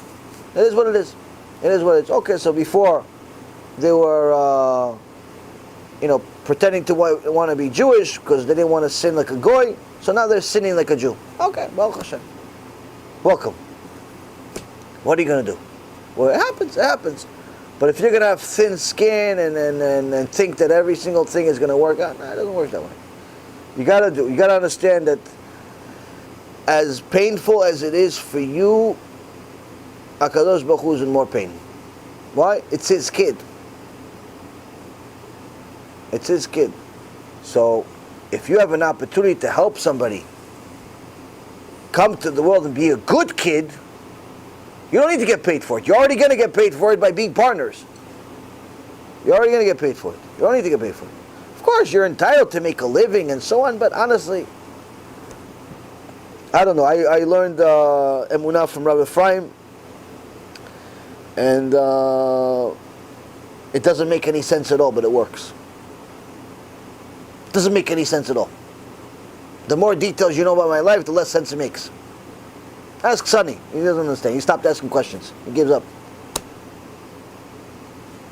It is what it is. It is what it is. Okay, so before they were, pretending to want to be Jewish because they didn't want to sin like a goy. So now they're sinning like a Jew. Okay, Baruch HaShem. Welcome. What are you going to do? Well, it happens. But if you're going to have thin skin and think that every single thing is going to work out, it doesn't work that way. You got to understand that as painful as it is for you, HaKadosh Baruch Hu is in more pain. Why? It's his kid. It's his kid. So, if you have an opportunity to help somebody come to the world and be a good kid, you don't need to get paid for it. You're already going to get paid for it by being partners. You're already going to get paid for it. You don't need to get paid for it. Of course, you're entitled to make a living and so on, but honestly, I don't know. I learned Emunah from Rabbi Efraim, and it doesn't make any sense at all, but it works. It doesn't make any sense at all. The more details you know about my life, the less sense it makes. Ask Sonny. He doesn't understand. He stopped asking questions. He gives up.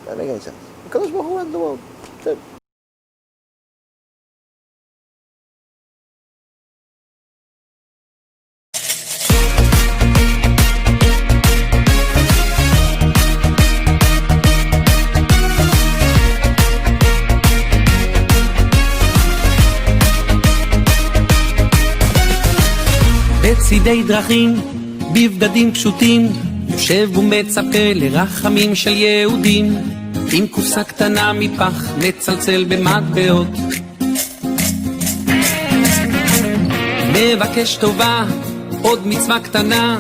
Doesn't make any sense. Because who runs the world? That's it. בצידי דרכים, בבגדים פשוטים, יושב ומצפה לרחמים של יהודים, עם קופסה קטנה מפח, מצלצל במטבעות. מבקש טובה, עוד מצווה קטנה,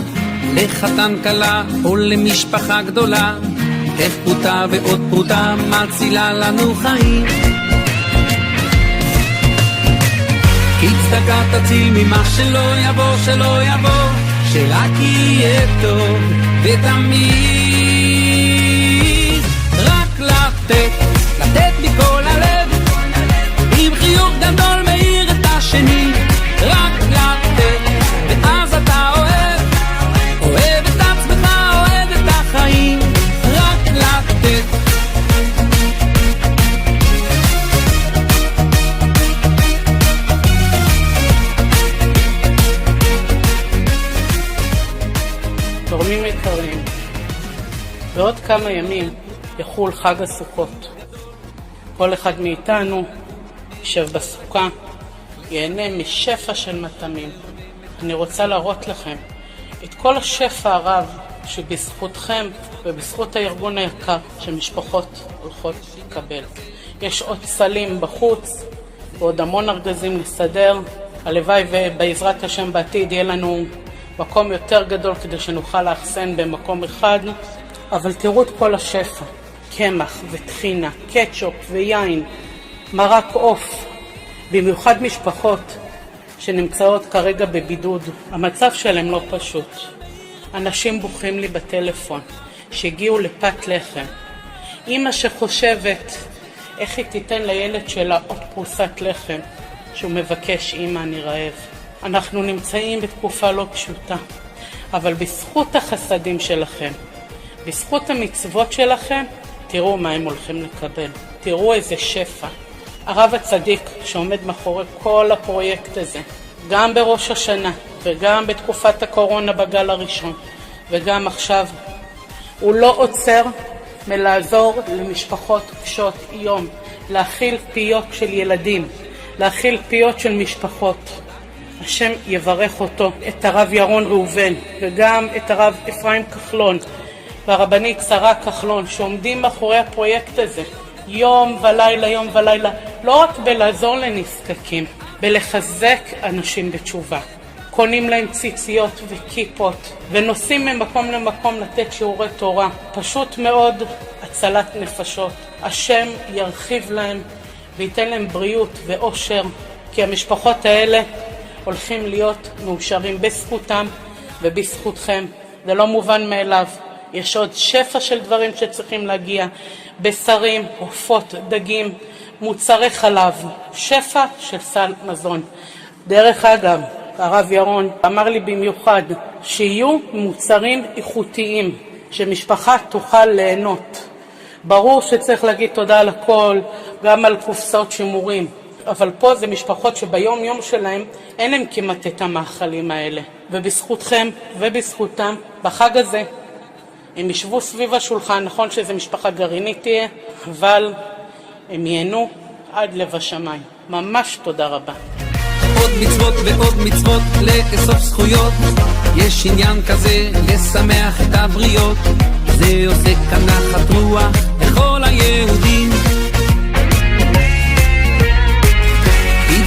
לחתן קלה או למשפחה גדולה, איך פרוטה ועוד פרוטה מצילה לנו חיים. כי צדקה תציל ממה שלא יבוא, שרק יהיה טוב ותמיד. רק לתת מכל הלב, עם חיוך גדול מאיר את השני. רק לתת, ואז אתה אוהב את עצמך, אוהב את החיים. רק לתת. תורמים יקרים, בעוד כמה ימים יחול חג הסוכות. כל אחד מאיתנו ישב בסוכה, ייהנה משפע של מטעמים. אני רוצה להראות לכם את כל השפע הרב שבזכותכם ובזכות הארגון היקר שמשפחות הולכות לקבל. יש עוד סלים בחוץ ועוד המון ארגזים לסדר. הלוואי ובעזרת השם בעתיד יהיה לנו מקום יותר גדול כדי שנוכל לאחסן במקום אחד. אבל תראו את כל השפע, קמח וטחינה, קטשופ ויין, מרק עוף. במיוחד משפחות שנמצאות כרגע בבידוד, המצב שלהם לא פשוט. אנשים בוכים לי בטלפון שהגיעו לפת לחם. אמא שחושבת איך היא תיתן לילד שלה עוד פרוסת לחם שהוא מבקש, אמא אני רעב. אנחנו נמצאים בתקופה לא פשוטה, אבל בזכות החסדים שלכם, בזכות המצוות שלכם, תראו מה הם הולכים לקבל. תראו איזה שפע. הרב הצדיק שעומד מאחורי כל הפרויקט הזה, גם בראש השנה וגם בתקופת הקורונה בגל הראשון וגם עכשיו, הוא לא עוצר מלעזור למשפחות קשות יום, להכיל פיות של ילדים, להכיל פיות של משפחות. השם יברך אותו, את הרב ירון ראובן, וגם את הרב אפרים כחלון, והרבנית שרה כחלון, שעומדים מאחורי הפרויקט הזה, יום ולילה, יום ולילה, לא רק בלעזור לנזקקים, בלחזק אנשים בתשובה. קונים להם ציציות וכיפות, ונוסעים ממקום למקום לתת שיעורי תורה. פשוט מאוד הצלת נפשות. השם ירחיב להם וייתן להם בריאות ואושר, כי המשפחות האלה הולכים להיות מאושרים בזכותם ובזכותכם. זה לא מובן מאליו. יש עוד שפע של דברים שצריכים להגיע, בשרים, עופות, דגים, מוצרי חלב, שפע של סל מזון. דרך אגב, הרב ירון אמר לי במיוחד שיהיו מוצרים איכותיים שמשפחה תוכל ליהנות. ברור שצריך להגיד תודה על הכל, גם על קופסאות שימורים, אבל פה זה משפחות שביום יום שלהם אין להם כמעט את המאכלים האלה, ובזכותכם ובזכותם בחג הזה הם ישבו סביב השולחן. נכון שזה משפחה גרעינית תהיה, אבל הם ייהנו עד לב השמיים. ממש תודה רבה. עוד מצוות ועוד מצוות לאסוף זכויות, יש עניין כזה לשמח את הבריות, זה עושה כאן נחת רוח לכל היהודים.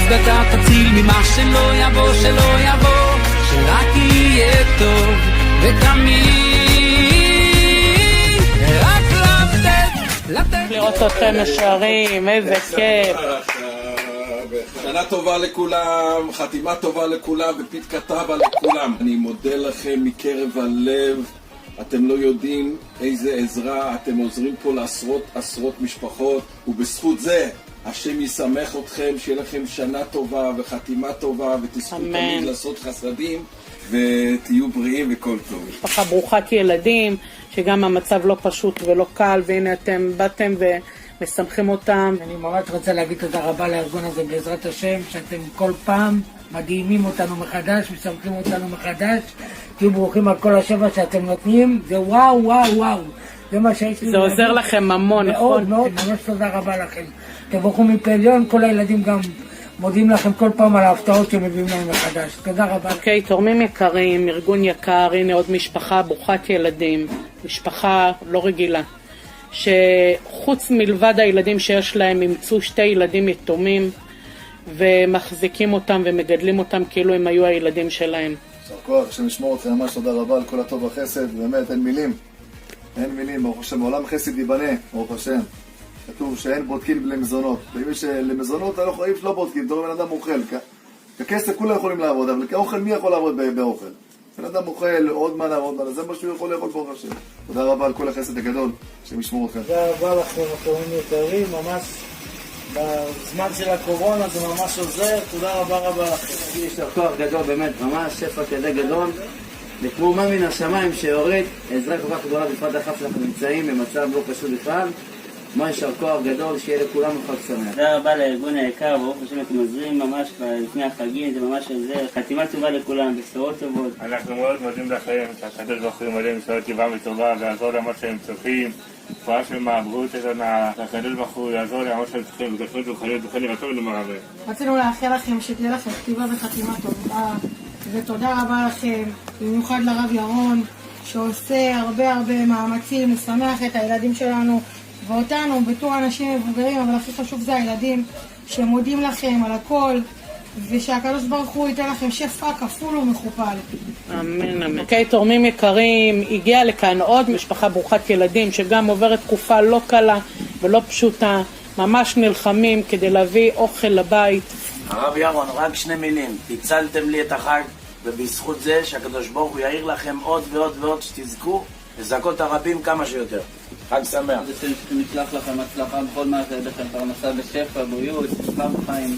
צדקה תציל ממה שלא יבוא, שלא יבוא, שרק יהיה טוב ותמיד רק לתת. לראות אתכם משערים, איזה כיף. שנה טובה לכולם, חתימה טובה לכולם ופתקה טובה לכולם. אני מודה לכם מקרב הלב. אתם לא יודעים איזה עזרה אתם עוזרים פה לעשרות משפחות, ובזכות זה השם ישמח אתכם, שיהיה לכם שנה טובה וחתימה טובה, ותזכו תמיד לעשות חסדים ותהיו בריאים וכל טוב. משפחה ברוכת ילדים, שגם המצב לא פשוט ולא קל, והנה אתם באתם ומשמחים אותם. אני ממש רוצה להגיד תודה רבה לארגון הזה בעזרת השם, שאתם כל פעם מדהימים אותנו מחדש, משמחים אותנו מחדש. תהיו ברוכים על כל השבע שאתם נותנים, זה וואו וואו וואו. זה מה שיש לי. זה עוזר לכם המון, נכון? מאוד, ממש תודה רבה לכם. תבורכו מפליון, כל הילדים גם מודים לכם כל פעם על ההפתעות שמביאים להם מחדש. תודה רבה. אוקיי, תורמים יקרים, ארגון יקר, הנה עוד משפחה ברוכת ילדים, משפחה לא רגילה, שחוץ מלבד הילדים שיש להם, ימצאו 2 ילדים יתומים, ומחזיקים אותם ומגדלים אותם כאילו הם היו הילדים שלהם. יישר כוח, השם ישמור אתכם, ממש תודה רבה על כל הטוב והחסד, באמת אין מילים. אין מילים, ברוך השם, עולם חסד ייבנה, ברוך השם. כתוב שאין בודקים למזונות. ואם יש למזונות, לא בודקים, דור בן אדם אוכל. ככסף כולם יכולים לעבוד, אבל כאוכל מי יכול לעבוד באוכל? בן אדם אוכל עוד מנה, זה מה שהוא יכול לאכול ברוך השם. תודה רבה על כל החסד הגדול, השם ישמור אתכם. תודה רבה לכם, תורמים יקרים, ממש בזמן של הקורונה זה ממש עוזר, תודה רבה לכם. יש לך כוח גדול, באמת, ממש שפע כזה גדול. וכמו מה מן השמיים שיורד, עזרה כל כך גדולה בפרט אחת שאנחנו נמצאים במצב לא פשוט בכלל. מה יישר כוח גדול, שיהיה לכולם חג שמח. תודה רבה לארגון היקר, ברוך השם אתם עוזרים ממש לפני החגים, זה ממש עוזר. חתימה טובה לכולם, בשורות טובות. אנחנו מאוד מודים לכם, שהקדוש ברוך הוא ימלא משרות טובה וטובה ויעזור למה שהם צריכים. תפואה שלמה, בריאות איתנה, שהקדוש ברוך הוא יעזור למה שהם צריכים, וגשמות וחיות וחיים וטוב למרבה. רצינו לאחל לכם שתהיה לכם כתיבה וחתימה טובה, ותודה רבה לכם, במיוחד לרב ירון, שעושה הרבה מאמצים לשמח את הילדים שלנו ואותנו בתור אנשים מבוגרים, אבל הכי חשוב זה הילדים שמודים לכם על הכל, ושהקדוש ברוך הוא ייתן לכם שפע כפול ומכופל. אמן אמן. אוקיי, תורמים יקרים, הגיעה לכאן עוד משפחה ברוכת ילדים שגם עוברת תקופה לא קלה ולא פשוטה, ממש נלחמים כדי להביא אוכל לבית. הרב ירון, רק 2 מילים, הצלתם לי את החג, ובזכות זה שהקדוש ברוך הוא יאיר לכם עוד ועוד ועוד, שתזכו לזכות הרבים כמה שיותר. חג שמח. נשלח לכם הצלחה בכל מה זה לכם, פרנסה בשפע, בריאות, שמחה בחיים,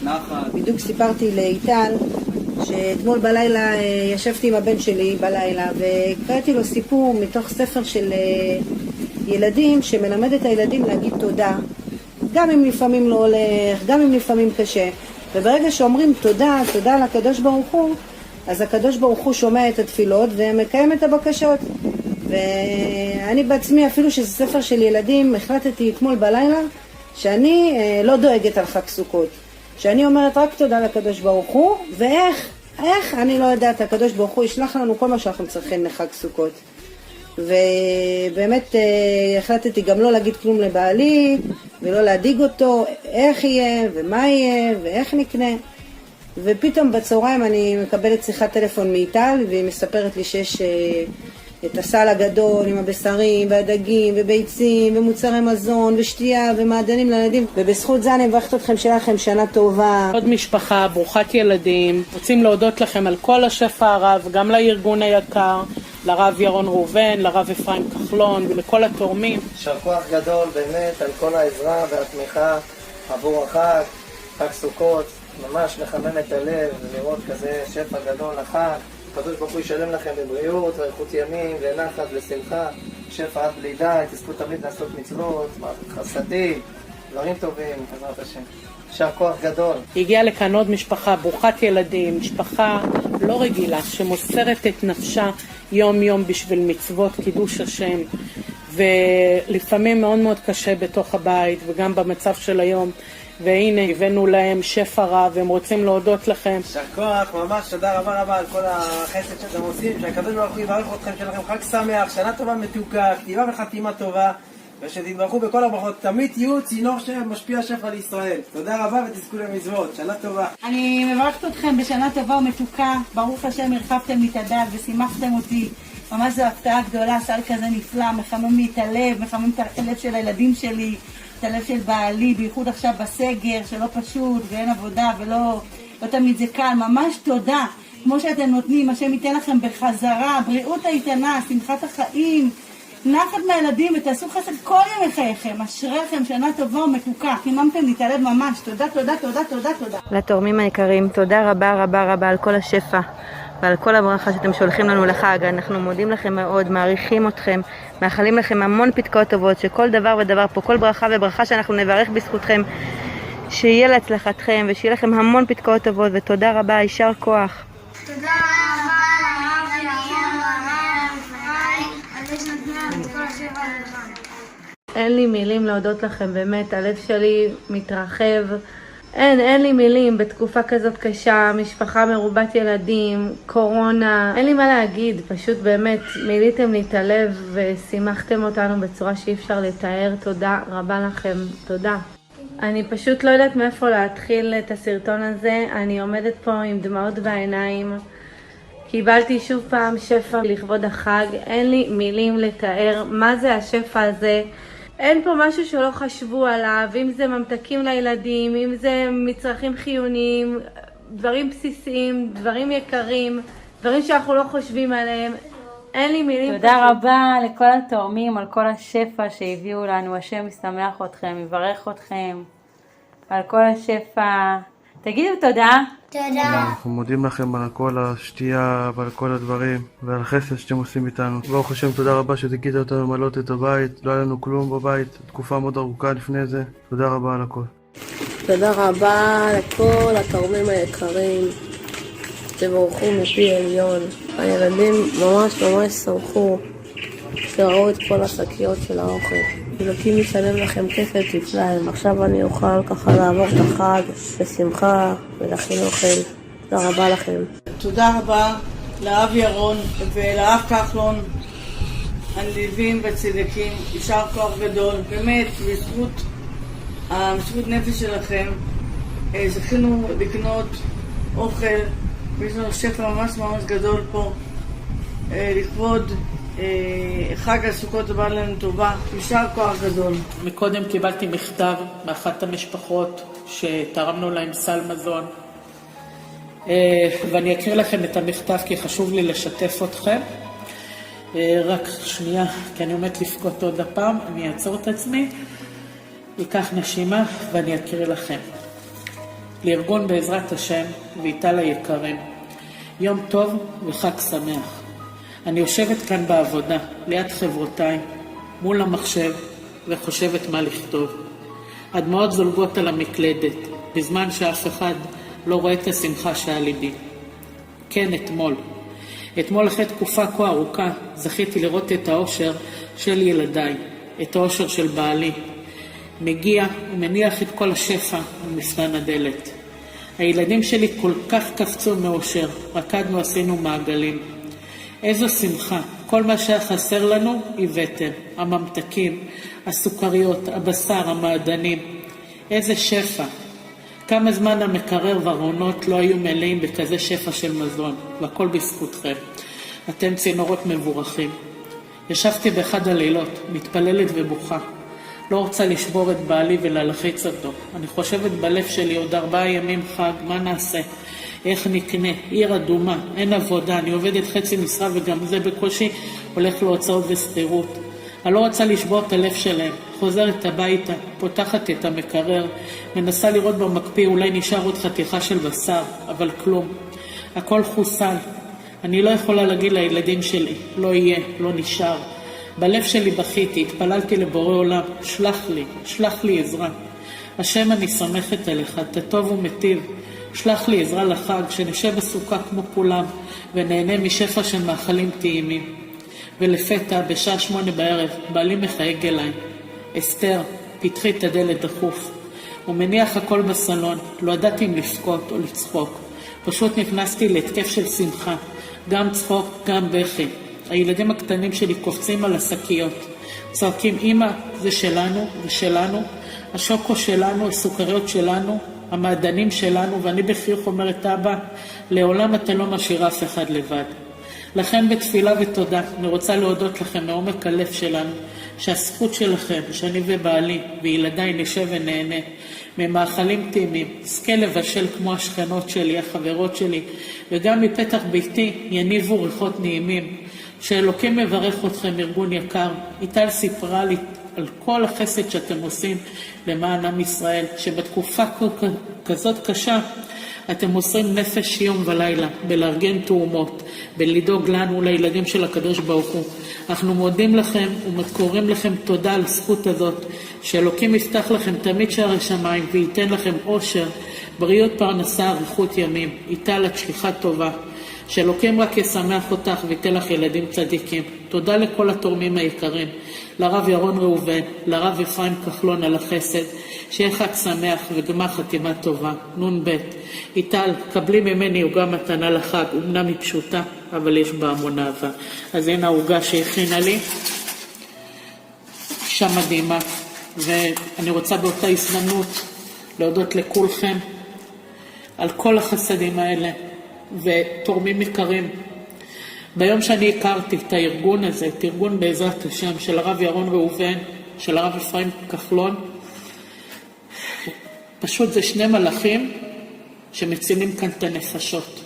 נחת. בדיוק סיפרתי לאיטל שאתמול בלילה ישבתי עם הבן שלי בלילה וקראתי לו סיפור מתוך ספר של ילדים שמלמד את הילדים להגיד תודה, גם אם לפעמים לא הולך, גם אם לפעמים קשה, וברגע שאומרים תודה לקדוש ברוך הוא, אז הקדוש ברוך הוא שומע את התפילות ומקיים את הבקשות. ואני בעצמי, אפילו שזה ספר של ילדים, החלטתי אתמול בלילה שאני לא דואגת על חג סוכות. שאני אומרת רק תודה לקדוש ברוך הוא, ואיך, אני לא יודעת, הקדוש ברוך הוא ישלח לנו כל מה שאנחנו צריכים לחג סוכות. ובאמת החלטתי גם לא להגיד כלום לבעלי, ולא להדיג אותו, איך יהיה, ומה יהיה, ואיך נקנה. ופתאום בצהריים אני מקבלת שיחת טלפון מאיטל, והיא מספרת לי שיש את הסל הגדול עם הבשרים והדגים וביצים ומוצרי מזון ושתייה ומעדנים לילדים, ובזכות זה אני מברכת אתכם שיהיה לכם שנה טובה. עוד משפחה ברוכת ילדים, רוצים להודות לכם על כל השפע הרב, גם לארגון היקר, לרב ירון ראובן, לרב אפרים כחלון ולכל התורמים. יישר כוח גדול באמת על כל העזרה והתמיכה עבור החג, חג סוכות, ממש מחמם את הלב ולראות כזה שפע גדול לחג. הקדוש ברוך הוא ישלם לכם בבריאות, ואיכות ימים, ונחת ושמחה, שפע עד בלי די, תזכו תמיד לעשות מצוות, חסדים, דברים טובים, בעזרת השם. יישר כוח גדול. הגיעה לכאן עוד משפחה ברוכת ילדים, משפחה לא רגילה, שמוסרת את נפשה יום יום בשביל מצוות קידוש השם, ולפעמים מאוד מאוד קשה בתוך הבית וגם במצב של היום. והנה הבאנו להם שפע רב והם רוצים להודות לכם. יישר כוח, ממש תודה רבה רבה על כל החסד שאתם עושים, שהקדוש ברוך הוא יברך אתכם, שיהיה לכם חג שמח, שנה טובה מתוקה, כתיבה וחתימה טובה, ושתתברכו בכל הברכות, תמיד תהיו צינור שמשפיע שפע לישראל. תודה רבה ותזכו למצוות, שנה טובה. אני מברכת אתכם בשנה טובה ומתוקה, ברוך השם הרחבתם לי את הדעת ושימחתם אותי. ממש זו הפתעה גדולה, סל כזה נפלא, מחמם לי את הלב, מחמם את הלב של הילדים שלי, את הלב של בעלי, בייחוד עכשיו בסגר, שלא פשוט ואין עבודה ולא תמיד זה קל. ממש תודה, כמו שאתם נותנים, השם ייתן לכם בחזרה, בריאות האיתנה, שמחת החיים, נחת מהילדים, ותעשו חסד כל ימי חייכם, אשריכם, שנה טובה ומתוקה. חיממתם לי את הלב ממש, תודה, תודה, תודה, תודה, תודה. לתורמים היקרים, תודה רבה רבה רבה על כל השפע ועל כל הברכה שאתם שולחים לנו לחג. אנחנו מודים לכם מאוד, מעריכים אתכם, מאחלים לכם המון פתקאות טובות, שכל דבר ודבר פה, כל ברכה וברכה שאנחנו נברך בזכותכם, שיהיה להצלחתכם ושיהיה לכם המון פתקאות טובות, ותודה רבה, יישר כוח. תודה רבה לרב ירון ולרב אפרים על זה שנתנו את כל השפע הזמן. אין לי מילים להודות לכם, באמת, הלב שלי מתרחב. אין לי מילים בתקופה כזאת קשה, משפחה מרובת ילדים, קורונה, אין לי מה להגיד, פשוט באמת מילאתם לי את הלב ושימחתם אותנו בצורה שאי אפשר לתאר. תודה רבה לכם, תודה. אני פשוט לא יודעת מאיפה להתחיל את הסרטון הזה, אני עומדת פה עם דמעות בעיניים, קיבלתי שוב פעם שפע לכבוד החג, אין לי מילים לתאר מה זה השפע הזה. אין פה משהו שלא חשבו עליו, אם זה ממתקים לילדים, אם זה מצרכים חיוניים, דברים בסיסיים, דברים יקרים, דברים שאנחנו לא חושבים עליהם. אין לי מילים. תודה רבה לכל התורמים על כל השפע שהביאו לנו. השם ישמח אתכם, יברך אתכם על כל השפע. תגידו תודה. תודה. אנחנו מודים לכם על כל השתייה ועל כל הדברים ועל החסד שאתם עושים איתנו. ברוך השם, תודה רבה שזיכית אותנו למלא את הבית. לא היה לנו כלום בבית, תקופה מאוד ארוכה לפני זה. תודה רבה על הכל. תודה רבה לכל התורמים היקרים, תבורכו מפי עליון. הילדים ממש ממש שמחו שראו את כל השקיות של האוכל. אלוקים ישלם לכם כסף כפליים. עכשיו אני אוכל ככה לעבור את החג בשמחה ולהכין אוכל. תודה רבה לכם. תודה רבה לרב ירון ולרב כחלון, הנדיבים והצדיקים, יישר כוח גדול. באמת, בזכות המסירות נפש שלכם זכינו לקנות אוכל, ויש לנו שפע ממש ממש גדול פה לכבוד חג הסוכות הבא לנו טובה. יישר כוח גדול. מקודם קיבלתי מכתב מאחת המשפחות שתרמנו להם סל מזון, ואני אקריא לכם את המכתב כי חשוב לי לשתף אתכם. רק שנייה, כי אני עומדת לפקוט עוד הפעם, אני אעצור את עצמי, אקח נשימה ואני אקריא לכם. לארגון בעזרת השם ואיתה ליקרים, יום טוב וחג שמח. אני יושבת כאן בעבודה, ליד חברותיי, מול המחשב, וחושבת מה לכתוב. הדמעות זולגות על המקלדת, בזמן שאף אחד לא רואה את השמחה שעל ליבי. כן, אתמול. אתמול אחרי תקופה כה ארוכה זכיתי לראות את האושר של ילדיי, את האושר של בעלי. מגיע ומניח את כל השפע על מזרן הדלת. הילדים שלי כל כך קפצו מאושר, רקדנו, עשינו מעגלים. איזו שמחה, כל מה שהיה חסר לנו הבאתם, הממתקים, הסוכריות, הבשר, המעדנים. איזה שפע. כמה זמן המקרר והארונות לא היו מלאים בכזה שפע של מזון, והכל בזכותכם. אתם צינורות מבורכים. ישבתי באחד הלילות, מתפללת ובוכה. לא רוצה לשבור את בעלי וללחיץ אותו. אני חושבת בלב שלי עוד 4 ימים חג, מה נעשה? איך נקנה? עיר אדומה, אין עבודה, אני עובדת חצי משרה וגם זה בקושי הולך להוצאות וסתירות. אני לא רוצה לשבור את הלב שלהם. חוזרת הביתה, פותחת את המקרר, מנסה לראות במקפיא, אולי נשאר עוד חתיכה של בשר, אבל כלום. הכל חוסל. אני לא יכולה להגיד לילדים שלי, לא יהיה, לא נשאר. בלב שלי בכיתי, התפללתי לבורא עולם, שלח לי עזרה. השם, אני סומכת עליך, אתה טוב ומטיב. שלח לי עזרה לחג, שנשב בסוכה כמו כולם, ונהנה משפע של מאכלים טעימים. ולפתע, בשעה 8 בערב, בעלי מחייג אליי. אסתר, פתחי את הדלת דחוף. הוא מניח הכל בסלון, לא ידעתי אם לבכות או לצחוק. פשוט נכנסתי להתקף של שמחה, גם צחוק, גם בכי. הילדים הקטנים שלי קופצים על השקיות, צועקים, אמא, זה שלנו ושלנו, השוקו שלנו, הסוכריות שלנו, המעדנים שלנו, ואני בחיוך אומרת, אבא, לעולם אתה לא משאיר אף אחד לבד. לכן בתפילה ותודה, אני רוצה להודות לכם מעומק הלב שלנו, שהזכות שלכם, שאני ובעלי וילדיי נשב ונהנה, ממאכלים טעימים, זכה לבשל כמו השכנות שלי, החברות שלי, וגם מפתח ביתי יניבו ריחות נעימים. שאלוקים מברך אתכם, ארגון יקר. איטל סיפרה לי על כל החסד שאתם עושים למען עם ישראל, שבתקופה כזאת קשה אתם מוסרים נפש יום ולילה בלארגן תאומות, בלדאוג לנו לילדים של הקדוש ברוך הוא. אנחנו מודים לכם ומקוראים לכם תודה על הזכות הזאת, שאלוקים יפתח לכם תמיד שערי שמיים וייתן לכם אושר, בריאות, פרנסה, אריכות ימים. איטל, את שליחה טובה. שאלוקים רק ישמח אותך ויתן לך ילדים צדיקים. תודה לכל התורמים היקרים, לרב ירון ראובן, לרב אפרים כחלון על החסד. שיהיה חג שמח וגמר חתימה טובה. נון ב'. איטל, קבלי ממני עוגה מתנה לחג, אמנם היא פשוטה, אבל יש בה המון אהבה. אז הנה העוגה שהכינה לי, אישה מדהימה, ואני רוצה באותה הזדמנות להודות לכולכם על כל החסדים האלה ותורמים יקרים. ביום שאני הכרתי את הארגון הזה, את ארגון בעזרת השם של הרב ירון ראובן, של הרב אפרים כחלון, פשוט זה שני מלאכים שמצילים כאן את הנפשות.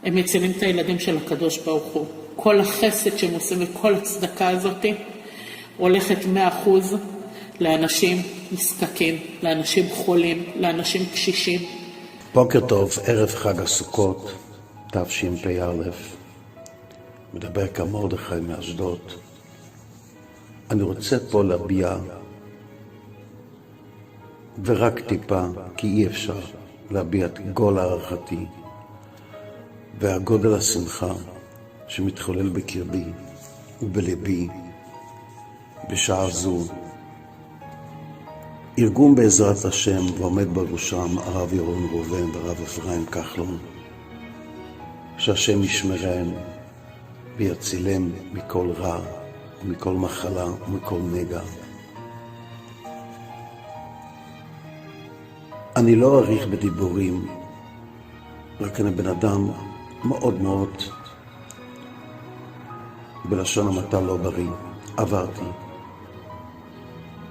הם מצילים את הילדים של הקדוש ברוך הוא. כל החסד שהם עושים וכל הצדקה הזאת הולכת 100% לאנשים נזקקים, לאנשים חולים, לאנשים קשישים. בוקר טוב, ערב חג הסוכות, תשפ"א. מדבר כמרדכי מאשדוד. אני רוצה פה להביע, ורק טיפה, כי אי אפשר להביע את גול הערכתי והגודל השמחה שמתחולל בקרבי ובלבי בשעה זו. ארגון בעזרת השם ועומד בראשם הרב ירון רeuven והרב אפרים כחלון, שהשם ישמרם ויצילם מכל רע ומכל מחלה ומכל נגע. אני לא אריך בדיבורים, רק אני בן אדם מאוד מאוד בלשון המעטה לא בריא. עברתי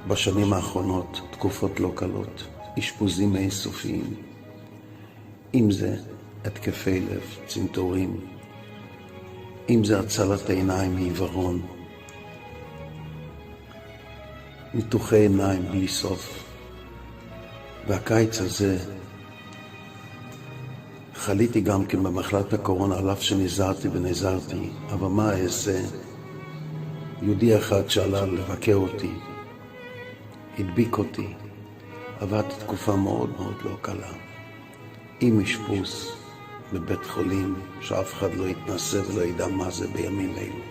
בשנים האחרונות תקופות לא קלות, אשפוזים אינסופיים, אם זה התקפי לב, צנתורים, אם זה הצלת העיניים מעיוורון, ניתוחי עיניים בלי סוף. והקיץ הזה חליתי גם כן במחלת הקורונה, על אף שנזהרתי ונזהרתי, אבל מה אעשה? יהודי אחד שעלה לבקר אותי, הדביק אותי, עברתי תקופה מאוד מאוד לא קלה, עם אשפוז בבית חולים, שאף אחד לא יתנסה ולא ידע מה זה בימים אלו.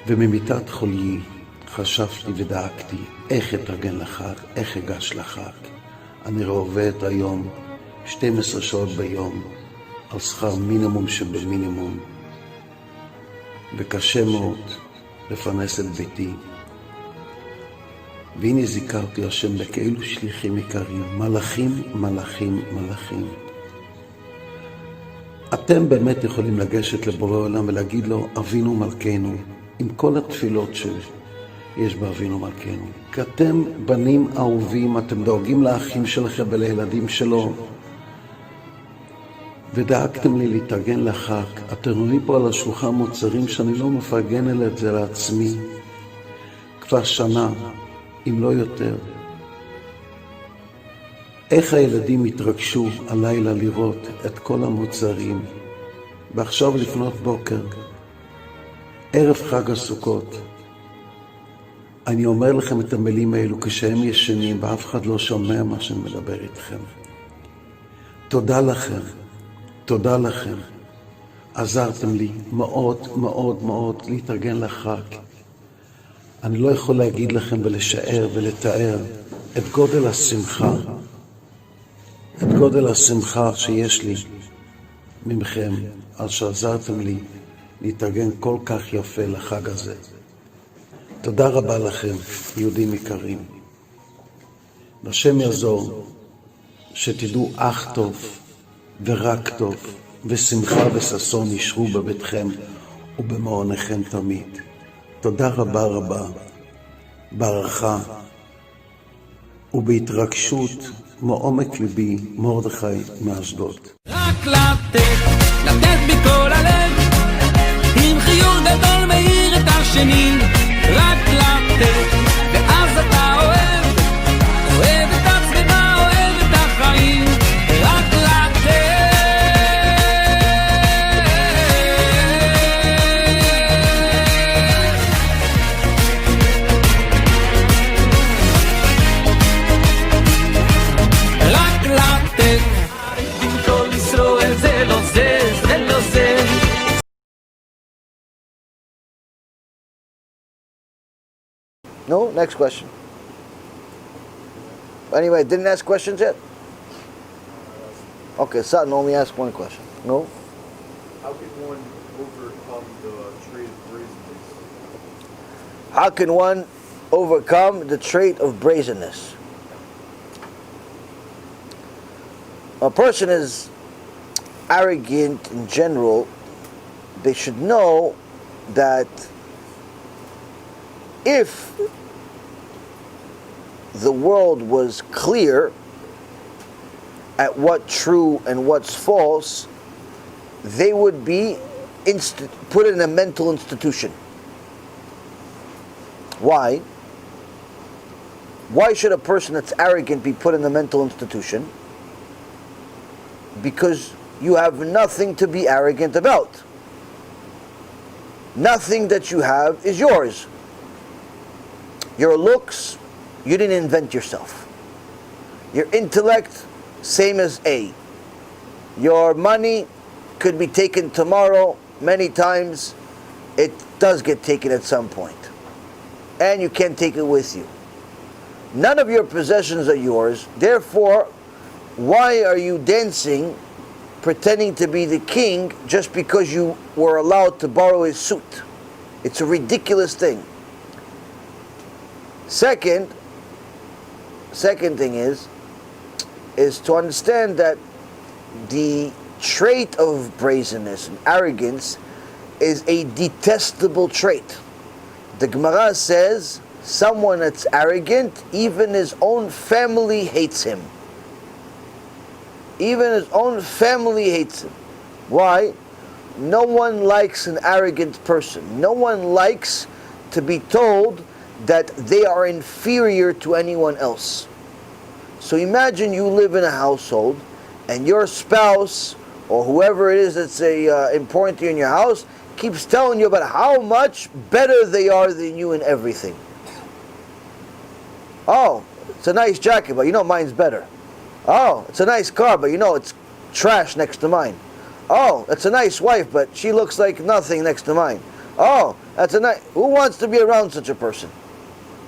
וממיטת חולי חשבתי ודאגתי איך אתארגן לחג, איך אגש לחג. אני עובד היום 12 שעות ביום על שכר מינימום שבמינימום, וקשה מאוד לפרנס את ביתי. והנה זיכרתי השם בכאלו שליחים יקרים, מלאכים, מלאכים, מלאכים. אתם באמת יכולים לגשת לבורא עולם ולהגיד לו, אבינו מלכנו, עם כל התפילות שיש באבינו מלכנו. כי אתם בנים אהובים, אתם דואגים לאחים שלכם ולילדים שלו, ודאגתם לי להתארגן לחג. אתם רואים פה על השולחן מוצרים שאני לא מפרגן אלה את זה לעצמי. כבר שנה, אם לא יותר. איך הילדים התרגשו הלילה לראות את כל המוצרים, ועכשיו לפנות בוקר, ערב חג הסוכות, אני אומר לכם את המילים האלו כשהם ישנים ואף אחד לא שומע מה שאני מדבר איתכם. תודה לכם, תודה לכם. עזרתם לי מאוד מאוד מאוד להתארגן לחג. אני לא יכול להגיד לכם ולשער ולתאר את גודל השמחה, את גודל השמחה שיש לי ממכם, על שעזרתם לי להתארגן כל כך יפה לחג הזה. תודה רבה לכם, יהודים יקרים. והשם יעזור שתדעו אך טוב ורק טוב, ושמחה וששון ישרו בביתכם ובמעונכם תמיד. תודה רבה רבה, בהערכה ובהתרגשות מעומק ליבי, מרדכי מאשדוד. רק לתת בכל הלב, עם חיוך גדול מאיר את השני. רק לתת, ואז אתה אוהב את עצמך, אוהב את החיים. רק No? Next question. Anyway, didn't ask questions yet? Okay, Sutton only asked one question. No? How can one overcome the trait of brazenness? How can one overcome the trait of brazenness? A person is arrogant in general. They should know that if the world was clear at what's true and what's false, they would be put in a mental institution. Why? Why should a person that's arrogant be put in a mental institution? Because you have nothing to be arrogant about. Nothing that you have is yours. Your looks, you didn't invent yourself. Your intellect, same as A. Your money could be taken tomorrow. Many times it does get taken at some point. And you can't take it with you. None of your possessions are yours. Therefore, why are you dancing, pretending to be the king, just because you were allowed to borrow his suit? It's a ridiculous thing. Second thing is to understand that the trait of brazenness and arrogance is a detestable trait. The Gemara says someone that's arrogant, even his own family hates him. Even his own family hates him. Why? No one likes an arrogant person. No one likes to be told that they are inferior to anyone else. So imagine you live in a household and your spouse or whoever it is that's important to you in your house keeps telling you about how much better they are than you in everything. Oh, it's a nice jacket, but you know mine's better. Oh, it's a nice car, but you know it's trash next to mine. Oh, that's a nice wife, but she looks like nothing next to mine. Oh, that's a nice... Who wants to be around such a person?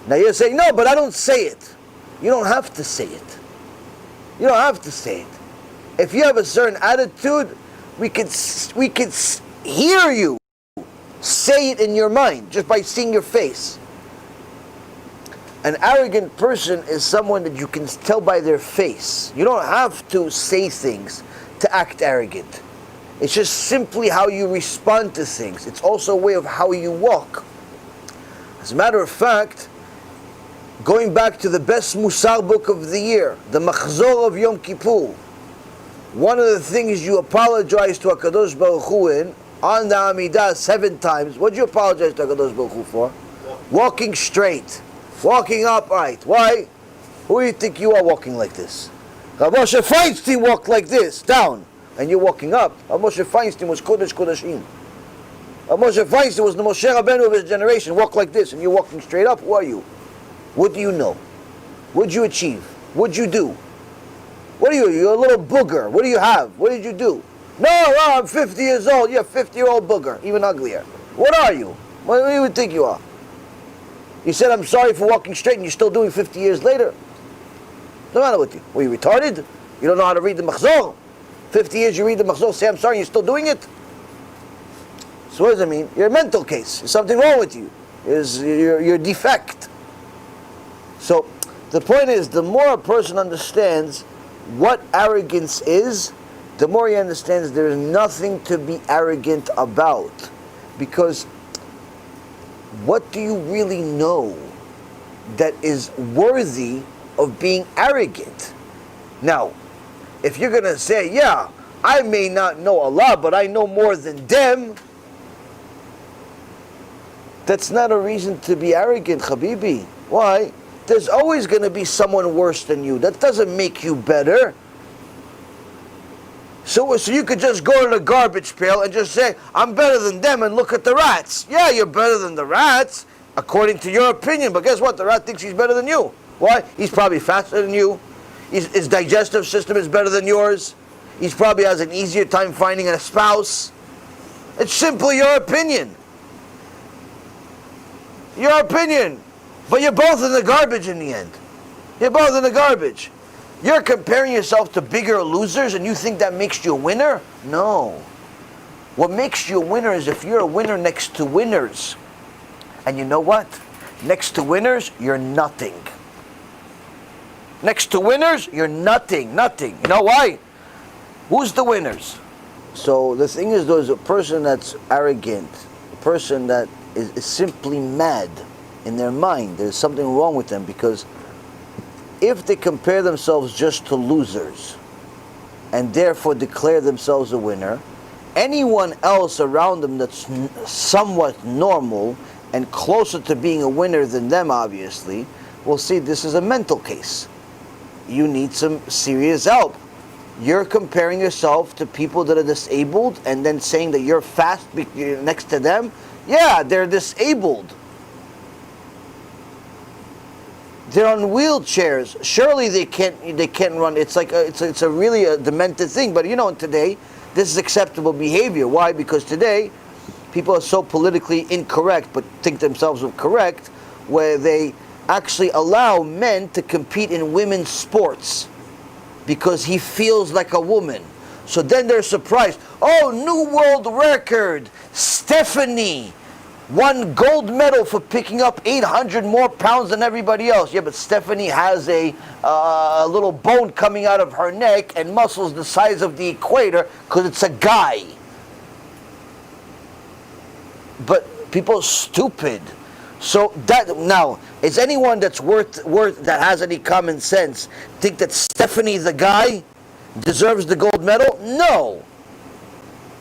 Now you're saying, no, but I don't say it. You don't have to say it. You don't have to say it. If you have a certain attitude, we could hear you say it in your mind just by seeing your face. An arrogant person is someone that you can tell by their face. You don't have to say things to act arrogant. It's just simply how you respond to things. It's also a way of how you walk. As a matter of fact, going back to the best Musar book of the year, the Machzor of Yom Kippur, one of the things you apologize to HaKadosh Baruch Hu in, on the Amidah 7 times, what did you apologize to HaKadosh Baruch Hu for? Walking straight. Walking upright. Why? Who do you think you are walking like this? Rav Moshe Feinstein walked like this, down. And you're walking up. Rav Moshe Feinstein was Kodesh Kodeshim. Rav Moshe Feinstein was the Moshe Rabbeinu of his generation, walked like this, and you're walking straight up. Who are you? What do you know? What did you achieve? What did you do? What are you? You're a little booger. What do you have? What did you do? No, I'm 50 years old. You're a 50-year-old booger, even uglier. What are you? What do you think you are? You said, I'm sorry for walking straight, and you're still doing 50 years later. What's the matter with you? Were you retarded? You don't know how to read the Machzor? 50 years you read the Machzor, say I'm sorry, you're still doing it? So what does it mean? You're a mental case. There's something wrong with you. You're a defect. So the point is, the more a person understands what arrogance is, the more he understands there is nothing to be arrogant about. Because what do you really know that is worthy of being arrogant? Now, if you're going to say, yeah, I may not know Allah, but I know more than them, that's not a reason to be arrogant, Habibi. Why? There's always going to be someone worse than you. That doesn't make you better. So you could just go to the garbage pail and just say, I'm better than them, and look at the rats. Yeah, you're better than the rats, according to your opinion, but guess what? The rat thinks he's better than you. Why? He's probably faster than you. His digestive system is better than yours. He probably has an easier time finding a spouse. It's simply your opinion. Your opinion. But you're both in the garbage in the end. You're both in the garbage. You're comparing yourself to bigger losers and you think that makes you a winner? No. What makes you a winner is if you're a winner next to winners. And you know what? Next to winners, you're nothing. Next to winners, you're nothing. Nothing. You know why? Who's the winners? So the thing is, there's a person that's arrogant, a person that is simply mad in their mind. There's something wrong with them, because if they compare themselves just to losers and therefore declare themselves a winner, anyone else around them that's somewhat normal and closer to being a winner than them, obviously, will see this is a mental case. You need some serious help. You're comparing yourself to people that are disabled and then saying that you're fast next to them. Yeah, they're disabled. They're on wheelchairs. Surely they can't run. It's like it's a really demented thing. But you know, today this is acceptable behavior. Why? Because today people are so politically incorrect, but think themselves are correct, where they actually allow men to compete in women's sports because he feels like a woman. So then they're surprised. Oh, new world record! Stephanie won gold medal for picking up 800 more pounds than everybody else. Yeah, but Stephanie has a little bone coming out of her neck and muscles the size of the equator because it's a guy. But people are stupid. So that now, is anyone that's worth that has any common sense think that Stephanie the guy deserves the gold medal?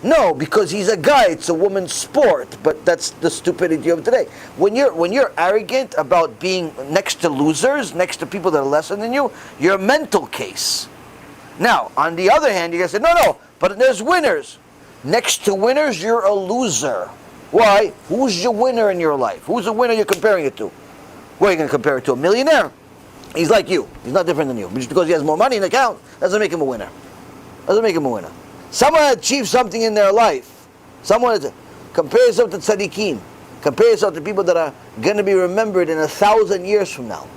No, because he's a guy. It's a woman's sport. But that's the stupidity of today. When you're arrogant about being next to losers, next to people that are lesser than you, you're a mental case. Now, on the other hand, you're gonna say, no, but there's winners. Next to winners, you're a loser. Why? Who's your winner in your life? Who's the winner you're comparing it to? What are you going to compare it to? A millionaire? He's like you. He's not different than you. Just because he has more money in the account doesn't make him a winner. Doesn't make him a winner. Someone that achieved something in their life, someone that compare yourself to tzaddikim, compare yourself to people that are going to be remembered in 1,000 years from now.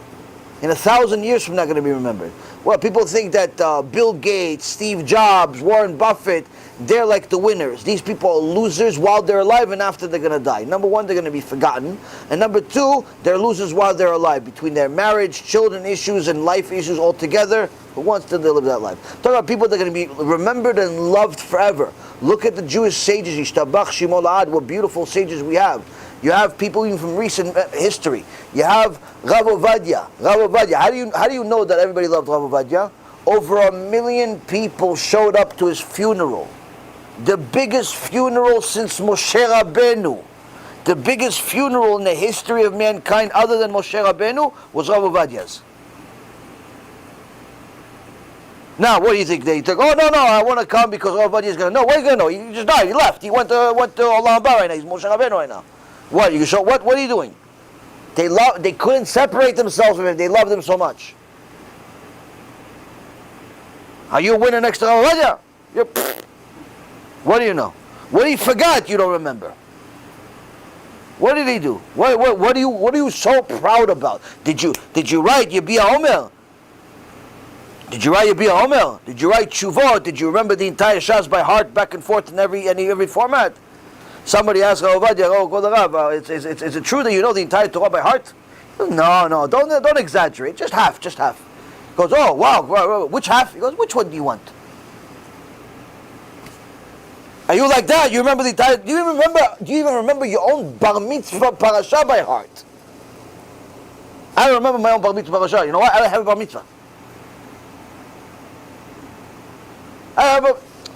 In 1,000 years from now, going to be remembered. Well, people think that Bill Gates, Steve Jobs, Warren Buffett, they're like the winners. These people are losers while they're alive and after they're going to die. Number one, they're going to be forgotten. And number two, they're losers while they're alive. Between their marriage, children issues, and life issues altogether, who wants to live that life? Talk about people that are going to be remembered and loved forever. Look at the Jewish sages, Yishtabach Shemo La'ad, what beautiful sages we have. You have people even from recent history. You have Rav Ovadia. How do you know that everybody loved Rav Ovadia? Over 1 million people showed up to his funeral. The biggest funeral since Moshe Rabbeinu. The biggest funeral in the history of mankind other than Moshe Rabbeinu was Rav Ovadia's. Now, what do you think? They think, oh, no, I want to come because Rav Ovadia is going to know. What are you going to know? He just died. He left. He went to Olam right now. He's Moshe Rabbeinu right now. What? You show what? What are you doing? They couldn't separate themselves from him. They loved him so much. Are you a winner next to Rav Ovadia? What do you know? What he forgot you don't remember? What did he do? What are you so proud about? Did you write Yabia Omer? Did you write Yabia Omer? Did you write Teshuvah? Did you remember the entire Shas by heart, back and forth in every format? Somebody asked Rav Ovadia, "Oh, go to Rav. Is it true that you know the entire Torah by heart?" No, don't exaggerate. Just half. He goes, "Oh, wow, which half?" He goes, "Which one do you want?" Are you like that? You remember the entire? Do you even remember your own bar mitzvah parasha by heart? I don't remember my own bar mitzvah parasha. You know what? I don't have a bar mitzvah.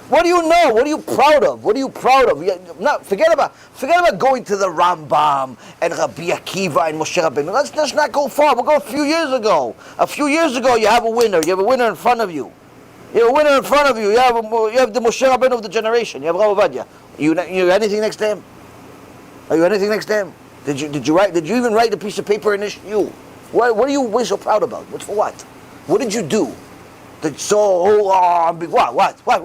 What do you know? What are you proud of? Forget about going to the Rambam and Rabbi Akiva and Moshe Rabbeinu. Let's not go far. We'll go a few years ago. A few years ago, you have a winner. You have a winner in front of you. You have a winner in front of you. You have the Moshe Rabbeinu of the generation. You have Rav Ovadia. You anything next to him? Are you anything next to him? Did you even write a piece of paper in this? What are you so proud about? What's for what? What did you do? What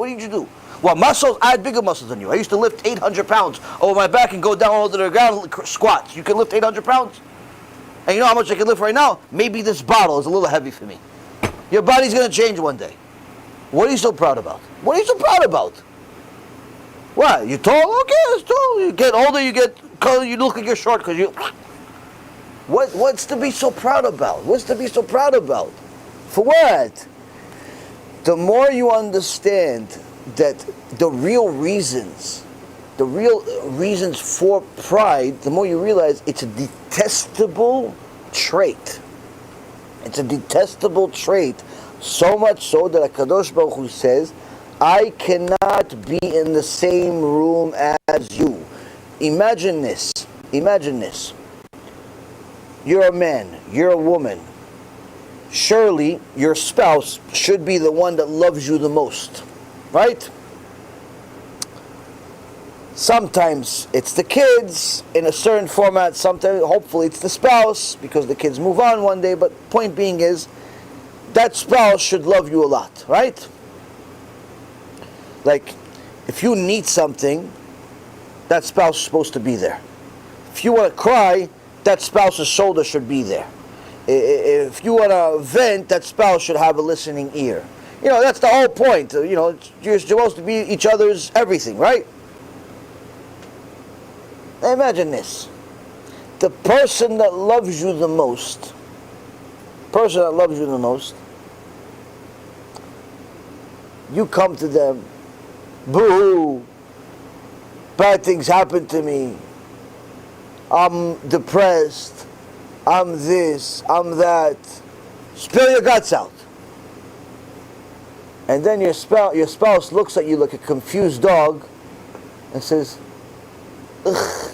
did you do? Well, muscles, I had bigger muscles than you. I used to lift 800 pounds over my back and go down all to the ground, squats. You can lift 800 pounds? And you know how much I can lift right now? Maybe this bottle is a little heavy for me. Your body's going to change one day. What are you so proud about? What? You're tall? Okay, it's tall. You get older, you look like you're short because you... What's to be so proud about? For what? The more you understand that the real reasons for pride, the more you realize it's a detestable trait. So much so that HaKadosh Baruch Hu says, I cannot be in the same room as you. Imagine this. You're a man, you're a woman. Surely your spouse should be the one that loves you the most, right? Sometimes it's the kids in a certain format, sometimes hopefully it's the spouse because the kids move on one day, but point being is that spouse should love you a lot, right? Like if you need something, that spouse is supposed to be there. If you want to cry, that spouse's shoulder should be there. If you want to vent, that spouse should have a listening ear. That's the whole point. You're supposed to be each other's everything, right? Now imagine this. The person that loves you the most, you come to them, boo, bad things happen to me, I'm depressed, I'm this, I'm that. Spill your guts out. And then your spouse looks at you like a confused dog and says, ugh,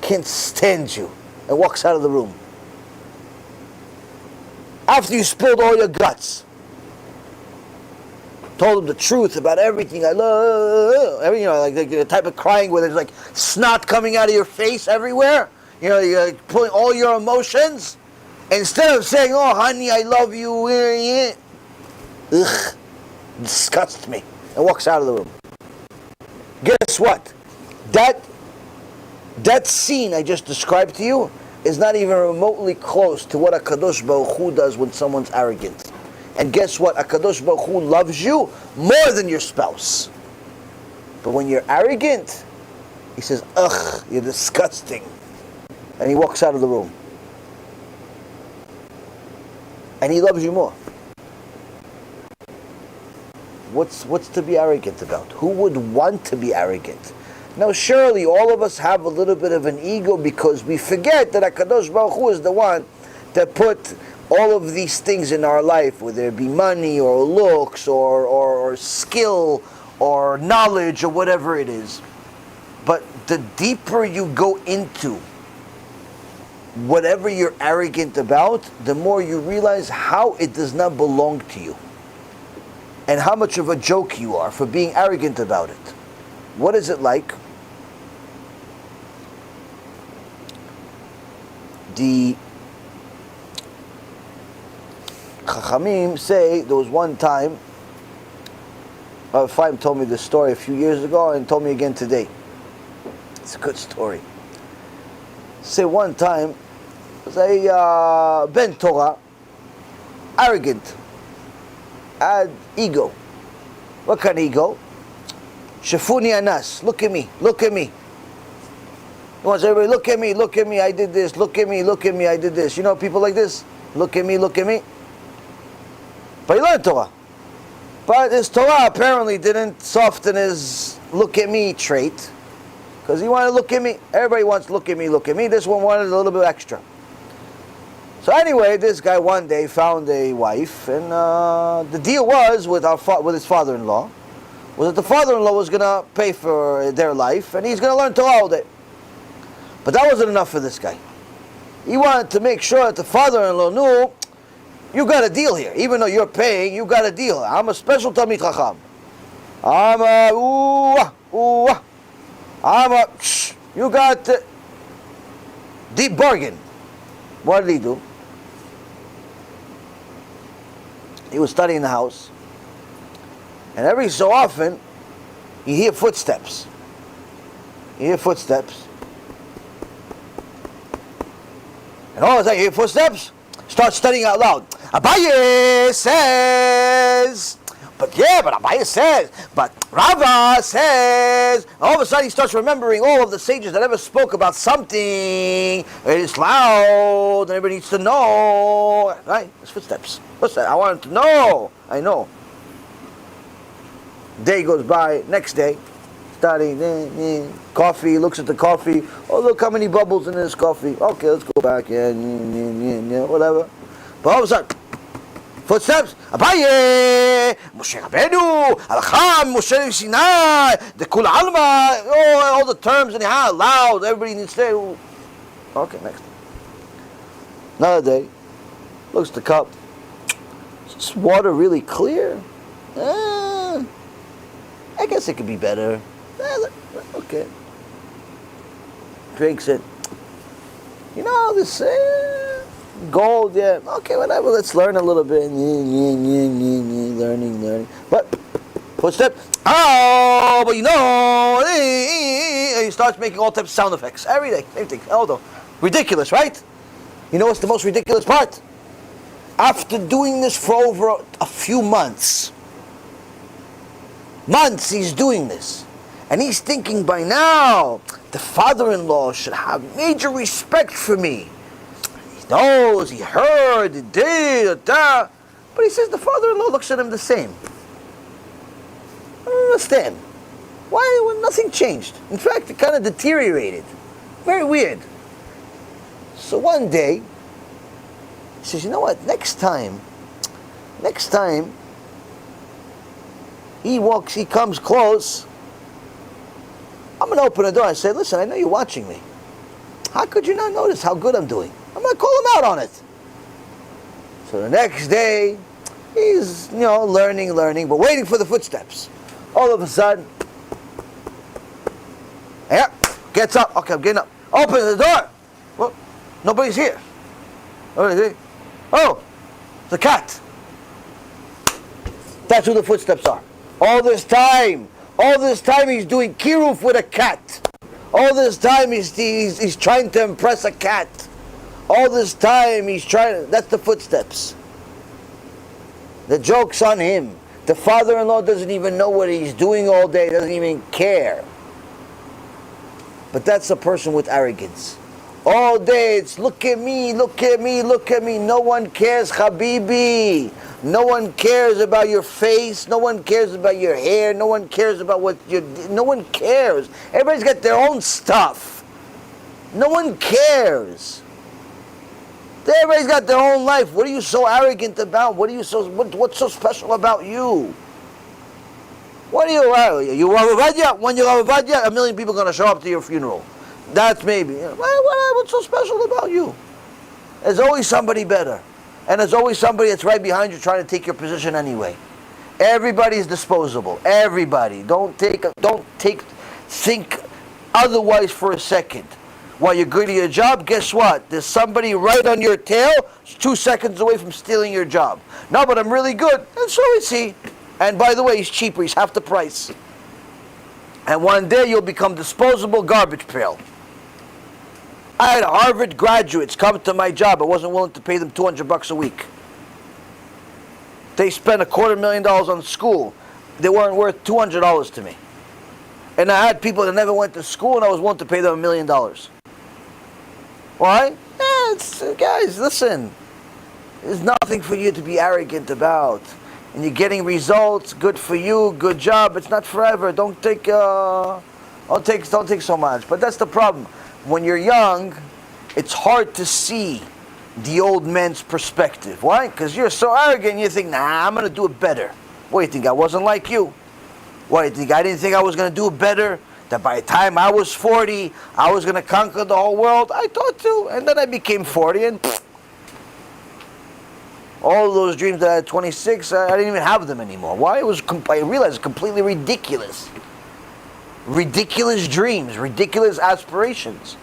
can't stand you, and walks out of the room. After you spilled all your guts. Told him the truth about everything. I love everything, like the type of crying where there's like snot coming out of your face everywhere. You're pulling all your emotions. Instead of saying, oh honey, I love you, ugh, disgusts me. and walks out of the room. Guess what? That scene I just described to you is not even remotely close to what HaKadosh Baruch Hu does when someone's arrogant. And guess what? HaKadosh Baruch Hu loves you more than your spouse. But when you're arrogant, he says, ugh, you're disgusting. And he walks out of the room. And he loves you more. What's to be arrogant about? Who would want to be arrogant? Now surely all of us have a little bit of an ego because we forget that HaKadosh Baruch Hu is the one that put all of these things in our life, whether it be money or looks or skill or knowledge or whatever it is. But the deeper you go into whatever you're arrogant about, the more you realize how it does not belong to you. And how much of a joke you are for being arrogant about it. What is it like? The Chachamim say there was one time, Efraim told me this story a few years ago and told me again today. It's a good story. Say one time, say Ben Torah, arrogant, had ego. What kind of ego? Shafuni anas, look at me, look at me. He wants everybody, look at me, I did this, look at me, I did this. You know people like this? Look at me, look at me. But he learned Torah. But his Torah apparently didn't soften his look at me trait. Because he wanted to look at me. Everybody wants to look at me, look at me. This one wanted a little bit extra. So anyway, this guy one day found a wife, and the deal was with his father-in-law, was that the father-in-law was going to pay for their life, and he's going to learn Torah all day. But that wasn't enough for this guy. He wanted to make sure that the father-in-law knew, you got a deal here. Even though you're paying, you got a deal. I'm a special Talmid Chacham. You got deep bargain. What did he do? He was studying the house, and every so often, you hear footsteps. You hear footsteps. And all of a sudden, you hear footsteps, start studying out loud. Abaye says, but Abaye says, but Rabah says. All of a sudden he starts remembering all of the sages that ever spoke about something. It is loud, and everybody needs to know. Right? There's footsteps. What's that? I want to know. I know. Day goes by, next day, studying, coffee, looks at the coffee. Oh, look how many bubbles in this coffee. Okay, let's go back. Yeah, whatever. But all of a sudden, footsteps. Abaye, Moshe Rabbeinu, Alacham, Moshe Sinai, the Kul Alma, all the terms in the house, loud, everybody needs to say. Okay, next. Another day, looks at the cup. Is this water really clear? I guess it could be better. Okay. Drinks it. You know, this gold, yeah. Okay, whatever, let's learn a little bit. Learning. But, footstep. Oh, but you know, he starts making all types of sound effects. Every day, same thing. Although, ridiculous, right? You know what's the most ridiculous part? After doing this for over a few months he's doing this. And he's thinking by now, the father-in-law should have major respect for me. He knows, he heard, he did, But he says the father-in-law looks at him the same. I don't understand. Why? Well, nothing changed. In fact, it kind of deteriorated. Very weird. So one day, he says, you know what, next time, he comes close, I'm going to open the door and say, listen, I know you're watching me. How could you not notice how good I'm doing? I'm going to call him out on it. So the next day, he's, learning, but waiting for the footsteps. All of a sudden, gets up. Okay, I'm getting up. Open the door. Well, nobody's here. Oh, the cat. That's who the footsteps are. All this time he's doing kiruf with a cat. All this time he's trying to impress a cat. All this time he's trying. That's the footsteps. The joke's on him. The father-in-law doesn't even know what he's doing all day. Doesn't even care. But that's a person with arrogance. All day it's look at me, look at me, look at me. No one cares, Habibi. No one cares about your face. No one cares about your hair. No one cares about what you. No one cares. Everybody's got their own stuff. No one cares. Everybody's got their own life. What are you so arrogant about? What are you so? What's so special about you? What are you Rabbi Yaron? When you're Rabbi Yaron, 1 million people are going to show up to your funeral. That's maybe. What's so special about you? There's always somebody better. And there's always somebody that's right behind you trying to take your position anyway. Everybody's disposable. Everybody. Don't think otherwise for a second. While you're good at your job, guess what? There's somebody right on your tail, 2 seconds away from stealing your job. No, but I'm really good. And so is he. And by the way, he's cheaper. He's half the price. And one day you'll become disposable garbage pail. I had Harvard graduates come to my job. I wasn't willing to pay them $200 a week. They spent $250,000 on school. They weren't worth $200 to me. And I had people that never went to school, and I was willing to pay them $1 million. Why? Guys, listen. There's nothing for you to be arrogant about. And you're getting results. Good for you. Good job. It's not forever. Don't take so much. But that's the problem. When you're young, it's hard to see the old man's perspective. Why? Because you're so arrogant, you think, nah, I'm going to do it better. What, you think I wasn't like you? What, you think I didn't think I was going to do it better? That by the time I was 40, I was going to conquer the whole world? I thought too. And then I became 40 and all of those dreams that I had at 26, I didn't even have them anymore. Why? I realized it's completely ridiculous. Ridiculous dreams, ridiculous aspirations.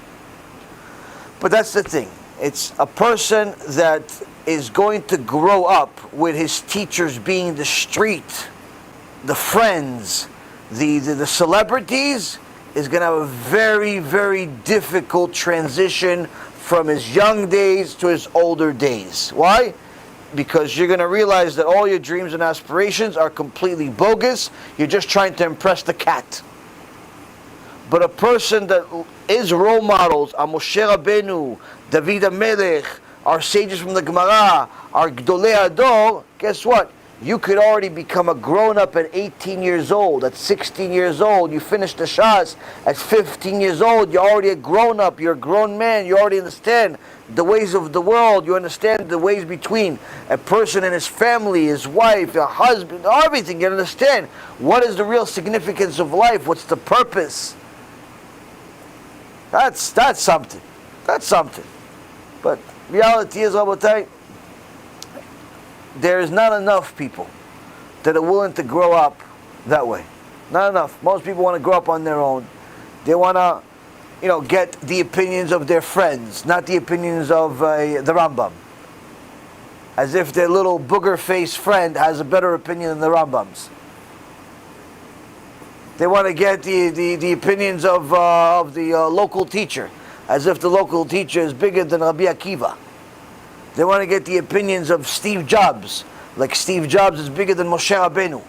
But that's the thing. It's a person that is going to grow up with his teachers being the street, the friends, the celebrities, is going to have a very, very difficult transition from his young days to his older days. Why? Because you're going to realize that all your dreams and aspirations are completely bogus. You're just trying to impress the cat. But a person that is role models, our Moshe Rabbeinu, David HaMelech, our sages from the Gemara, our Gdolei Ador, guess what? You could already become a grown-up at 18 years old, at 16 years old. You finish the Shas at 15 years old. You're already a grown-up. You're a grown man. You already understand the ways of the world. You understand the ways between a person and his family, his wife, a husband, everything. You understand what is the real significance of life. What's the purpose? That's something. That's something. But reality is, Rabotai, there is not enough people that are willing to grow up that way. Not enough. Most people want to grow up on their own. They want to, get the opinions of their friends, not the opinions of the Rambam. As if their little booger-faced friend has a better opinion than the Rambam's. They want to get the opinions of the local teacher, as if the local teacher is bigger than Rabbi Akiva. They want to get the opinions of Steve Jobs, like Steve Jobs is bigger than Moshe Rabbeinu.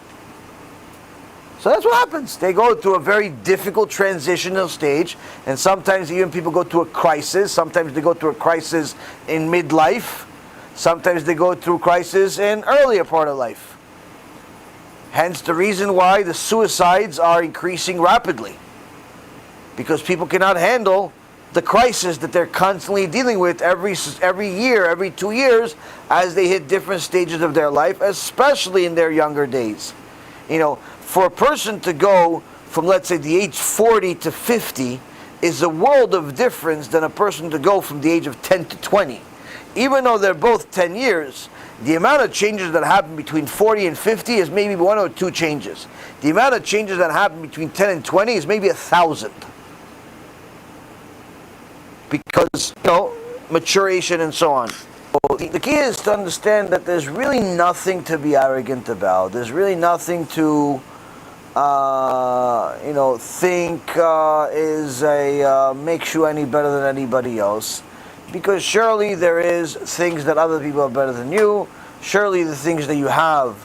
So that's what happens. They go through a very difficult transitional stage, and sometimes even people go through a crisis. Sometimes they go through a crisis in midlife. Sometimes they go through crisis in earlier part of life. Hence the reason why the suicides are increasing rapidly. Because people cannot handle the crisis that they're constantly dealing with every year, every 2 years, as they hit different stages of their life, especially in their younger days. For a person to go from, let's say, the age 40 to 50 is a world of difference than a person to go from the age of 10 to 20. Even though they're both 10 years, the amount of changes that happen between 40 and 50 is maybe 1 or 2 changes. The amount of changes that happen between 10 and 20 is maybe 1,000. Because, maturation and so on. So the key is to understand that there's really nothing to be arrogant about. There's really nothing to think makes you any better than anybody else. Because surely there is things that other people are better than you. Surely the things that you have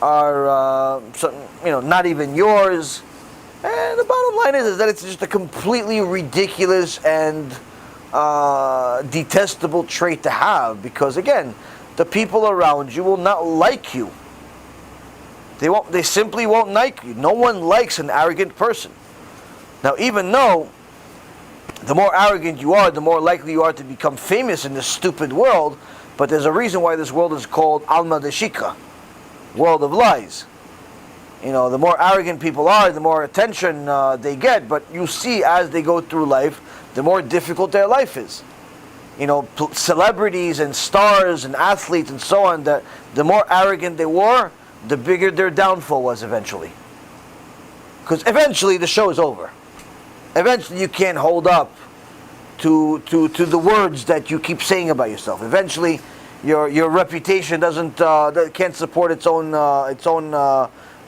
are, not even yours. And the bottom line is that it's just a completely ridiculous and detestable trait to have. Because again, the people around you will not like you. They simply won't like you. No one likes an arrogant person. Now, even though the more arrogant you are, the more likely you are to become famous in this stupid world. But there's a reason why this world is called Alma de Shika, world of lies. The more arrogant people are, the more attention they get. But you see, as they go through life, the more difficult their life is. Celebrities and stars and athletes and so on, that the more arrogant they were, the bigger their downfall was eventually. Because eventually the show is over. Eventually you can't hold up to the words that you keep saying about yourself. Eventually your reputation can't support its own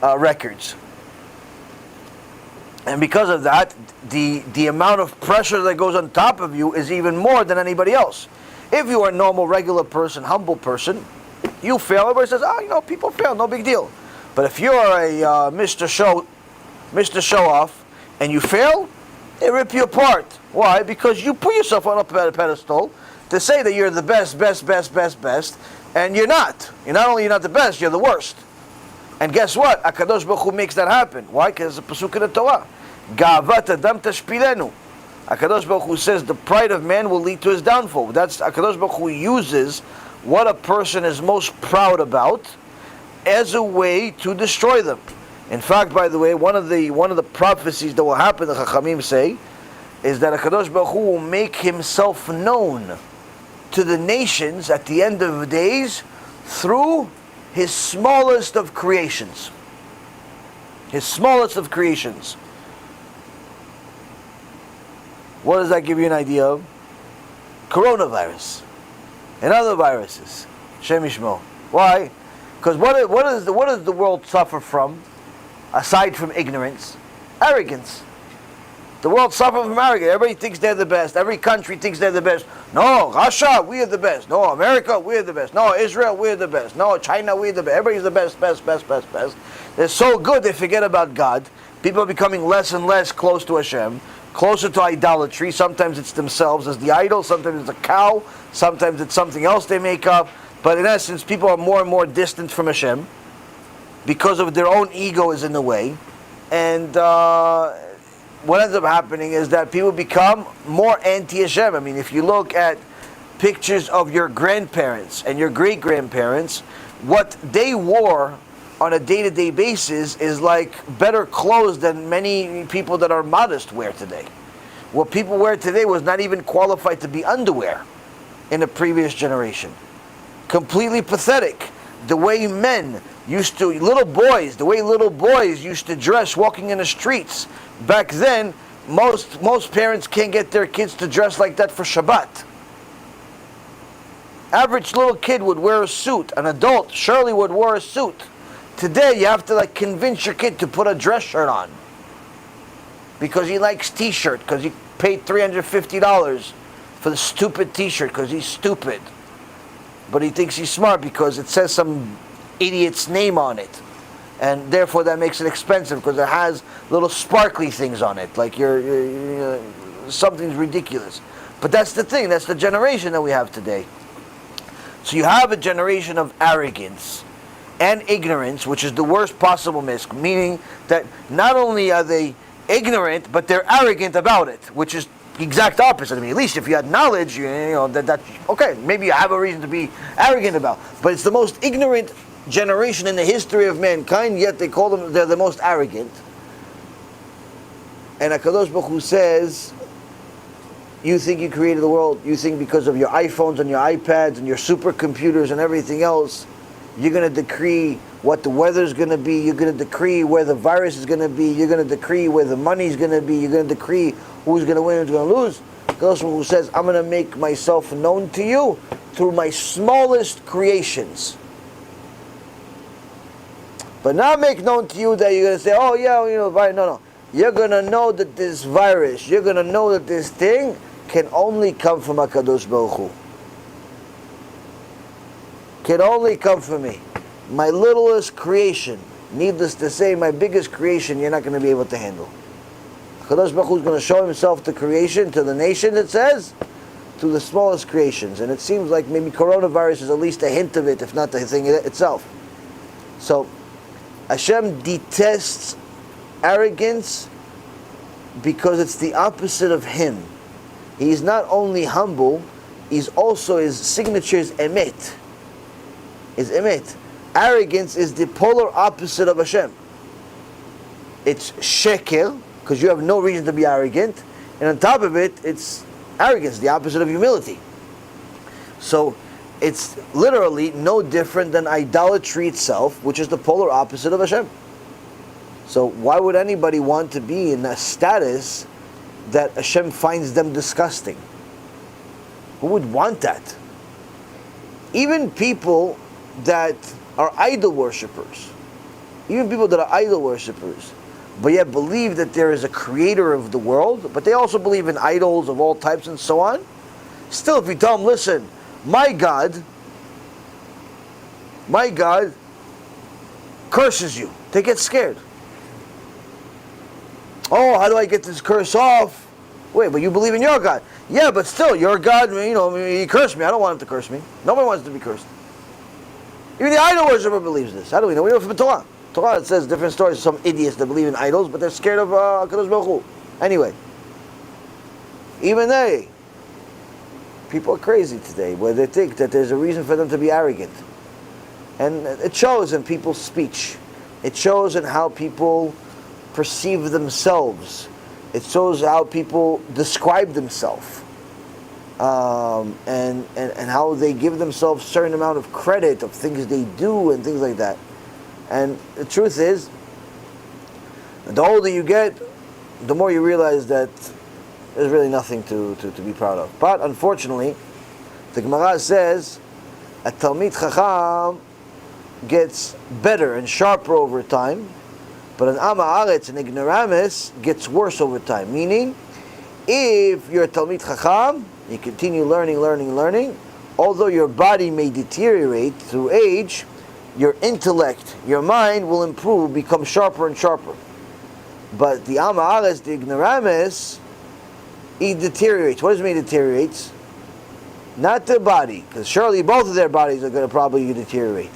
records. And because of that, the amount of pressure that goes on top of you is even more than anybody else. If you are a normal, regular person, humble person, you fail, everybody says, people fail, no big deal. But if you're a Mr. Show Off and you fail, they rip you apart. Why? Because you put yourself on a pedestal to say that you're the best, and you're not. Not only you're not the best, you're the worst. And guess what? HaKadosh Baruch Hu makes that happen. Why? Because it's a pasuk in the Torah. Ga'avat adam tashpilenu. HaKadosh Baruch Hu says the pride of man will lead to his downfall. That's HaKadosh Baruch Hu uses what a person is most proud about as a way to destroy them. In fact, by the way, one of the prophecies that will happen, the Chachamim say, is that HaKadosh Baruch Hu will make himself known to the nations at the end of the days through his smallest of creations. His smallest of creations. What does that give you an idea of? Coronavirus and other viruses. Shem Yishmo. Why? Because what does the world suffer from, aside from ignorance? Arrogance. The world suffers from arrogance. Everybody thinks they're the best. Every country thinks they're the best. No, Russia, we are the best. No, America, we're the best. No, Israel, we're the best. No, China, we're the best. Everybody's the best. They're so good they forget about God. People are becoming less and less close to Hashem, closer to idolatry. Sometimes it's themselves as the idol. Sometimes it's a cow. Sometimes it's something else they make up. But in essence, people are more and more distant from Hashem because of their own ego is in the way. And what ends up happening is that people become more anti-Hashem. I mean, if you look at pictures of your grandparents and your great-grandparents, what they wore on a day-to-day basis is like better clothes than many people that are modest wear today. What people wear today was not even qualified to be underwear in the previous generation. Completely pathetic. The way men used to, the way little boys used to dress walking in the streets. Back then, most parents can't get their kids to dress like that for Shabbat. Average little kid would wear a suit. An adult surely would wear a suit. Today, you have to convince your kid to put a dress shirt on because he likes t-shirt, because he paid $350 for the stupid t-shirt because he's stupid. But he thinks he's smart because it says some idiot's name on it. And therefore that makes it expensive because it has little sparkly things on it. Like something's ridiculous. But that's the thing. That's the generation that we have today. So you have a generation of arrogance and ignorance, which is the worst possible mix. Meaning that not only are they ignorant, but they're arrogant about it, which is the exact opposite. I mean, at least if you had knowledge, that okay, maybe you have a reason to be arrogant about. But it's the most ignorant generation in the history of mankind, yet they're the most arrogant. And HaKadosh Baruch Hu says, you think you created the world, you think because of your iPhones and your iPads and your supercomputers and everything else, you're going to decree what the weather's going to be, you're going to decree where the virus is going to be, you're going to decree where the money's going to be, you're going to decree who's going to win and who's going to lose. HaKadosh Baruch Hu says, I'm going to make myself known to you through my smallest creations. But not make known to you that you're going to say, oh yeah, you know, virus. No. You're going to know that this virus, you're going to know that this thing can only come from HaKadosh Baruch Hu. Can only come from me. My littlest creation, needless to say, my biggest creation, you're not going to be able to handle. HaKadosh Baruch Hu is going to show himself to creation, to the nation, it says, to the smallest creations. And it seems like maybe coronavirus is at least a hint of it, if not the thing itself. So, Hashem detests arrogance because it's the opposite of him. He's not only humble, he's also, his signature is emet. Is emet. Arrogance is the polar opposite of Hashem. It's sheker, because you have no reason to be arrogant, and on top of it, it's arrogance, the opposite of humility. So, it's literally no different than idolatry itself, which is the polar opposite of Hashem. So why would anybody want to be in a status that Hashem finds them disgusting? Who would want that? Even people that are idol worshippers, but yet believe that there is a creator of the world, but they also believe in idols of all types and so on, still if you tell them, listen, my God curses you, they get scared. Oh, how do I get this curse off? Wait, but you believe in your God. Yeah, but still, your God, you know, he cursed me. I don't want him to curse me. Nobody wants to be cursed. Even the idol worshiper believes this. How do we know? We know from the Torah. Torah, it says different stories of some idiots that believe in idols, but they're scared of HaKadosh Baruch Hu. Anyway, even they, people are crazy today, where they think that there's a reason for them to be arrogant. And it shows in people's speech. It shows in how people perceive themselves. It shows how people describe themselves, and how they give themselves a certain amount of credit of things they do and things like that. And the truth is, the older you get, the more you realize that there's really nothing to be proud of. But unfortunately, the Gemara says a Talmid Chacham gets better and sharper over time, but an Am Haaretz, an ignoramus, gets worse over time. Meaning, if you're a Talmid Chacham, you continue learning, although your body may deteriorate through age, your intellect, your mind will improve, become sharper and sharper. But the Am Haaretz, the ignoramus, he deteriorates. What does it mean deteriorates? Not their body, because surely both of their bodies are going to probably deteriorate.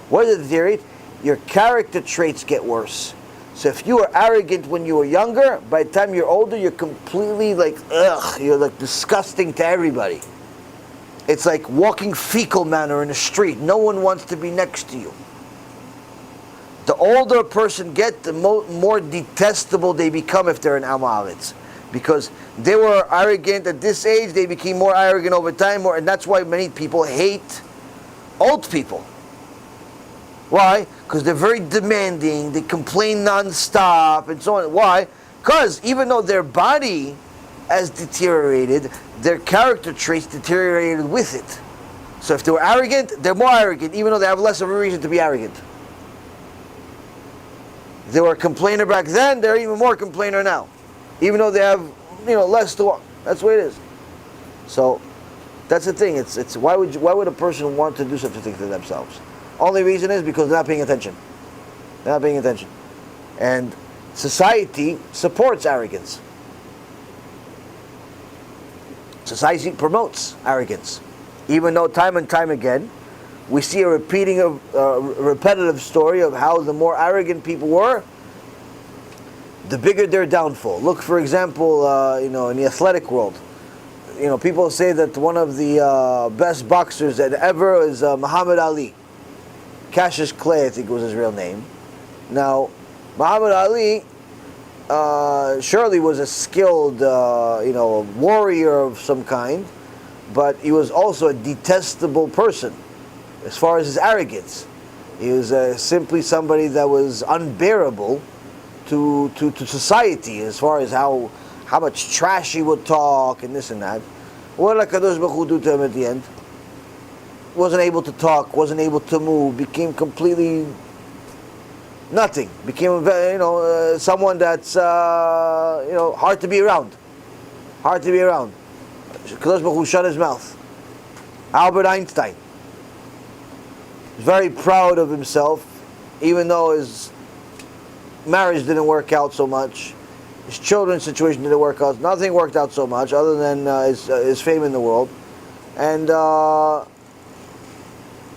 What does it deteriorate? Your character traits get worse. So if you were arrogant when you were younger, by the time you're older, you're completely like, you're like disgusting to everybody. It's like walking fecal manner in the street. No one wants to be next to you. The older a person gets, the more detestable they become if they're an Am Haaretz. Because they were arrogant at this age, they became more arrogant over time, and that's why many people hate old people. Why? Because they're very demanding, they complain non-stop, and so on. Why? Because even though their body has deteriorated, their character traits deteriorated with it. So if they were arrogant, they're more arrogant, even though they have less of a reason to be arrogant. If they were a complainer back then, they're even more complainer now. Even though they have, less to walk. That's the way it is. So, that's the thing. It's why would a person want to do such a thing to themselves? Only reason is because they're not paying attention. They're not paying attention. And society supports arrogance. Society promotes arrogance. Even though time and time again, we see a repetitive story of how the more arrogant people were, the bigger their downfall. Look, for example, in the athletic world, people say that one of the best boxers that ever is Muhammad Ali. Cassius Clay, I think was his real name. Now, Muhammad Ali surely was a skilled, warrior of some kind, but he was also a detestable person as far as his arrogance. He was simply somebody that was unbearable to society as far as how much trash he would talk and this and that. What did HaKadosh Baruch Hu do to him at the end? Wasn't able to talk, wasn't able to move, became completely nothing. Became, someone that's, hard to be around. Hard to be around. Kadosh Baruch Hu shut his mouth. Albert Einstein. Very proud of himself, even though his marriage didn't work out so much. His children's situation didn't work out. Nothing worked out so much other than his fame in the world. And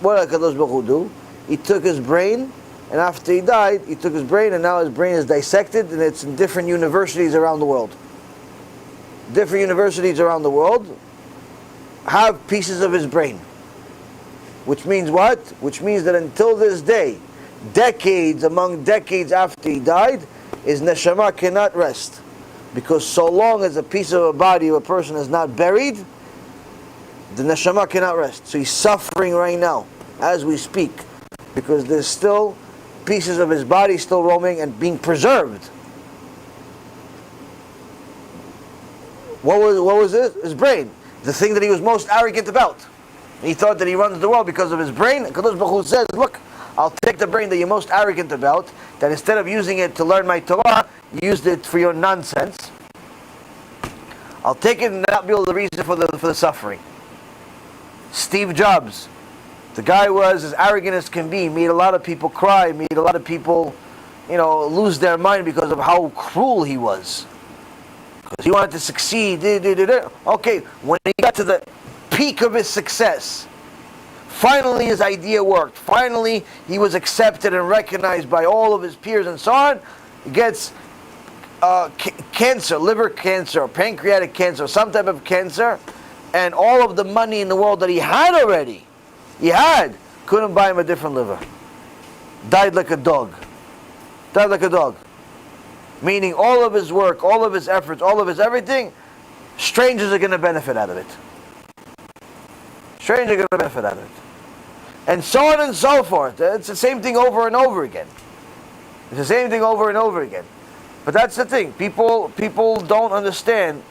what did Kadosh Baruch Hu do? He took his brain, and after he died, he took his brain, and now his brain is dissected, and it's in different universities around the world. Different universities around the world have pieces of his brain. Which means what? Which means that until this day, decades among decades after he died, his neshama cannot rest. Because so long as a piece of a body of a person is not buried, the neshama cannot rest. So he's suffering right now, as we speak, because there's still pieces of his body still roaming and being preserved. What was it? His brain. The thing that he was most arrogant about. He thought that he runs the world because of his brain. Kadosh Baruch Hu says, look, I'll take the brain that you're most arrogant about, that instead of using it to learn my Torah, you used it for your nonsense. I'll take it and that'll be the reason for the suffering. Steve Jobs. The guy was as arrogant as can be, made a lot of people cry, made a lot of people, lose their mind because of how cruel he was. Because he wanted to succeed. Okay, when he got to the peak of his success, finally his idea worked. Finally he was accepted and recognized by all of his peers and so on. He gets cancer, liver cancer, pancreatic cancer, some type of cancer, and all of the money in the world that he had already, couldn't buy him a different liver. Died like a dog. Died like a dog. Meaning all of his work, all of his efforts, all of his everything, strangers are going to benefit out of it. Strangers are going to benefit out of it. And so on and so forth. It's the same thing over and over again. It's the same thing over and over again. But that's the thing. People don't understand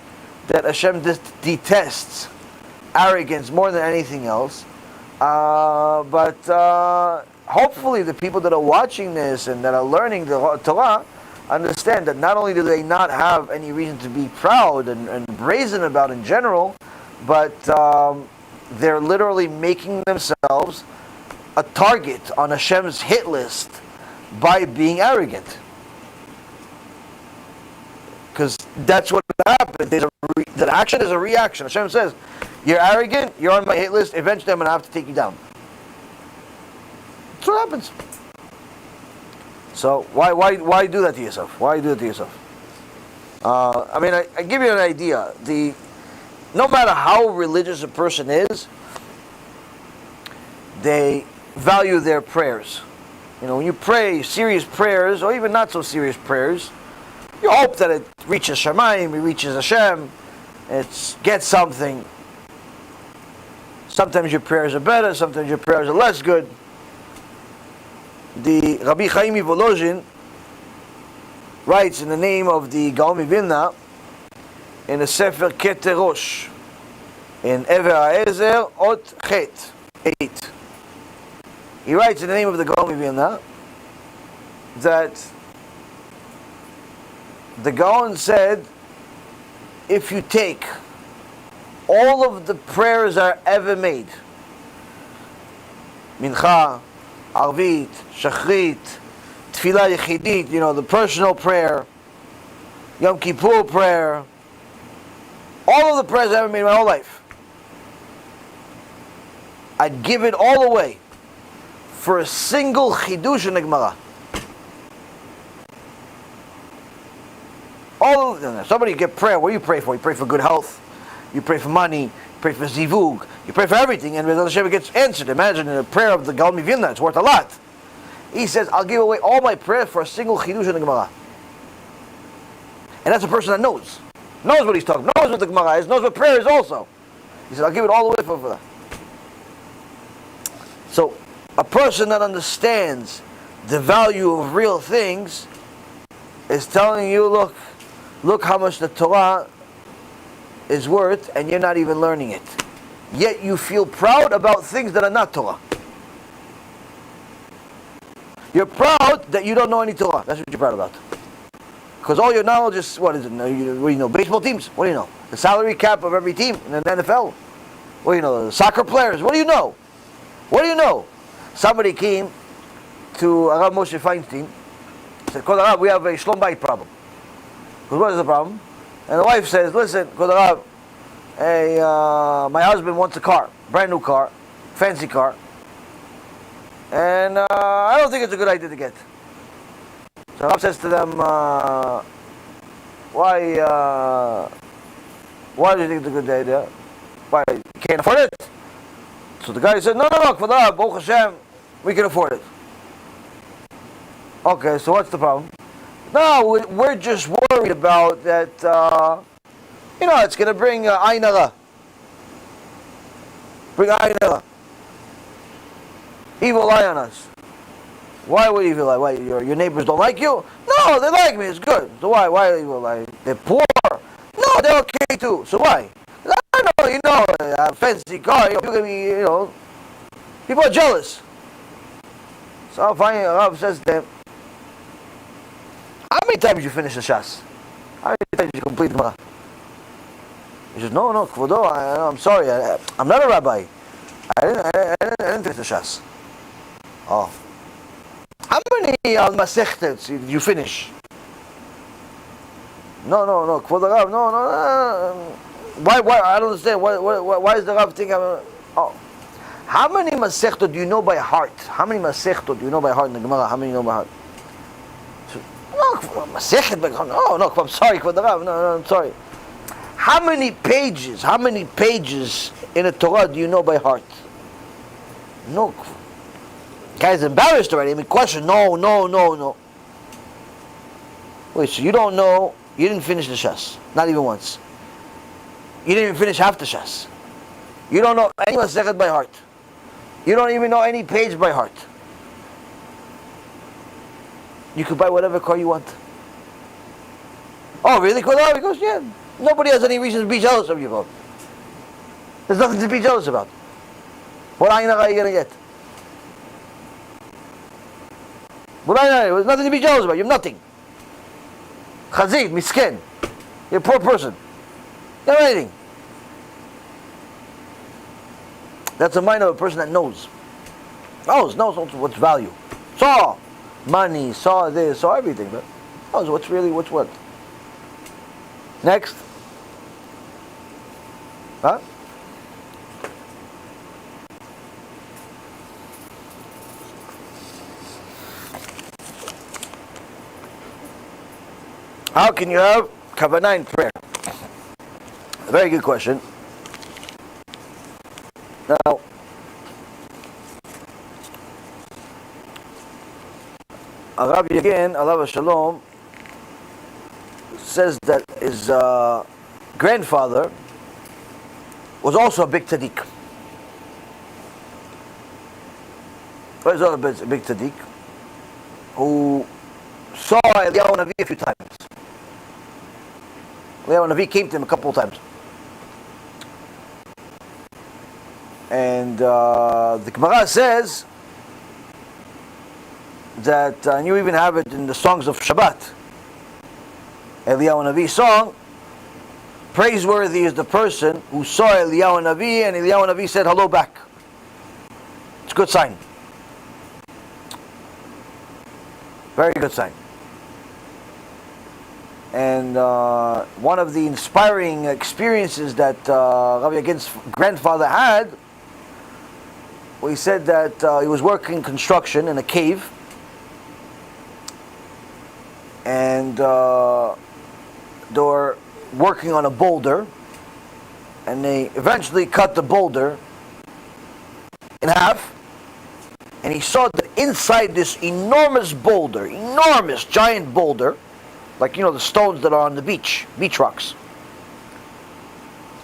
that Hashem detests arrogance more than anything else. But hopefully the people that are watching this and that are learning the Torah understand that not only do they not have any reason to be proud and brazen about in general, but they're literally making themselves a target on Hashem's hit list by being arrogant. Because that's what happens. That action is a reaction. Hashem says, you're arrogant, you're on my hit list, eventually I'm going to have to take you down. That's what happens. So why do that to yourself? Why do that to yourself? I give you an idea. No matter how religious a person is, they value their prayers. When you pray serious prayers, or even not so serious prayers, you hope that it reaches Shamayim, it reaches Hashem, it gets something. Sometimes your prayers are better, sometimes your prayers are less good. The Rabbi Chaim Volozhin writes in the name of the Gaon Vilna in the Sefer Keter Rosh in Ever HaEzer Ot Chet 8. He writes in the name of the Gaon Vilna that the Gaon said, if you take all of the prayers are ever made, Mincha, Arvit, Shachrit, Tfilah Yechidit, the personal prayer, Yom Kippur prayer, all of the prayers I've ever made in my whole life, I'd give it all away for a single Chidush in the Gemara. Somebody get prayer. What do you pray for? You pray for good health. You pray for money. You pray for zivug. You pray for everything, and Hashem gets answered. Imagine in a prayer of the Gaon Vilna, it's worth a lot. He says, I'll give away all my prayers for a single chidush in the Gemara. And that's a person that knows what he's talking, knows what the Gemara is, knows what prayer is also. He said, I'll give it all away for that. So, a person that understands the value of real things is telling you, look how much the Torah is worth, and you're not even learning it. Yet you feel proud about things that are not Torah. You're proud that you don't know any Torah. That's what you're proud about. Because all your knowledge is, what is it? What do you know? Baseball teams? What do you know? The salary cap of every team in the NFL? What do you know? The soccer players? What do you know? What do you know? Somebody came to Rav Moshe Feinstein, said, Kod Rav, we have a Shlom Bayit problem. Because what is the problem? And the wife says, listen, Kod Rav, my husband wants a car, brand new car, fancy car, and I don't think it's a good idea to get. So Rav says to them, why do you think it's a good idea? Why, you can't afford it? So the guy said, no, Kod Rav, Baruch HaShem, we can afford it. Okay, so what's the problem? No, we're just worried about that, it's going to bring Ayin Hara. Bring Ayin Hara. Evil eye on us. Why would evil eye? Why, your neighbors don't like you? No, they like me, it's good. So why evil eye? They're poor. No, they're okay too. So why? I know, a fancy car, people are jealous. So finally, Rav says to them, how many times you finish the Shas? How many times you complete the Gemara? He says, no, Kvodo, I'm sorry, I'm not a rabbi. I didn't finish the Shas. Oh. How many Masechtes did you finish? No, Kvodo Rav, no. Why? I don't understand. Why is the Rav think oh. How many Masechtot do you know by heart? How many Masechtot do you know by heart in the Gemara? How many you know by heart? No, Masechet. No, I'm sorry, Kvod Rav. No, I'm sorry. How many pages in a Torah do you know by heart? No. Guy's embarrassed already. I mean, question. No. Wait, so you don't know? You didn't finish the Shas, not even once. You didn't even finish half the Shas. You don't know any Masechet by heart. You don't even know any page by heart. You could buy whatever car you want. Oh, really? Because, yeah, nobody has any reason to be jealous of you. There's nothing to be jealous about. What Ayin Hara are you going to get? What Ayin Hara? There's nothing to be jealous about. You have nothing. Chazid, misken. You're a poor person. You don't have anything. That's the mind of a person that knows what's value. Saw money, saw this, saw everything, but knows what's what. Next. Huh? How can you have kavanah in prayer? A very good question. Now, Rabbi again, alav shalom, says that his grandfather was also a big tzaddik. He was also a big tzaddik who saw Eliyahu Navi a few times. Eliyahu Navi came to him a couple of times. And the Gemara says that, and you even have it in the songs of Shabbat, Eliyahu Navi song, praiseworthy is the person who saw Eliyahu Navi and Eliyahu Navi said hello back. It's a good sign. Very good sign. And one of the inspiring experiences that Rabbi Yagin's grandfather had, he said that he was working construction in a cave, and they were working on a boulder, and they eventually cut the boulder in half, and he saw that inside this enormous boulder, enormous giant boulder, like the stones that are on the beach rocks,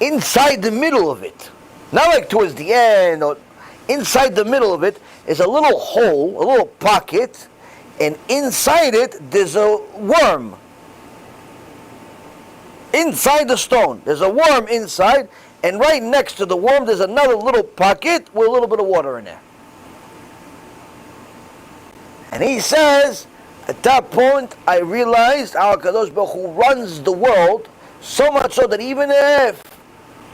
inside the middle of it, not like towards the end, or inside the middle of it is a little hole, a little pocket, and inside it there's a worm. Inside the stone, there's a worm inside, and right next to the worm there's another little pocket with a little bit of water in there. And he says, at that point, I realized our Kadosh Baruch Hu runs the world, so much so that even if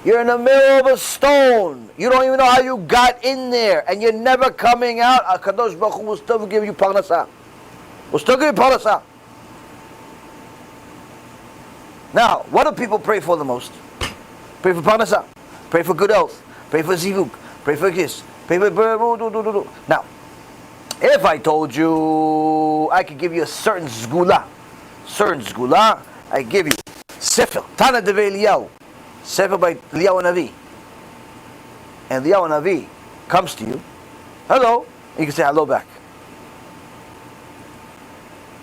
you're in the middle of a stone, you don't even know how you got in there, and you're never coming out, our Kadosh Baruch Hu will still give you parnasah. Will still give you parnasah. Now, what do people pray for the most? Pray for parnasah, pray for good health, pray for zivug, pray for kiss, pray for... Now, if I told you I could give you a certain zgula, I give you Sefer, Tana Deve Eliyahu, Sefer by Eliyahu Navi, and Eliyahu Navi comes to you, hello, you can say hello back.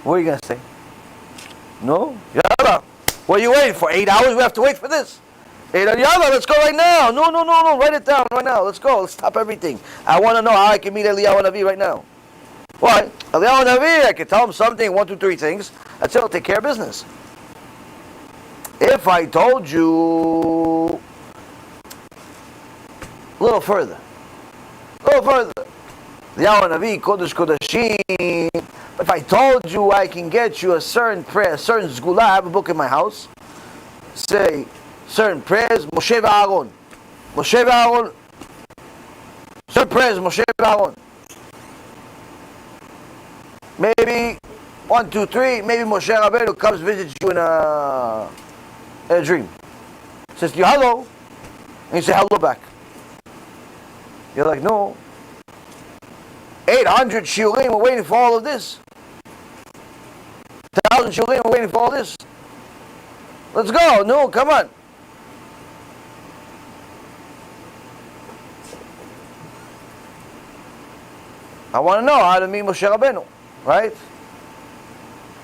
What are you going to say? No? Yalla. What are you waiting for? 8 hours? We have to wait for this. Yalla, let's go right now. No, write it down right now. Let's go. Let's stop everything. I want to know how I can meet Eliyahu Navi right now. Why? Eliyahu Navi, I can tell him something, 1, 2, 3 things. That's it, I'll take care of business. If I told you a little further, Eliyahu Navi, Kodesh Kodashim, if I told you I can get you a certain prayer, a certain zgula, I have a book in my house, say certain prayers, Moshe v'Aaron, certain prayers, Moshe v'Aaron. Maybe 1, 2, 3, maybe Moshe Rabbeinu comes visits you in a dream. Says to you, hello, and you say hello back. You're like, no. 800 shiurim, we're waiting for all of this. 1,000 shiurim, we're waiting for all this. Let's go. No, come on. I want to know how to meet Moshe Rabbeinu, right?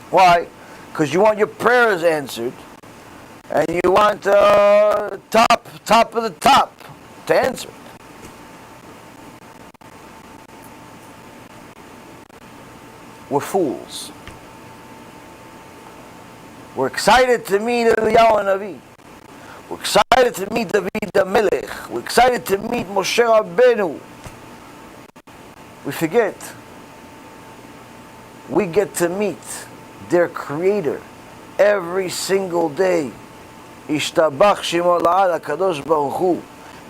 Why? Because you want your prayers answered, and you want top of the top to answer. We're fools. We're excited to meet Eliyahu Navi. We're excited to meet David HaMelech. We're excited to meet Moshe Rabbeinu. We forget. We get to meet their Creator every single day. Ishtabach Shemo La'ad HaKadosh Baruch Hu.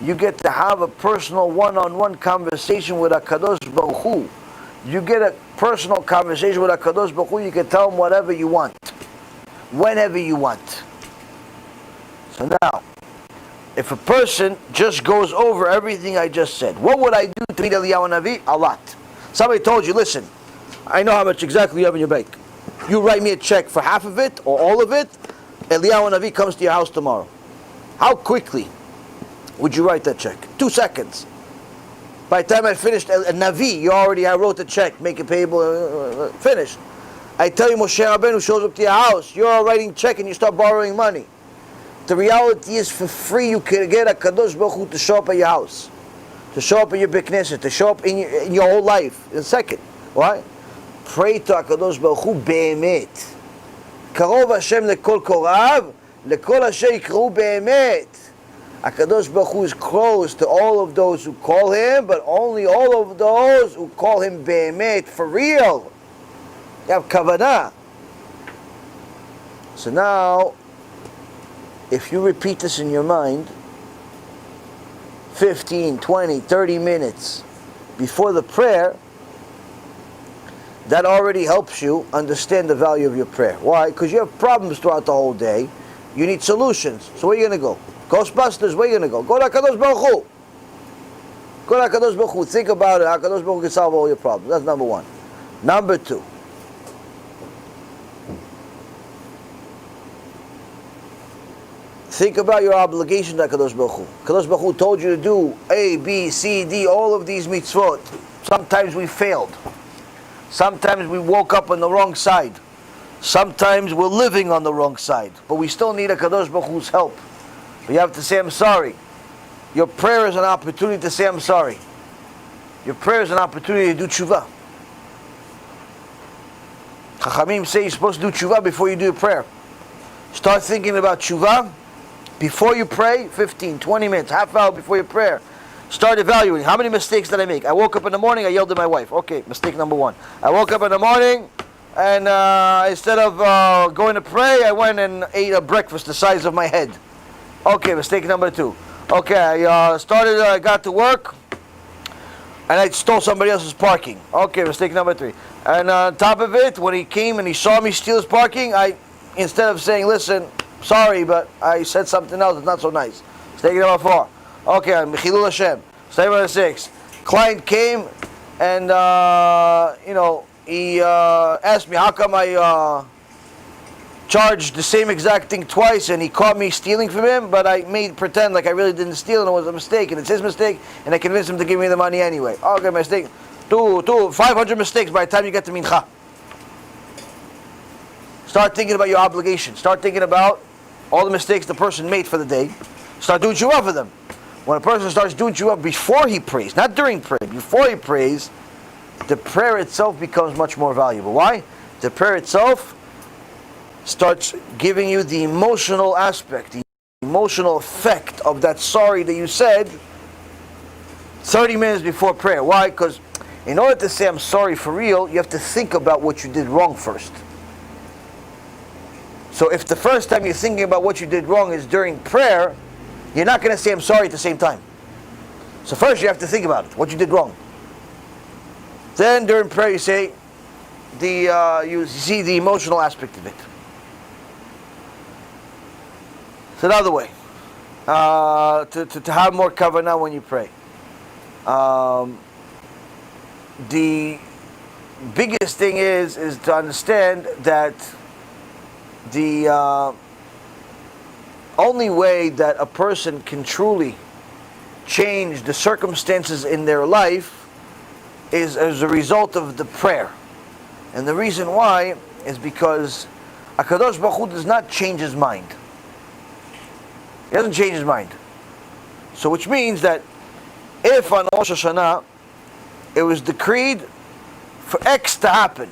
You get to have a personal one-on-one conversation with HaKadosh Baruch Hu. You get a personal conversation with HaKadosh Baruch Hu, you can tell him whatever you want, whenever you want. So now, if a person just goes over everything I just said, what would I do to meet Eliyahu Navi? A lot. Somebody told you, listen, I know how much exactly you have in your bank. You write me a check for half of it, or all of it, Eliyahu Navi comes to your house tomorrow. How quickly would you write that check? 2 seconds. By the time I finished a Navi, I wrote the check, make it payable, finished. I tell you, Moshe Rabbeinu shows up to your house, you're writing check and you start borrowing money. The reality is, for free you can get a Kadosh Baruch Hu to show up at your house, to show up in your Beit Knesset, to show up in your whole life in a second. Why? Pray to HaKadosh Baruch Hu be'emet. Karov Hashem lekol korav, lekol asher yikru be'emet. HaKadosh Baruch Hu is close to all of those who call Him, but only all of those who call Him be'emet, for real. You have kavanah. So now, if you repeat this in your mind, 15, 20, 30 minutes before the prayer, that already helps you understand the value of your prayer. Why? Because you have problems throughout the whole day. You need solutions. So where are you going to go? Ghostbusters, where are you going to go? Go to HaKadosh Baruch Hu. Go to HaKadosh Baruch Hu. Think about it. HaKadosh Baruch Hu can solve all your problems. That's number one. Number two. Think about your obligation to HaKadosh Baruch Hu. HaKadosh Baruch Hu told you to do A, B, C, D, all of these mitzvot. Sometimes we failed. Sometimes we woke up on the wrong side. Sometimes we're living on the wrong side. But we still need HaKadosh Baruch Hu's help. But you have to say, I'm sorry. Your prayer is an opportunity to say, I'm sorry. Your prayer is an opportunity to do TeShuva. Chachamim say you're supposed to do TeShuva before you do your prayer. Start thinking about TeShuva before you pray, 15, 20 minutes, half hour before your prayer. Start evaluating. How many mistakes did I make? I woke up in the morning, I yelled at my wife. Okay, mistake number 1. I woke up in the morning, and instead of going to pray, I went and ate a breakfast the size of my head. Okay, mistake number 2. Okay, I got to work, and I stole somebody else's parking. Okay, mistake number 3. And on top of it, when he came and he saw me steal his parking, instead of saying, listen, sorry, but I said something else, it's not so nice. Mistake number 4. Okay, Mechilul Hashem. Mistake number 6. Client came and, he asked me how come I charged the same exact thing twice, and he caught me stealing from him, but I made pretend like I really didn't steal and it was a mistake, and it's his mistake, and I convinced him to give me the money anyway. Okay, mistake. 500 mistakes by the time you get to Mincha. Start thinking about your obligation. Start thinking about all the mistakes the person made for the day. Start doing tshuva for them. When a person starts doing tshuva before he prays, not during prayer, before he prays, the prayer itself becomes much more valuable. Why? The prayer itself starts giving you the emotional aspect, the emotional effect of that sorry that you said 30 minutes before prayer. Why? Because in order to say I'm sorry for real, you have to think about what you did wrong first. So if the first time you're thinking about what you did wrong is during prayer, you're not going to say I'm sorry at the same time. So first you have to think about it, what you did wrong. Then during prayer you say, you see the emotional aspect of it. It's another way to have more kavanah when you pray. The biggest thing is to understand that the only way that a person can truly change the circumstances in their life is as a result of the prayer. And the reason why is because HaKadosh Baruch Hu does not change his mind. He doesn't change his mind. So which means that if on HoShana it was decreed for X to happen,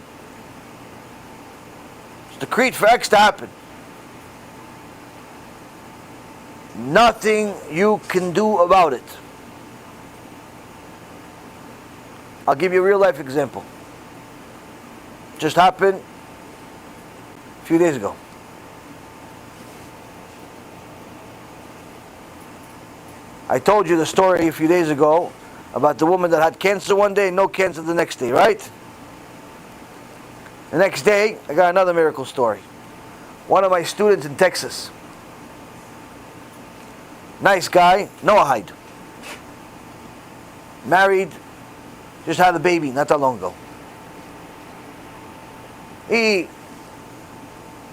it's decreed for X to happen, nothing you can do about it. I'll give you a real life example. Just happened a few days ago. I told you the story a few days ago about the woman that had cancer one day and no cancer the next day, right? The next day, I got another miracle story. One of my students in Texas. Nice guy, Noahide. Married, just had a baby not that long ago. He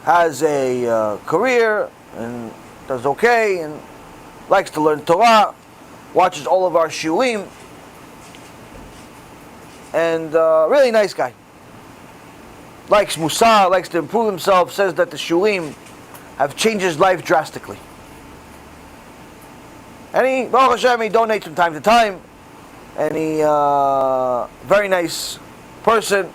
has a career and does okay and likes to learn Torah, watches all of our shiurim, and really nice guy. Likes Musar, likes to improve himself, says that the shiurim have changed his life drastically. And he, Baruch Hashem, he donates from time to time, and he, very nice person,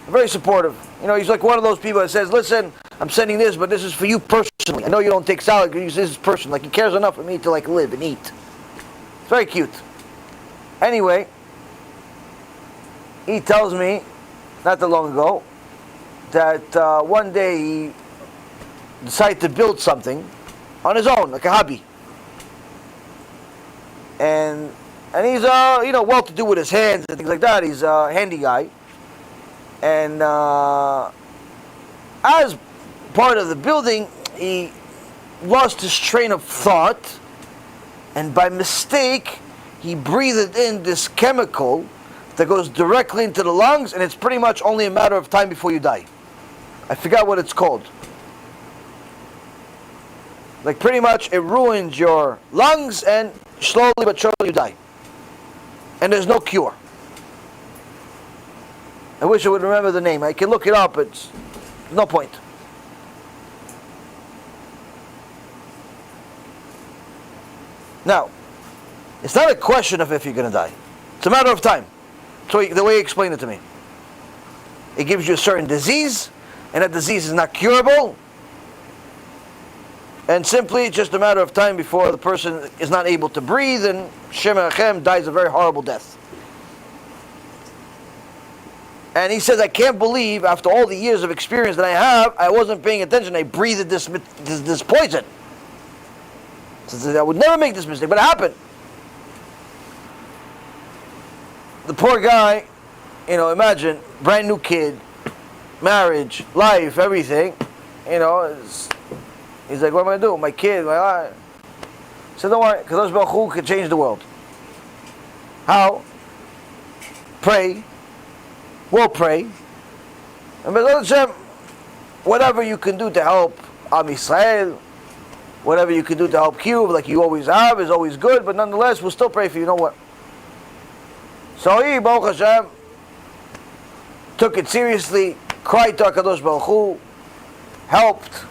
very supportive. You know, he's like one of those people that says, listen, I'm sending this, but this is for you personally. I know you don't take salad, you use this person. Like, he cares enough for me to like live and eat. It's very cute. Anyway, he tells me, not that long ago, that one day he decided to build something on his own, like a hobby. And he's well-to-do with his hands and things like that. He's a handy guy. And as part of the building, he lost his train of thought, and by mistake, he breathed in this chemical that goes directly into the lungs, and it's pretty much only a matter of time before you die. I forgot what it's called. Like, pretty much it ruins your lungs, and slowly but surely you die. And there's no cure. I wish I would remember the name. I can look it up, but there's no point. Now, it's not a question of if you're going to die. It's a matter of time. So the way he explained it to me. It gives you a certain disease, and that disease is not curable. And simply, it's just a matter of time before the person is not able to breathe, and Shem Achem dies a very horrible death. And he says, I can't believe, after all the years of experience that I have, I wasn't paying attention. I breathed this poison. He says, I would never make this mistake, but it happened. The poor guy, imagine, brand new kid, marriage, life, everything, he's like, what am I going to do? My kid, my life. He said, don't worry, Kadosh Baruch Hu can change the world. How? Pray. We'll pray. And BeEzrat Hashem, whatever you can do to help Am Yisrael, whatever you can do to help Kyiv, like you always have, is always good, but nonetheless, we'll still pray for you. You know what? So he, Baruch Hashem, took it seriously, cried to HaKadosh Baruch Hu, helped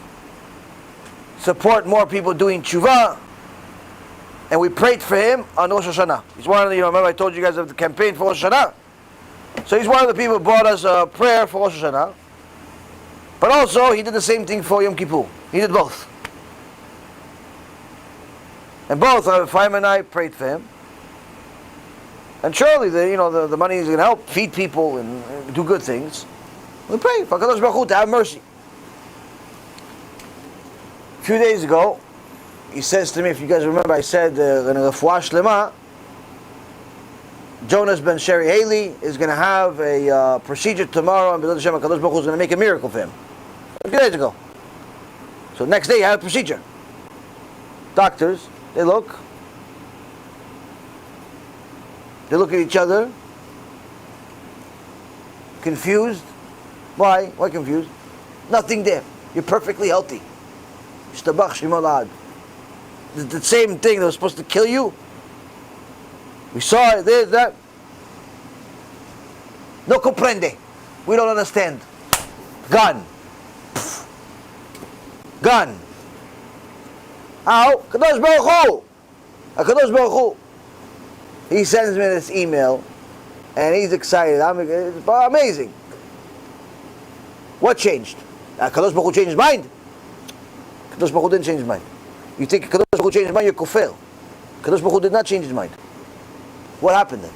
support more people doing TeShuva, and we prayed for him on HoShana. He's one of the, remember I told you guys of the campaign for HoShana? So he's one of the people who brought us a prayer for HoShana, but also he did the same thing for Yom Kippur. He did both. And both, Efraim and I prayed for him. And surely, the money is going to help feed people and do good things. We pray for HaKadosh Baruch Hu to have mercy. A few days ago, he says to me, if you guys remember, I said, in a refuah shlema, Jonas Ben Sherry Haley is going to have a procedure tomorrow, and BeEzrat Hashem, HaKadosh Baruch Hu is going to make a miracle for him. A few days ago. So next day, he had a procedure. Doctors, they look at each other, confused. Why? Why confused? Nothing there. You're perfectly healthy. Shtabach Shemolad. The same thing that was supposed to kill you. We saw it, there's that. No comprende. We don't understand. Gone. Gone. How? Kadosh Baruch Hu. HaKadosh Baruch Hu. He sends me this email, and he's excited. It's amazing. What changed? HaKadosh Baruch Hu changed his mind? HaKadosh Baruch Hu didn't change his mind. You think HaKadosh Baruch Hu changed his mind, you're kofel. HaKadosh Baruch Hu did not change his mind. What happened then?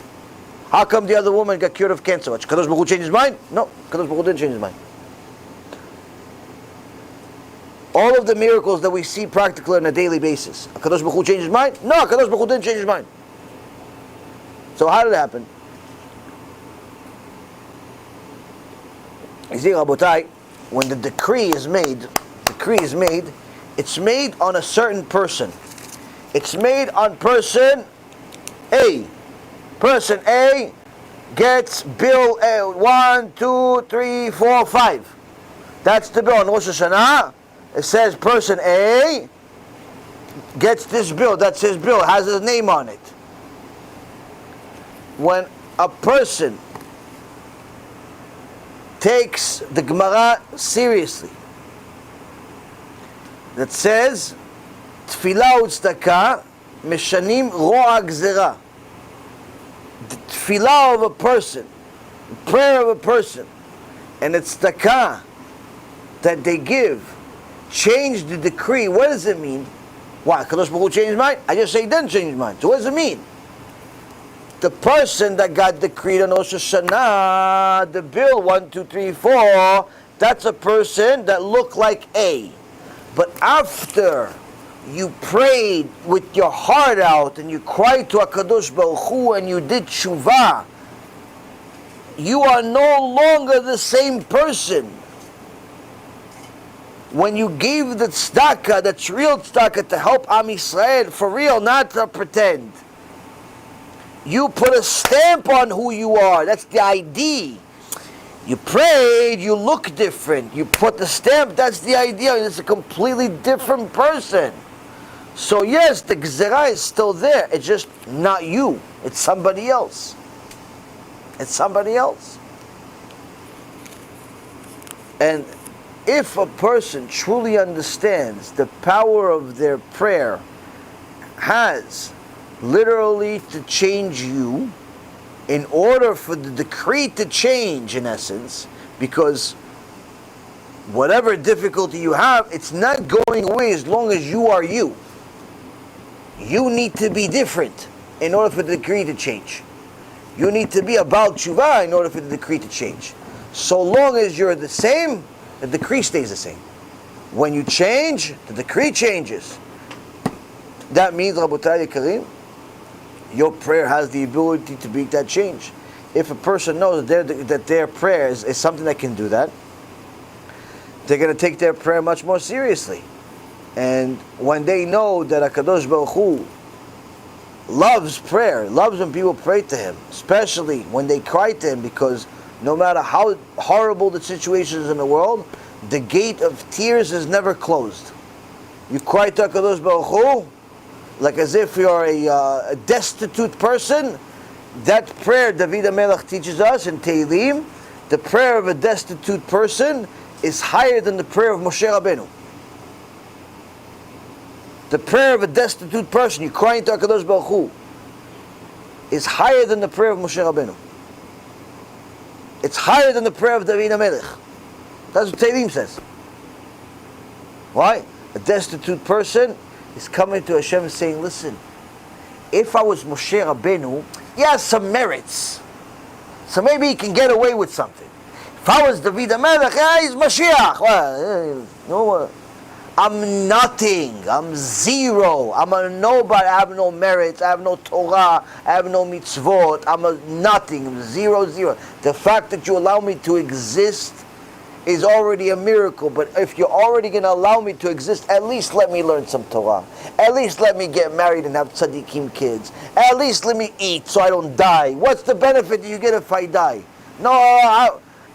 How come the other woman got cured of cancer? HaKadosh Baruch Hu changed his mind? No, HaKadosh Baruch Hu didn't change his mind. All of the miracles that we see practically on a daily basis, HaKadosh Baruch Hu changed his mind? No, HaKadosh Baruch Hu didn't change his mind. So how did it happen? You see, Rabotai, when the decree is made, it's made on a certain person. It's made on person A. Person A gets bill A, 1, 2, 3, 4, 5. That's the bill on Rosh Hashanah. It says person A gets this bill. That's his bill. It has his name on it. When a person takes the Gemara seriously, that says Tfilah u'tzedakah meshanim ro'a gzera. The tfilah of a person, the prayer of a person, and it's tzedakah that they give change the decree. What does it mean? Why? Kadosh Baruch Hu changed his mind? I just say he didn't change his mind. So what does it mean? The person that got decreed on Rosh Hashanah, the bill 1, 2, 3, 4, that's a person that looked like A. But after you prayed with your heart out and you cried to HaKadosh Baruch Hu and you did TeShuva, you are no longer the same person. When you gave the tzedakah, that's real tzedakah to help Am Yisrael, for real, not to pretend. You put a stamp on who you are. That's the ID. You prayed, you look different. You put the stamp, that's the idea. It's a completely different person. So yes, the Gzerah is still there. It's just not you. It's somebody else. It's somebody else. And if a person truly understands the power of their prayer has literally to change you, in order for the decree to change, in essence, because whatever difficulty you have, it's not going away as long as you are you. You need to be different in order for the decree to change. You need to be about tshuva in order for the decree to change. So long as you're the same, the decree stays the same. When you change, the decree changes. That means, Rabotai Yekarim, your prayer has the ability to beat that change. If a person knows that their prayer is something that can do that, they're going to take their prayer much more seriously. And when they know that HaKadosh Baruch Hu loves prayer, loves when people pray to Him, especially when they cry to Him, because no matter how horrible the situation is in the world, the gate of tears is never closed. You cry to HaKadosh Baruch Hu, like as if you're a destitute person. That prayer David HaMelech teaches us in Tehillim, the prayer of a destitute person is higher than the prayer of Moshe Rabbeinu. The prayer of a destitute person, you're crying to HaKadosh Baruch Hu, is higher than the prayer of Moshe Rabbeinu. It's higher than the prayer of David HaMelech. That's what Tehillim says. Why? A destitute person is coming to Hashem and saying, listen, if I was Moshe Rabbeinu, he has some merits. So maybe he can get away with something. If I was David HaMelech, he's Mashiach. Well, I'm nothing. I'm zero. I'm a nobody. I have no merits. I have no Torah. I have no mitzvot. I'm a nothing. I'm zero. The fact that you allow me to exist is already a miracle. But if you're already going to allow me to exist, at least let me learn some Torah. At least let me get married and have tzaddikim kids. At least let me eat so I don't die. What's the benefit that you get if I die? No,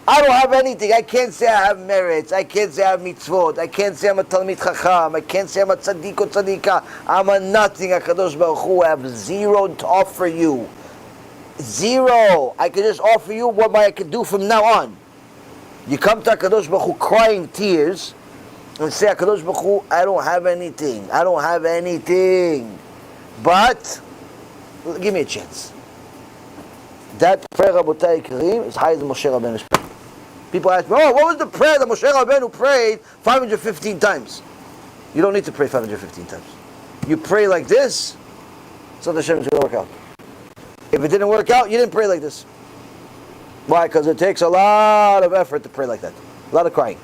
I don't have anything. I can't say I have merits. I can't say I have mitzvot. I can't say I'm a talmid chacham. I can't say I'm a tzaddik or tzaddika. I'm a nothing. HaKadosh Baruch Hu, I have zero to offer you. Zero. I can just offer you what I can do from now on. You come to HaKadosh Baruch Hu crying tears and say, HaKadosh Baruch Hu, I don't have anything. I don't have anything. But give me a chance. That prayer, Rabotai Kareem, is higher than Moshe Rabbeinu's prayer. People ask me, what was the prayer that Moshe Rabbeinu prayed 515 times? You don't need to pray 515 times. You pray like this, so the Hashem is going to work out. If it didn't work out, you didn't pray like this. Why? Because it takes a lot of effort to pray like that. A lot of crying.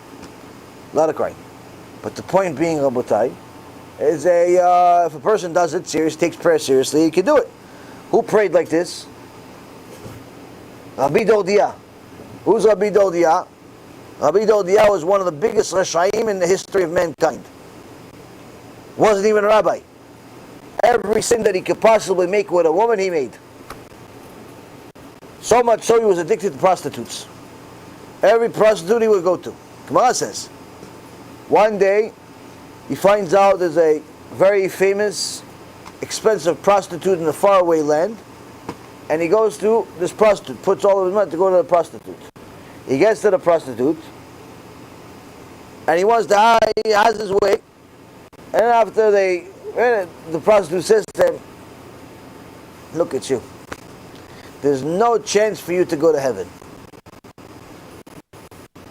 But the point being, Rabotai, is if a person does it serious, takes prayer seriously, he can do it. Who prayed like this? Rabbi Dodia. Who's Rabbi Dodia? Rabbi Dodia was one of the biggest Rashaim in the history of mankind. Wasn't even a rabbi. Every sin that he could possibly make with a woman, he made. So much so he was addicted to prostitutes. Every prostitute he would go to. Gemara says, one day he finds out there's a very famous, expensive prostitute in a faraway land, and he goes to this prostitute, puts all of his money to go to the prostitute. He gets to the prostitute, and he has his way, and after the prostitute says to him, look at you. There's no chance for you to go to heaven.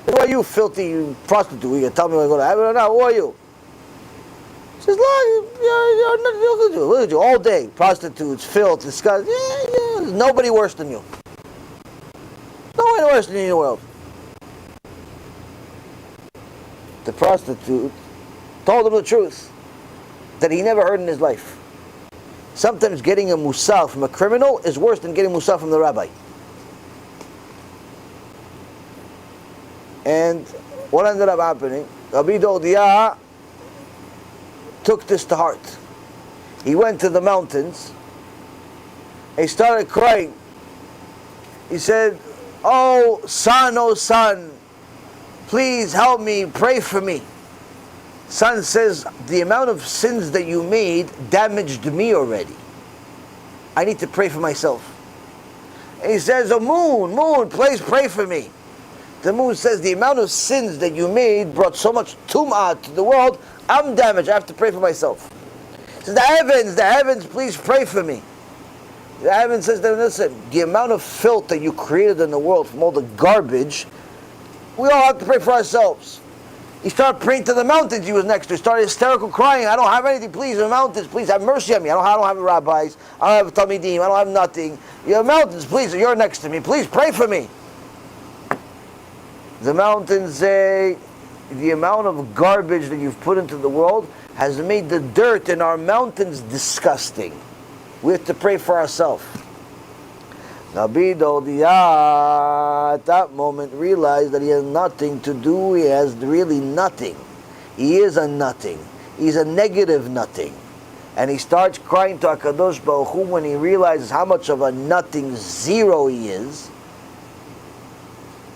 Who are you, filthy prostitute? You can tell me when I go to heaven or not? Who are you? He says, look at you, all day. Prostitutes, filth, disgust. There's nobody worse than you. Nobody worse than you in the world. The prostitute told him the truth that he never heard in his life. Sometimes getting a musar from a criminal is worse than getting musar from the rabbi. And what ended up happening, Rabbi Dodia took this to heart. He went to the mountains. He started crying. He said, oh son, please help me, pray for me. Son says, the amount of sins that you made damaged me already. I need to pray for myself. And he says, oh moon, please pray for me. The moon says, the amount of sins that you made brought so much tum'ah to the world, I'm damaged, I have to pray for myself. He says, the heavens, please pray for me. The heavens says, listen, the amount of filth that you created in the world from all the garbage, we all have to pray for ourselves. He started praying to the mountains he was next to. He started hysterical crying. I don't have anything. Please, the mountains, please have mercy on me. I don't have rabbis. I don't have talmidim. I don't have nothing. You have mountains, please. You're next to me. Please pray for me. The mountains say, the amount of garbage that you've put into the world has made the dirt in our mountains disgusting. We have to pray for ourselves. Rabbi Dordia at that moment realized that he has nothing to do. He has really nothing. He is a nothing. He's a negative nothing. And he starts crying to HaKadosh Baruch Hu when he realizes how much of a nothing zero he is.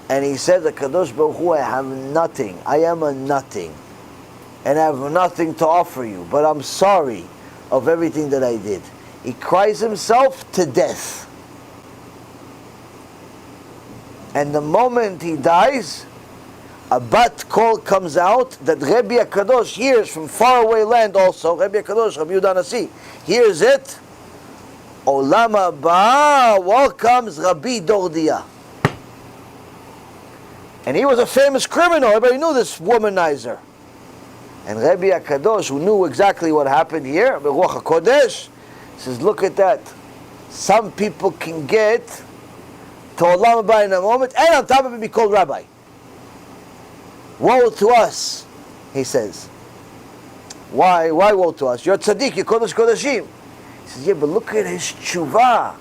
And he says, HaKadosh Baruch Hu, I have nothing. I am a nothing. And I have nothing to offer you. But I'm sorry of everything that I did. He cries himself to death. And the moment he dies, a bat call comes out that Rabbi HaKadosh hears from faraway land also. Rabbi HaKadosh, Rabbi Yehuda Nasi, hears it. Olam HaBa, welcomes Rabbi Dordia. And he was a famous criminal. Everybody knew this womanizer. And Rabbi HaKadosh, who knew exactly what happened here, Beruach HaKodesh, says, look at that. Some people can get to Olam HaBa in a moment, and on top of it be called rabbi. Woe to us, he says. Why woe to us? You're tzaddik, you're Kodesh Kodeshim. He says, yeah, but look at his tshuva.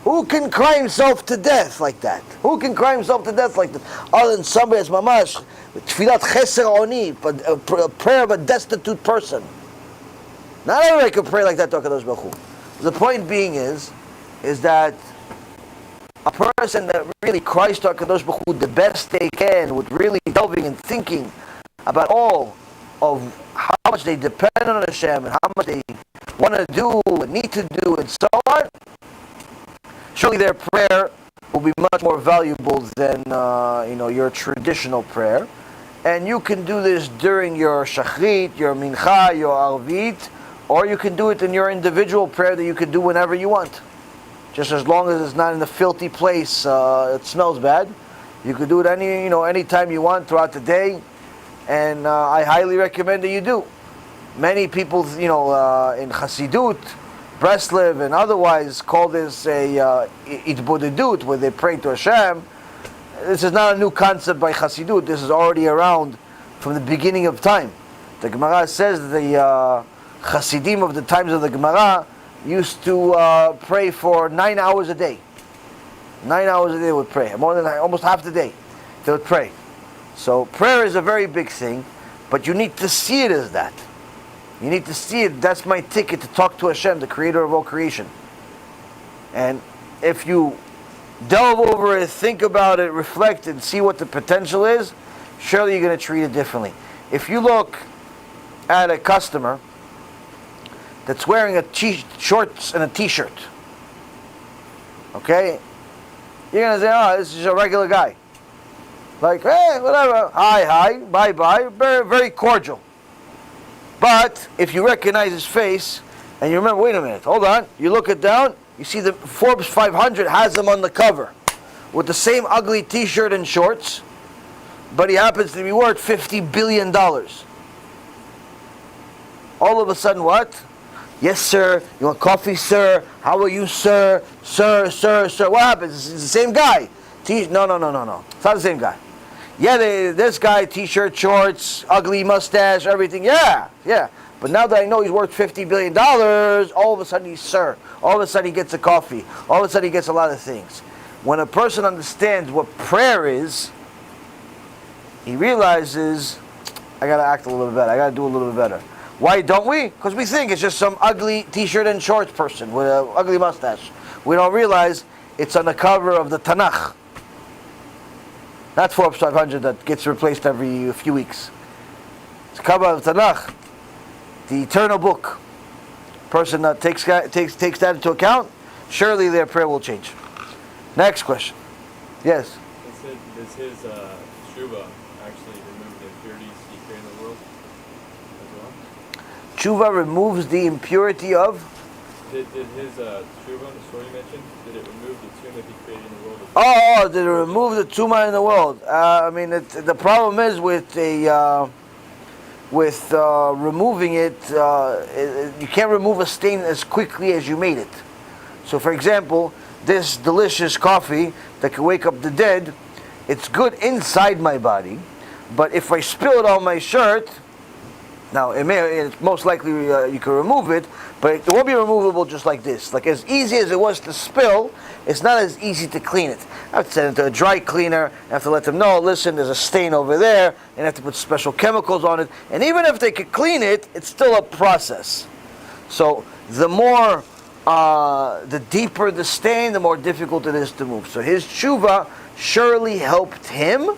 Who can cry himself to death like that? Who can cry himself to death like that? Other than somebody that's mamash, tfilat cheser oni, a prayer of a destitute person. Not everybody can pray like that to HaKadosh Baruch Hu. The point being is that a person that really cries to HaKadosh Baruch Hu the best they can, with really delving and thinking about all of how much they depend on HaShem and how much they want to do and need to do and so on, surely their prayer will be much more valuable than your traditional prayer. And you can do this during your shachrit, your mincha, your arvit, or you can do it in your individual prayer that you can do whenever you want. Just as long as it's not in a filthy place, it smells bad. You could do it any time you want throughout the day, and I highly recommend that you do. Many people, in Hasidut, Breslev, and otherwise call this a itbodedut, where they pray to HaShem. This is not a new concept by Hasidut. This is already around from the beginning of time. The Gemara says that the Hasidim of the times of the Gemara used to pray for 9 hours a day. 9 hours a day they would pray. More than almost half the day they would pray. So prayer is a very big thing, but you need to see it as that. You need to see it. That's my ticket to talk to HaShem, the creator of all creation. And if you delve over it, think about it, reflect and see what the potential is, surely you're going to treat it differently. If you look at a customer that's wearing shorts and a t-shirt, okay, you're going to say, oh, this is a regular guy. Like, hey, whatever, hi, bye, very, very cordial. But if you recognize his face, and you remember, wait a minute, hold on, you look it down, you see the Forbes 500 has him on the cover with the same ugly t-shirt and shorts, but he happens to be worth $50 billion. All of a sudden, what? Yes, sir. You want coffee, sir? How are you, sir? Sir. What happens? It's the same guy. No. It's not the same guy. Yeah, this guy, t-shirt, shorts, ugly mustache, everything. Yeah. But now that I know he's worth $50 billion, all of a sudden he's sir. All of a sudden he gets a coffee. All of a sudden he gets a lot of things. When a person understands what prayer is, he realizes, I got to act a little bit better. I got to do a little bit better. Why don't we? Because we think it's just some ugly t-shirt and shorts person with an ugly mustache. We don't realize it's on the cover of the Tanakh. Not Forbes 500 that gets replaced every few weeks. It's the cover of the Tanakh, the eternal book. Person that takes that into account, surely their prayer will change. Next question. Yes? Does his TeShuva actually remove the impurities he created in the world as well? TeShuva removes the impurity of Did his TeShuva, the story you mentioned, did it remove the tumor that he created in the world? Oh, did it remove the tumor in the world? I mean, the problem is with removing it, you can't remove a stain as quickly as you made it. So, for example, this delicious coffee that can wake up the dead, it's good inside my body, but if I spill it on my shirt, now it's most likely you can remove it, but it won't be removable just like this. Like as easy as it was to spill, it's not as easy to clean it. I have to send it to a dry cleaner. I have to let them know, listen, there's a stain over there, and I have to put special chemicals on it. And even if they could clean it, it's still a process. So the more, the deeper the stain, the more difficult it is to move. So his tshuva surely helped him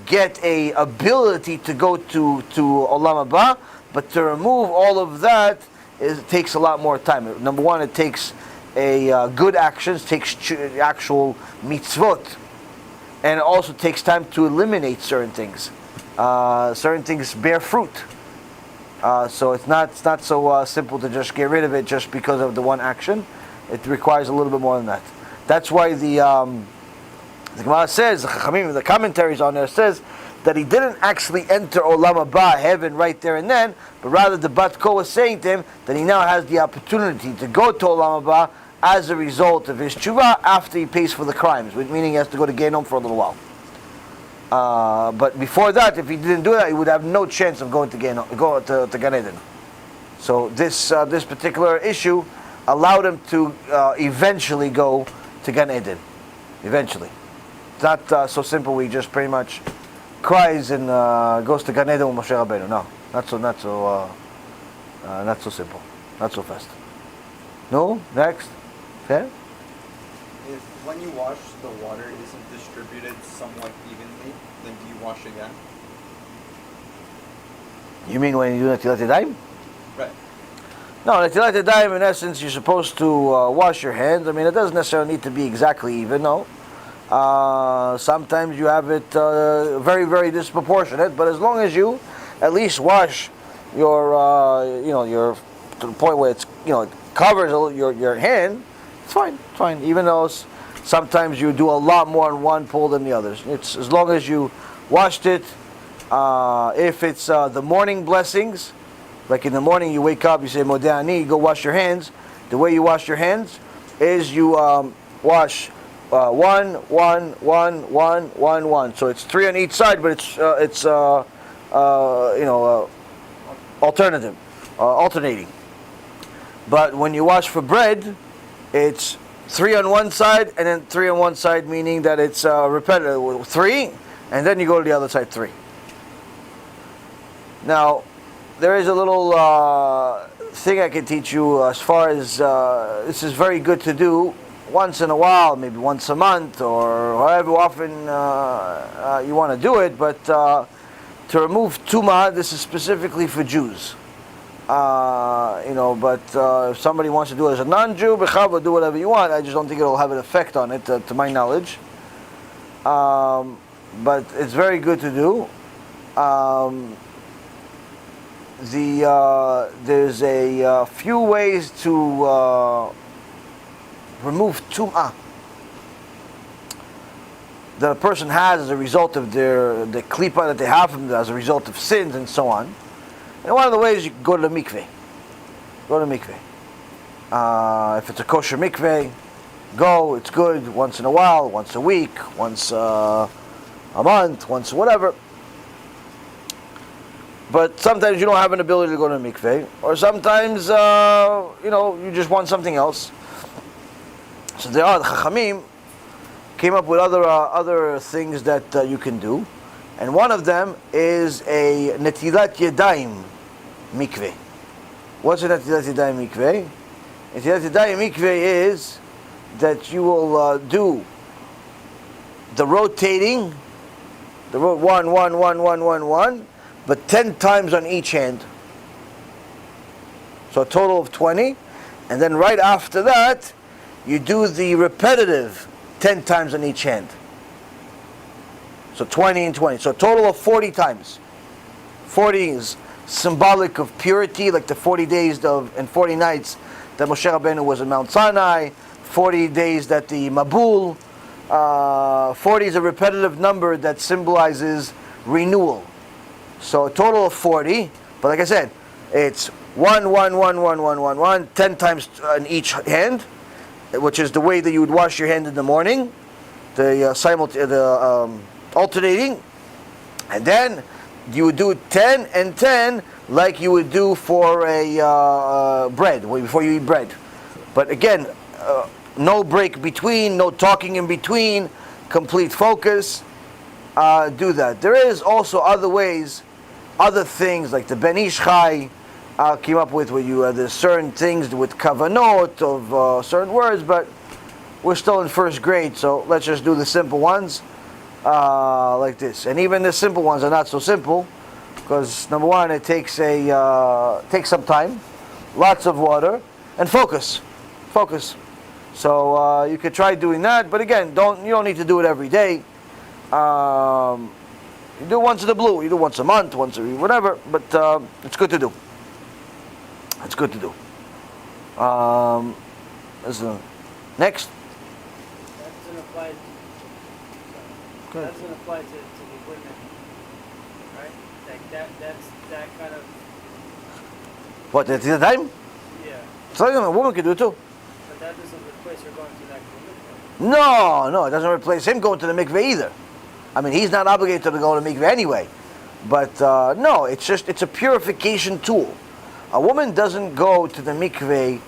get a ability to go to Olam HaBa, but to remove all of that takes a lot more time. Number one, it takes good actions, takes actual mitzvot, and it also takes time to eliminate certain things. Certain things bear fruit, so it's not so simple to just get rid of it just because of the one action. It requires a little bit more than that. That's why the Gemara says, the commentaries on there says that he didn't actually enter Olam HaBa, heaven, right there and then, but rather the Bat Ko was saying to him that he now has the opportunity to go to Olam HaBa as a result of his tshuva after he pays for the crimes, meaning he has to go to Gehenom for a little while. But before that, if he didn't do that, he would have no chance of going to Gehenom, to Gan Eden. So this particular issue allowed him to eventually go to Gan Eden. Eventually. It's not so simple. We just pretty much cries and goes to Gan Eden with Moshe Rabbeinu. No, not so simple, not so fast. No, next. Okay. If when you wash, the water isn't distributed somewhat evenly, then do you wash again? You mean when you do Netilat Yadayim? Right. No, Netilat Yadayim, in essence, you're supposed to wash your hands. I mean, it doesn't necessarily need to be exactly even, no. Sometimes you have it very, very disproportionate, but as long as you at least wash your, your to the point where it's, it covers your hand, it's fine. Even though sometimes you do a lot more in one pull than the others. It's as long as you washed it. If it's the morning blessings, like in the morning you wake up, you say Modeh Ani, you go wash your hands. The way you wash your hands is you wash 1, 1, 1, 1, 1, 1. So it's 3 on each side, but it's alternating. But when you wash for bread, it's 3 on one side and then 3 on one side, meaning that it's repetitive. 3, and then you go to the other side 3. Now, there is a little thing I can teach you as far as this is very good to do once in a while, maybe once a month or however often you want to do it. But to remove tumah, this is specifically for Jews. But if somebody wants to do it as a non-Jew, b'chava, do whatever you want. I just don't think it'll have an effect on it, to my knowledge. But it's very good to do. There's a few ways to remove tum'ah that a person has as a result of the klipa that they have from as a result of sins and so on. And one of the ways you can go to the mikveh. If it's a kosher mikveh, go. It's good once in a while, once a week, once a month, once whatever. But sometimes you don't have an ability to go to a mikveh, or sometimes you just want something else. So the Chachamim came up with other things that you can do, and one of them is a Netilat Yadayim mikveh. What's a Netilat Yadayim mikveh? Netilat Yadayim mikveh is that you will do the rotating, the 1, 1, 1, 1, 1, 1, but 10 times on each hand. So a total of 20, and then right after that, you do the repetitive 10 times on each hand. So 20 and 20. So a total of 40 times. 40 is symbolic of purity, like the 40 days and 40 nights that Moshe Rabbeinu was in Mount Sinai, 40 days that the Mabul, 40 is a repetitive number that symbolizes renewal. So a total of 40, but like I said, it's 1, 1, 1, 1, 1, 1, 1, 10 times in each hand, which is the way that you would wash your hand in the morning, the alternating, and then you would do 10 and 10 like you would do for a bread, before you eat bread. But again, no break between, no talking in between, complete focus. Do that. There is also other ways, other things like the Ben Ish Chai came up with, where you there's certain things with kavanot of certain words, but we're still in first grade, so let's just do the simple ones like this. And even the simple ones are not so simple, because number one, it takes some time, lots of water, and focus. So you could try doing that, but again, you don't need to do it every day. You do it once in the blue, you do it once a month, once a week, whatever, but it's good to do. It's good to do. Next. That doesn't apply to the equipment, right? Like that's that kind of... What, at the time? Yeah. So a woman can do it too. But that doesn't replace her going to that mikveh. No, it doesn't replace him going to the mikveh either. I mean, he's not obligated to go to the mikveh anyway. But no, it's a purification tool. A woman doesn't go to the mikveh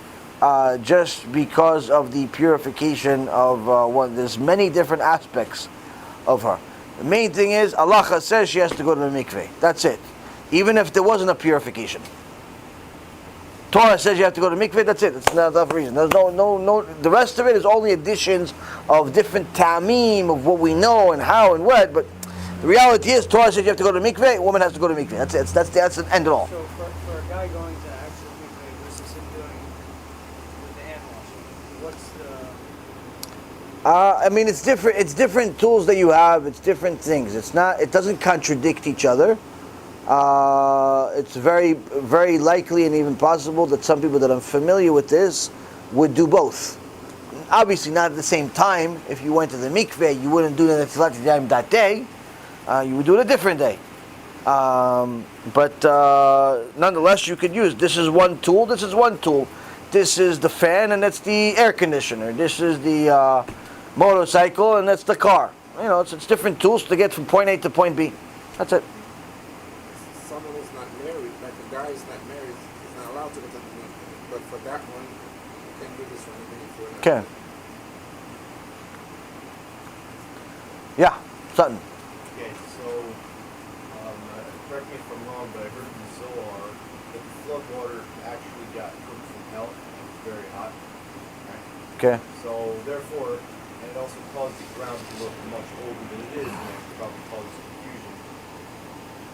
just because of the purification of there's many different aspects of her. The main thing is, Allah says she has to go to the mikveh. That's it. Even if there wasn't a purification. Torah says you have to go to mikveh, that's it. It's not enough reason. There's no. The rest of it is only additions of different ta'amim of what we know and how and what. But the reality is, Torah says you have to go to mikveh. A woman has to go to mikveh. That's it. That's the end of all. So for a guy going to actual mikveh versus him doing with the hand washing, what's the... I mean, it's different. It's different tools that you have. It's different things. It's not. It doesn't contradict each other. It's very, very likely and even possible that some people that are familiar with this would do both. Obviously, not at the same time. If you went to the mikveh, you wouldn't do the Netilat Yadayim that day. You would do it a different day. But nonetheless, you could use. This is one tool. This is one tool. This is the fan, and that's the air conditioner. This is the motorcycle, and that's the car. You know, it's different tools to get from point A to point B. That's it. Someone who's not married, like a guy is not married, is not allowed to go to the mikveh. But for that one, you can do this one if you're not. Okay. Yeah, Sutton. Okay, so, correct me if I'm wrong, but I heard from Zohar that the flood water actually got cooked from hell. It's very hot. Right? Okay. So, therefore, and it also caused the ground to look much older than it is, and it probably causes confusion.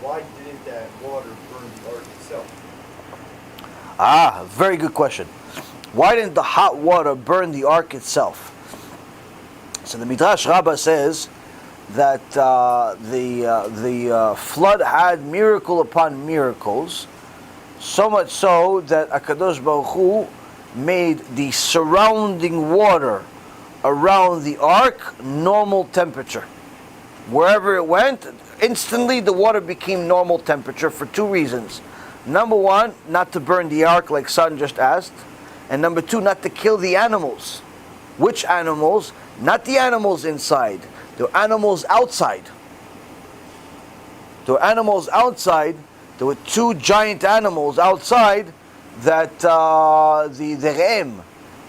Why didn't that water burn the ark itself? Very good question. Why didn't the hot water burn the ark itself? So the Midrash Rabah says that the flood had miracle upon miracles, so much so that HaKadosh Baruch Hu made the surrounding water around the ark normal temperature. Wherever it went, instantly the water became normal temperature for two reasons. Number one, not to burn the ark like Son just asked. And number two, not to kill the animals. Which animals? Not the animals inside. There were animals outside. There were animals outside. There were two giant animals outside that the re'em.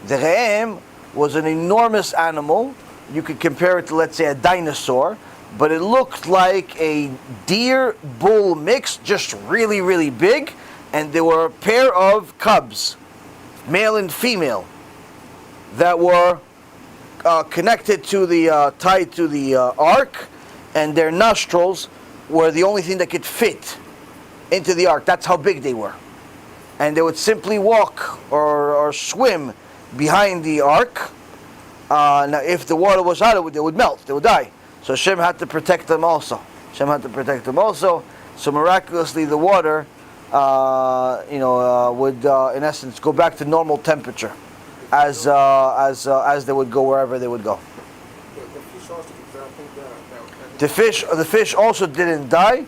The re'em was an enormous animal. You could compare it to, let's say, a dinosaur. But it looked like a deer-bull mix, just really, really big. And there were a pair of cubs, male and female, that were connected to the, tied to the ark. And their nostrils were the only thing that could fit into the ark. That's how big they were. And they would simply walk or swim behind the ark. Now, if the water was out, they would melt, they would die. So Hashem had to protect them also. So miraculously the water would in essence go back to normal temperature, as they would go wherever they would go. The fish also didn't die,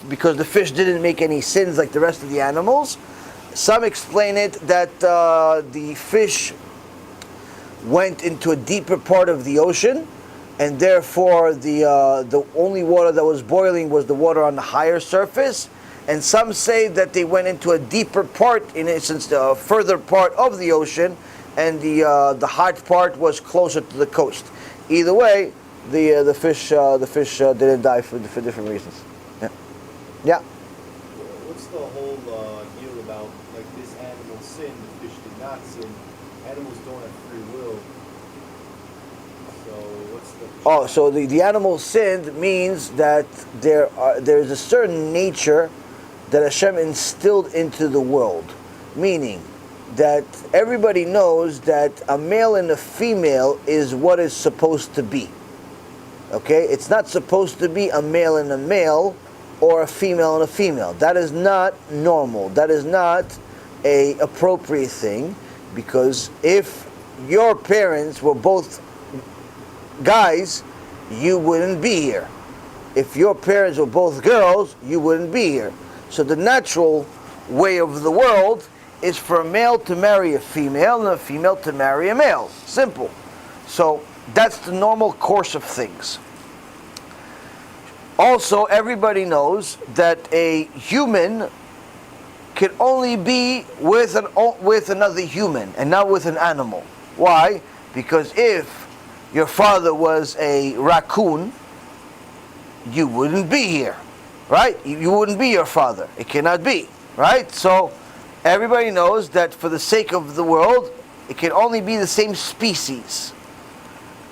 because the fish didn't make any sins like the rest of the animals. Some explain it that the fish went into a deeper part of the ocean, and therefore the only water that was boiling was the water on the higher surface. And some say that they went into a deeper part, in essence, the further part of the ocean, and the hot part was closer to the coast. Either way, the fish didn't die for different reasons. Yeah. Yeah. What's the whole deal about, like, this animal sinned, the fish did not sin? Animals don't have free will. So what's the... Oh, so the animal sinned means that there's a certain nature that Hashem instilled into the world, meaning that everybody knows that a male and a female is what is supposed to be. Okay? It's not supposed to be a male and a male or a female and a female. That is not normal. That is not an appropriate thing, because if your parents were both guys, you wouldn't be here. If your parents were both girls, you wouldn't be here. So the natural way of the world is for a male to marry a female and a female to marry a male. Simple. So that's the normal course of things. Also, everybody knows that a human can only be with another human and not with an animal. Why? Because if your father was a raccoon, you wouldn't be here. Right? You wouldn't be your father. It cannot be. Right? So everybody knows that for the sake of the world, it can only be the same species.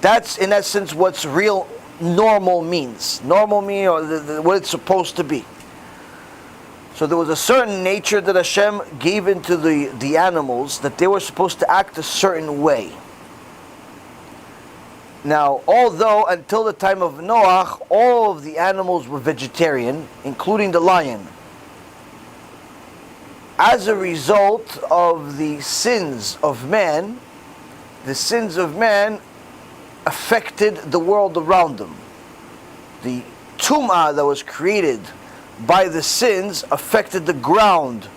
That's in essence what's real normal means. Normal means, or what it's supposed to be. So there was a certain nature that Hashem gave into the animals, that they were supposed to act a certain way. Now, although until the time of Noah, all of the animals were vegetarian, including the lion, as a result of the sins of man affected the world around them. The tumah that was created by the sins affected the ground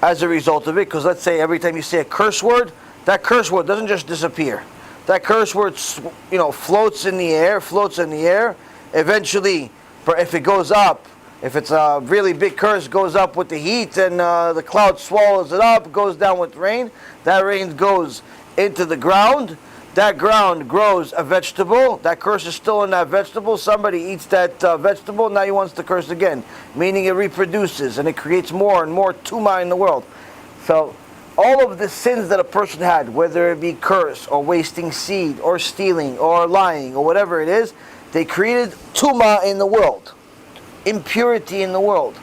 as a result of it. Because let's say every time you say a curse word, that curse word doesn't just disappear. That curse word, floats in the air. Eventually, if it goes up, if it's a really big curse, goes up with the heat, and the cloud swallows it up, goes down with rain. That rain goes into the ground. That ground grows a vegetable. That curse is still in that vegetable. Somebody eats that vegetable. Now he wants to curse again, meaning it reproduces and it creates more and more tumah in the world. So all of the sins that a person had, whether it be curse or wasting seed or stealing or lying or whatever it is, they created tumah in the world, impurity in the world.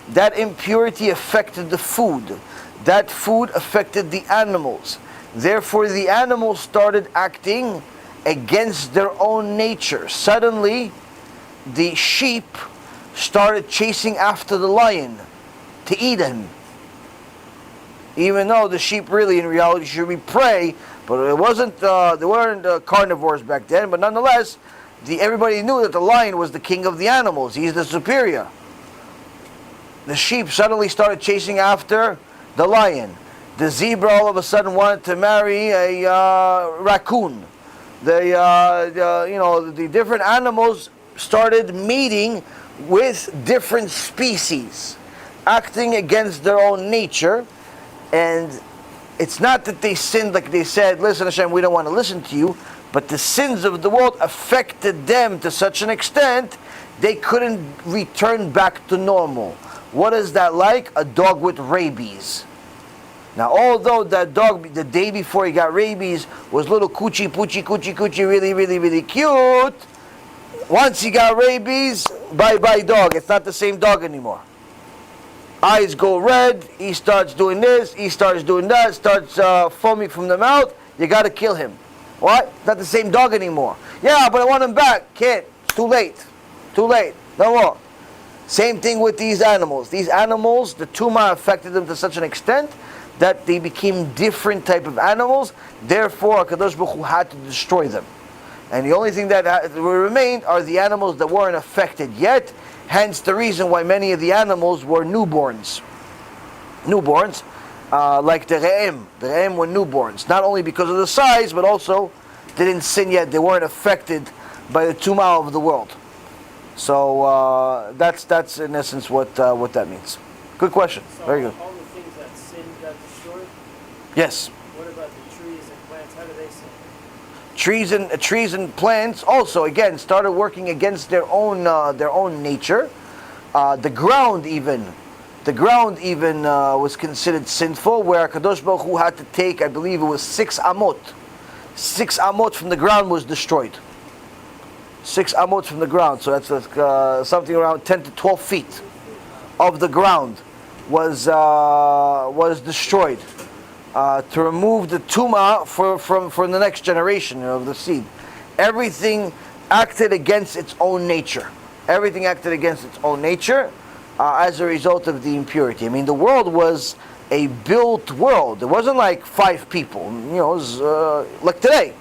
That impurity affected the food. That food affected the animals. Therefore, the animals started acting against their own nature. Suddenly, the sheep started chasing after the lion to eat him. Even though the sheep really, in reality, should be prey, but it wasn't. They weren't carnivores back then. But nonetheless, everybody knew that the lion was the king of the animals. He's the superior. The sheep suddenly started chasing after the lion. The zebra all of a sudden wanted to marry a raccoon. The different animals started meeting with different species, acting against their own nature. And it's not that they sinned like they said, listen Hashem, we don't want to listen to you, but the sins of the world affected them to such an extent they couldn't return back to normal. What is that like? A dog with rabies. Now, although that dog, the day before he got rabies, was little coochie, really, really, really cute, once he got rabies, bye-bye dog. It's not the same dog anymore. Eyes go red, he starts doing this, he starts doing that, starts foaming from the mouth. You got to kill him. What? Not the same dog anymore. Yeah, but I want him back. Can't. It's too late. No more. Same thing with these animals. These animals, the tumah affected them to such an extent that they became different type of animals. Therefore, HaKadosh Baruch Hu had to destroy them. And the only thing that remained are the animals that weren't affected yet. Hence the reason why many of the animals were newborns. Newborns, like the Re'em. The Re'em were newborns. Not only because of the size, but also they didn't sin yet. They weren't affected by the tumah of the world. So that's in essence what that means. Good question. So Very good. all the things that sin got destroyed? Yes. What about the trees and plants? How do they sin? Trees and plants also again started working against their own nature. The ground even was considered sinful, where Kadosh Baruch Hu had to take, I believe it was 6 amot. 6 amot from the ground was destroyed. 6 amot from the ground, so that's something around 10 to 12 feet of the ground was destroyed to remove the tumah from the next generation of the seed. Everything acted against its own nature. Everything acted against its own nature as a result of the impurity. I mean, the world was a built world. It wasn't like 5 people. It was like today.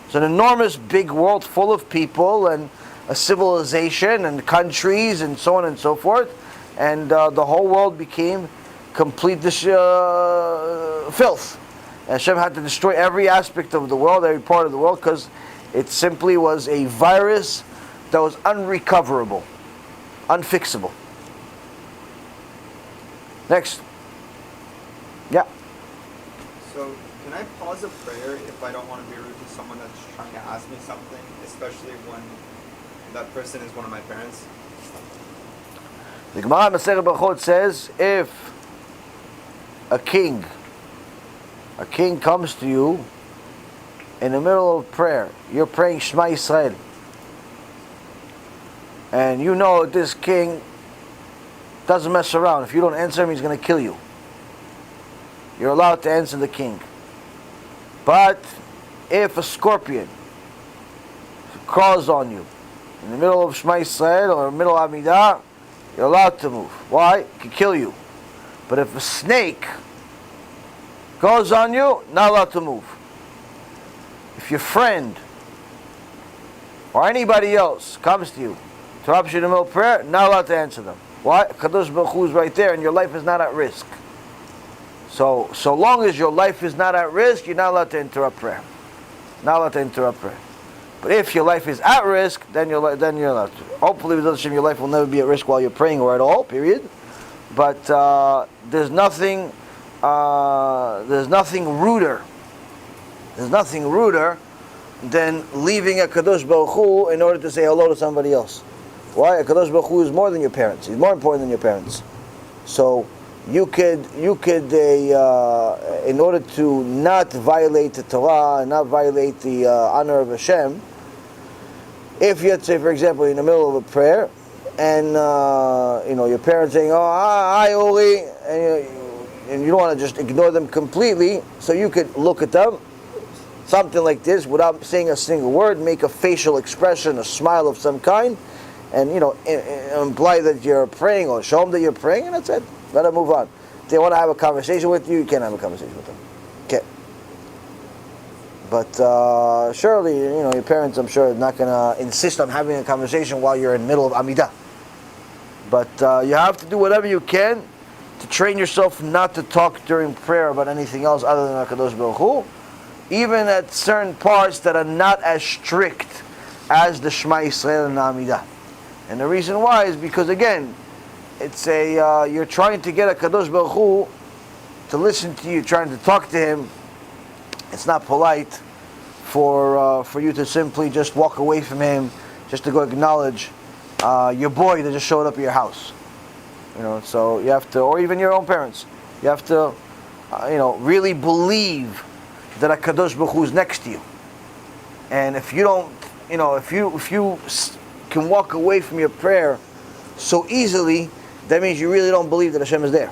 It's an enormous big world full of people and a civilization and countries and so on and so forth. And the whole world became complete filth. And Hashem had to destroy every aspect of the world, every part of the world, because it simply was a virus that was unrecoverable, unfixable. Next. Yeah. So, can I pause a prayer if I don't want to be rude to someone that's trying to ask me something, especially when that person is one of my parents? The Gemara Masechet Brachot says, if a king comes to you in the middle of prayer, you're praying Shema Yisrael, and you know this king doesn't mess around. If you don't answer him, he's going to kill you. You're allowed to answer the king. But if a scorpion crawls on you in the middle of Shema Yisrael or in the middle of Amidah, you're allowed to move. Why? It can kill you. But if a snake goes on you, not allowed to move. If your friend or anybody else comes to you, interrupts you in the middle of prayer, not allowed to answer them. Why? Kadosh Baruch Hu is right there and your life is not at risk. So long as your life is not at risk, you're not allowed to interrupt prayer. Not allowed to interrupt prayer. But if your life is at risk, then you're allowed to. Hopefully, with HaShem, your life will never be at risk while you're praying or at all. Period. But there's nothing ruder. There's nothing ruder than leaving a Kadosh Baruch Hu in order to say hello to somebody else. Why? A Kadosh Baruch Hu is more than your parents. He's more important than your parents. So you could in order to not violate the Torah and not violate the honor of Hashem, if you had to say, for example, in the middle of a prayer, and your parents saying, "Oh, hi, Uri," and you don't want to just ignore them completely, so you could look at them, something like this, without saying a single word, make a facial expression, a smile of some kind, and imply that you're praying or show them that you're praying, and that's it. Let them move on. If they want to have a conversation with you, you can't have a conversation with them. Okay. But surely, your parents, I'm sure, are not going to insist on having a conversation while you're in the middle of Amidah. But you have to do whatever you can to train yourself not to talk during prayer about anything else other than HaKadosh Baruch Hu, even at certain parts that are not as strict as the Shema Yisrael and the Amidah. And the reason why is because, again, it's you're trying to get HaKadosh Baruch Hu to listen to you, trying to talk to him. It's not polite for you to simply just walk away from him, just to go acknowledge your boy that just showed up at your house. So you have to, or even your own parents, you have to, really believe that HaKadosh Baruch Hu is next to you. And if you don't, if you can walk away from your prayer so easily, that means you really don't believe that Hashem is there.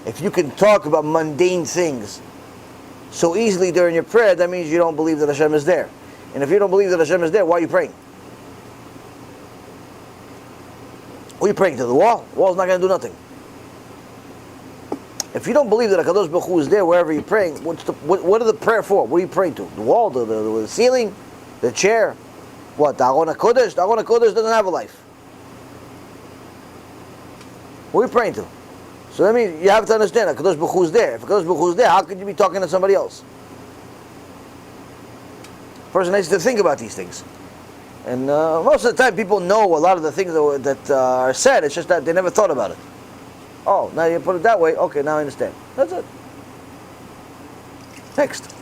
If you can talk about mundane things so easily during your prayer, that means you don't believe that Hashem is there. And if you don't believe that Hashem is there, why are you praying? Who are you praying to? The wall? The wall's not going to do nothing. If you don't believe that HaKadosh Baruch Hu is there wherever you're praying, what are the prayer for? What are you praying to? The wall? The ceiling? The chair? What? The Aron HaKodesh? The Aron HaKodesh doesn't have a life. What are you praying to? So that means you have to understand HaKadosh Baruch Hu is there. If HaKadosh Baruch Hu is there, how could you be talking to somebody else? Person needs to think about these things. And most of the time people know a lot of the things that are said, it's just that they never thought about it. Oh, now you put it that way, okay, now I understand. That's it. Next.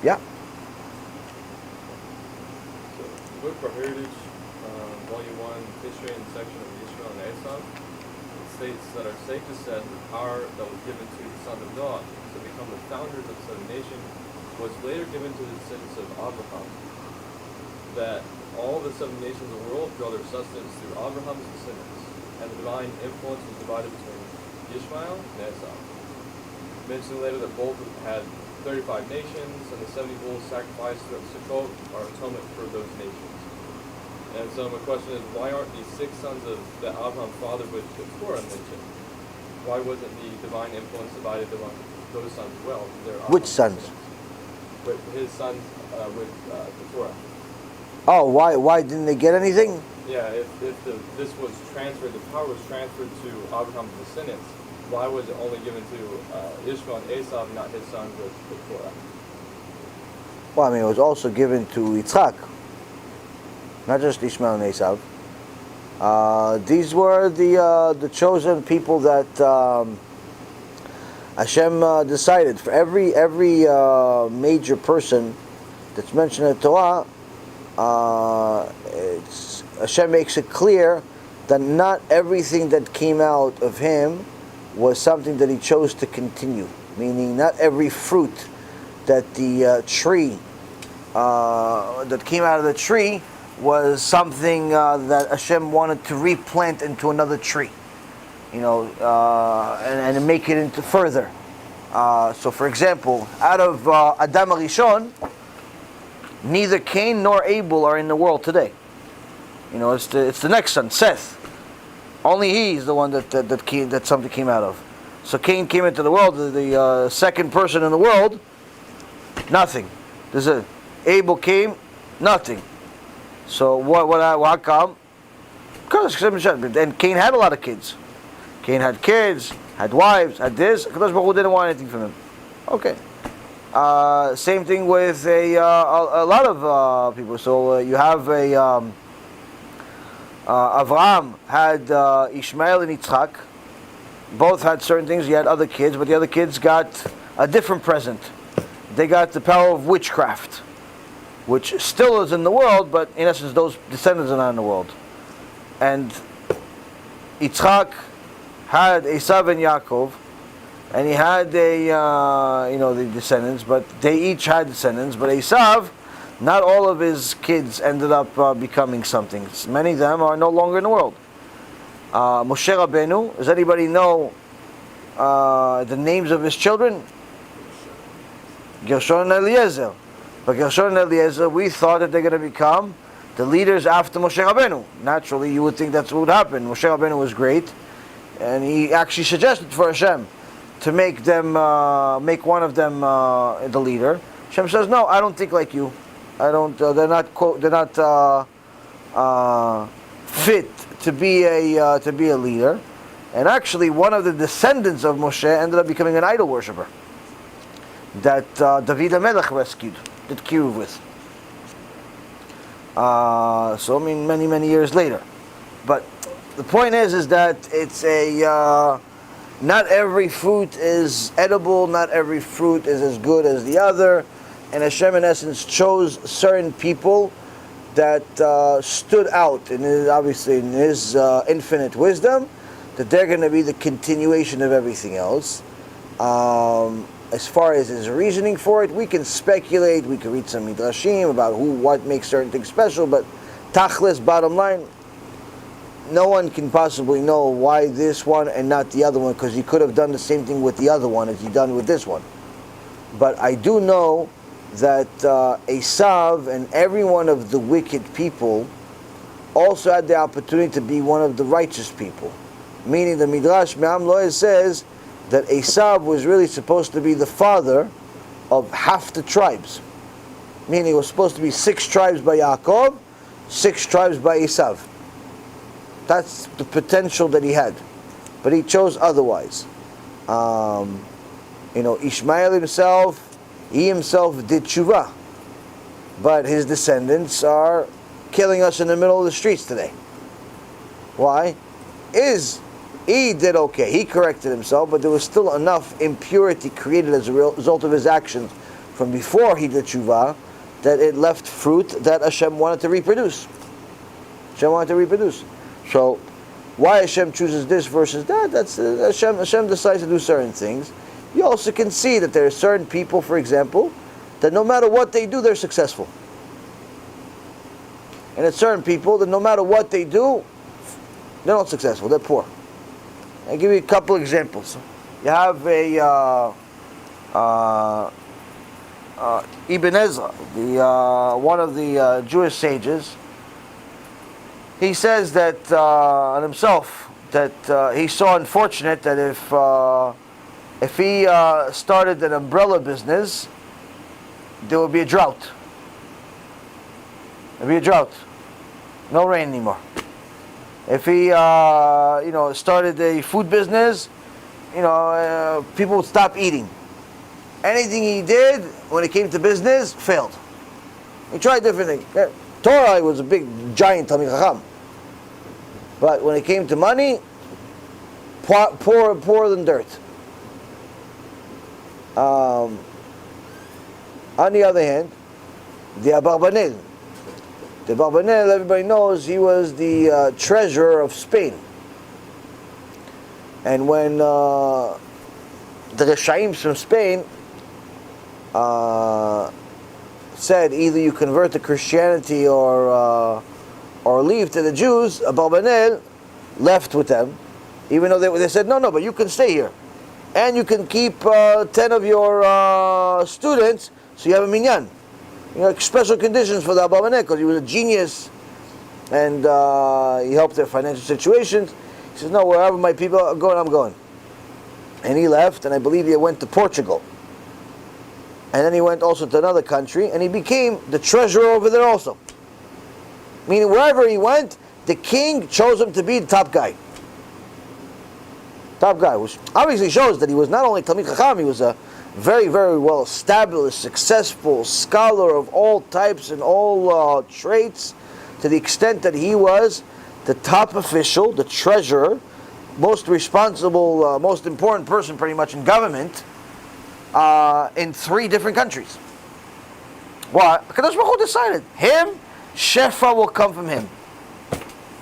Yeah. So, the book for Heritage, Volume 1, History and Section of Israel and Esau, it states that our sages said the power that was given to the sons of Noah to become the founders of the nation was later given to the descendants of Abraham. That all the 7 nations of the world draw their sustenance through Abraham's descendants, and the divine influence was divided between Ishmael and Esau. Mentioned later that both had 35 nations, and the 70 bulls sacrificed throughout Sukkot are atonement for those nations. And so my question is, why aren't these 6 sons that Abraham fathered with the Torah mentioned? Why wasn't the divine influence divided among those sons as well? Which sons? With his sons with the Torah. Oh, why didn't they get anything? Yeah, if this was transferred, the power was transferred to Abraham's descendants, why was it only given to Ishmael and Esau, not his sons with the Torah? Well, I mean, it was also given to Yitzchak, not just Ishmael and Esau. These were the chosen people that Hashem decided. For every major person that's mentioned in the Torah, Hashem makes it clear that not everything that came out of him was something that he chose to continue. Meaning, not every fruit that the tree that came out of the tree was something that Hashem wanted to replant into another tree, and make it into further. So, for example, out of Adam HaRishon, neither Cain nor Abel are in the world today. It's the next son, Seth. Only he is the one that something came out of. So Cain came into the world, the second person in the world, nothing. Abel came, nothing. So how come? Because and Cain had a lot of kids. Cain had kids, had wives, had this. Kadosh Baruch Hu didn't want anything from him. Okay. Same thing with a lot of people. So you have Avraham had Ishmael and Yitzchak. Both had certain things. He had other kids, but the other kids got a different present. They got the power of witchcraft, which still is in the world, but in essence those descendants are not in the world. And Yitzchak had Esav and Yaakov, and he had the descendants, but they each had descendants. But Esav, not all of his kids ended up becoming something. Many of them are no longer in the world. Moshe Rabbeinu, does anybody know the names of his children? Gershon and Eliezer. But Gershon and Eliezer, we thought that they're going to become the leaders after Moshe Rabbeinu. Naturally, you would think that's what would happen. Moshe Rabbeinu was great, and he actually suggested for Hashem to make one of them the leader. Hashem says, "No, I don't think like you. I don't. They're not fit to be a leader." And actually, one of the descendants of Moshe ended up becoming an idol worshiper that David HaMelech did kiruv with. So many years later. But the point is that it's not every fruit is edible, not every fruit is as good as the other, and Hashem in essence chose certain people that stood out, and obviously in His infinite wisdom, that they're going to be the continuation of everything else. As far as His reasoning for it, we can speculate, we can read some midrashim about what makes certain things special, but tachlis, bottom line, no one can possibly know why this one and not the other one, because He could have done the same thing with the other one as He done with this one. But I do know that Esav and every one of the wicked people also had the opportunity to be one of the righteous people. Meaning the Midrash Me'am Loeh says that Esav was really supposed to be the father of half the tribes. Meaning it was supposed to be 6 tribes by Yaakov, 6 tribes by Esav. That's the potential that he had. But he chose otherwise. Ishmael himself, he himself did TeShuva. But his descendants are killing us in the middle of the streets today. Why? He did okay. He corrected himself, but there was still enough impurity created as a result of his actions from before he did TeShuva that it left fruit that HaShem wanted to reproduce. HaShem wanted to reproduce. So, why HaShem chooses this versus that, that's HaShem decides to do certain things. You also can see that there are certain people, for example, that no matter what they do, they're successful. And it's certain people that no matter what they do, they're not successful, they're poor. I'll give you a couple examples. You have Ibn Ezra, one of the Jewish sages. He says that on himself that he saw unfortunate that if he started an umbrella business, there would be a drought. There'd be a drought. No rain anymore. If he started a food business, people would stop eating. Anything he did when it came to business failed. He tried different things. Torah was a big giant Talmid Chacham, but when it came to money, poorer than dirt. On the other hand, the Abarbanel. The Abarbanel, everybody knows, he was the treasurer of Spain. And when the Reshaim from Spain said either you convert to Christianity or leave to the Jews, Abarbanel left with them, even though they said, no, but you can stay here. And you can keep 10 of your students, so you have a minyan. Special conditions for the Abarbanel, because he was a genius and he helped their financial situations. He says, no, wherever my people are going, I'm going. And he left, and I believe he went to Portugal. And then he went also to another country, and he became the treasurer over there also. Meaning wherever he went, the king chose him to be the top guy. Top guy, which obviously shows that he was not only Talmid Chacham, he was a very, very well established, successful scholar of all types and all traits, to the extent that he was the top official, the treasurer, most responsible, most important person pretty much in government in 3 different countries. Why? Because Baruch Hu decided, Shefa will come from him.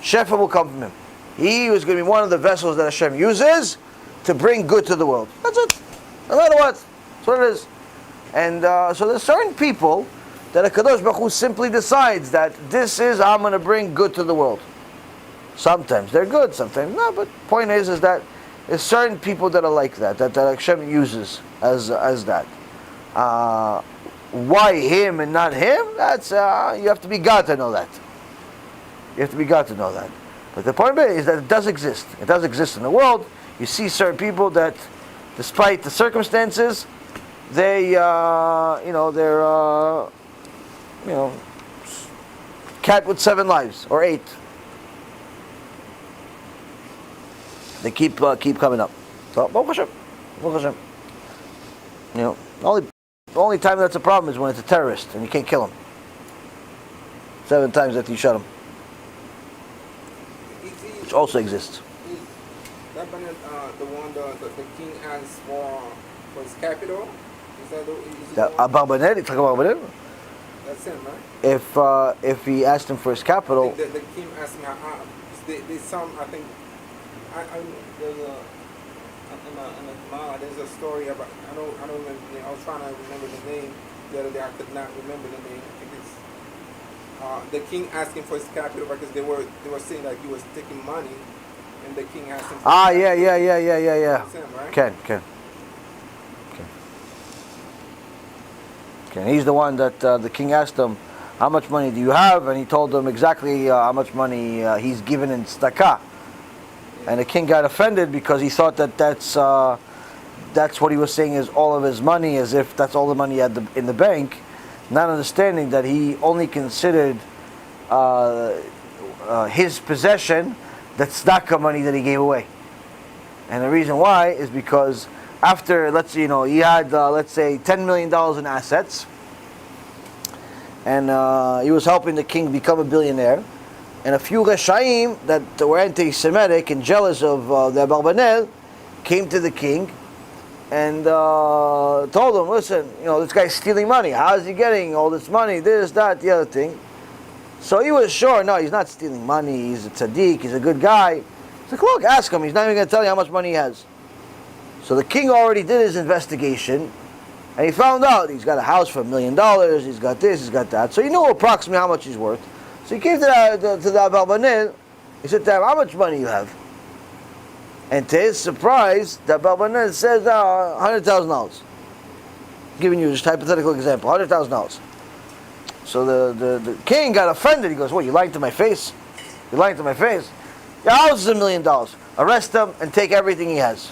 Shefa will come from him. He was going to be one of the vessels that Hashem uses to bring good to the world. That's it. No matter what. That's what it is. And so there's certain people that HaKadosh Baruch Hu simply decides that this is how I'm going to bring good to the world. Sometimes they're good, sometimes not. But point is that there's certain people that are like that Hashem uses as that. Why him and not him? That's you have to be God to know that. You have to be God to know that. But the point is that it does exist. It does exist in the world. You see certain people that, despite the circumstances, they're cat with 7 lives or 8. They keep coming up. So Baruch Hashem. Baruch Hashem. The only time that's a problem is when it's a terrorist and you can't kill him. 7 times after you shot him. Which also exists. That the one the king asked for his capital? Is that the Abarbanel? You talking about Abarbanel? That's him, right? If he asked him for his capital, the king asked him. There's some, I think. There's a story about. I don't remember. I was trying to remember the name the other day. I could not remember the name. I think it's the king asking for his capital because they were saying that he was taking money, and the king asked him. Yeah. That's him, right? Can. Okay, and he's the one that the king asked him, how much money do you have? And he told him exactly how much money he's given in tzedakah. And the king got offended because he thought that that's what he was saying is all of his money, as if that's all the money he had in the bank, not understanding that he only considered his possession the tzedakah money that he gave away. And the reason why is because after, let's say, he had, let's say, $10 million in assets, and he was helping the king become a billionaire, and a few Reshaim that were anti-Semitic and jealous of the Abarbanel came to the king and told him, listen, this guy's stealing money. How is he getting all this money? This, that, the other thing. So he was sure, no, he's not stealing money. He's a tzaddik. He's a good guy. He's like, look, ask him. He's not even going to tell you how much money he has. So the king already did his investigation, and he found out he's got a house for $1 million. He's got this, he's got that. So he knew approximately how much he's worth. So he came to the Abarbanel. He said to him, how much money you have? And to his surprise, the Abarbanel says, $100,000. Giving you just a hypothetical example, $100,000. So the king got offended. He goes, what, you lying to my face? You lying to my face? Your house is $1 million. Arrest him and take everything he has.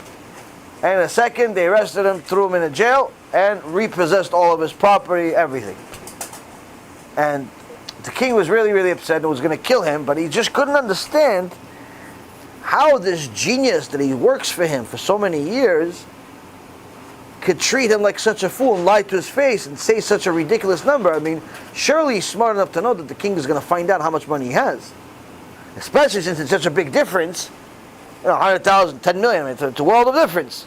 And in a second, they arrested him, threw him in a jail, and repossessed all of his property, everything. And the king was really, really upset and was going to kill him, but he just couldn't understand how this genius that he works for him for so many years could treat him like such a fool and lie to his face and say such a ridiculous number. I mean, surely he's smart enough to know that the king is going to find out how much money he has. Especially since it's such a big difference. 100,000, 10 million, I mean, it's a world of difference.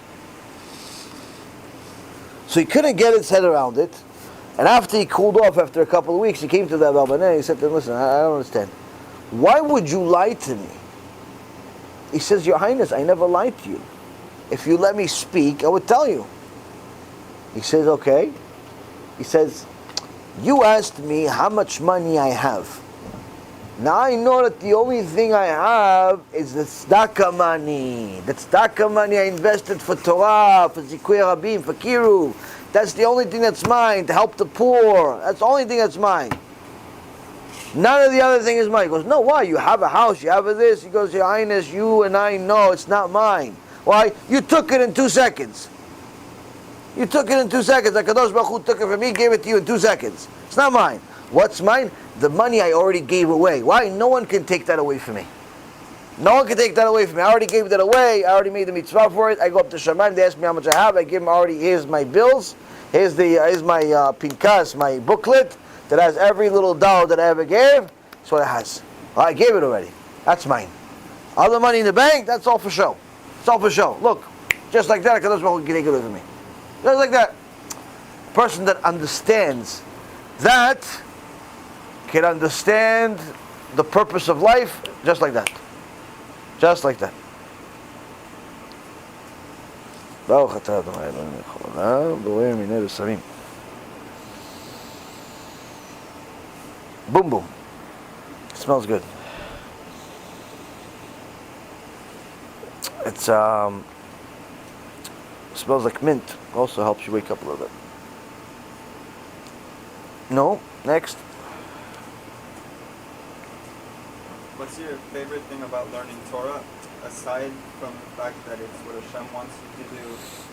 So he couldn't get his head around it. And after he cooled off, after a couple of weeks, he came to the Abarbanel. He said to him, listen, I don't understand. Why would you lie to me? He says, Your Highness, I never lied to you. If you let me speak, I would tell you. He says, okay. He says, you asked me how much money I have. Now I know that the only thing I have is the tzedakah money. The tzedakah money I invested for Torah, for Zikui Rabim, for Kiruv. That's the only thing that's mine, to help the poor. That's the only thing that's mine. None of the other thing is mine. He goes, no, why? You have a house, you have a this. He goes, Your Highness, you and I know it's not mine. Why? You took it in 2 seconds. You took it in 2 seconds. HaKadosh Baruch Hu took it from me, gave it to you in 2 seconds. It's not mine. What's mine? The money I already gave away. Why? No one can take that away from me. No one can take that away from me. I already gave that away. I already made the mitzvah for it. I go up to Shaman. They ask me how much I have. I give them already. Here's my bills. Here's my pinkas, my booklet that has every little dollar that I ever gave. That's what it has. Well, I gave it already. That's mine. All the money in the bank, that's all for show. It's all for show. Look, just like that, HaKadosh Baruch Hu can take it away from me. Just like that. A person that understands that can understand the purpose of life just like that. Just like that. Baruch atah Adonai Eloheinu melech haolam, borei minei besamim. Boom boom. It smells good. It's smells like mint. Also helps you wake up a little bit. No, next. What's your favorite thing about learning Torah, aside from the fact that it's what Hashem wants you to do,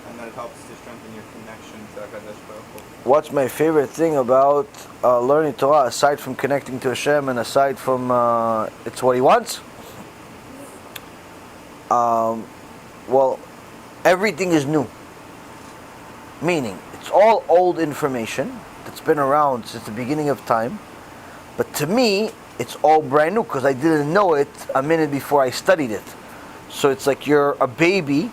and that it helps to strengthen your connection to HaKadosh Baruch Hu? What's my favorite thing about learning Torah, aside from connecting to Hashem and aside from it's what He wants? Well, everything is new. Meaning, it's all old information that's been around since the beginning of time, but to me, it's all brand new because I didn't know it a minute before I studied it. So it's like you're a baby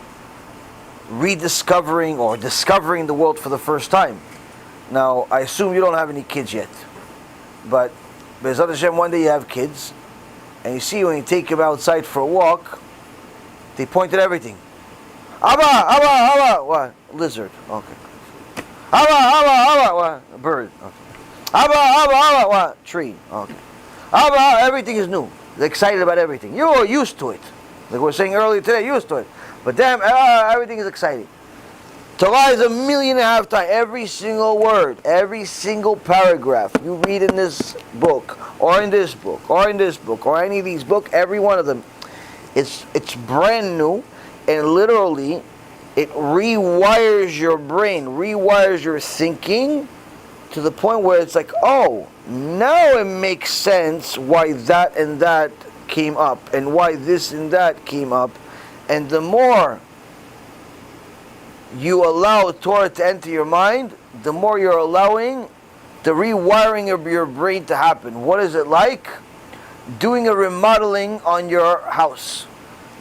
rediscovering or discovering the world for the first time. Now, I assume you don't have any kids yet, but BeEzrat Hashem, one day you have kids, and you see when you take them outside for a walk, they point at everything. HaBa, HaBa, HaBa. What? Lizard. Okay. HaBa, HaBa, HaBa. What? A bird. Okay. HaBa, HaBa, HaBa. What? Tree. Okay. HaBa, everything is new. They're excited about everything. You're used to it. Like we were saying earlier today, used to it. But damn, everything is exciting. Torah is 1.5 million times. Every single word, every single paragraph you read in this book, or in this book, or in this book, or any of these books, every one of them, it's brand new, and literally it rewires your brain, rewires your thinking to the point where it's like, oh, now it makes sense why that and that came up, and why this and that came up. And the more you allow Torah to enter your mind, the more you're allowing the rewiring of your brain to happen. What is it like? Doing a remodeling on your house.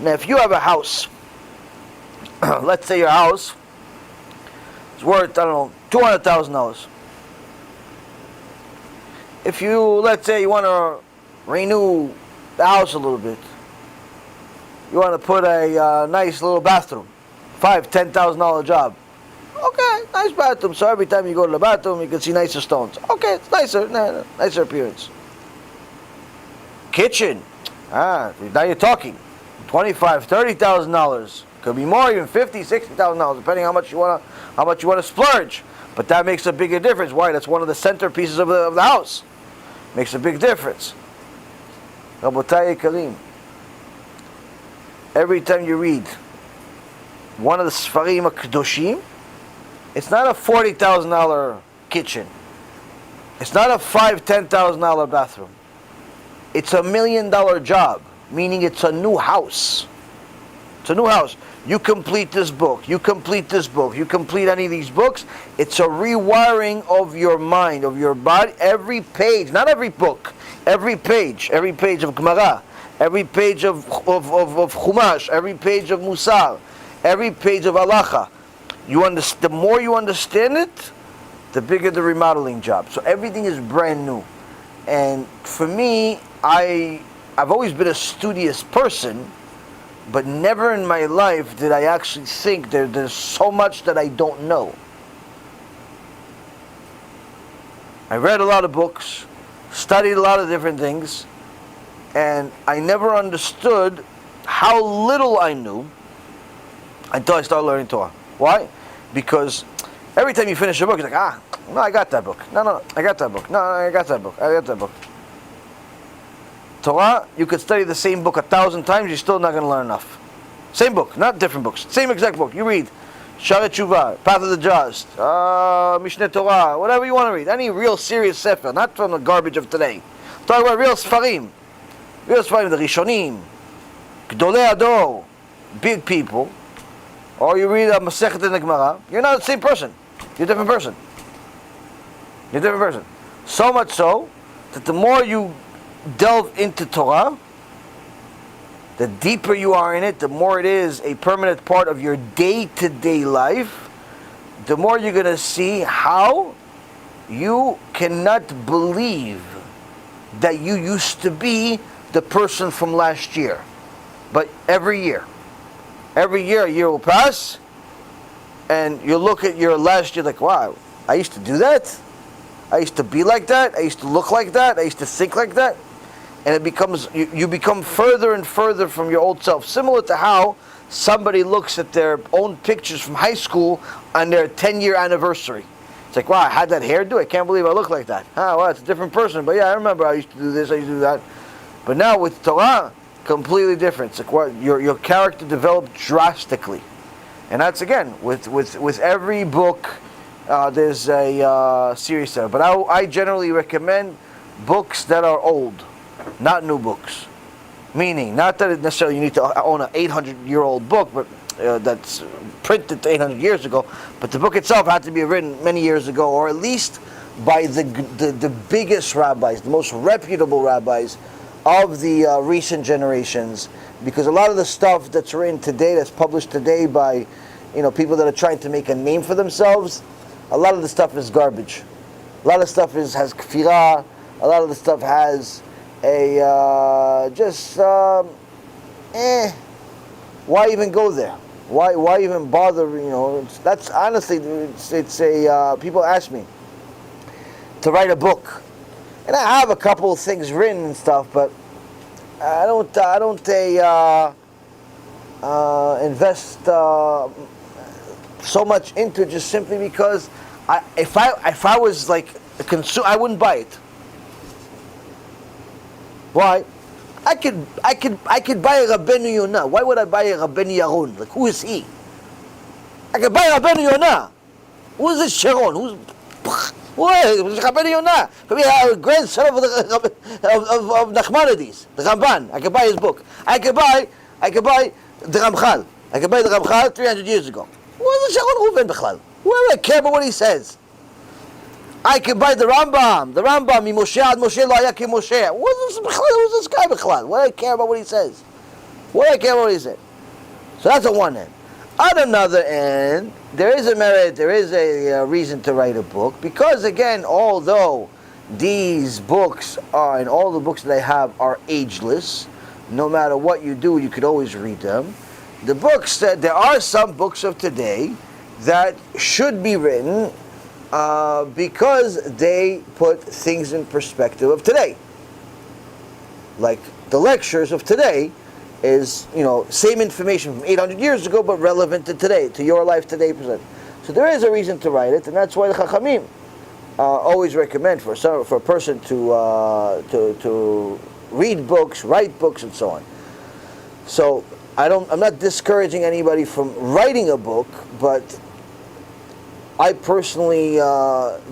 Now, if you have a house, let's say your house is worth, I don't know, $200,000. If you, let's say you want to renew the house a little bit, you want to put a nice little bathroom, $5,000-$10,000 job. Okay, nice bathroom. So every time you go to the bathroom, you can see nicer stones. Okay, it's nicer, nicer appearance. Kitchen. Now you're talking $25,000-$30,000. Could be more, even $50,000-$60,000, depending how much you want to splurge. But that makes a bigger difference. Why? That's one of the centerpieces of the house. Makes a big difference. Rabotai Karim. Every time you read one of the Sfarim HaKadoshim, it's not a $40,000 kitchen. It's not a $5,000-$10,000 bathroom. It's $1 million job, meaning it's a new house. It's a new house. You complete this book, you complete this book, you complete any of these books, it's a rewiring of your mind, of your body. Every page, not every book, every page of Gemara, every page of Chumash, every page of Musar, every page of Halacha. The more you understand it, the bigger the remodeling job. So everything is brand new. And for me, I've always been a studious person, but never in my life did I actually think there's so much that I don't know. I read a lot of books, studied a lot of different things, and I never understood how little I knew until I started learning Torah. Why? Because every time you finish a book, you're like, no, I got that book. No, I got that book. No, I got that book. I got that book. Torah, you could study the same book 1,000 times, you're still not going to learn enough. Same book, not different books. Same exact book. You read Shara TeShuva, Path of the Just, Mishneh Torah, whatever you want to read. Any real serious sefer, not from the garbage of today. Talk about real Sfarim. Real Sfarim, the Rishonim, Gdolei Ador, big people. Or you read a Masechet in the Gemara, you're not the same person. You're a different person. You're a different person. So much so that the more you delve into Torah, the deeper you are in it, the more it is a permanent part of your day-to-day life, the more you're going to see how you cannot believe that you used to be the person from last year. But every year a year will pass, and you look at your last year like, wow, I used to do that? I used to be like that? I used to look like that? I used to think like that? And it becomes, you become further and further from your old self. Similar to how somebody looks at their own pictures from high school on their 10-year anniversary. It's like, wow, I had that hairdo? I can't believe I look like that. Wow, it's a different person. But yeah, I remember I used to do this, I used to do that. But now with Torah, completely different. It's like what your character developed drastically. And that's, again, with every book, there's a series there. But I generally recommend books that are old, not new books. Meaning, not that it necessarily you need to own an 800-year-old book, but that's printed 800 years ago. But the book itself had to be written many years ago, or at least by the biggest rabbis, the most reputable rabbis of the recent generations. Because a lot of the stuff that's written today, that's published today by people that are trying to make a name for themselves, a lot of the stuff is garbage. A lot of stuff has kfirah. A lot of the stuff has why even go there? Why even bother? That's honestly, it's a people ask me to write a book, and I have a couple of things written and stuff, but I don't invest so much into it just simply because if I was like a consumer, I wouldn't buy it. Why? I could buy a Rabbeinu Yonah. Why would I buy a Rabbeinu Yaron? Like, who is he? I could buy a Rabbeinu Yonah. Who is this Sharon? Who's Rabbeinu Yonah? Maybe a grandson of Nachmanides, the Ramban. I could buy his book. I could buy the Ramchal. I could buy the Ramchal 300 years ago. Who is the Yaron Reuven Bechlal? Why do I care about what he says? I could buy the Rambam, Moshe ad Moshe lo haya ki Moshe. Who's this guy Bechlal? Why do I care about what he says? Why do I care about what he said? So that's on one end. On another end, there is a merit, there is a reason to write a book, because again, although these books are, and all the books that I have are ageless, no matter what you do, you could always read them. The books that there are some books of today that should be written because they put things in perspective of today. Like the lectures of today is, same information from 800 years ago, but relevant to today, to your life today. So there is a reason to write it, and that's why the Chachamim always recommend for a person to read books, write books, and so on. So I'm not discouraging anybody from writing a book, but I personally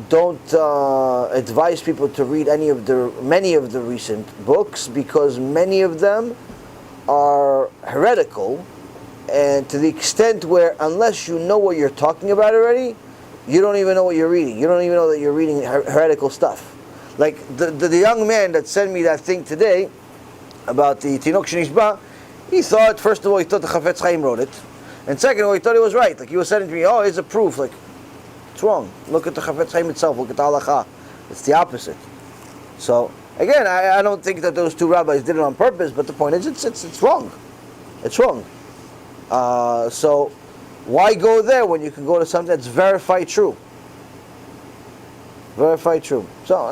don't advise people to read many of the recent books, because many of them are heretical, and to the extent where unless you know what you're talking about already, you don't even know what you're reading. You don't even know that you're reading heretical stuff. Like the young man that sent me that thing today about the Tinok Shenishba, he thought, first of all, he thought the Chafetz Chaim wrote it, and second of all, he thought it was right. Like he was sending to me, oh, here's a proof. Like, it's wrong. Look at the Chafetz Chaim itself. Look at the halacha. It's the opposite. So again, I don't think that those two rabbis did it on purpose, but the point is, it's wrong. It's wrong. So why go there when you can go to something that's verified true? Verified true. So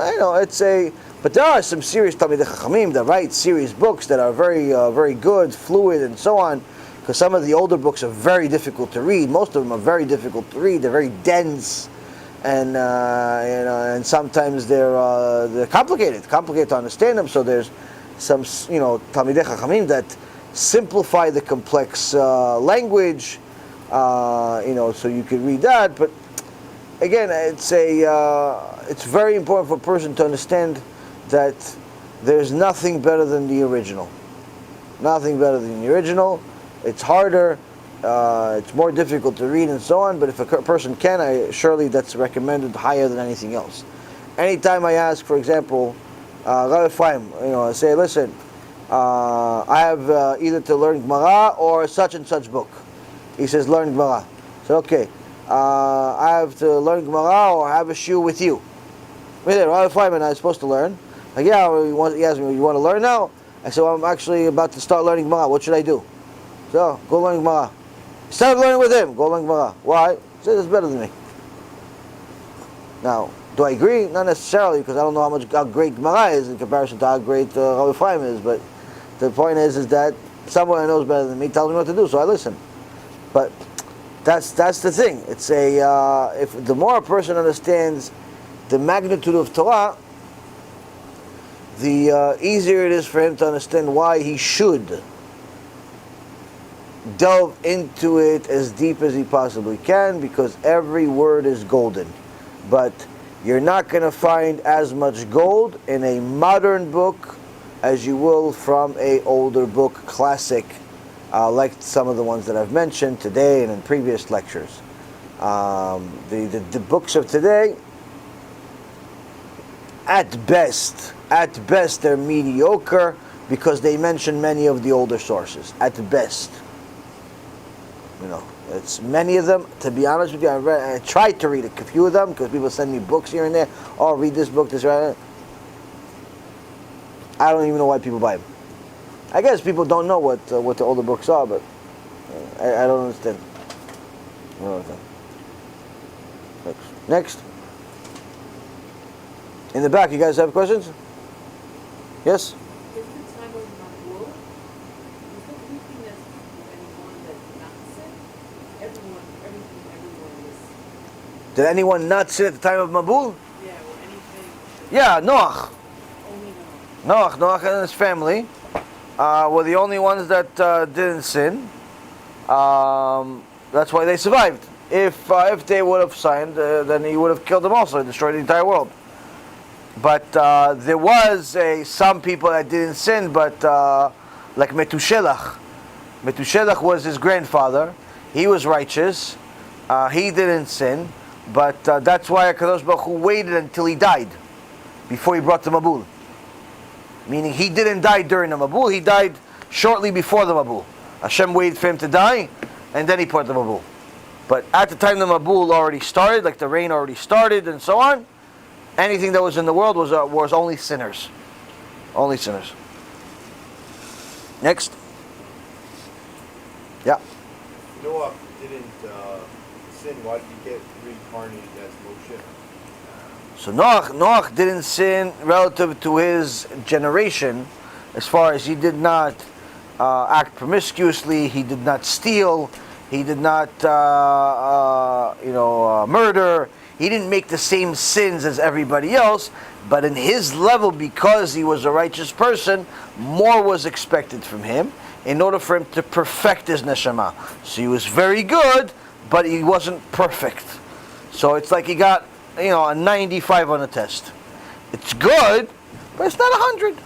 but there are some serious Talmidei Chachamim that write serious books that are very, very good, fluid, and so on. Because some of the older books are very difficult to read. Most of them are very difficult to read. They're very dense, and and sometimes they're complicated to understand them. So there's some Talmidei Chachamim that simplify the complex language, so you can read that. But again, it's very important for a person to understand that there's nothing better than the original. Nothing better than the original. It's harder, it's more difficult to read and so on, but if a person can, surely that's recommended higher than anything else. Anytime I ask, for example, Rabbi Efraim, I say, listen, I have either to learn Gemara or such and such book. He says, learn Gemara. So okay, I have to learn Gemara or have a shiur with you. Rabbi Efraim and I are supposed to learn. Like, yeah, he asked me, you want to learn now? I said, well, I'm actually about to start learning Gemara. What should I do? So, go learn Gemara. Instead of learning with him, go learn Gemara. Why? He said, it's better than me. Now, do I agree? Not necessarily, because I don't know how great Gemara is in comparison to how great Rabbi Efraim is, but the point is that someone who knows better than me tells me what to do, so I listen. But that's the thing. It's if the more a person understands the magnitude of Torah, the easier it is for him to understand why he should delve into it as deep as he possibly can, because every word is golden. But you're not going to find as much gold in a modern book as you will from a older book, classic, like some of the ones that I've mentioned today and in previous lectures. The books of today, at best they're mediocre because they mention many of the older sources. At best. It's many of them. To be honest with you, I tried to read a few of them because people send me books here and there. Oh, read this book, this, right? I don't even know why people buy them. I guess people don't know what the older books are, but I don't understand. Next. In the back, you guys have questions? Yes? Did anyone not sin at the time of Mabul? Yeah, Noach. Noach and his family were the only ones that didn't sin. That's why they survived. If they would have signed, then he would have killed them also, destroyed the entire world. But there was some people that didn't sin, but like Metushelach. Metushelach was his grandfather. He was righteous. He didn't sin. But that's why HaKadosh Baruch Hu waited until he died before he brought the Mabul. Meaning he didn't die during the Mabul, he died shortly before the Mabul. Hashem waited for him to die, and then he brought the Mabul. But at the time the Mabul already started, like the rain already started and so on, anything that was in the world was only sinners. Only sinners. Next. Yeah. Noah didn't sin. Why did he get reincarnated as Moshe? So Noach didn't sin relative to his generation, as far as he did not act promiscuously, he did not steal, he did not murder. He didn't make the same sins as everybody else, but in his level, because he was a righteous person, more was expected from him in order for him to perfect his neshama. So he was very good, but he wasn't perfect. So it's like he got a 95 on the test. It's good, but it's not 100.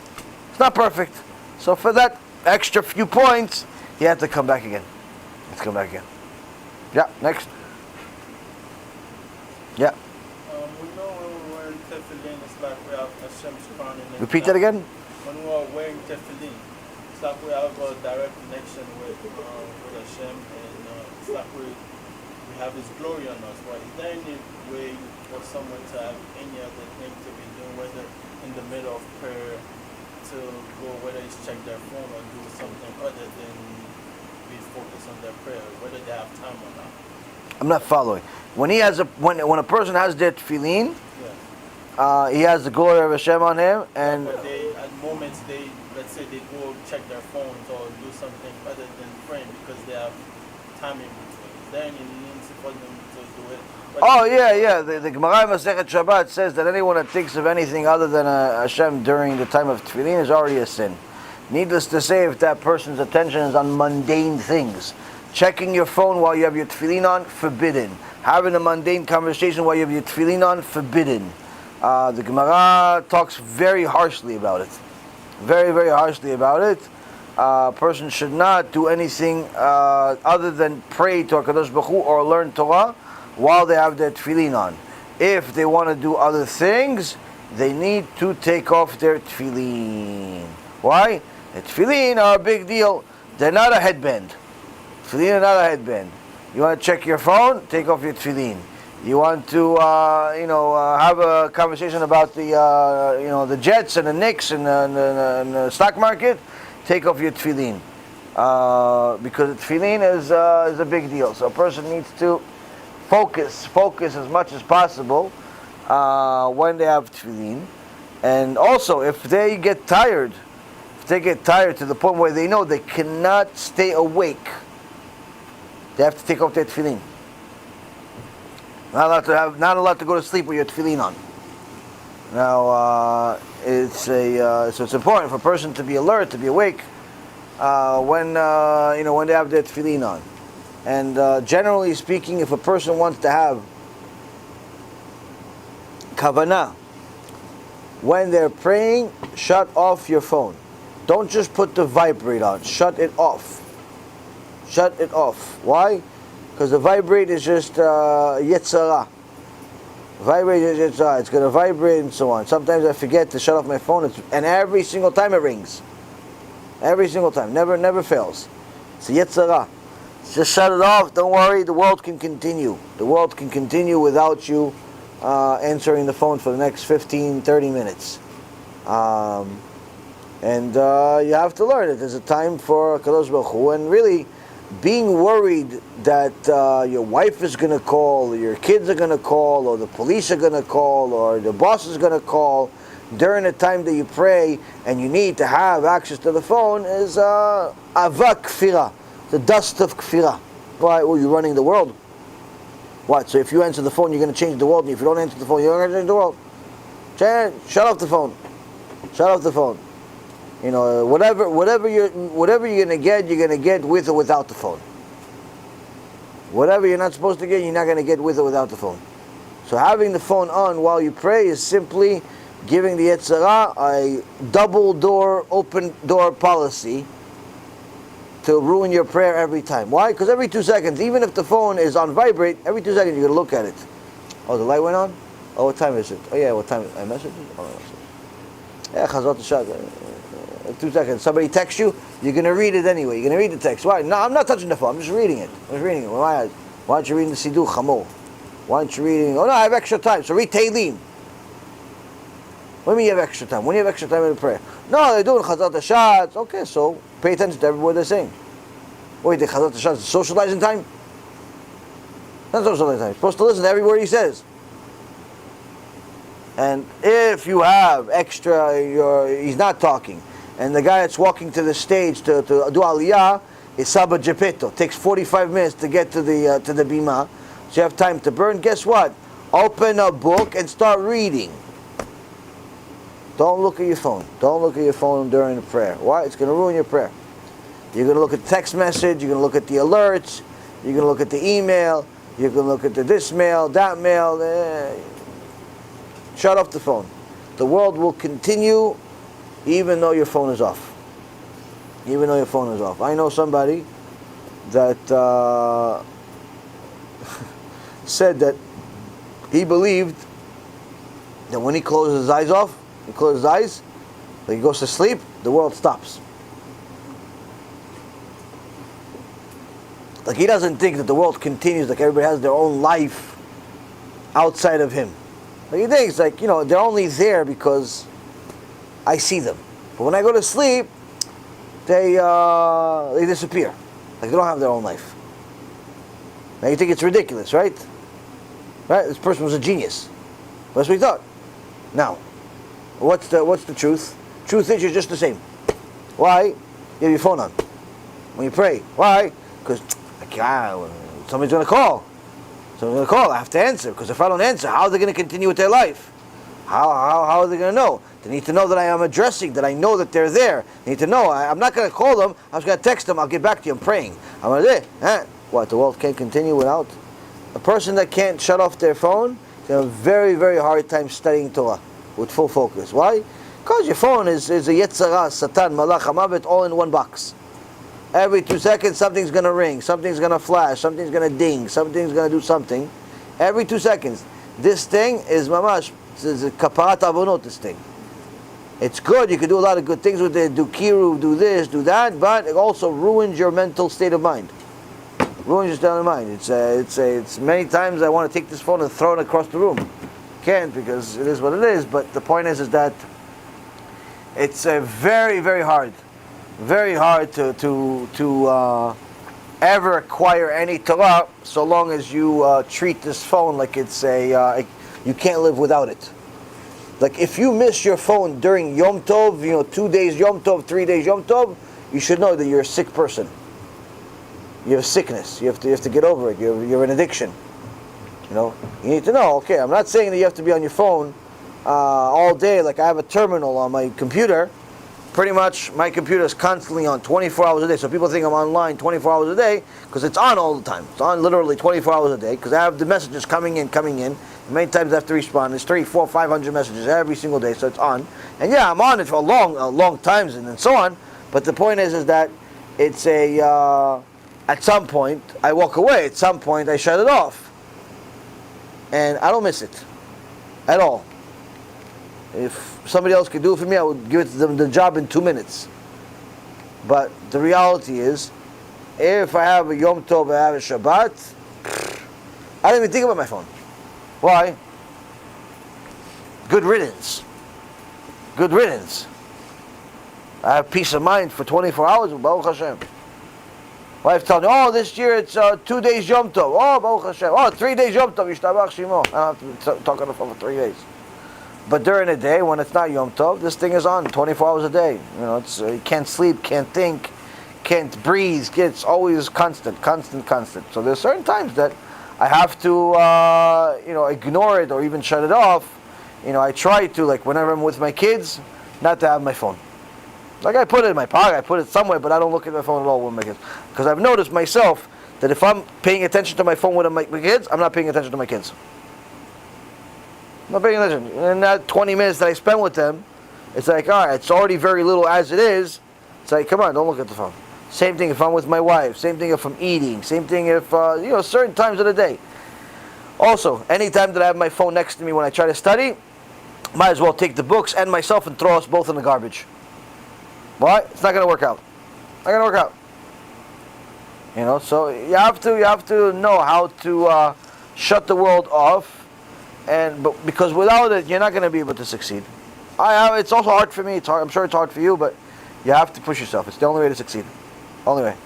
It's not perfect. So for that extra few points, he had to come back again. Let's come back again. Yeah, next. Yeah. We know when we're wearing tefillin, it's like we have Hashem's crown in it. Repeat that again. When we are wearing tefillin, it's like we have a direct connection with Hashem, and it's like we have His glory on us. Right? Is there any way for someone to have any other thing to be doing, whether in the middle of prayer, to go, whether it's check their phone or do something other than be focused on their prayer, whether they have time or not? I'm not following. When he has when a person has their tefillin, he has the glory of Hashem on him, and but at moments let's say they go check their phones or do something other than praying because they have time in between. Is there any means for them to do it? The Gemara in Masechet Shabbat says that anyone that thinks of anything other than Hashem during the time of tefillin is already a sin. Needless to say, if that person's attention is on mundane things, checking your phone while you have your tefillin on, forbidden. Having a mundane conversation while you have your tefillin on, forbidden. The Gemara talks very harshly about it. Very, very harshly about it. A person should not do anything other than pray to HaKadosh Baruch Hu or learn Torah while they have their tefillin on. If they want to do other things, they need to take off their tefillin. Why? The tefillin are a big deal. They're not a headband. Tefillin are not a headband. You want to check your phone? Take off your tefillin. You want to, have a conversation about the Jets and the Knicks and the stock market? Take off your tefillin, because tefillin is a big deal. So a person needs to focus as much as possible when they have tefillin, and also if they get tired to the point where they know they cannot stay awake, they have to take off their tefillin. Not allowed to go to sleep with your tefillin on. Now, so it's important for a person to be alert, to be awake when they have their tefillin on. And generally speaking, if a person wants to have kavanah when they're praying, shut off your phone. Don't just put the vibrate on. Shut it off. Shut it off. Why? Because the vibrate is just yetzara. Vibrate is yetzara. It's going to vibrate and so on. Sometimes I forget to shut off my phone, and every single time it rings. Every single time. Never fails. It's a yetzara. Just shut it off. Don't worry. The world can continue. The world can continue without you answering the phone for the next 15, 30 minutes. And you have to learn it. There's a time for Kadosh Baruch Hu, and really being worried that your wife is going to call, or your kids are going to call, or the police are going to call, or the boss is going to call during the time that you pray and you need to have access to the phone is avak kfira, the dust of kfira. Why? Well, you're running the world. What? So if you answer the phone, you're going to change the world, and if you don't answer the phone, you're not going to change the world. Shut off the phone. Shut off the phone. You know, whatever you're going to get, you're going to get with or without the phone. Whatever you're not supposed to get, you're not going to get with or without the phone. So having the phone on while you pray is simply giving the Yetzirah a double door, open door policy to ruin your prayer every time. Why? Because every 2 seconds, even if the phone is on vibrate, every 2 seconds you're going to look at it. Oh, the light went on? Oh, what time is it? Oh yeah, what time is it? I messaged it? Oh, no, message. Yeah, Chazot Shad. 2 seconds. Somebody texts you, you're going to read it anyway. You're going to read the text. Why? No, I'm not touching the phone. I'm just reading it. Why aren't you reading the Siddur Chamor? Why aren't you reading? Oh no, I have extra time. So read Tehillim. What do you mean you have extra time? When do you have extra time in prayer? No, they're doing Chazot HaShatz. Okay, so pay attention to every word they're saying. Wait, the Chazot HaShatz is socializing time? Not socializing time. You're supposed to listen to every word he says. And if you have extra, he's not talking, and the guy that's walking to the stage to do Aliyah is Saba Geppetto. Takes 45 minutes to get to the bima, so you have time to burn. Guess what? Open a book and start reading. Don't look at your phone. Don't look at your phone during the prayer. Why? It's going to ruin your prayer. You're going to look at the text message. You're going to look at the alerts. You're going to look at the email. You're going to look at this mail, that mail. Shut off the phone. The world will continue even though your phone is off. Even though your phone is off. I know somebody that said that he believed that when he closes his eyes off, he closes his eyes, when he goes to sleep, the world stops. Like he doesn't think that the world continues, like everybody has their own life outside of him. Like he thinks, like, they're only there because I see them. But when I go to sleep, they disappear. Like they don't have their own life. Now you think it's ridiculous, right? Right? This person was a genius. That's what he thought. Now, what's the truth? Truth is you're just the same. Why? You have your phone on. When you pray. Why? Because somebody's going to call. Someone's going to call. I have to answer. Because if I don't answer, how are they going to continue with their life? How are they going to know? They need to know that I am addressing, that I know that they're there. They need to know. I'm not going to call them. I'm just going to text them. I'll get back to you. I'm praying. I'm going to say, what? The world can't continue without? A person that can't shut off their phone is going to have a very, very hard time studying Torah with full focus. Why? Because your phone is a Yetzirah, Satan, Malach, HaMavet, all in one box. Every 2 seconds, something's going to ring, something's going to flash, something's going to ding, something's going to do something. Every 2 seconds. This thing is mamash, it's a kaparat avonot, this thing. It's good, you can do a lot of good things with it, do kiruv, do this, do that, but it also ruins your mental state of mind. Ruins your state of mind. It's many times I want to take this phone and throw it across the room. Can't, because it is what it is, but the point is that it's very, very hard. Very hard to ever acquire any Torah so long as you treat this phone like it's you can't live without it. Like if you miss your phone during Yom Tov, 2 days Yom Tov, 3 days Yom Tov, you should know that you're a sick person. You have a sickness. You have to get over it. You're an addiction. You need to know. Okay, I'm not saying that you have to be on your phone all day. Like I have a terminal on my computer. Pretty much my computer is constantly on 24 hours a day. So people think I'm online 24 hours a day because it's on all the time. It's on literally 24 hours a day because I have the messages coming in. And many times I have to respond. There's 300, 400, 500 messages every single day, so it's on. And yeah, I'm on it for a long times and so on. But the point is that it's at some point I walk away. At some point I shut it off. And I don't miss it at all. If somebody else could do it for me, I would give them the job in 2 minutes. But the reality is, if I have a Yom Tov, I have a Shabbat, I don't even think about my phone. Why? Good riddance. Good riddance. I have peace of mind for 24 hours with Baruch HaShem. Wife telling me, this year it's 2 days Yom Tov. Oh, Baruch HaShem. 3 days Yom Tov. Yishtabach Shemo. I don't have to talk on the phone for 3 days. But during the day, when it's not Yom Tov, this thing is on 24 hours a day. You can't sleep, can't think, can't breathe. It's always constant. So there's certain times that I have to, ignore it or even shut it off. I try to, like whenever I'm with my kids, not to have my phone. Like I put it in my pocket, I put it somewhere, but I don't look at my phone at all with my kids. Because I've noticed myself that if I'm paying attention to my phone with my kids, I'm not paying attention to my kids. I'm not paying attention. In that 20 minutes that I spend with them, it's like, all right, it's already very little as it is. It's like, come on, don't look at the phone. Same thing if I'm with my wife. Same thing if I'm eating. Same thing if, certain times of the day. Also, anytime that I have my phone next to me when I try to study, might as well take the books and myself and throw us both in the garbage. Why? It's not going to work out. Not going to work out. So you have to know how to shut the world off, but because without it, you're not going to be able to succeed. It's also hard for me. It's hard. I'm sure it's hard for you, but you have to push yourself. It's the only way to succeed. Only way.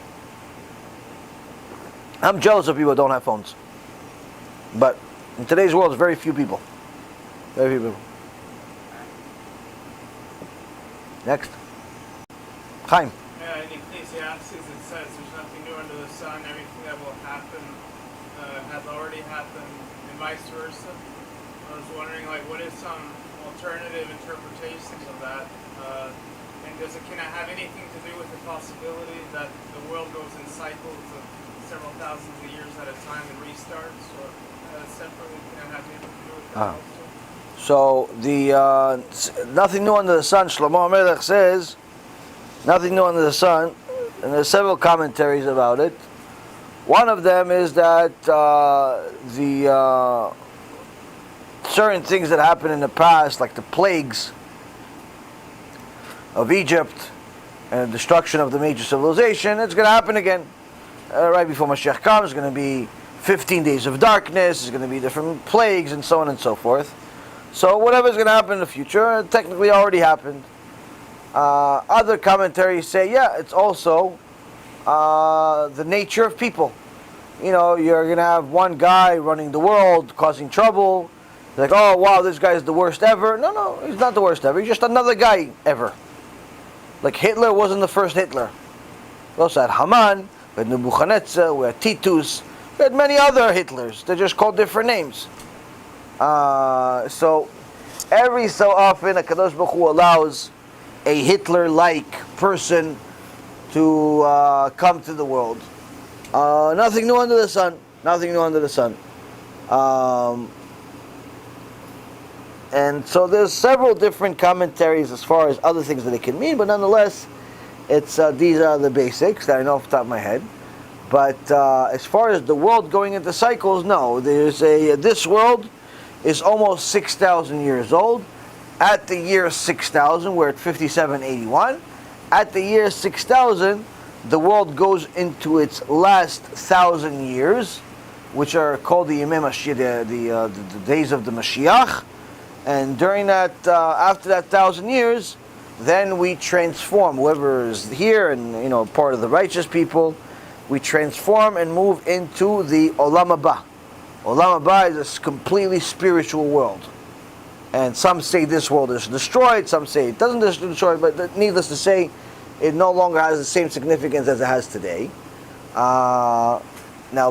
I'm jealous of people who don't have phones, but in today's world, there's very few people. Very few people. Next. Chaim. Yeah, in Ecclesiastes it says there's nothing new under the sun. Everything that will happen has already happened, and vice versa. I was wondering, what is some alternative interpretations of that? And can it have anything to do with the possibility that the world goes in cycles of several thousands of years at a time and restarts, or separately, can it have anything to do with that also? So the nothing new under the sun, Shlomo HaMelech says, nothing new under the sun, and there's several commentaries about it. One of them is that the certain things that happened in the past, like the plagues of Egypt and the destruction of the major civilization, it's going to happen again. Right before Mashiach comes, it's going to be 15 days of darkness, there's going to be different plagues and so on and so forth. So whatever's going to happen in the future, technically already happened. Other commentaries say, it's also the nature of people. You're going to have one guy running the world, causing trouble. Like, oh, wow, this guy's the worst ever. No, he's not the worst ever. He's just another guy ever. Like Hitler wasn't the first Hitler. We also had Haman, we had Nebuchadnezzar, we had Titus, we had many other Hitlers. They're just called different names. So every so often, HaKadosh Baruch Hu allows a Hitler-like person to come to the world. Nothing new under the sun. Nothing new under the sun. And so there's several different commentaries as far as other things that it can mean, but nonetheless, it's these are the basics that I know off the top of my head. But as far as the world going into cycles, no. This world is almost 6,000 years old. At the year 6,000, we're at 5781. At the year 6,000, the world goes into its last 1,000 years, which are called the Yemei Mashiach, the days of the Mashiach. And during that, after that 1,000 years, then we transform. Whoever is here and part of the righteous people, we transform and move into the Olam HaBa. Olam HaBa is a completely spiritual world. And some say this world is destroyed, some say it doesn't destroy, but needless to say, it no longer has the same significance as it has today. Now,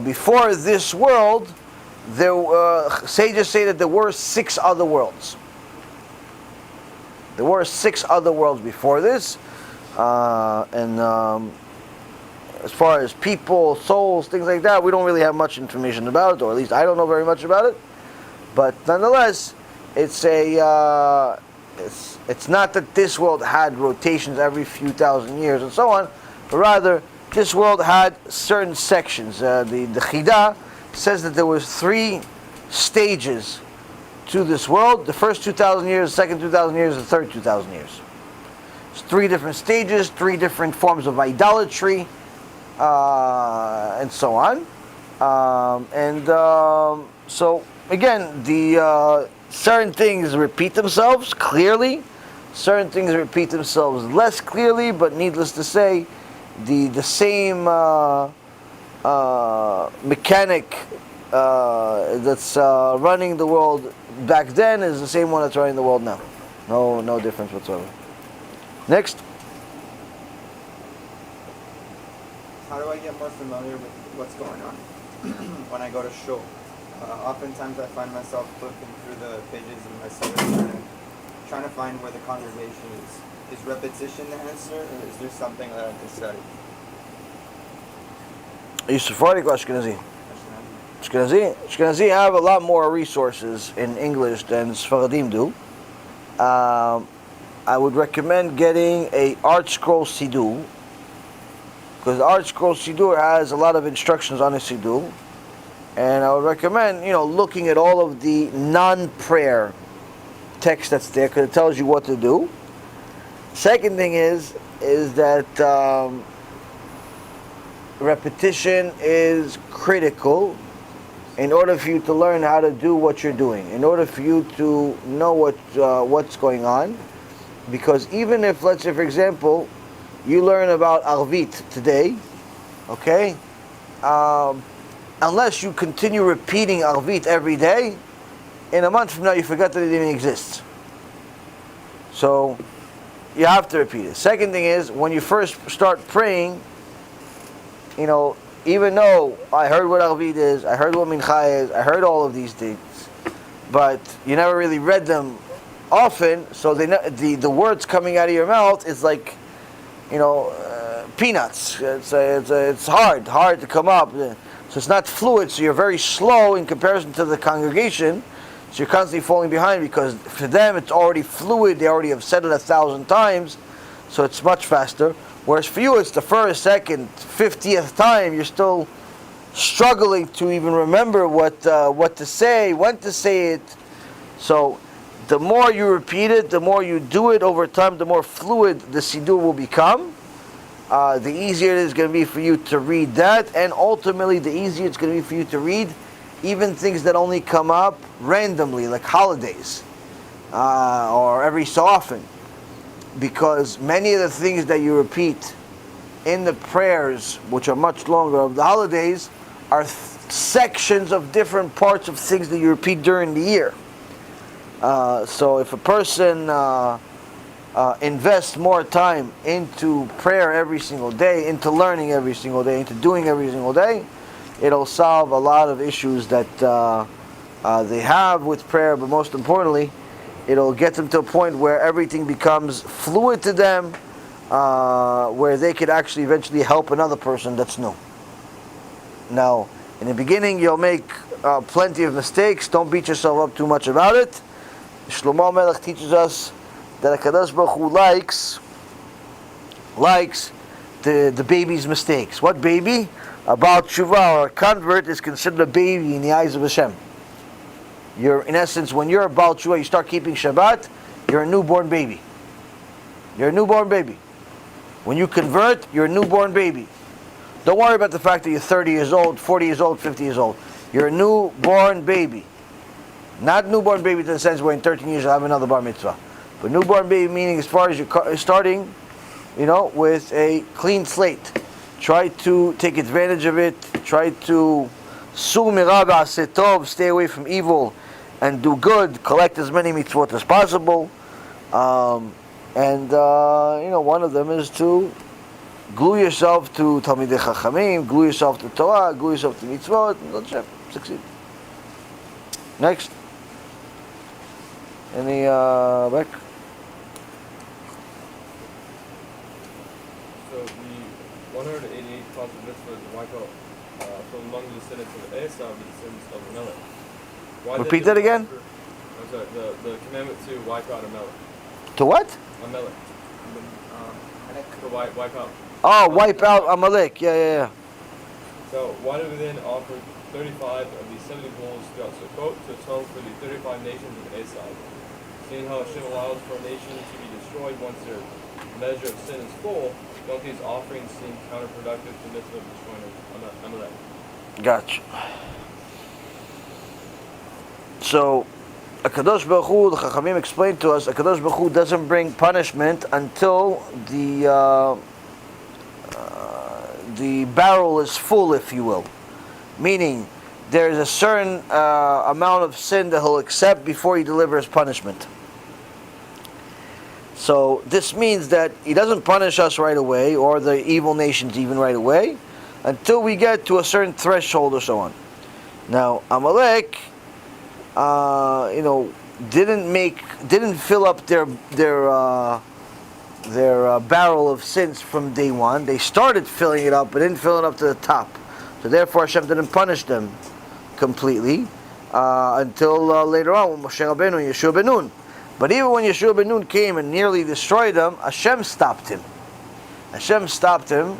before this world, sages say that there were 6 other worlds. There were 6 other worlds before this. As far as people, souls, things like that, we don't really have much information about it, or at least I don't know very much about it. But nonetheless, it's not that this world had rotations every few thousand years and so on, but rather this world had certain sections. The Chidah says that there was 3 stages to this world. The first 2,000 years, the second 2,000 years, the third 2,000 years. It's 3 different stages, 3 different forms of idolatry, and so on. So again, the certain things repeat themselves clearly, certain things repeat themselves less clearly, but needless to say, the same mechanic that's running the world back then is the same one that's running the world now. No difference whatsoever. Next. How do I get more familiar with what's going on? when I go to shul. Oftentimes I find myself flipping through the pages in my Siddur, trying to find where the congregation is. Is repetition the answer, or is there something that I can study? Are you Sephardic or Ashkenazi? Ashkenazi. Ashkenazi have a lot more resources in English than Sephardim do. I would recommend getting a Art Scroll Siddur, because the Art Scroll Siddur has a lot of instructions on a Siddur, and I would recommend, looking at all of the non-prayer text that's there, because it tells you what to do. Second thing is that repetition is critical in order for you to learn how to do what you're doing, in order for you to know what's going on. Because even if, let's say, for example, you learn about Arvit today, okay, unless you continue repeating Arvit every day, in a month from now you forget that it even exists. So you have to repeat it. Second thing is, when you first start praying, even though I heard what Arvit is, I heard what Mincha is, I heard all of these things, but you never really read them often, so the words coming out of your mouth is like, peanuts. It's hard to come up. So it's not fluid, so you're very slow in comparison to the congregation, so you're constantly falling behind, because for them it's already fluid, they already have said it 1,000 times, so it's much faster. Whereas for you, it's the first, second, 50th time, you're still struggling to even remember what to say, when to say it. So the more you repeat it, the more you do it over time, the more fluid the Siddur will become. The easier it is going to be for you to read that, and ultimately the easier it's going to be for you to read even things that only come up randomly, like holidays, or every so often. Because many of the things that you repeat in the prayers, which are much longer, of the holidays, are sections of different parts of things that you repeat during the year. So if a person invests more time into prayer every single day, into learning every single day, into doing every single day, it'll solve a lot of issues that they have with prayer, but most importantly, it'll get them to a point where everything becomes fluid to them, where they could actually eventually help another person that's new. Now, in the beginning, you'll make plenty of mistakes. Don't beat yourself up too much about it. Shlomo Melech teaches us that HaKadosh Baruch Hu likes the baby's mistakes. What baby? A Baal Tshuva, or a convert, is considered a baby in the eyes of Hashem. In essence, when you're a Baal Tshuva, you start keeping Shabbat, you're a newborn baby. You're a newborn baby. When you convert, you're a newborn baby. Don't worry about the fact that you're 30 years old, 40 years old, 50 years old. You're a newborn baby. Not newborn baby in the sense where in 13 years you'll have another bar mitzvah. But newborn baby meaning as far as you're starting, with a clean slate. Try to take advantage of it. Try to stay away from evil and do good. Collect as many mitzvot as possible. One of them is to glue yourself to Talmidei Chachamim, glue yourself to Torah, glue yourself to mitzvot, and HaShem succeed. Next. Any back? So the 188 cause of mitzvah to wipe out from among the descendants of Esau, the descendants of Amalek. Repeat that again? I'm sorry, the commandment to wipe out Amalek. To what? Amalek. To wipe out. Oh, wipe out Amalek. Yeah. So why do we then offer 35 of these 70 bulls throughout Sukkot to atone for the 35 nations of Esau? Seeing how Hashem allows for a nation to be destroyed once their measure of sin is full, don't these offerings seem counterproductive to the mitzvah of destroying Amalek? Gotcha. So, HaKadosh Baruch Hu, the Chachamim explained to us, HaKadosh Baruch Hu doesn't bring punishment until the barrel is full, if you will. Meaning, there's a certain amount of sin that he'll accept before he delivers punishment. So this means that he doesn't punish us right away, or the evil nations even right away, until we get to a certain threshold or so on. Now, Amalek, didn't fill up their barrel of sins from day one. They started filling it up, but didn't fill it up to the top. So therefore, Hashem didn't punish them completely until later on when Moshe Rabbeinu and Yeshua ben Nun. But even when Yeshua ben Nun came and nearly destroyed them, Hashem stopped him. Hashem stopped him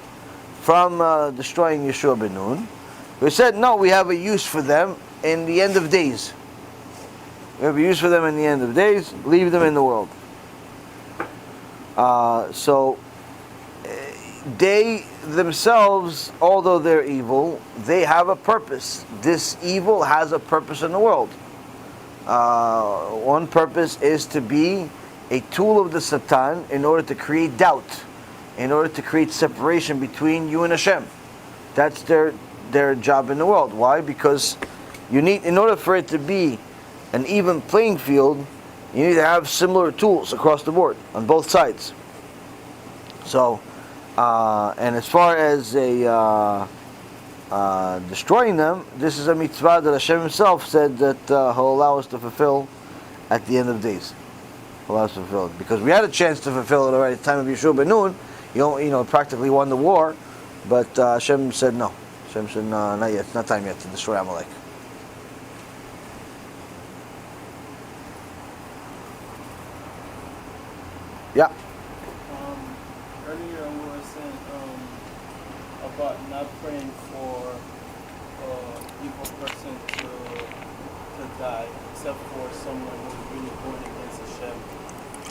from destroying Yeshua ben Nun. We said, no, we have a use for them in the end of days. We have a use for them in the end of days. Leave them in the world. So they themselves, although they're evil, they have a purpose. This evil has a purpose in the world. One purpose is to be a tool of the Satan in order to create doubt, in order to create separation between you and Hashem. That's their job in the world. Why? Because you need, in order for it to be an even playing field, you need to have similar tools across the board on both sides. So, and as far as destroying them, this is a mitzvah that Hashem Himself said that He'll allow us to fulfill at the end of days. He'll allow us to fulfill it because we had a chance to fulfill it already at the time of Yeshua ben Nun. You practically won the war, but Hashem said no. Hashem said no, not yet. It's not time yet to destroy Amalek. Yeah. Earlier we were saying about not praying for evil person to die, except for someone who's really going against Hashem.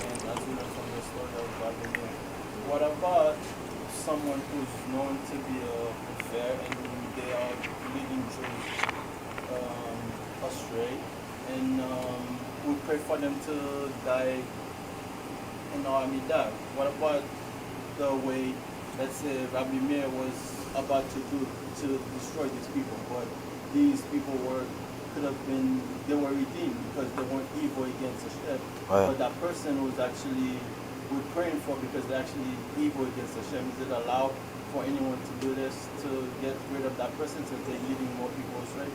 And as we know from the story of Rabbi, what about someone who's known to be fair and they are leading Jews astray, and we pray for them to die? What about the way, let's say, Rabbi Meir was about to destroy these people, but these people were redeemed because they weren't evil against Hashem. Oh, yeah. But that person was actually we're praying for because they're actually evil against Hashem. Is it allowed for anyone to do this to get rid of that person since they're leading more people astray?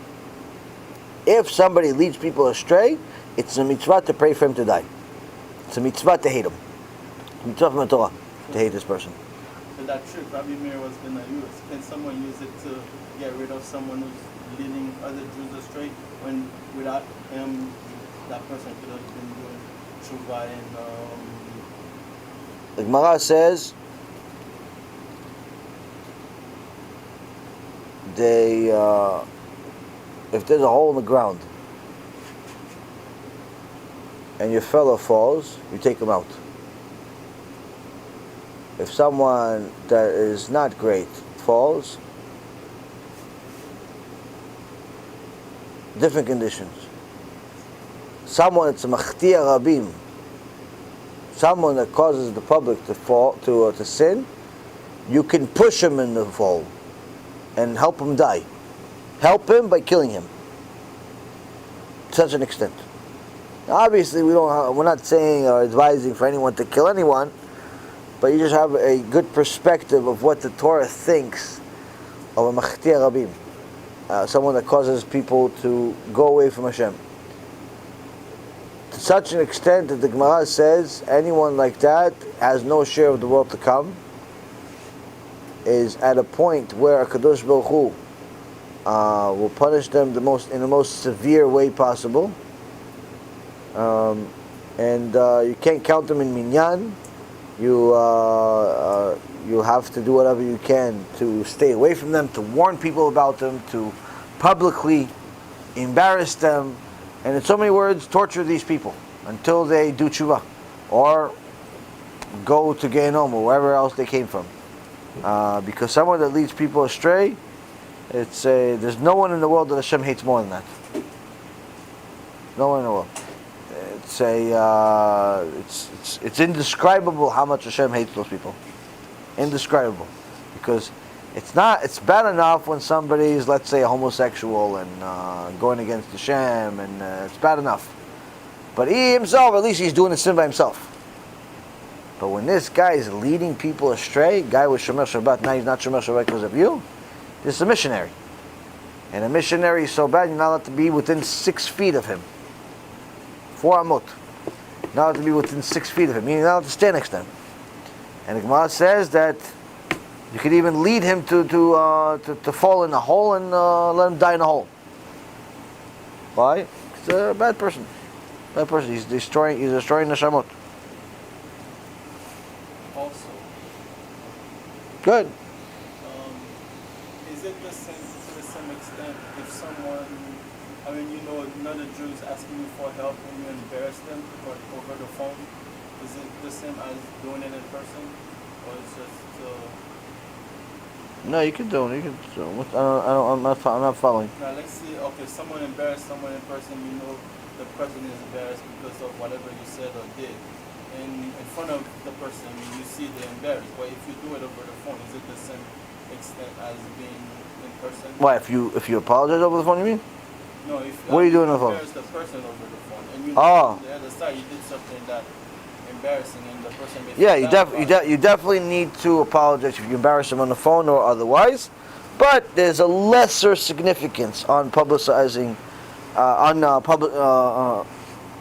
If somebody leads people astray, it's a mitzvah to pray for him to die. It's a mitzvah to hate him. Mitzvah from the Torah to hate this person. So that trick Rabbi Meir was going to use, can someone use it to get rid of someone who's leading other Jews astray when without him that person could have been doing TeShuva and the Gemara says if there's a hole in the ground and your fellow falls, you take him out. If someone that is not great falls, different conditions. Someone that's a machtia rabim, someone that causes the public to fall, to sin, you can push him in the fall and help him die. Help him by killing him. To such an extent. Now, obviously, we're not saying or advising for anyone to kill anyone, but you just have a good perspective of what the Torah thinks of a machtia rabim, someone that causes people to go away from Hashem. To such an extent that the Gemara says anyone like that has no share of the world to come, is at a point where HaKadosh Baruch Hu will punish them in the most severe way possible, and you can't count them in minyan. You have to do whatever you can to stay away from them, to warn people about them, to publicly embarrass them, and in so many words, torture these people until they do TeShuva or go to Gehenom or wherever else they came from. Because someone that leads people astray, there's no one in the world that Hashem hates more than that. No one in the world. It's indescribable how much Hashem hates those people. Indescribable, because it's bad enough when somebody is, let's say, a homosexual and going against Hashem, and it's bad enough. But he himself, at least he's doing the sin by himself. But when this guy is leading people astray, guy was Shomer Shabbat, now he's not Shomer Shabbat because of you, This is a missionary. And a missionary is so bad, you're not allowed to be within 6 feet of him. 4 amot. Not allowed to be within 6 feet of him. Meaning you're not allowed to stand next to him. And the Gemara says that you could even lead him to fall in a hole and let him die in a hole. Why? He's a bad person. Bad person. He's destroying neshamot. Also, good. Is it the same to the same extent if someone, I mean, you know, another Jew is asking you for help and you embarrass them over the phone? Is it the same as doing it in person, or is it just? No, you can do it. You can. I'm not following. Now let's see. Okay, someone embarrassed someone in person. You know, the person is embarrassed because of whatever you said or did. And in front of the person, you see they're embarrassed. But if you do it over the phone, is it the same extent as being in person? Why? If you apologize over the phone, you mean? No. If what are you doing on the phone? Embarrass the person over the phone, and you know on the other side you did something that embarrassing, and the person. Yeah, you definitely need to apologize if you embarrass them on the phone or otherwise. But there's a lesser significance on publicizing,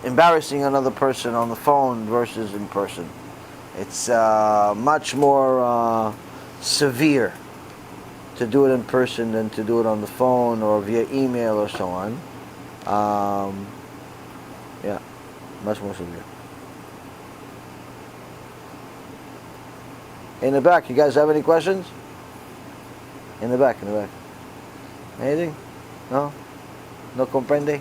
embarrassing another person on the phone versus in person. It's much more severe to do it in person than to do it on the phone or via email or so on. Yeah, much more severe. In the back, you guys have any questions? In the back. Anything? No? No comprende?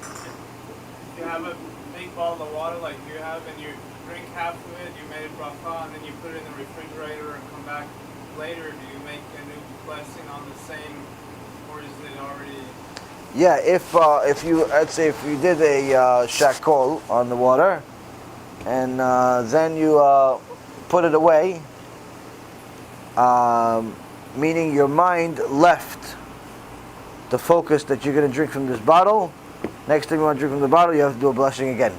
If you have a big bottle of water like you have and you drink half of it, you made a bracha, and then you put it in the refrigerator and come back later, do you make a new blessing on the same, or is it already? Yeah, if you, let's say if you did a shakol on the water, and then you put it away, meaning your mind left the focus that you're going to drink from this bottle. Next time you want to drink from the bottle, you have to do a blessing again.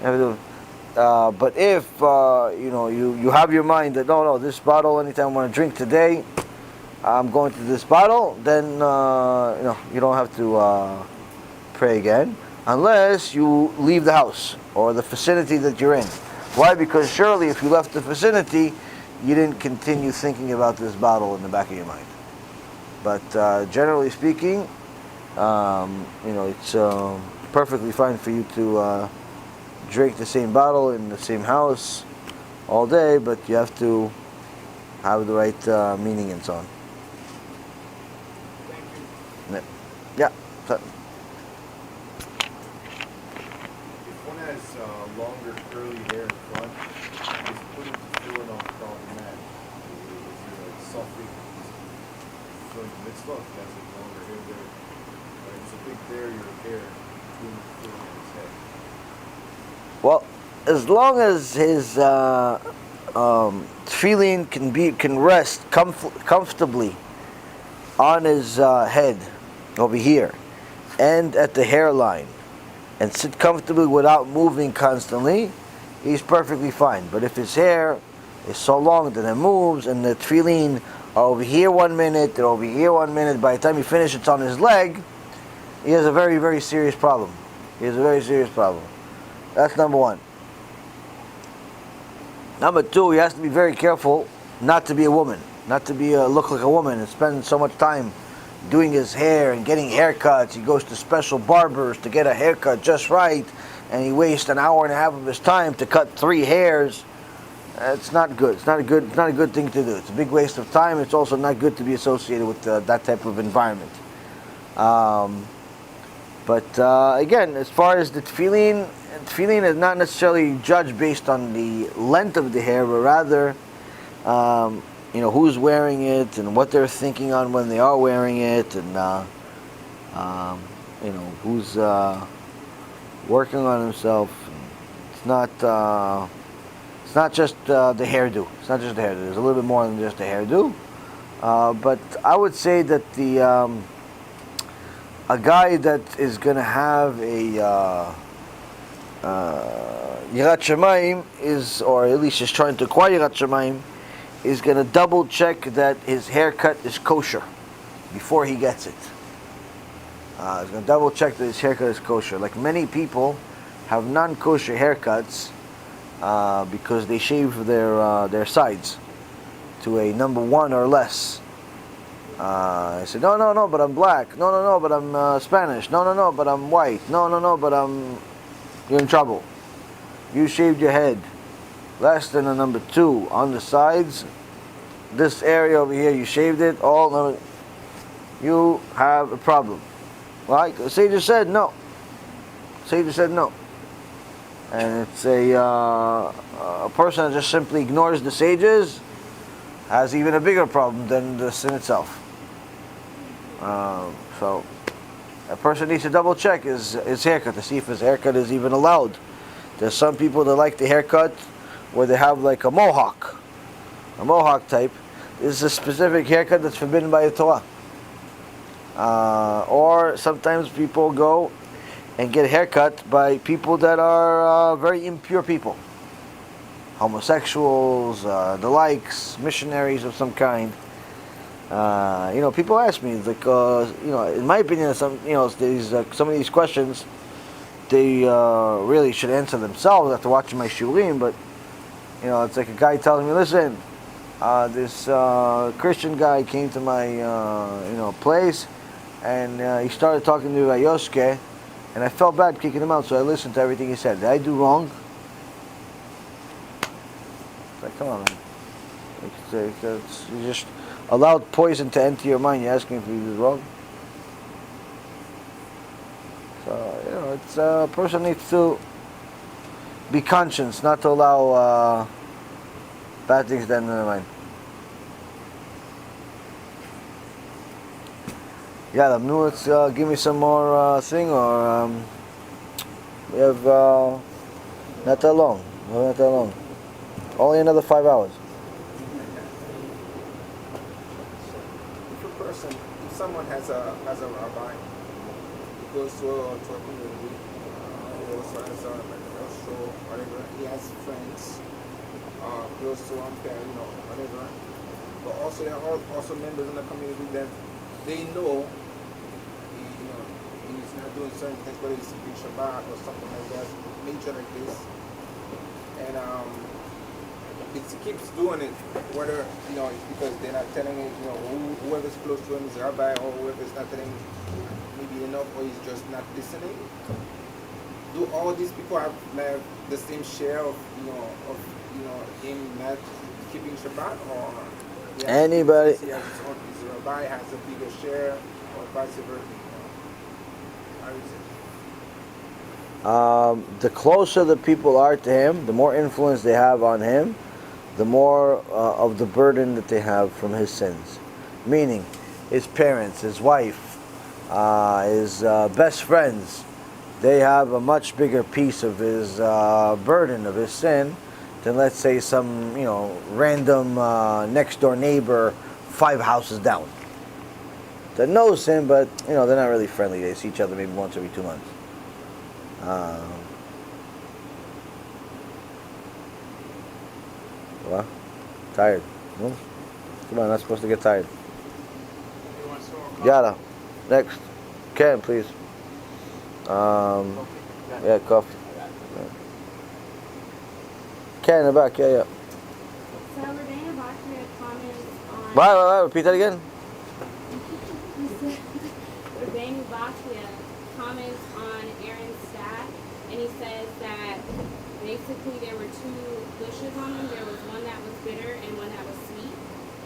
But if you have your mind that no, this bottle, anytime I want to drink today, I'm going to this bottle, then you don't have to pray again, unless you leave the house or the vicinity that you're in. Why? Because surely if you left the vicinity, you didn't continue thinking about this bottle in the back of your mind. But generally speaking, it's perfectly fine for you to drink the same bottle in the same house all day, but you have to have the right meaning and so on. Thank you. Yeah. One has longer curly hair in front. Is putting tefillin on problematic? Is there like something doing the mitzvah has like longer hair there? Like it's a big barrier of hair between the tefillin and his head. Well, as long as his tefillin can rest comfortably on his head over here and at the hairline, and sit comfortably without moving constantly, he's perfectly fine. But if his hair is so long that it moves and the tefillin are over here 1 minute, they're over here 1 minute, by the time you finish it's on his leg, he has a very, very serious problem. That's number one. Number two, he has to be very careful not to be a woman, not to be look like a woman and spend so much time doing his hair and getting haircuts. He goes to special barbers to get a haircut just right, and he wastes an hour and a half of his time to cut 3 hairs. It's not good. It's not a good thing to do. It's a big waste of time. It's also not good to be associated with that type of environment. But again, as far as the tefillin is not necessarily judged based on the length of the hair, but rather who's wearing it and what they're thinking on when they are wearing it, and who's working on himself. It's not just the hairdo. It's not just the hairdo. There's a little bit more than just the hairdo. But I would say that a guy that is going to have a Yirat Shamayim or at least is trying to acquire Yirat Shamayim, is going to double check that his haircut is kosher before he gets it. He's going to double check that his haircut is kosher. Like many people have non-kosher haircuts because they shave their sides to a number 1 or less. I said, no, but I'm black. No, but I'm Spanish. No, but I'm white. No, but you're in trouble. You shaved your head less than a number 2 on the sides. This area over here, you shaved it all. You have a problem. Right? The Sage said no. Sage said no. And it's a person that just simply ignores the sages has even a bigger problem than the sin itself. So a person needs to double check his haircut to see if his haircut is even allowed. There's some people that like the haircut where they have like a mohawk type. This is a specific haircut that's forbidden by the Torah. Or sometimes people go and get a haircut by people that are very impure people. Homosexuals, the likes, missionaries of some kind. People ask me, like, in my opinion, some of these questions, they really should answer themselves after watching my shurim. But it's like a guy telling me, listen, this Christian guy came to my place, and he started talking to Yoske, and I felt bad kicking him out, so I listened to everything he said. Did I do wrong? It's like, come on, man. You just allowed poison to enter your mind. You're asking if you did wrong. So, it's a person needs to be conscious, not to allow bad things to enter their mind. Yeah, let's give me some more thing, or we have not that long. Not that long. Only another 5 hours. If someone has a rabbi, he goes to a community, he also has a show, whatever. He has friends close to him, whatever. But also there are also members in the community that they know he's not doing certain things, whether he's keeping Shabbat or something like that, nature like this. And he keeps doing it, whether because they're not telling it, whoever's close to him is a rabbi, or whoever's not telling maybe enough, or he's just not listening. Do all these people have the same share of him not keeping Shabbat, or anybody? His rabbi has a bigger share, or vice versa. How is it? The closer the people are to him, the more influence they have on him, the more of the burden that they have from his sins. Meaning, his parents, his wife, his best friends, they have a much bigger piece of his burden, of his sin, than let's say some random next door neighbor 5 houses down that knows him, but they're not really friendly. They see each other maybe once every 2 months. What? Tired? No? Come on, not supposed to get tired. Yada. Next. Ken, please. Yeah, coffee. Ken in the back, yeah. So Rabbi Yaron comments on... Why, repeat that again? Rabbi Yaron comments on Aaron's staff, and he says that basically there were 2 bushes on them. There was one that was bitter and one that was sweet.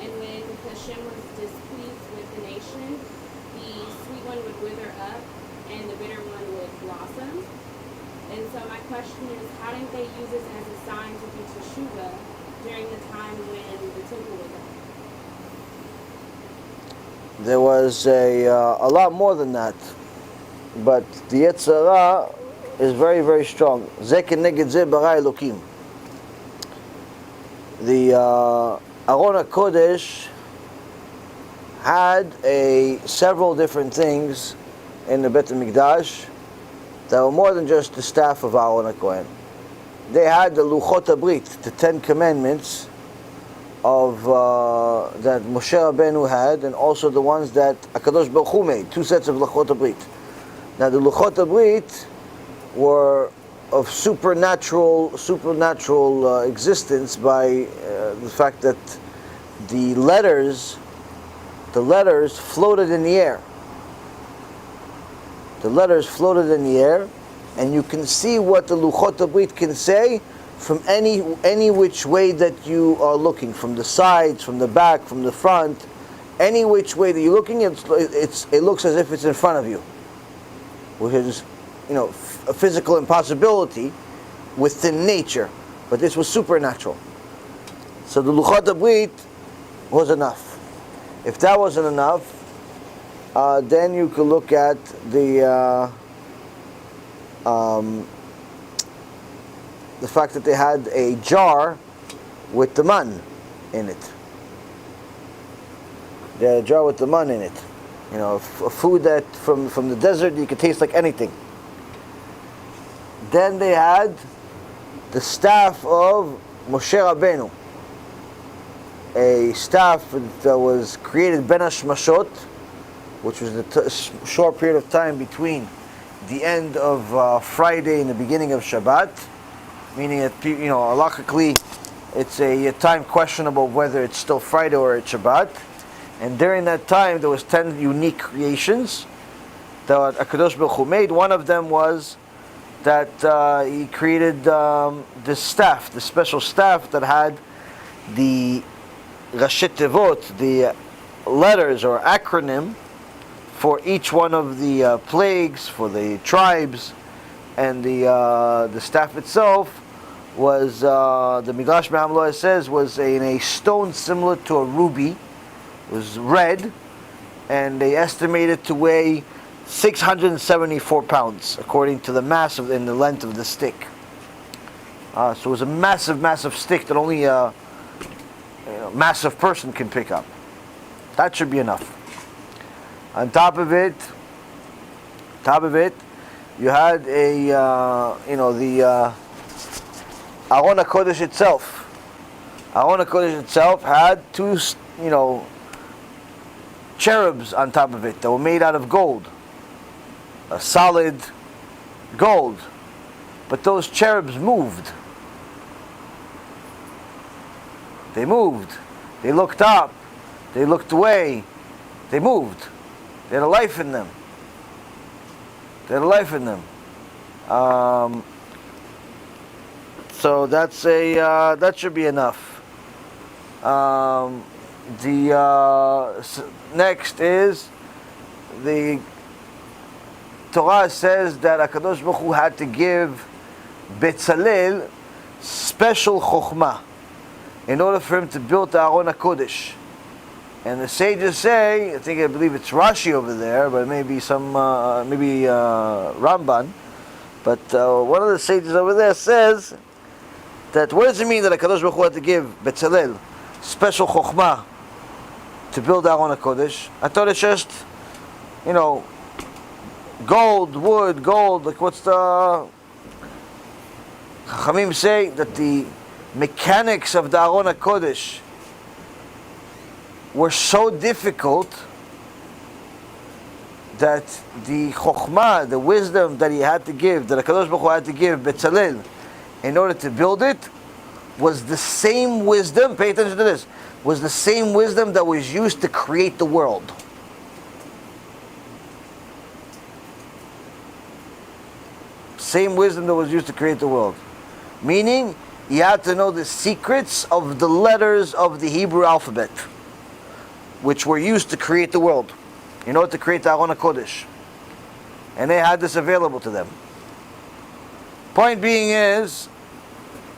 And when HaShem was displeased with the nation, the sweet one would wither up and the bitter one would blossom. And so my question is, how didn't they use this as a sign to do TeShuva during the time when the temple was up? There was a lot more than that. But the Yetzirah is very, very strong. Ze keneged ze bara Elokim. The Aron HaKodesh had several different things in the Beit HaMikdash that were more than just the staff of Aaron HaKohen. They had the Luchot HaBrit, the 10 Commandments, of that Moshe Rabbeinu had, and also the ones that HaKadosh Baruch Hu made, 2 sets of Luchot HaBRIT. Now the Luchot HaBRIT were of supernatural existence by the fact that the letters floated in the air. The letters floated in the air, and you can see what the Luchot HaBRIT can say from any which way that you are looking, from the sides, from the back, from the front, any which way that you're looking, it looks as if it's in front of you, which is, a physical impossibility within nature, but this was supernatural. So the Luchot HaBRIT was enough. If that wasn't enough, then you could look at the fact that they had a jar with the man in it. They had a jar with the man in it. A food that from the desert you could taste like anything. Then they had the staff of Moshe Rabbeinu, a staff that was created Ben HaShmashot, which was the short period of time between the end of Friday and the beginning of Shabbat, meaning that, halachically, it's a time questionable whether it's still Friday or it's Shabbat. And during that time, there was 10 unique creations that HaKadosh Baruch Hu made. One of them was that he created this staff, the special staff that had the Rashi Tevot, the letters or acronym for each one of the plagues, for the tribes, and the staff itself was, the Midrash Me'amloah says, was in a stone similar to a ruby. It was red, and they estimated to weigh 674 pounds, according to the mass and the length of the stick. So it was a massive stick that only a massive person can pick up. That should be enough. On top of it, you had the Aron HaKodesh itself. Aron HaKodesh itself had 2, cherubs on top of it that were made out of gold, a solid gold. But those cherubs moved. They moved. They looked up. They looked away. They moved. They had a life in them. So that's that should be enough. Next is the Torah says that HaKadosh Baruch Hu had to give Betzalel special chokhmah in order for him to build the Aron HaKodesh. And the sages say, I believe it's Rashi over there, but maybe Ramban. But one of the sages over there says that, what does it mean that HaKadosh Baruch Hu had to give Betzalel special chokhmah to build Aron HaKodesh? I thought it's just, gold, wood, gold. Like what's the Chachamim say that the mechanics of the Aron HaKodesh were so difficult that the chokhmah, the wisdom that he had to give, that HaKadosh Baruch Hu had to give Betzalel in order to build it, was the same wisdom, pay attention to this, was the same wisdom that was used to create the world. Same wisdom that was used to create the world. Meaning, you had to know the secrets of the letters of the Hebrew alphabet, which were used to create the world, in order to create the Aron HaKodesh. And they had this available to them. Point being is,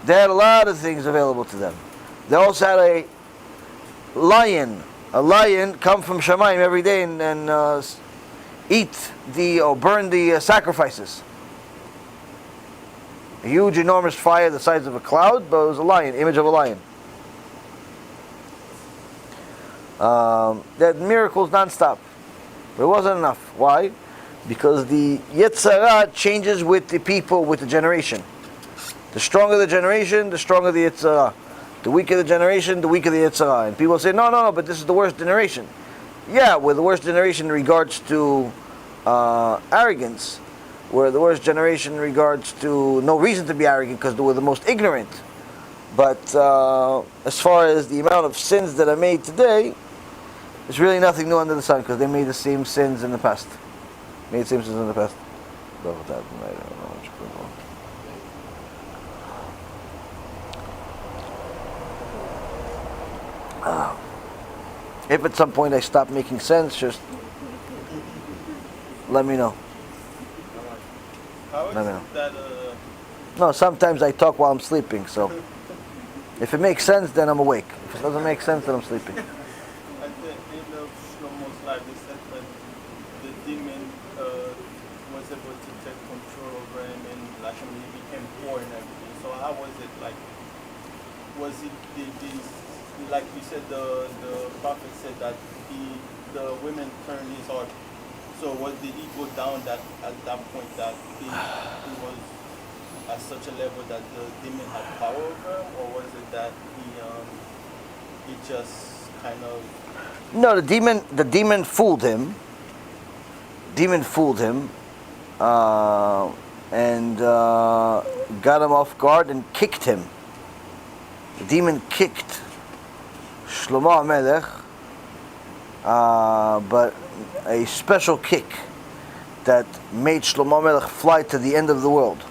they had a lot of things available to them. They also had a lion come from Shamayim every day and eat or burn the sacrifices. A huge, enormous fire the size of a cloud, but it was a lion, image of a lion. They had miracles non-stop. But it wasn't enough. Why? Because the Yetzirah changes with the people, with the generation. The stronger the generation, the stronger the Yetzirah. The weaker the generation, the weaker the Yetzer Hara. And people say, no, but this is the worst generation. Yeah, we're the worst generation in regards to arrogance. We're the worst generation in regards to no reason to be arrogant because we're the most ignorant. But as far as the amount of sins that are made today, there's really nothing new under the sun because they made the same sins in the past. Made the same sins in the past. If at some point I stop making sense, just let me know. Let me know. No, sometimes I talk while I'm sleeping, so if it makes sense, then I'm awake. If it doesn't make sense, then I'm sleeping. At the end of Shlomo's life, they said that the demon was able to take control over him, and like he became poor and everything. So how was it like? Was it like you said, the prophet said that the women turned his heart. So did he go down at that point that he was at such a level that the demon had power over him, or was it that he just kind of? No, the demon fooled him. Demon fooled him, and got him off guard and kicked him. The demon kicked Shlomo HaMelech, but a special kick that made Shlomo HaMelech fly to the end of the world.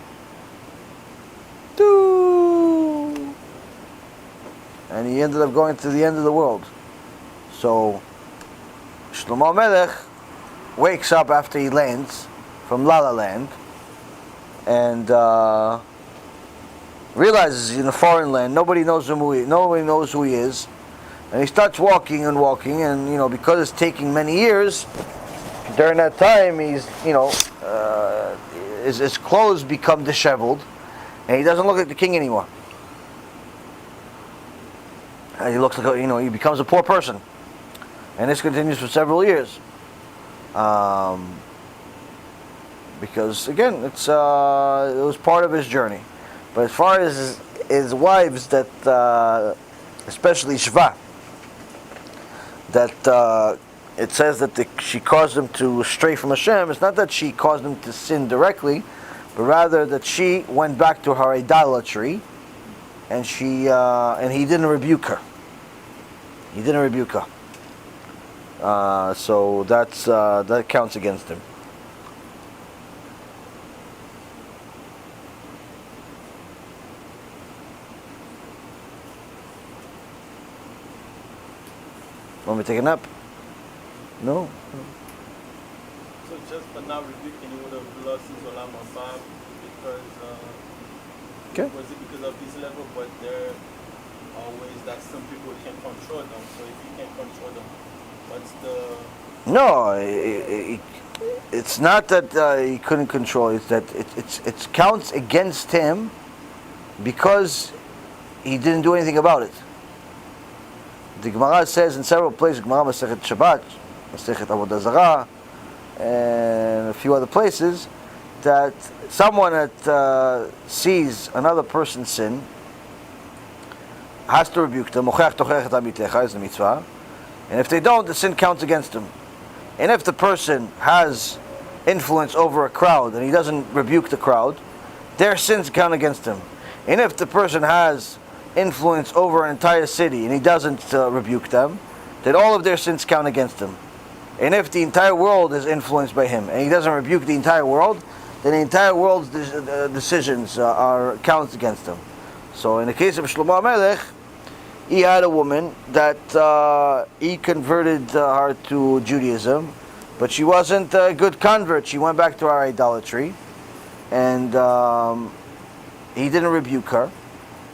And he ended up going to the end of the world. So Shlomo HaMelech wakes up after he lands from La La Land and realizes he's in a foreign land. Nobody knows who he is. And he starts walking, and because it's taking many years, during that time he's, his clothes become disheveled, and he doesn't look like the king anymore. And he looks like, he becomes a poor person. And this continues for several years. Because again, it was part of his journey. But as far as his wives, that especially Shva, that it says that she caused him to stray from Hashem. It's not that she caused him to sin directly, but rather that she went back to her idolatry, and he didn't rebuke her. He didn't rebuke her. So that counts against him. Want me to take a nap? No. So just for not rebuking, he would have lost his Olam HaBa because was it because of this level? But there are ways that some people can control them. So if you can't control them, what's the? No, it's not that he couldn't control. It's that it counts against him because he didn't do anything about it. The Gemara says in several places, Gemara Masechet Shabbat, Masechet Avodah Zarah, and a few other places, that someone that sees another person sin has to rebuke them. Mochech tochech et amitecha is the mitzvah, and if they don't, the sin counts against them. And if the person has influence over a crowd and he doesn't rebuke the crowd, their sins count against him. And if the person has influence over an entire city and he doesn't rebuke them, then all of their sins count against him. And if the entire world is influenced by him and he doesn't rebuke the entire world, then the entire world's decisions counts against him. So in the case of Shlomo HaMelech, he had a woman that he converted her to Judaism, but she wasn't a good convert. She went back to her idolatry, and he didn't rebuke her.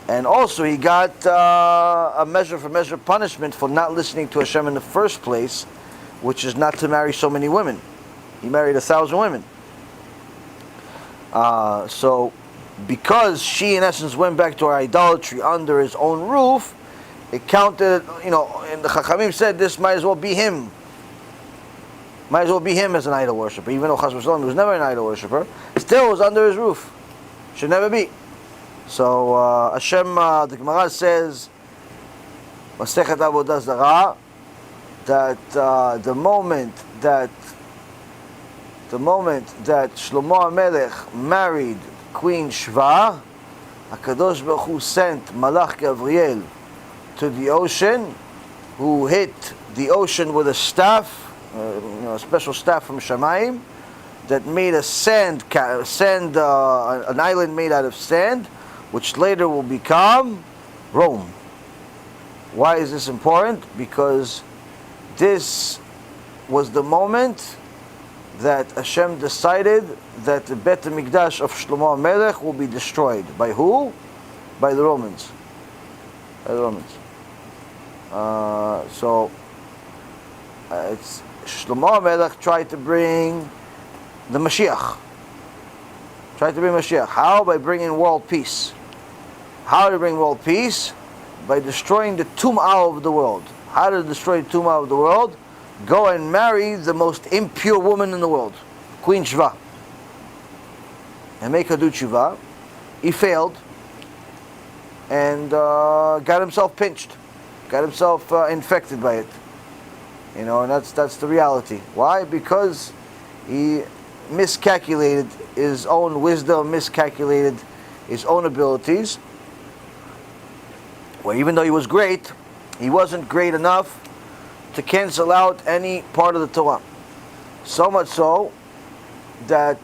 And also he got a measure for measure punishment for not listening to Hashem in the first place, which is not to marry so many women. He married 1,000 women. So because she in essence went back to her idolatry under his own roof, it counted, and the Chachamim said this might as well be him. Might as well be him as an idol worshiper. Even though Chas v'Shalom was never an idol worshiper, still was under his roof. Should never be. So Hashem, the Gemara says Masechet Avodah Zarah, that the moment that Shlomo HaMelech married Queen Shva, HaKadosh Baruch Hu sent Malach Gabriel to the ocean, who hit the ocean with a staff, a special staff from Shamayim, that made an island made out of sand, which later will become Rome. Why is this important? Because this was the moment that Hashem decided that the Bet HaMikdash of Shlomo HaMelech will be destroyed. By who? By the Romans. By the Romans. It's Shlomo HaMelech tried to bring the Mashiach. How? By bringing world peace. How to bring world peace? By destroying the tum'ah of the world. How to destroy the tum'ah of the world? Go and marry the most impure woman in the world, Queen Shva, and make her do tshuva. He failed and got himself pinched, got himself infected by it. And that's the reality. Why? Because he miscalculated his own wisdom, miscalculated his own abilities. Well, even though he was great, he wasn't great enough to cancel out any part of the Torah. So much so that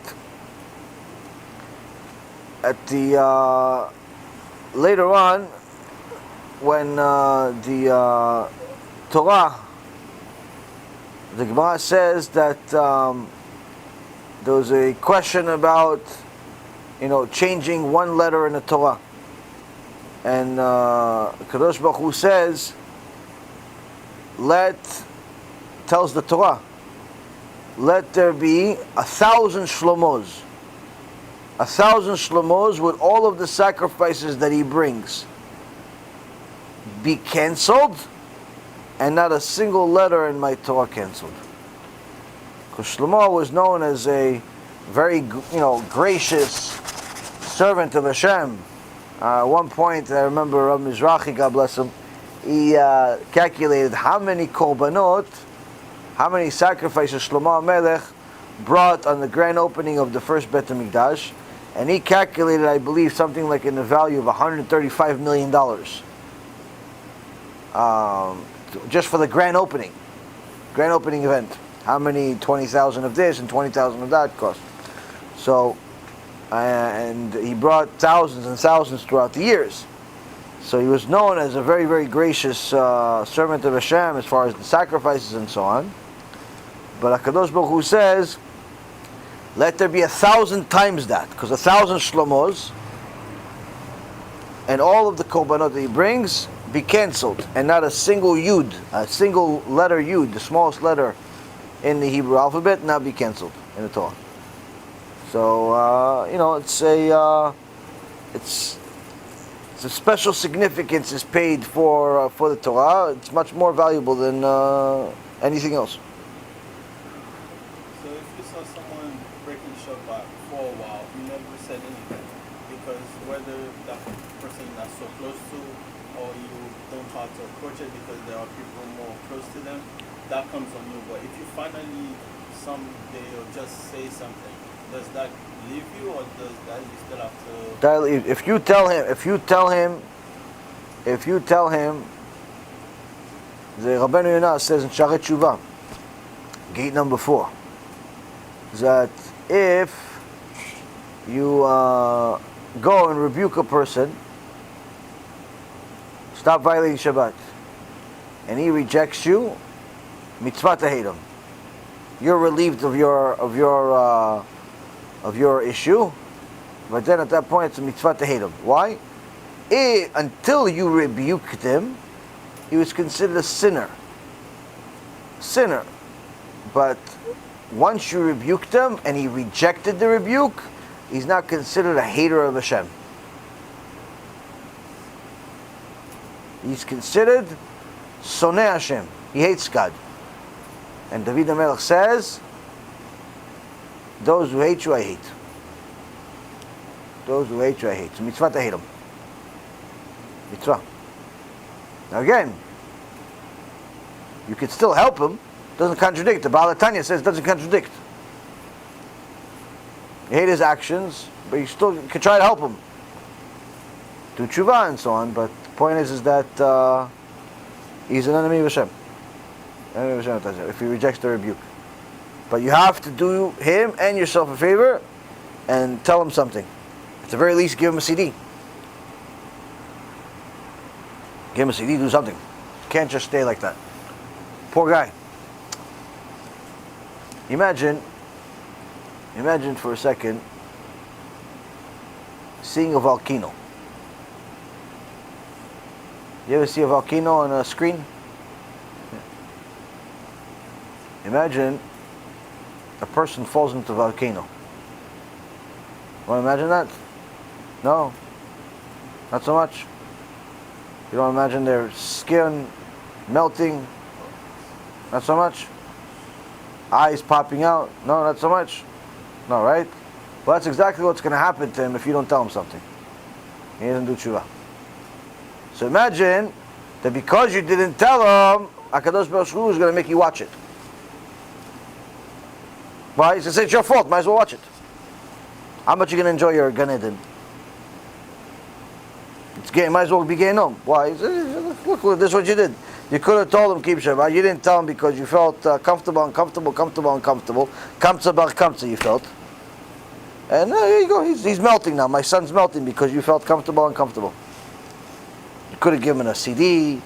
at the later on, when the Torah, the Gemara says that there was a question about changing one letter in the Torah, and Kadosh Baruch Hu says, tells the Torah, let there be 1,000 shlomos. 1,000 shlomos with all of the sacrifices that he brings be cancelled, and not a single letter in my Torah cancelled. Because Shlomo was known as a very gracious servant of Hashem. At one point, I remember Rabbi Mizrahi, God bless him, he calculated how many korbanot, how many sacrifices Shlomo HaMelech brought on the grand opening of the first Bet HaMikdash, and he calculated, I believe, something like in the value of $135 million, just for the grand opening event. How many 20,000 of this and 20,000 of that cost? So, and he brought thousands and thousands throughout the years. So he was known as a very, very gracious servant of Hashem as far as the sacrifices and so on. But HaKadosh Baruch Hu says, let there be 1,000 times that, because 1,000 shlomos and all of the korbanot that he brings be cancelled, and not a single yud, a single letter yud, the smallest letter in the Hebrew alphabet, not be cancelled in the Torah. So it's a special significance is paid for the Torah. It's much more valuable than anything else. So if you saw someone breaking Shabbat for a while, you never said anything, because whether that person is not so close to, or you don't know how to approach it because there are people more close to them, that comes on you. But if you finally someday or just say something, does that leave you, or does that you still have to? That leave. If you tell him, the Rabbeinu Yonah says in Sha'arei Tshuva, gate number 4, that if you go and rebuke a person, stop violating Shabbat, and he rejects you, mitzvah to hate him. You're relieved of your issue, but then at that point it's a mitzvah to hate him. Why? Until you rebuked him, he was considered a sinner. But once you rebuked him and he rejected the rebuke, he's not considered a hater of Hashem. He's considered soneh Hashem. He hates God. And David HaMelech says, those who hate you, I hate. Those who hate you, I hate. So mitzvah to hate them. Mitzvah. Now again, You could still help him. Doesn't contradict. The Netanya says it doesn't contradict. You hate his actions, but you still could try to help him. Do TeShuva and so on, but the point is that he's an enemy of HaShem. Enemy of HaShem if he rejects the rebuke. But you have to do him and yourself a favor and tell him something. At the very least, give him a CD. Give him a CD, do something. You can't just stay like that. Poor guy. Imagine for a second seeing a volcano. You ever see a volcano on a screen? Imagine a person falls into a volcano. Want to imagine that? No, not so much. You don't imagine their skin melting? Not so much. Eyes popping out? No, not so much. No, right? Well, that's exactly what's going to happen to him if you don't tell him something. He doesn't do TeShuva. So imagine that because you didn't tell him, HaKadosh Baruch Hu is going to make you watch it. Why? He's going to say it's your fault. Might as well watch it. How much are you going to enjoy your Gan Eden? Might as well be getting home. Why? Look, this is what you did. You could have told him keep Shabbat. You didn't tell him because you felt comfortable, uncomfortable. Kamsa bar kamsa you felt. And here you go. He's melting now. My son's melting because you felt comfortable, uncomfortable. You could have given him a CD. You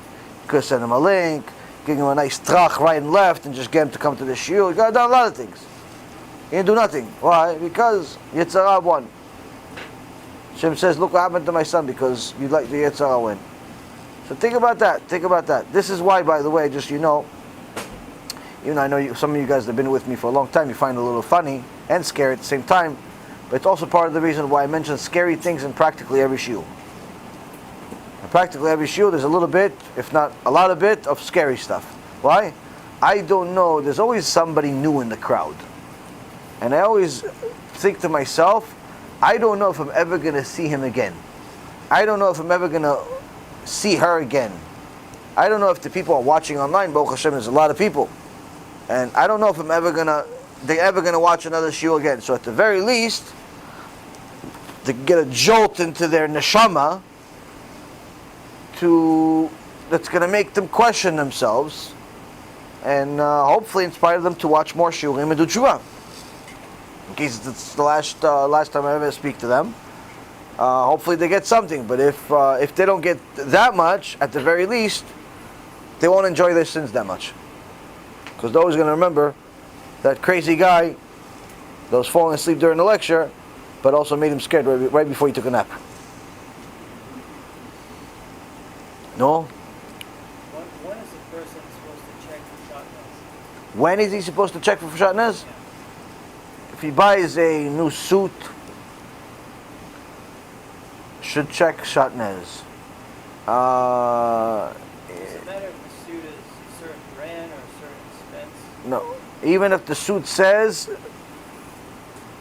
could have sent him a link. Give him a nice trach right and left and just get him to come to the shiur. You could have done a lot of things. He didn't do nothing. Why? Because Yetzirah won. Hashem says, look what happened to my son because you let the Yetzirah win. So think about that. Think about that. This is why, by the way, just you know, even though I know some of you guys have been with me for a long time, you find it a little funny and scary at the same time, but it's also part of the reason why I mention scary things in practically every shiur. In practically every shiur, there's a little bit, if not a lot of bit, of scary stuff. Why? I don't know. There's always somebody new in the crowd. And I always think to myself, I don't know if I'm ever going to see him again. I don't know if I'm ever going to see her again. I don't know if the people are watching online. Baruch Hashem, there's a lot of people, and I don't know if they're ever gonna watch another shiur again. So at the very least, to get a jolt into their neshama, that's gonna make them question themselves, and hopefully inspire them to watch more shiurim and do TeShuva. In case it's the last time I ever speak to them. Hopefully they get something, but if they don't get that much, at the very least, they won't enjoy their sins that much. Because they're always going to remember that crazy guy that was falling asleep during the lecture, but also made him scared right before he took a nap. No? When is a person supposed to check for shatnez? When is he supposed to check for shatnez? If he buys a new suit, should check shatnez. Does it matter if the suit is a certain brand or a certain expense? No. Even if the suit says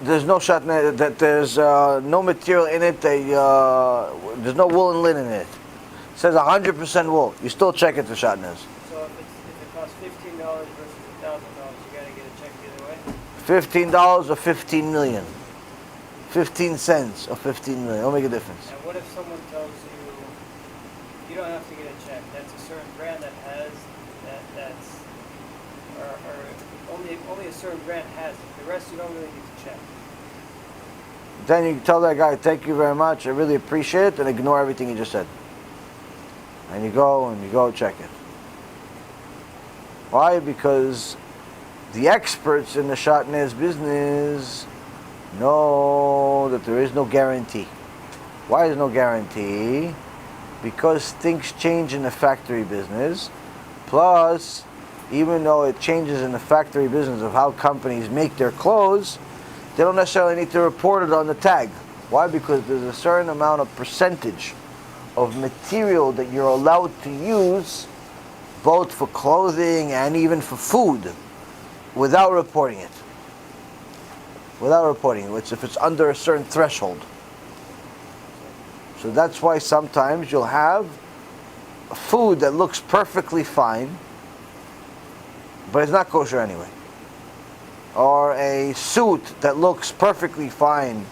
there's no shatnez, that there's no material in it, there's no wool and linen in it. It says 100% wool. You still check it for shatnez. So if it costs $15 versus $1,000, you gotta get a check either way? $15 or 15 million. 15 cents or 15 million. It'll make a difference. And what if someone tells you don't have to get a check? That's a certain brand that has that's or only a certain brand has it. The rest you don't really need to check. Then you tell that guy, thank you very much, I really appreciate it, and ignore everything he just said. And you go check it. Why? Because the experts in the shatnez business know that there is no guarantee. Why is no guarantee? Because things change in the factory business. Plus, even though it changes in the factory business of how companies make their clothes, they don't necessarily need to report it on the tag. Why? Because there's a certain amount of percentage of material that you're allowed to use, both for clothing and even for food, without reporting it. Without reporting it, if it's under a certain threshold. So that's why sometimes you'll have food that looks perfectly fine, but it's not kosher anyway. Or a suit that looks perfectly fine,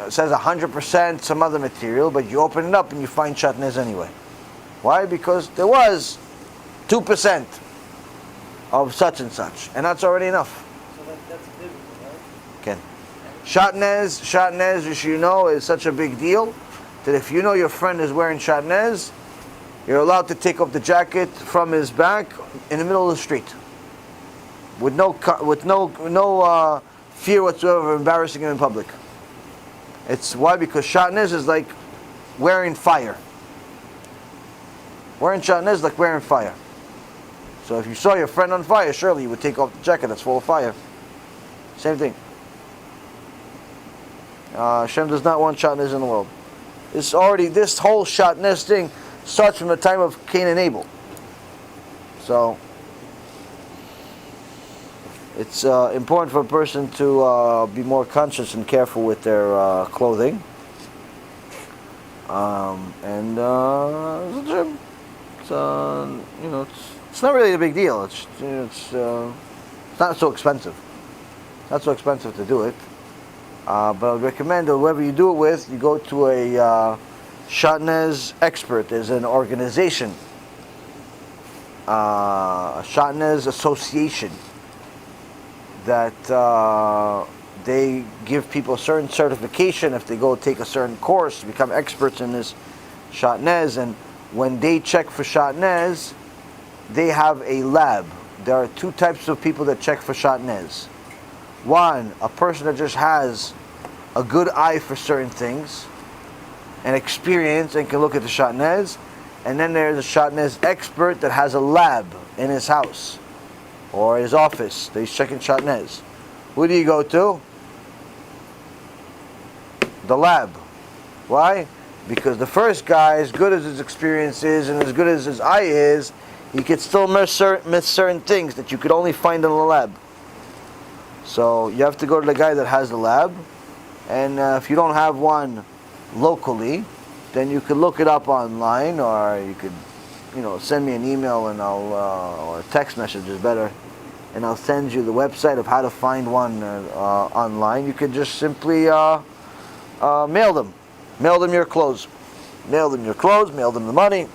says 100% some other material, but you open it up and you find shatnez anyway. Why? Because there was 2% of such and such, and that's already enough. So that's biblical, right? Okay. Shatnez, as you know, is such a big deal that if you know your friend is wearing shatnez, you're allowed to take off the jacket from his back in the middle of the street, with no fear whatsoever of embarrassing him in public. It's why? Because shatnez is like wearing fire. Wearing shatnez is like wearing fire. So if you saw your friend on fire, surely you would take off the jacket that's full of fire. Same thing. Hashem does not want shatnez in the world. This whole shatnez thing starts from the time of Cain and Abel. So it's important for a person to be more conscious and careful with their clothing. It's not really a big deal. It's not so expensive. Not so expensive to do it. But I would recommend that whoever you do it with, you go to a shatnez expert. There's an organization, a shatnez association, that they give people a certain certification if they go take a certain course to become experts in this shatnez. And when they check for shatnez, they have a lab. There are two types of people that check for shatnez. One, a person that just has a good eye for certain things and experience and can look at the shatnez. And then there's a shatnez expert that has a lab in his house or his office that he's checking shatnez. Who do you go to? The lab. Why? Because the first guy, as good as his experience is and as good as his eye is, he could still miss certain things that you could only find in the lab. So you have to go to the guy that has the lab, and if you don't have one locally, then you could look it up online, or you could, send me an email and or a text message is better, and I'll send you the website of how to find one online. You could just simply mail them your clothes, mail them the money,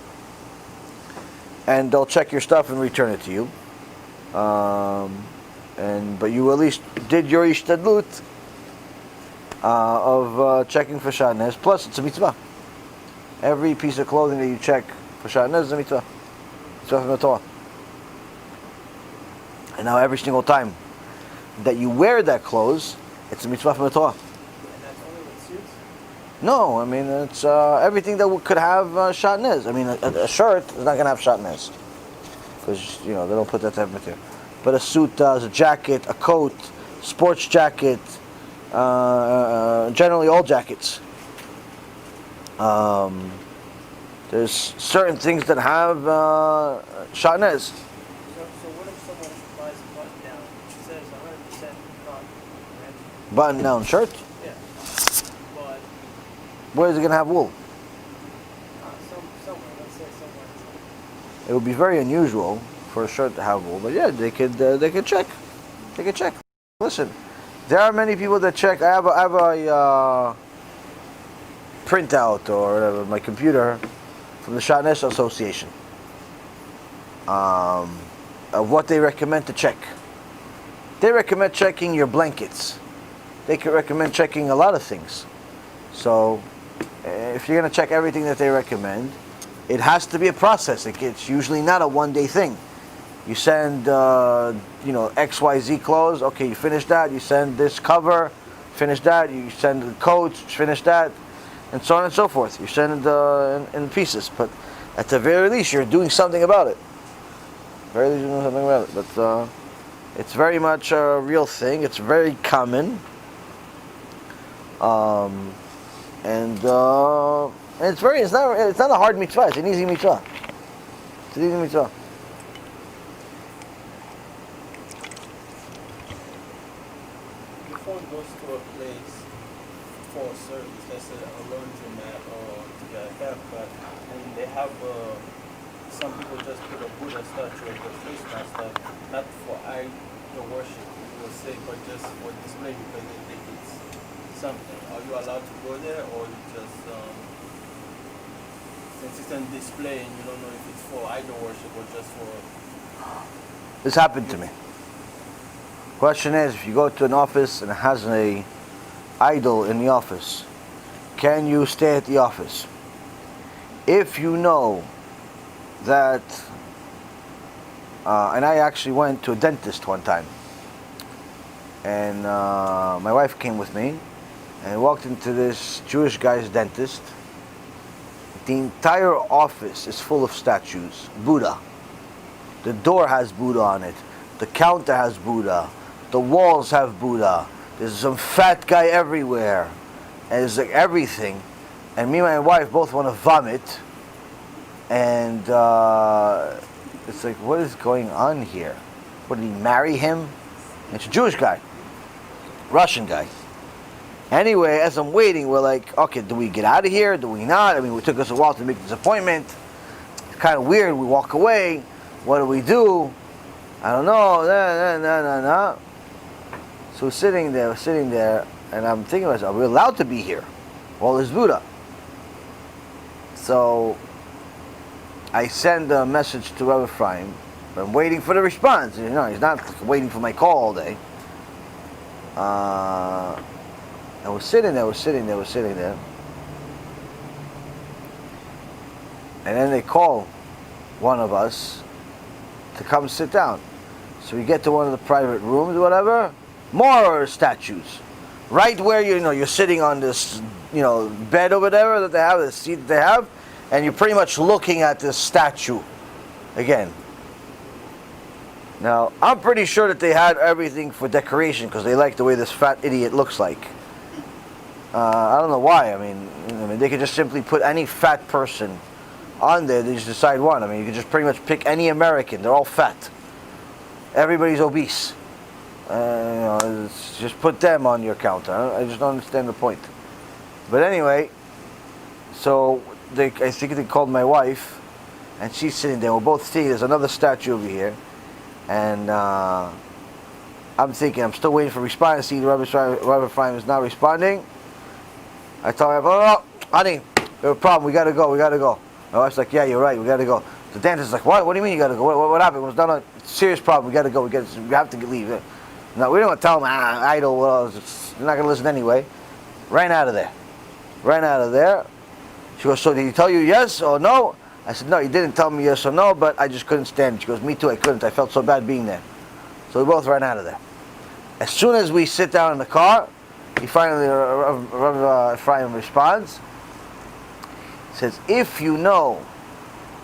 and they'll check your stuff and return it to you. But you at least did your ishtadlut of checking for shatnez. Plus, it's a mitzvah. Every piece of clothing that you check for shatnez is a mitzvah. Mitzvah from the Torah. And now every single time that you wear that clothes, it's a mitzvah from the Torah. And that's only with suits? No, I mean, it's everything that could have shatnez. I mean, a shirt is not going to have shatnez, because they don't put that type of material. But a suit does, a jacket, a coat, sports jacket, generally all jackets. There's certain things that have shatnez. So what if someone buys a button down? It says 100% cotton, right? Button down shirt? Yeah. But Where is it going to have wool? somewhere, let's say somewhere. It would be very unusual for a shirt to have wool, but yeah, they could check. They could check. Listen, there are many people that check. I have a printout or whatever on my computer from the Shatnez Association of what they recommend to check. They recommend checking your blankets. They could recommend checking a lot of things. So if you're going to check everything that they recommend, it has to be a process. It's usually not a one-day thing. You send, XYZ clothes. Okay, you finish that. You send this cover. Finish that. You send the coats. Finish that, and so on and so forth. You send it in pieces. But at the very least, you're doing something about it. Very least, you're doing something about it. But it's very much a real thing. It's very common. And it's not a hard mitzvah. It's an easy mitzvah. It's an easy mitzvah. If one goes to a place for a service, let's say a laundromat or to get a haircut, and they have a some people just put a Buddha statue of the face mask up, not for idol worship, people say, but just for display because they think it's something. Are you allowed to go there, or you just, since it's on display and you don't know if it's for idol worship or just for... This happened to me. Question is, if you go to an office and it has an idol in the office, can you stay at the office? If you know that, and I actually went to a dentist one time, and my wife came with me, and walked into this Jewish guy's dentist. The entire office is full of statues, Buddha. The door has Buddha on it. The counter has Buddha. The walls have Buddha. There's some fat guy everywhere. And it's like everything. And me and my wife both want to vomit. And it's like, what is going on here? What, did he marry him? It's a Jewish guy. Russian guy. Anyway, as I'm waiting, we're like, okay, do we get out of here? Do we not? I mean, it took us a while to make this appointment. It's kind of weird. We walk away. What do we do? I don't know. No. So we're sitting there, and I'm thinking to myself, are we allowed to be here? Well, there's Buddha. So I send a message to Rabbi Efraim. I'm waiting for the response. You know, he's not waiting for my call all day. I was sitting there. And then they call one of us to come sit down. So we get to one of the private rooms, whatever, more statues. Right where you're sitting on this, bed over there that they have, the seat that they have, and you're pretty much looking at this statue again. Now, I'm pretty sure that they had everything for decoration because they like the way this fat idiot looks like. I don't know why. I mean, they could just simply put any fat person on there. They just decide one. I mean, you could just pretty much pick any American. They're all fat. Everybody's obese. Just put them on your counter. I just don't understand the point. But anyway, so I think they called my wife, and she's sitting there. We're both seeing there's another statue over here, and I'm thinking, I'm still waiting for a response. See, Rabbi Efraim is not responding. I tell her, oh, honey, we have a problem. We got to go. My wife's like, yeah, you're right. We got to go. The dentist's like, what? What do you mean you got to go? What happened? It was done a serious problem. We got to go. We have to leave. No, we don't want to tell them, idle. Well, they're not going to listen anyway. Ran out of there. She goes, so did he tell you yes or no? I said, no, he didn't tell me yes or no, but I just couldn't stand it. She goes, me too, I couldn't. I felt so bad being there. So we both ran out of there. As soon as we sit down in the car, he finally, Rabbi Efraim responds. He says, if you know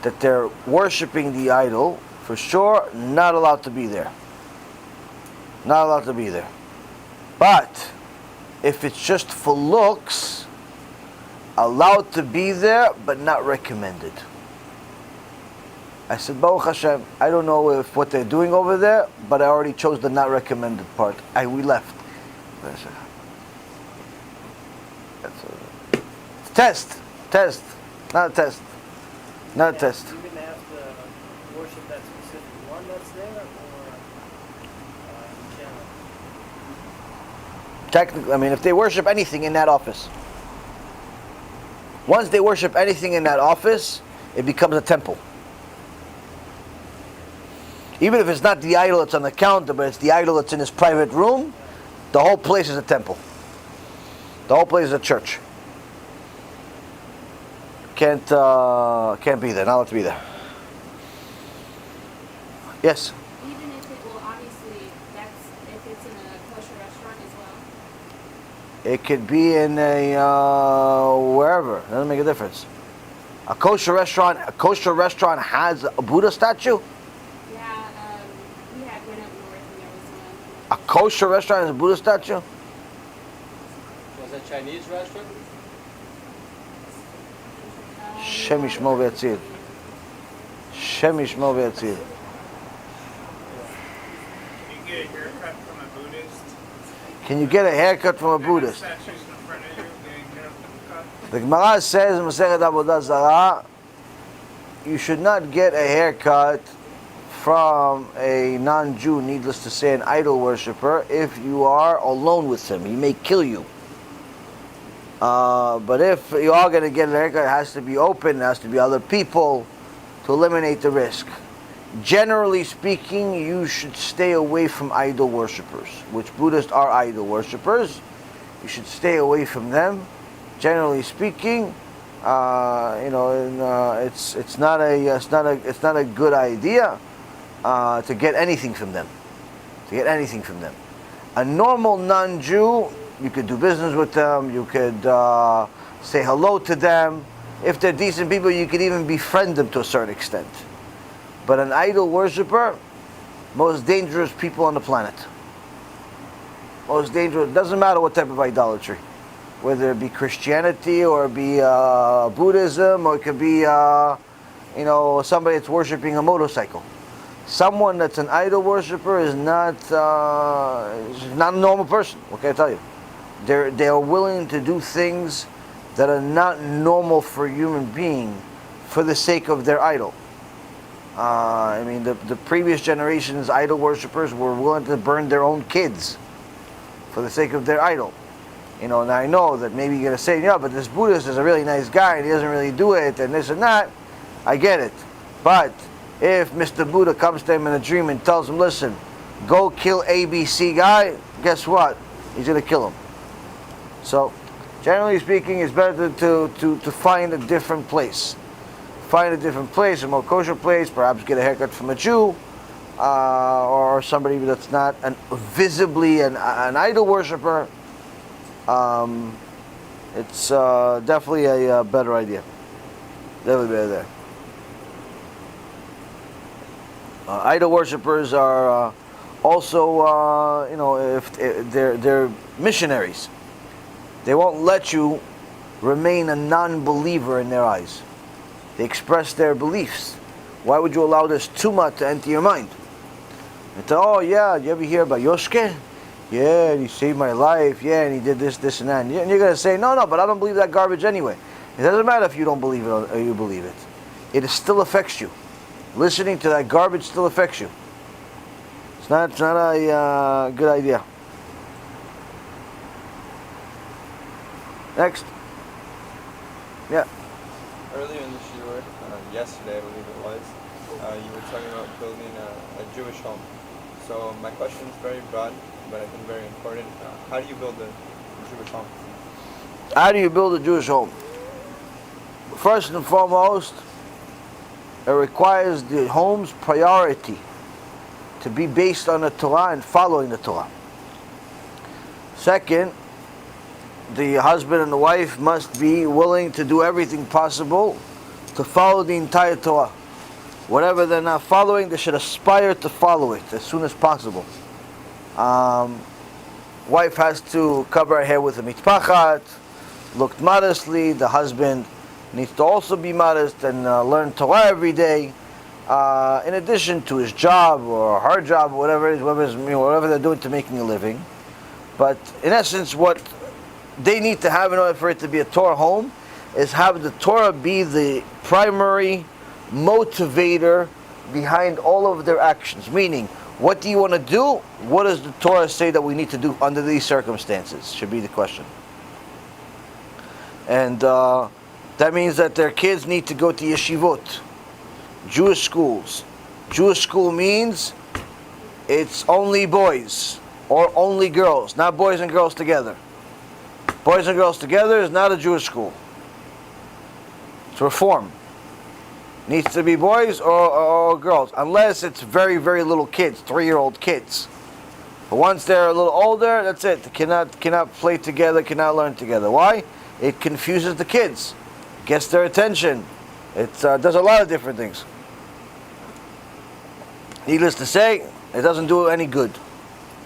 that they're worshiping the idol, for sure, not allowed to be there. Not allowed to be there. But if it's just for looks, allowed to be there, but not recommended. I said, Baruch HaShem, I don't know if what they're doing over there, but I already chose the not recommended part. We left. Test, not a test. You can have to worship that specific one that's there, or in general? Technically, if they worship anything in that office, once they worship anything in that office, it becomes a temple. Even if it's not the idol that's on the counter, but it's the idol that's in his private room, the whole place is a temple. The whole place is a church. Can't be there. Not allowed to be there. Yes. Even if obviously, if it's in a kosher restaurant as well. It could be in a wherever. It doesn't make a difference. A kosher restaurant has a Buddha statue. Yeah, we had one up north, and there was one. A kosher restaurant has a Buddha statue. Was it a Chinese restaurant? Shem Yishmor v'Yatzil. Shem Yishmor v'Yatzil. Can you get a haircut from a Buddhist? The Gemara says in Masechet Avodah Zarah you should not get a haircut from a non-Jew, needless to say, an idol worshiper, if you are alone with him. He may kill you. But if you are going to get a haircut, it has to be open, it has to be other people to eliminate the risk. Generally speaking, you should stay away from idol worshippers, which Buddhists are idol worshippers. You should stay away from them. Generally speaking, it's not a good idea to get anything from them. A normal non-Jew, you could do business with them. You could say hello to them. If they're decent people, you could even befriend them to a certain extent. But an idol worshiper, most dangerous people on the planet. Most dangerous. Doesn't matter what type of idolatry, whether it be Christianity or it be Buddhism, or it could be somebody that's worshiping a motorcycle. Someone that's an idol worshiper is not a normal person. What can I tell you? They are willing to do things that are not normal for a human being for the sake of their idol. The previous generation's idol worshippers were willing to burn their own kids for the sake of their idol. Now I know that maybe you're going to say, yeah, but this Buddhist is a really nice guy and he doesn't really do it and this and that. I get it. But if Mr. Buddha comes to him in a dream and tells him, listen, go kill ABC guy, guess what? He's going to kill him. So, generally speaking, it's better to find a different place. Find a different place, a more kosher place, perhaps get a haircut from a Jew, or somebody that's not visibly an idol worshiper. It's definitely a better idea. Definitely better there. Idol worshippers are also, if they're missionaries. They won't let you remain a non-believer in their eyes. They express their beliefs. Why would you allow this tumah to enter your mind? And say, oh yeah, you ever hear about Yoshke? Yeah, he saved my life. Yeah, and he did this, this, and that. And you're going to say, no, but I don't believe that garbage anyway. It doesn't matter if you don't believe it or you believe it. It still affects you. Listening to that garbage still affects you. It's not a good idea. Next. Yeah. Earlier in the shiur, yesterday I believe it was, you were talking about building a Jewish home. So my question is very broad, but I think very important. How do you build a Jewish home? How do you build a Jewish home? First and foremost, it requires the home's priority to be based on the Torah and following the Torah. Second, the husband and the wife must be willing to do everything possible to follow the entire Torah. Whatever they're not following, they should aspire to follow it as soon as possible. Wife has to cover her hair with a mitpachat, look modestly. The husband needs to also be modest and learn Torah every day, in addition to his job or her job, whatever it is, whatever they're doing to making a living. But in essence, what they need to have in order for it to be a Torah home is have the Torah be the primary motivator behind all of their actions. Meaning, what do you want to do? What does the Torah say that we need to do under these circumstances? Should be the question. And that means that their kids need to go to yeshivot, Jewish schools. Jewish school means it's only boys or only girls, not boys and girls together. Boys and girls together is not a Jewish school. It's reform. Needs to be boys or girls, unless it's very, very little kids, 3-year-old kids. But once they're a little older, that's it. They cannot play together, cannot learn together. Why? It confuses the kids, gets their attention. It does a lot of different things. Needless to say, it doesn't do any good.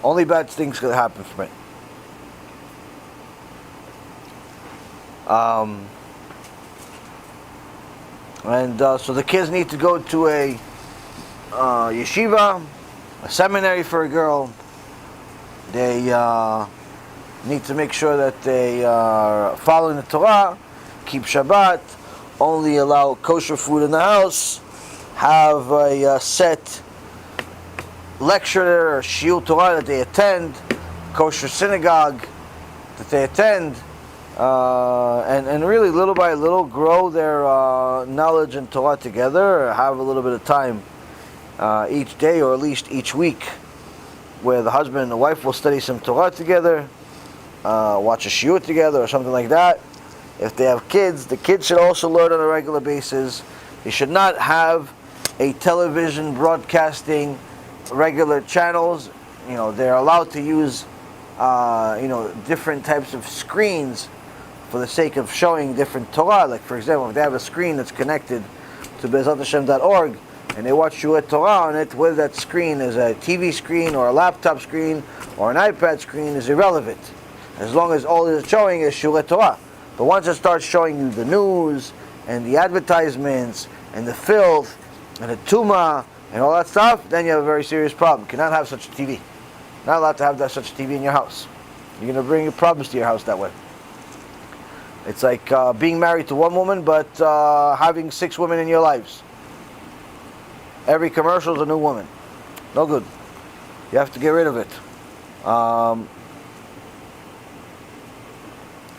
Only bad things could happen from it. So the kids need to go to a yeshiva, a seminary for a girl. They need to make sure that they are following the Torah, keep Shabbat. only allow kosher food in the house have a set lecture or shiur Torah that they attend, kosher synagogue that they attend, and really little by little grow their knowledge and Torah together, or have a little bit of time each day or at least each week where the husband and the wife will study some Torah together, watch a shiur together or something like that. If they have kids, the kids should also learn on a regular basis. They should not have a television broadcasting regular channels. They're allowed to use different types of screens for the sake of showing different Torah. Like, for example, if they have a screen that's connected to BeEzratHashem.org and they watch Shiur Torah on it, whether that screen is a TV screen or a laptop screen or an iPad screen is irrelevant, as long as all it's showing is Shiur Torah. But once it starts showing you the news and the advertisements and the filth and the tuma and all that stuff, then you have a very serious problem. You cannot have such a TV. Not allowed to have such a TV in your house. You're going to bring problems to your house that way. It's like being married to one woman, but having 6 women in your lives. Every commercial is a new woman. No good. You have to get rid of it.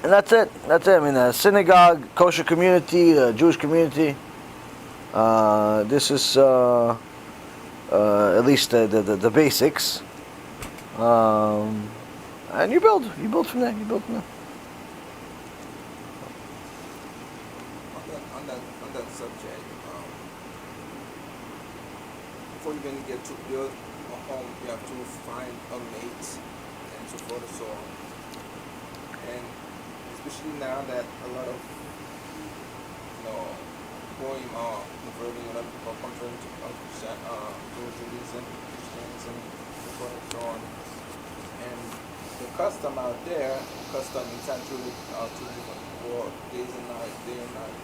And that's it. That's it. I mean, a synagogue, kosher community, a Jewish community. This is at least the basics. And you build from there. On that subject, before you even get to build a home, you have to find a mate and so forth and so on. And especially now that a lot of going converting, a lot of people converting to Judaism, Christianism, so forth and so on. And the custom out there, custom inside Judaism for days and night, day and night.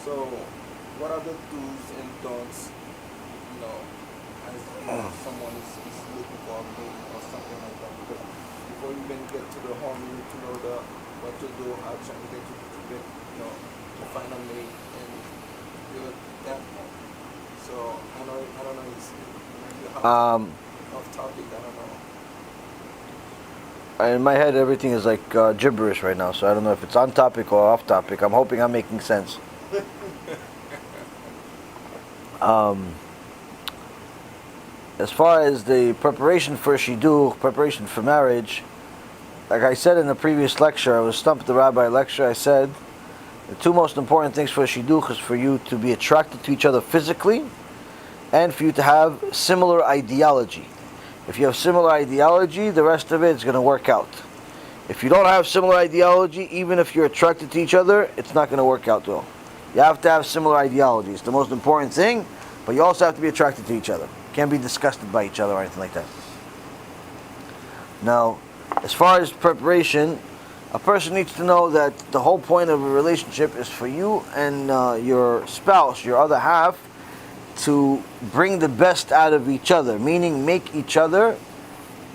So, what are the do's and don'ts, as someone is looking for a mate or something like that? Because before you even get to the home, you need to know what to do, how to get to find a mate and build that home. So, I don't know, it's maybe off topic, I don't know. In my head, everything is like gibberish right now, so I don't know if it's on topic or off topic. I'm hoping I'm making sense. As far as the preparation for shidduch, preparation for marriage, like I said in the previous lecture, I was stumped at the rabbi lecture. I said the 2 most important things for shidduch is for you to be attracted to each other physically, and for you to have similar ideology. If you have similar ideology, the rest of it is going to work out. If you don't have similar ideology, even if you're attracted to each other, it's not going to work out well. You have to have similar ideology. It's the most important thing, but you also have to be attracted to each other. You can't be disgusted by each other or anything like that. Now, as far as preparation, a person needs to know that the whole point of a relationship is for you and your spouse, your other half, to bring the best out of each other, meaning make each other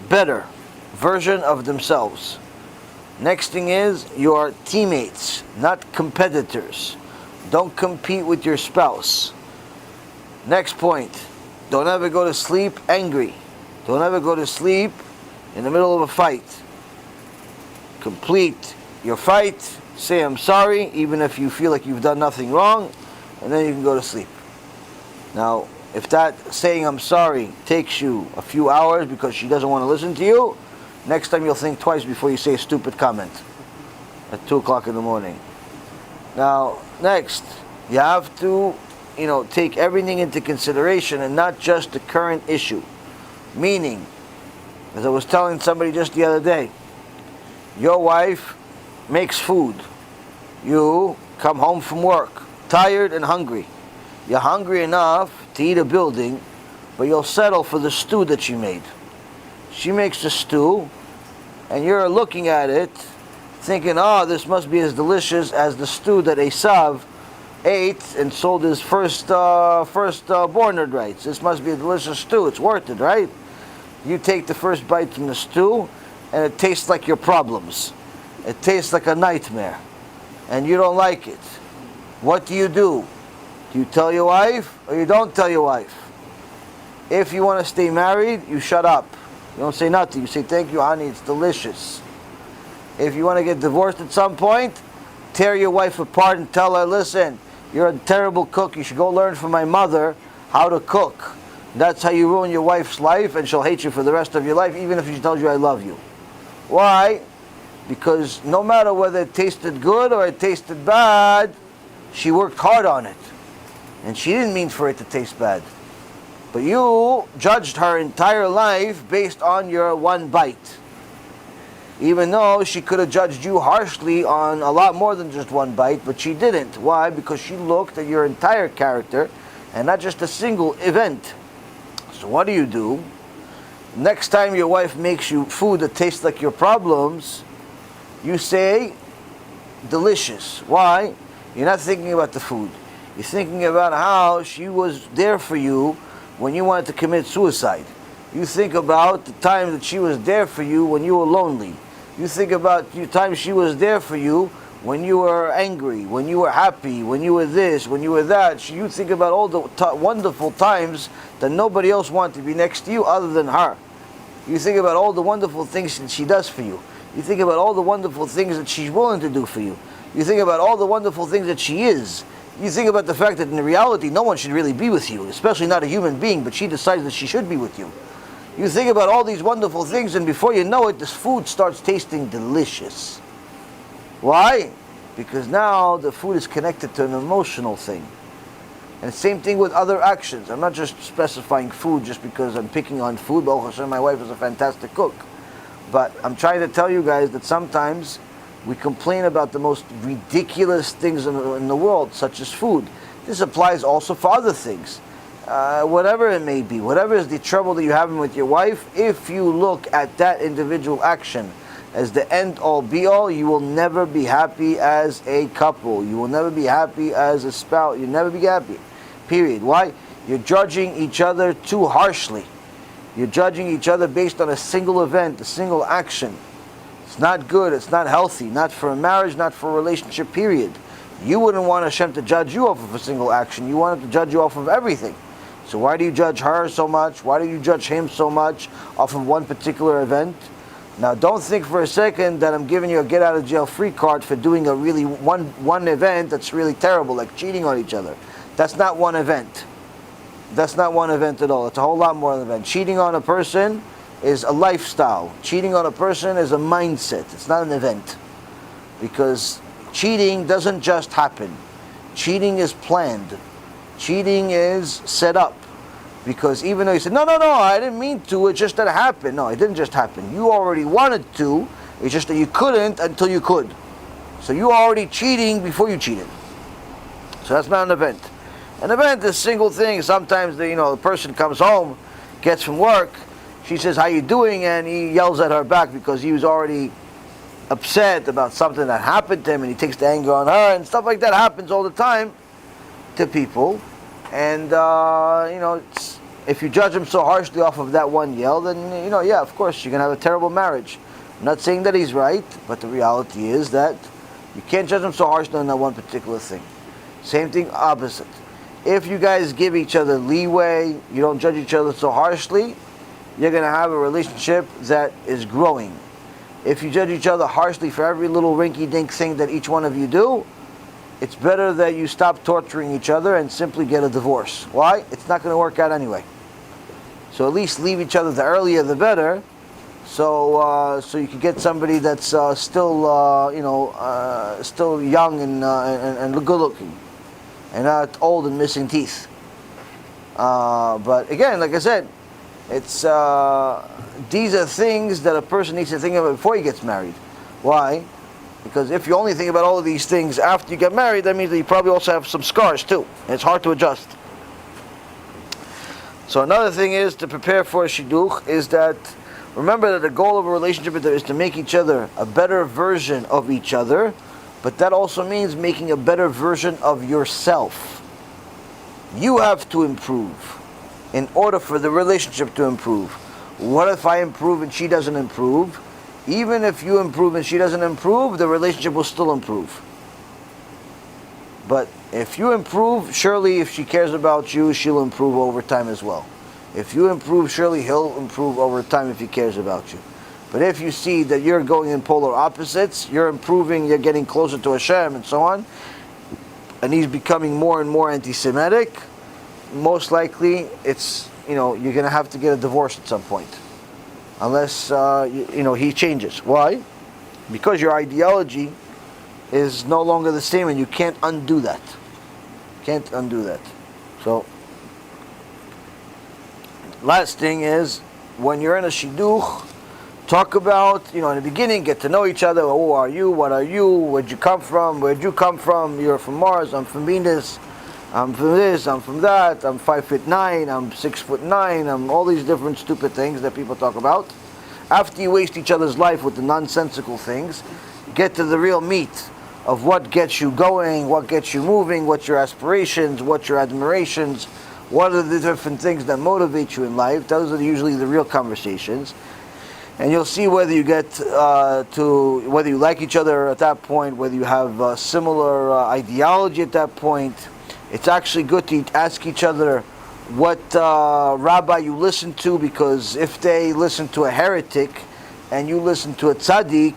better version of themselves. Next thing is, you are teammates, not competitors. Don't compete with your spouse. Next point, don't ever go to sleep angry. Don't ever go to sleep in the middle of a fight. Complete your fight, say I'm sorry, even if you feel like you've done nothing wrong, and then you can go to sleep. Now, if that saying I'm sorry takes you a few hours because she doesn't want to listen to you, next time you'll think twice before you say a stupid comment at 2 o'clock in the morning. Now, next, you have to, take everything into consideration and not just the current issue. Meaning, as I was telling somebody just the other day, your wife makes food. You come home from work, tired and hungry. You're hungry enough to eat a building, but you'll settle for the stew that she made. She makes the stew, and you're looking at it, thinking, this must be as delicious as the stew that Esav ate and sold his firstborn rights. This must be a delicious stew. It's worth it, right? You take the first bite from the stew, and it tastes like your problems. It tastes like a nightmare, and you don't like it. what do? Do you tell your wife or you don't tell your wife? If you want to stay married, you shut up. You don't say nothing. You say, thank you, honey, it's delicious. If you want to get divorced at some point, tear your wife apart and tell her, listen, you're a terrible cook. You should go learn from my mother how to cook. That's how you ruin your wife's life, and she'll hate you for the rest of your life, even if she tells you I love you. Why? Because no matter whether it tasted good or it tasted bad, she worked hard on it. And she didn't mean for it to taste bad. But you judged her entire life based on your one bite. Even though she could have judged you harshly on a lot more than just one bite, but she didn't. Why? Because she looked at your entire character and not just a single event. So what do? Next time your wife makes you food that tastes like your problems, you say, delicious. Why? You're not thinking about the food. You're thinking about how she was there for you when you wanted to commit suicide. You think about the time that she was there for you when you were lonely. You think about the time she was there for you when you were angry, when you were happy, when you were this, when you were that. You think about all the wonderful times that nobody else wanted to be next to you other than her. You think about all the wonderful things that she does for you. You think about all the wonderful things that she's willing to do for you. You think about all the wonderful things that she is. You think about the fact that in reality no one should really be with you, especially not a human being, but she decides that she should be with you. You think about all these wonderful things, and before you know it, this food starts tasting delicious. Why? Because now the food is connected to an emotional thing. And same thing with other actions. I'm not just specifying food just because I'm picking on food. Baruch Hashem, my wife is a fantastic cook. But I'm trying to tell you guys that sometimes we complain about the most ridiculous things in the world, such as food. This applies also for other things. Whatever it may be, whatever is the trouble that you're having with your wife, if you look at that individual action as the end-all, be-all, you will never be happy as a couple. You will never be happy as a spouse. You'll never be happy. Period. Why? You're judging each other too harshly. You're judging each other based on a single event, a single action. It's not good, it's not healthy, not for a marriage, not for a relationship, period. You wouldn't want Hashem to judge you off of a single action. You want him to judge you off of everything. So why do you judge her so much? Why do you judge him so much off of one particular event? Now don't think for a second that I'm giving you a get out of jail free card for doing a really one event that's really terrible, like cheating on each other. That's not one event. That's not one event at all. It's a whole lot more than an event. Cheating on a person is a lifestyle. Cheating on a person is a mindset. It's not an event. Because cheating doesn't just happen. Cheating is planned. Cheating is set up. Because even though you said, no, I didn't mean to, it just that it happened. No, it didn't just happen. You already wanted to, it's just that you couldn't until you could. So you were already cheating before you cheated. So that's not an event. An event is a single thing. Sometimes the person comes home, gets from work, she says, how you doing? And he yells at her back because he was already upset about something that happened to him, and he takes the anger on her, and stuff like that happens all the time to people. And if you judge him so harshly off of that one yell, then yeah, of course you're gonna have a terrible marriage. I'm not saying that he's right, but the reality is that you can't judge him so harshly on that one particular thing. Same thing opposite. If you guys give each other leeway, you don't judge each other so harshly, you're gonna have a relationship that is growing. If you judge each other harshly for every little rinky-dink thing that each one of you do, it's better that you stop torturing each other and simply get a divorce. Why? It's not going to work out anyway. So at least leave each other, the earlier the better, so you can get somebody that's still young and good looking, and not old and missing teeth. But again, like I said, it's these are things that a person needs to think about before he gets married. Why? Because if you only think about all of these things after you get married, that means that you probably also have some scars too, and it's hard to adjust. So another thing is to prepare for a shidduch is that, remember that the goal of a relationship is to make each other a better version of each other, but that also means making a better version of yourself. You have to improve in order for the relationship to improve. What if I improve and she doesn't improve? Even if you improve and she doesn't improve, the relationship will still improve. But If you improve, surely if she cares about you, she'll improve over time as well. If you improve, surely he'll improve over time if he cares about you. But if you see that you're going in polar opposites, you're improving, you're getting closer to Hashem and so on, and he's becoming more and more anti-Semitic, most likely it's, you're going to have to get a divorce at some point. Unless, he changes. Why? Because your ideology is no longer the same and you can't undo that. Can't undo that. So, last thing is, when you're in a shidduch, talk about, in the beginning, get to know each other. Who are you? What are you? Where'd you come from? Where'd you come from? You're from Mars. I'm from Venus. I'm from this. I'm from that. I'm 5'9". I'm 6'9". I'm all these different stupid things that people talk about. After you waste each other's life with the nonsensical things, get to the real meat of what gets you going, what gets you moving, what's your aspirations, what's your admirations, what are the different things that motivate you in life. Those are usually the real conversations. And you'll see whether you get whether you like each other at that point, whether you have similar ideology at that point. It's actually good to ask each other what rabbi you listen to, because if they listen to a heretic and you listen to a tzaddik,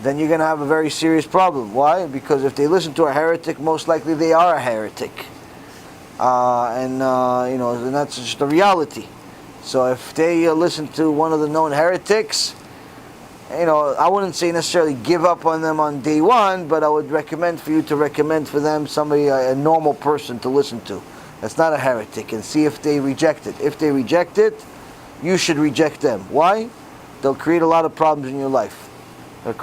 then you're going to have a very serious problem. Why? Because if they listen to a heretic, most likely they are a heretic. And that's just the reality. So if they listen to one of the known heretics, I wouldn't say necessarily give up on them on day one, but I would recommend for you to recommend for them somebody, a normal person to listen to. That's not a heretic, and see if they reject it. If they reject it, you should reject them. Why? They'll create a lot of problems in your life. But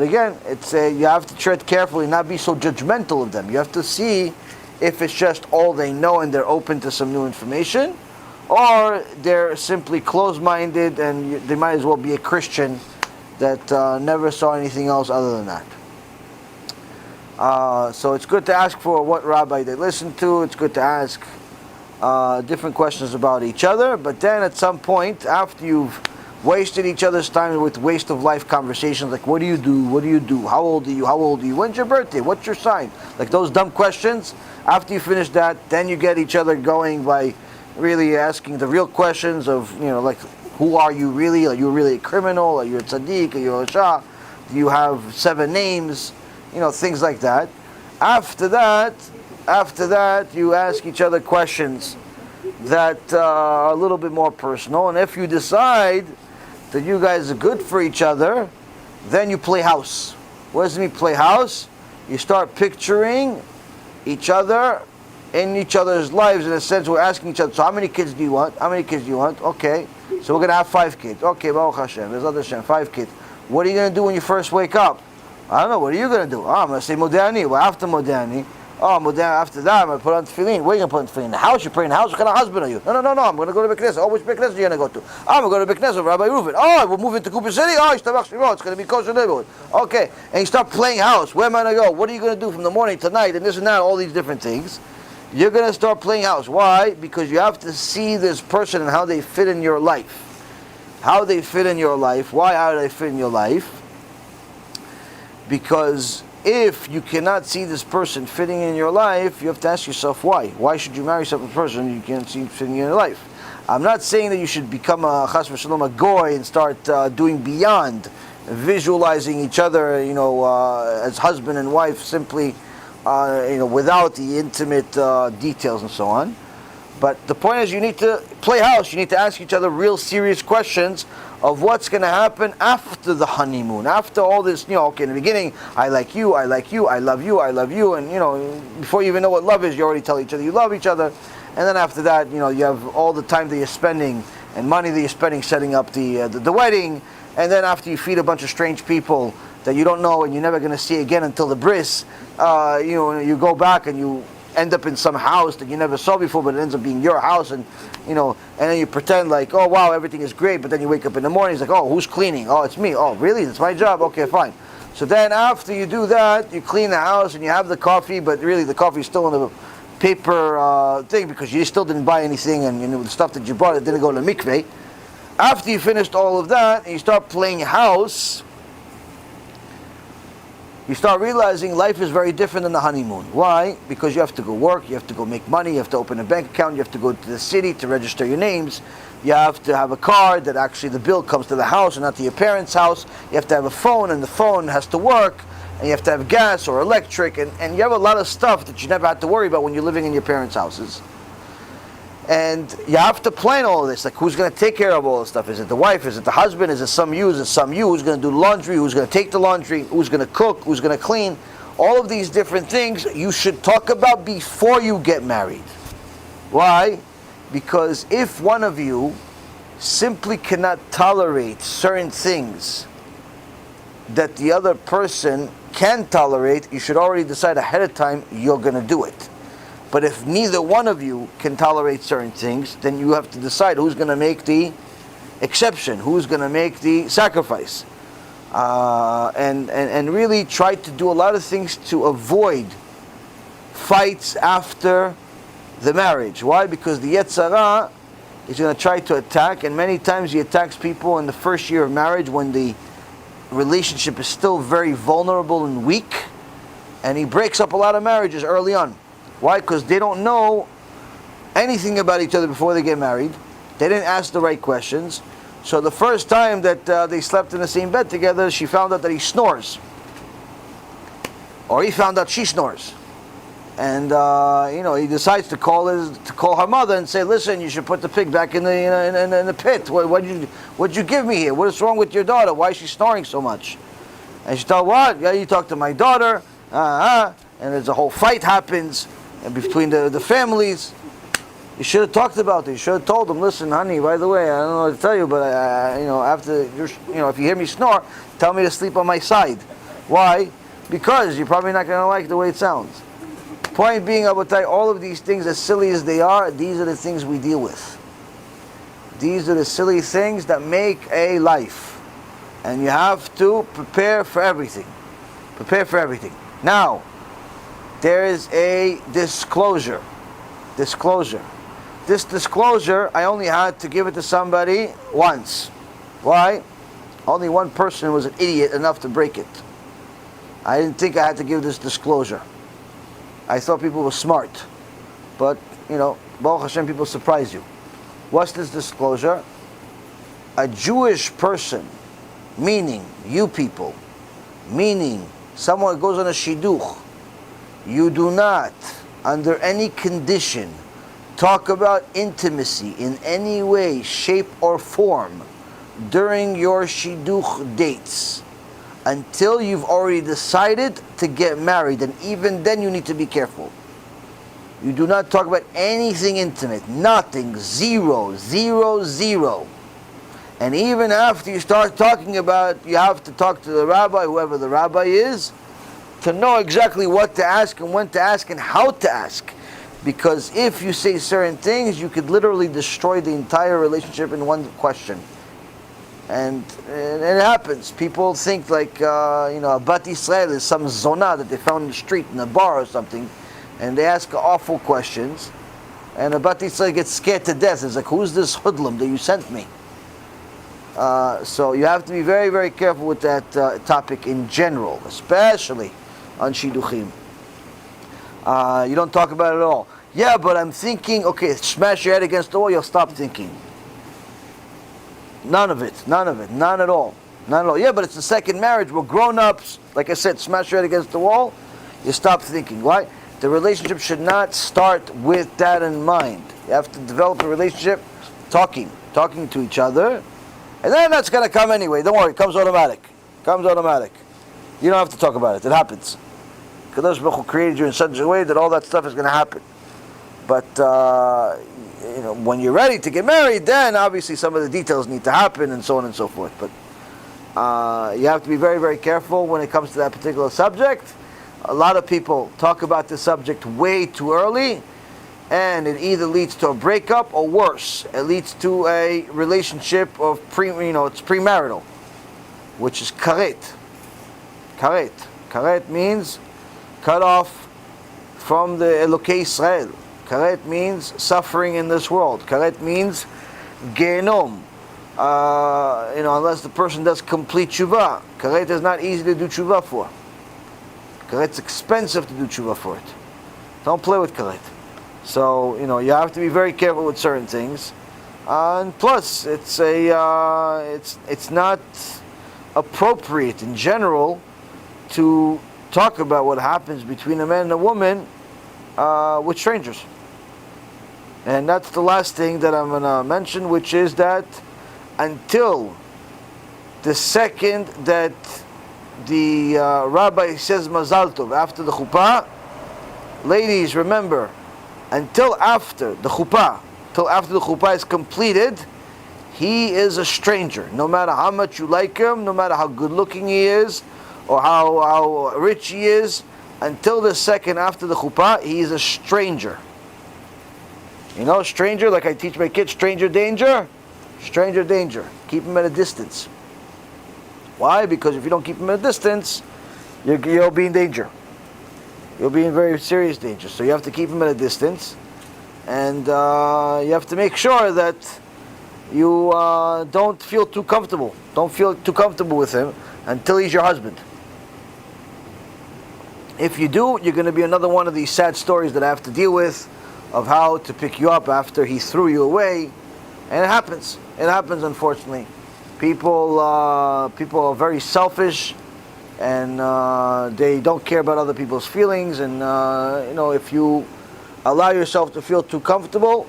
again, it's you have to tread carefully, not be so judgmental of them. You have to see if it's just all they know and they're open to some new information, or they're simply closed-minded and they might as well be a Christian that never saw anything else other than that. So it's good to ask for what rabbi they listen to. It's good to ask different questions about each other, but then at some point, after you've wasted each other's time with waste of life conversations like what do you do, how old are you, when's your birthday, what's your sign, like those dumb questions. After you finish that, then you get each other going by really asking the real questions of, like, who are you really? Are you really a criminal? Are you a tzaddik? Are you a rasha? Do you have 7 names? Things like that. After that, you ask each other questions that are a little bit more personal. And if you decide that you guys are good for each other, then you play house. What does it mean, play house? You start picturing each other in each other's lives. In a sense, we're asking each other, so how many kids do you want? Okay, so we're going to have 5 kids. Okay, Baruch HaShem, BeEzrat HaShem, 5 kids. What are you going to do when you first wake up? I don't know, what are you going to do? I'm going to say Modani. Well, after Modani, after that, I'm going to put on tefillin. Where are you going to put on tefillin? In the house? You pray in the house? What kind of husband are you? No, I'm going to go to Beknesset. Oh, which Beknesset are you going to go to? I'm going to go to Beknesset with Rabbi Reuven. Oh, we'll move into Cooper City? Oh, it's going to be kosher neighborhood. Okay, and you start playing house. Where am I going to go? What are you going to do from the morning to night? And this and that, all these different things. You're going to start playing house. Why? Because you have to see this person and how they fit in your life. How they fit in your life. Why? How do they fit in your life? Because if you cannot see this person fitting in your life, you have to ask yourself why. Why should you marry such a person you can't see fitting in your life? I'm not saying that you should become a chas v'shalom a goy and start doing beyond visualizing each other, as husband and wife, simply, without the intimate details and so on. But the point is, you need to play house. You need to ask each other real serious questions of what's going to happen after the honeymoon, after all this, okay, in the beginning, I like you, I love you, and, before you even know what love is, you already tell each other you love each other, and then after that, you have all the time that you're spending, and money that you're spending setting up the wedding, and then after you feed a bunch of strange people that you don't know and you're never going to see again until the bris, you go back and you end up in some house that you never saw before, but it ends up being your house, and and then you pretend like, oh wow, everything is great, but then you wake up in the morning, it's like, oh, who's cleaning? Oh, it's me. Oh, really? That's my job? Okay, fine. So then after you do that, you clean the house and you have the coffee, but really the coffee is still in the paper thing because you still didn't buy anything, and the stuff that you bought, it didn't go to the mikveh. After you finished all of that and you start playing house, you start realizing life is very different than the honeymoon. Why? Because you have to go work, you have to go make money, you have to open a bank account, you have to go to the city to register your names, you have to have a car that actually the bill comes to the house and not to your parents' house, you have to have a phone and the phone has to work, and you have to have gas or electric, and you have a lot of stuff that you never had to worry about when you're living in your parents' houses. And you have to plan all of this, like who's going to take care of all this stuff? Is it the wife? Is it the husband? Is it some you? Is it some you? Who's going to do laundry? Who's going to take the laundry? Who's going to cook? Who's going to clean? All of these different things you should talk about before you get married. Why? Because if one of you simply cannot tolerate certain things that the other person can tolerate, you should already decide ahead of time you're going to do it. But if neither one of you can tolerate certain things, then you have to decide who's going to make the exception, who's going to make the sacrifice. And really try to do a lot of things to avoid fights after the marriage. Why? Because the Yetzer Hara is going to try to attack, and many times he attacks people in the first year of marriage when the relationship is still very vulnerable and weak, and he breaks up a lot of marriages early on. Why? Because they don't know anything about each other before they get married. They didn't ask the right questions. So the first time that they slept in the same bed together, she found out that he snores. Or he found out she snores. And he decides to call her mother and say, "Listen, you should put the pig back in the pit. What'd you give me here? What is wrong with your daughter? Why is she snoring so much?" And she told, "What? Yeah, you talked to my daughter." And there's a whole fight happens between the families. You should have talked about it. You should have told them, "Listen, honey, by the way, I don't know what to tell you, but after if you hear me snore, tell me to sleep on my side." Why? Because you're probably not going to like the way it sounds. Point being, I will tell you, all of these things, as silly as they are, these are the things we deal with. These are the silly things that make a life. And you have to prepare for everything. Prepare for everything. Now, there is a disclosure. Disclosure. This disclosure, I only had to give it to somebody once. Why? Only one person was an idiot enough to break it. I didn't think I had to give this disclosure. I thought people were smart. But, Baruch Hashem, people surprise you. What's this disclosure? A Jewish person, meaning you people, meaning someone who goes on a shidduch, you do not, under any condition, talk about intimacy in any way, shape, or form during your shidduch dates until you've already decided to get married, and even then you need to be careful. You do not talk about anything intimate, nothing, zero. And even after you start talking about, you have to talk to the rabbi, whoever the rabbi is, to know exactly what to ask and when to ask and how to ask. Because if you say certain things, you could literally destroy the entire relationship in one question. And it happens. People think like, a Bat Israel is some zona that they found in the street, in a bar or something, and they ask awful questions, and a Bat Israel gets scared to death. It's like, who's this hoodlum that you sent me? So you have to be very, very careful with that topic in general, especially on shidduchim. You don't talk about it at all. Yeah, but I'm thinking, okay, smash your head against the wall, you'll stop thinking. None of it, none at all. Yeah, but it's the second marriage, we're grown-ups. Like I said, smash your head against the wall, you stop thinking. Why? The relationship should not start with that in mind. You have to develop a relationship talking to each other, and then that's going to come anyway. Don't worry, it comes automatic. You don't have to talk about it, it happens. Kadosh Baruch Hu created you in such a way that all that stuff is going to happen. But when you're ready to get married, then obviously some of the details need to happen and so on and so forth. But you have to be very, very careful when it comes to that particular subject. A lot of people talk about this subject way too early, and it either leads to a breakup or worse, it leads to a relationship of it's premarital, which is karet. Karet means cut off from the Elokei Israel. Karet means suffering in this world. Karet means genom. Unless the person does complete tshuva. Karet is not easy to do tshuva for. Karet's expensive to do tshuva for it. Don't play with karet. So, you have to be very careful with certain things. And plus, it's not appropriate in general to talk about what happens between a man and a woman with strangers. And that's the last thing that I'm going to mention, which is that until the second that the rabbi says Mazal Tov after the chuppah, ladies, remember, until after the chuppah is completed, he is a stranger. No matter how much you like him, no matter how good looking he is, or how rich he is, until the second after the chuppah, he is a stranger. Stranger, like I teach my kids, stranger danger. Stranger danger. Keep him at a distance. Why? Because if you don't keep him at a distance, you'll be in danger. You'll be in very serious danger. So you have to keep him at a distance, and you have to make sure that you don't feel too comfortable. Don't feel too comfortable with him until he's your husband. If you do, you're going to be another one of these sad stories that I have to deal with, of how to pick you up after he threw you away. And it happens. It happens, unfortunately. People are very selfish, and they don't care about other people's feelings. And if you allow yourself to feel too comfortable,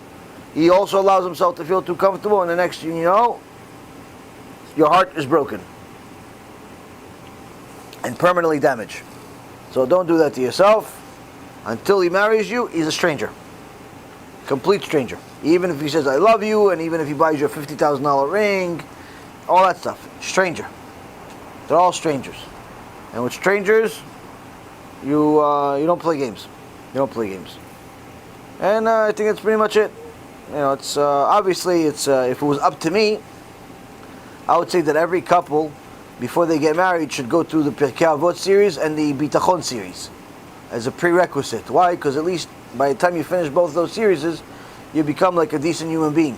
he also allows himself to feel too comfortable, and the next thing you know, your heart is broken and permanently damaged. So don't do that to yourself. Until he marries you, he's a stranger. Complete stranger. Even if he says I love you, and even if he buys you a $50,000 ring, all that stuff. Stranger. They're all strangers. And with strangers, you don't play games. You don't play games. And I think that's pretty much it. It's obviously if it was up to me, I would say that every couple, before they get married, should go through the Pirkei Avot series and the Bitachon series as a prerequisite. Why? Because at least by the time you finish both those series, you become like a decent human being.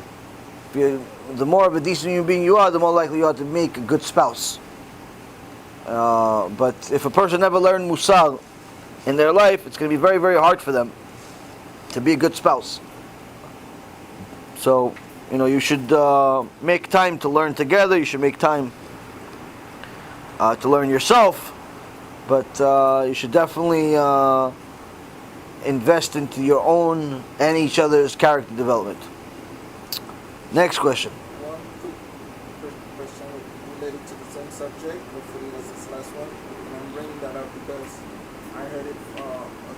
The more of a decent human being you are, the more likely you are to make a good spouse. But if a person never learned Musar in their life, it's going to be very, very hard for them to be a good spouse. So, you should make time to learn together. You should make time to learn yourself. But you should definitely invest into your own and each other's character development. Next question. One quick question related to the same subject. Hopefully this is the last one. And I'm bringing that up because I heard a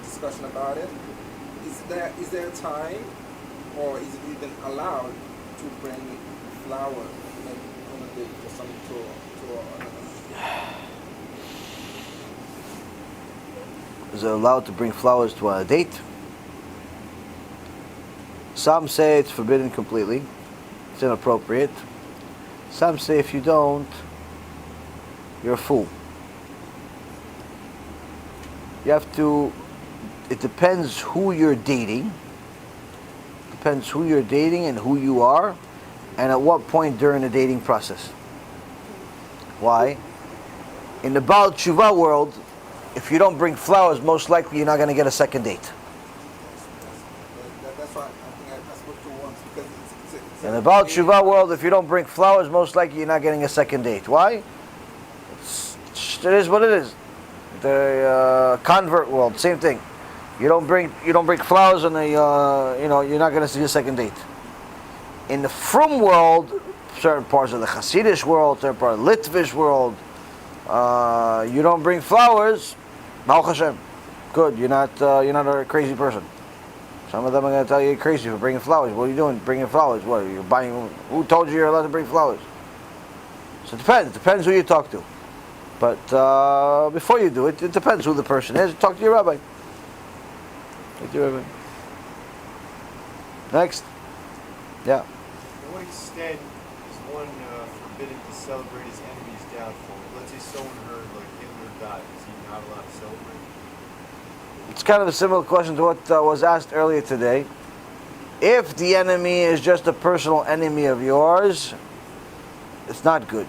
discussion about it. Is there a time, or is it even allowed to bring flowers on a date or something to Is it allowed to bring flowers to a date? Some say it's forbidden completely. It's inappropriate. Some say if you don't, you're a fool. You have to, it depends who you're dating. Depends who you're dating and who you are, and at what point during the dating process. Why? In the Baal Tshuva world, if you don't bring flowers, most likely you're not going to get a second date. That's why I think I spoke to once, because it's In the Baal Tshuva world, if you don't bring flowers, most likely you're not getting a second date. Why? It is what it is. The convert world, same thing. You don't bring flowers, and you're not going to see a second date. In the Frum world, certain parts of the Hasidish world, certain part of the Litvish world, you don't bring flowers, Baruch HaShem. Good, you're not a crazy person. Some of them are going to tell you you're crazy for bringing flowers. What are you doing bringing flowers? What, you're buying? Who told you you're allowed to bring flowers? So it depends. It depends who you talk to. But before you do it, it depends who the person is. Talk to your rabbi. Talk to your rabbi. Next. Yeah. To what extent is one forbidden to celebrate his enemy's downfall? Let's say someone heard like Hitler died. Is he not allowed to celebrate? It's kind of a similar question to what was asked earlier today. If the enemy is just a personal enemy of yours, it's not good.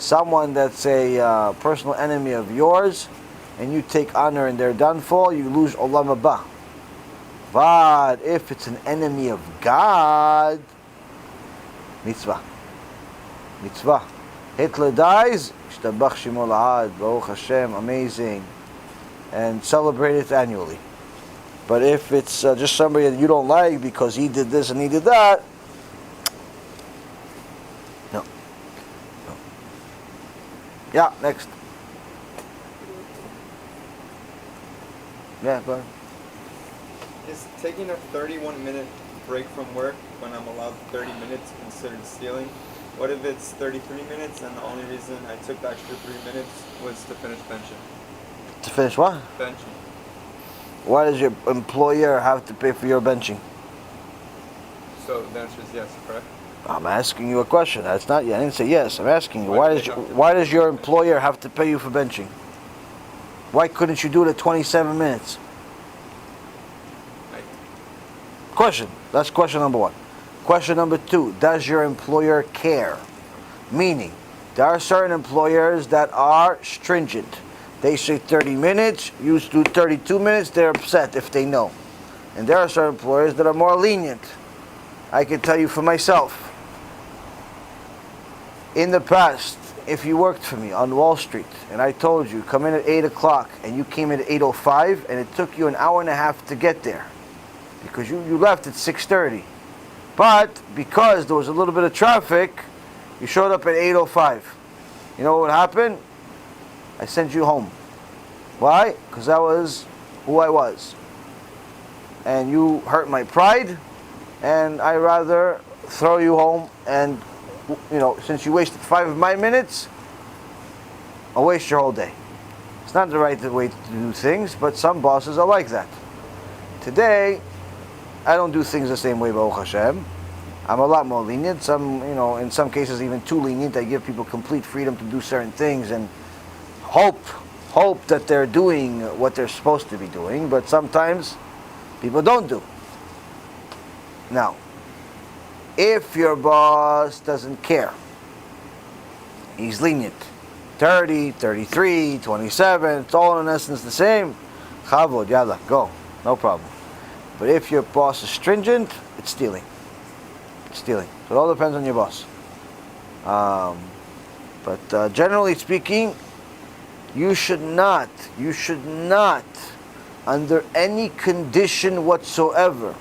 someone that's a personal enemy of yours, and you take honor in their downfall, you lose Olam HaBa. But if it's an enemy of God, mitzvah. Mitzvah. Hitler dies, Yishtabach Shemo La'ad, Baruch Hashem, amazing, and celebrate it annually. But if it's just somebody that you don't like because he did this and he did that, no. Yeah, next. Yeah, go ahead. Is taking a 31-minute break from work when I'm allowed 30 minutes considered stealing? What if it's 33 minutes and the only reason I took the extra 3 minutes was to finish benching? To finish what? Benching. Why does your employer have to pay for your benching? So the answer is yes, correct? I'm asking you a question. That's not. I didn't say yes. I'm asking you. Why does your employer have to pay you for benching? Why couldn't you do it at 27 minutes? Question. That's question number one. Question number two. Does your employer care? Meaning, there are certain employers that are stringent. They say 30 minutes. You do 32 minutes. They're upset if they know. And there are certain employers that are more lenient. I can tell you for myself. In the past, if you worked for me on Wall Street and I told you come in at 8 o'clock and you came in at 8:05 and it took you an hour and a half to get there because you left at 6:30, but because there was a little bit of traffic, you showed up at 8:05. You know what would happen? I sent you home. Why? Because that was who I was. And you hurt my pride, and I rather throw you home and, since you wasted 5 of my minutes, I'll waste your whole day. It's not the right way to do things, but some bosses are like that. Today, I don't do things the same way, Baruch Hashem. I'm a lot more lenient. In some cases even too lenient. I give people complete freedom to do certain things and hope that they're doing what they're supposed to be doing, but sometimes people don't do. Now, if your boss doesn't care, he's lenient, 30, 33, 27, it's all in essence the same, chavod, yalla, go, no problem. But if your boss is stringent, it's stealing. It's stealing. So it all depends on your boss. But generally speaking, you should not, under any condition whatsoever,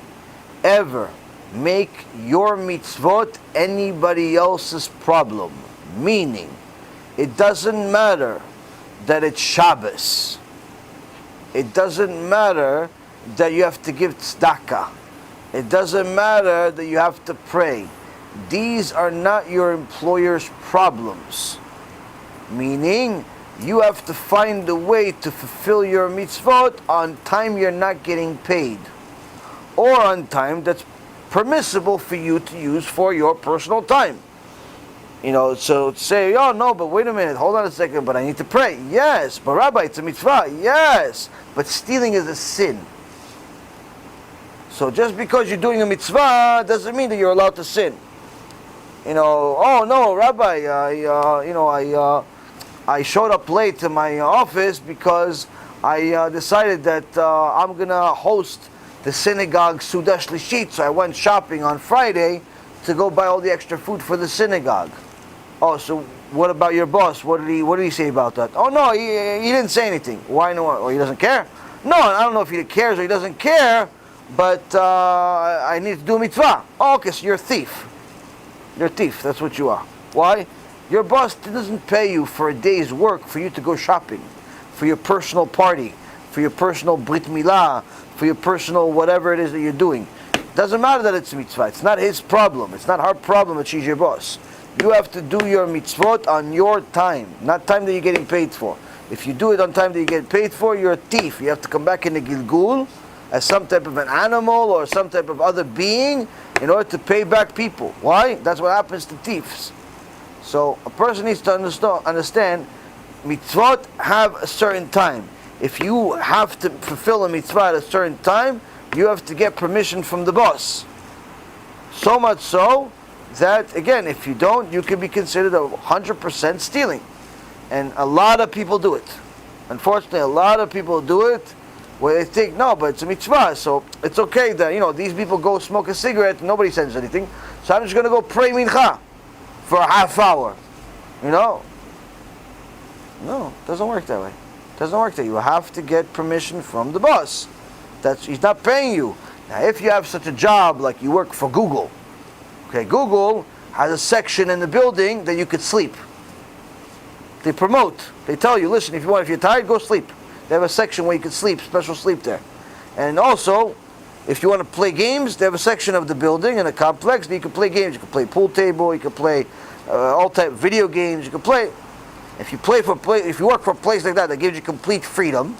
ever make your mitzvot anybody else's problem. Meaning, it doesn't matter that it's Shabbos. It doesn't matter that you have to give tzedakah. It doesn't matter that you have to pray. These are not your employer's problems. Meaning, you have to find a way to fulfill your mitzvot on time you're not getting paid, or on time that's permissible for you to use for your personal time. So say, oh no, but wait a minute, hold on a second, but I need to pray. Yes, but Rabbi, it's a mitzvah. Yes, but stealing is a sin. So just because you're doing a mitzvah doesn't mean that you're allowed to sin. Oh no, Rabbi, I showed up late to my office because I decided that I'm going to host the synagogue Sudah Shlishit, so I went shopping on Friday to go buy all the extra food for the synagogue. Oh, so what about your boss? What did he say about that? Oh no, he didn't say anything. Why no? Oh, he doesn't care? No, I don't know if he cares or he doesn't care, but I need to do a mitzvah. Oh, okay, so you're a thief. You're a thief, that's what you are. Why? Your boss doesn't pay you for a day's work for you to go shopping, for your personal party, for your personal brit milah, for your personal whatever it is that you're doing. Doesn't matter that it's a mitzvah. It's not his problem. It's not her problem that she's your boss. You have to do your mitzvot on your time, not time that you're getting paid for. If you do it on time that you get paid for, you're a thief. You have to come back in the Gilgul as some type of an animal or some type of other being in order to pay back people. Why? That's what happens to thieves. So a person needs to understand mitzvot have a certain time. If you have to fulfill a mitzvah at a certain time, you have to get permission from the boss. So much so that, again, if you don't, you can be considered 100% stealing. And a lot of people do it. Unfortunately, a lot of people do it where they think, no, but it's a mitzvah, so it's okay that, these people go smoke a cigarette and nobody says anything, so I'm just going to go pray mincha for a half hour. No, it doesn't work that way. It doesn't work that way. You have to get permission from the boss. He's not paying you. Now, if you have such a job, like you work for Google, okay, Google has a section in the building that you could sleep. They promote. They tell you, listen, if you're tired, go sleep. They have a section where you can sleep, special sleep there. And also, if you want to play games, they have a section of the building in a complex that you can play games. You can play pool table, you can play all type of video games. You can play. If you work for a place like that gives you complete freedom,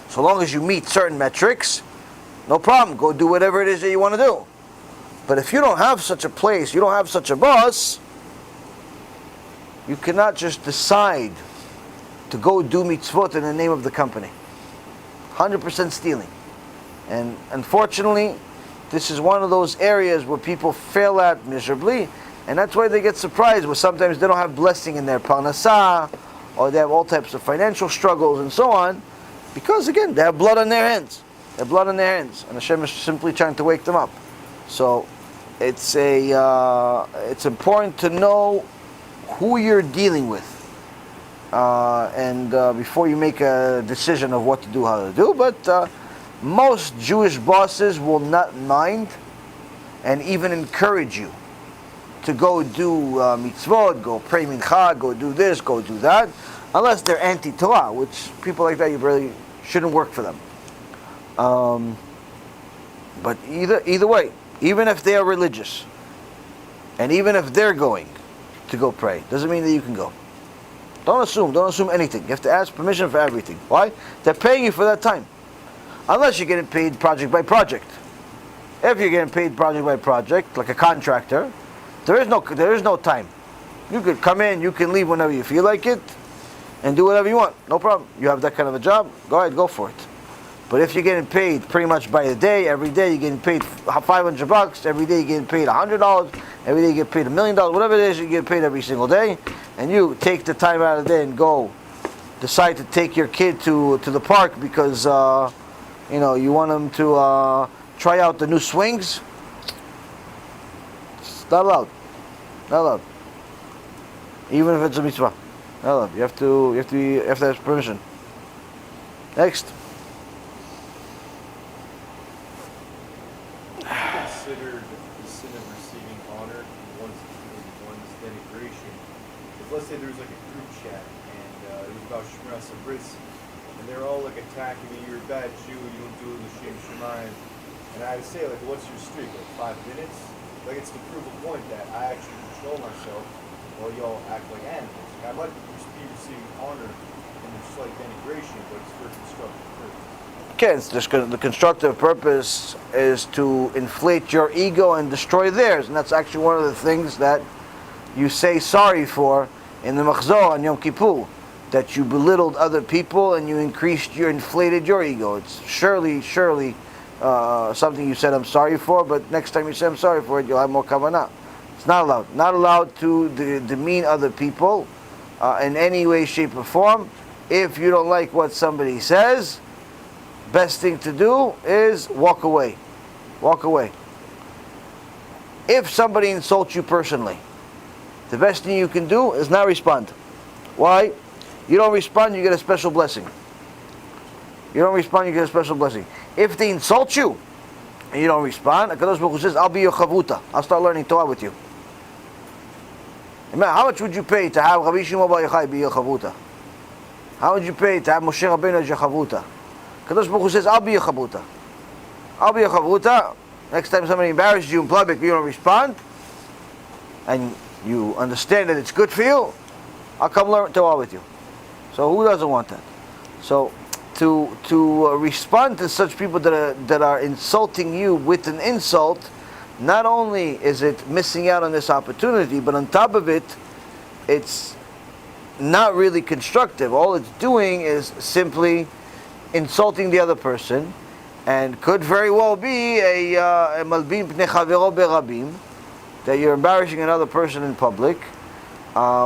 so long as you meet certain metrics, no problem. Go do whatever it is that you want to do. But if you don't have such a place, you don't have such a boss, you cannot just decide to go do mitzvot in the name of the company. 100% stealing. And unfortunately, this is one of those areas where people fail at miserably, and that's why they get surprised where sometimes they don't have blessing in their parnasah, or they have all types of financial struggles and so on, because again, they have blood on their hands. They have blood on their hands, and Hashem is simply trying to wake them up. So it's important to know who you're dealing with, and before you make a decision of what to do, how to do. But most Jewish bosses will not mind and even encourage you to go do mitzvot, go pray mincha, go do this, go do that, unless they're anti-Torah, which people like that, you really shouldn't work for them. But either way, even if they are religious, and even if they're going to go pray, doesn't mean that you can go. Don't assume anything. You have to ask permission for everything. Why? They're paying you for that time. Unless you're getting paid project by project. If you're getting paid project by project, like a contractor, there is no time. You could come in, you can leave whenever you feel like it, and do whatever you want. No problem. You have that kind of a job, go ahead, go for it. But if you're getting paid pretty much by the day, every day you're getting paid $500, every day you're getting paid $100, every day you get paid $1 million, whatever it is, you get paid every single day, and you take the time out of the day and go decide to take your kid to the park because you want them to try out the new swings. It's not allowed. Not allowed. Even if it's a mitzvah. Not allowed. You have to have permission. Next. Considered the sin of receiving honor in one's denigration. If let's say there's like a group chat and it was about Shmiras HaBRIT, and they're all like attacking me, you're a bad Jew, you don't do the Shem Shemayim. And I would say, like, what's your streak? Like 5 minutes? Like, it's to prove a point that I actually control myself while y'all act like animals. Like, I'd like to be receiving honor in a slight denigration, but it's for constructive purpose. Okay, it's just the constructive purpose is to inflate your ego and destroy theirs. And that's actually one of the things that you say sorry for in the Machzor on Yom Kippur. That you belittled other people and you inflated your ego. It's surely something you said I'm sorry for, but next time you say I'm sorry for it, you'll have more kavanah. It's not allowed. Not allowed to demean other people in any way, shape, or form. If you don't like what somebody says, best thing to do is walk away. Walk away. If somebody insults you personally, the best thing you can do is not respond. Why? You don't respond, you get a special blessing. You don't respond, you get a special blessing. If they insult you and you don't respond, HaKadosh Baruch Hu says, I'll be your chavuta. I'll start learning Torah with you. How much would you pay to have Rabbi Shimon Bar Yochai be your chavuta? How would you pay to have Moshe Rabbeinu as your chavuta? HaKadosh Baruch Hu says, I'll be your chavuta. I'll be your chavuta. Next time somebody embarrasses you in public, you don't respond, and you understand that it's good for you, I'll come learn Torah with you. So who doesn't want that? So to respond to such people that are insulting you with an insult, not only is it missing out on this opportunity, but on top of it, it's not really constructive. All it's doing is simply insulting the other person, and could very well be a malbim pnei chavero berabim, that you're embarrassing another person in public,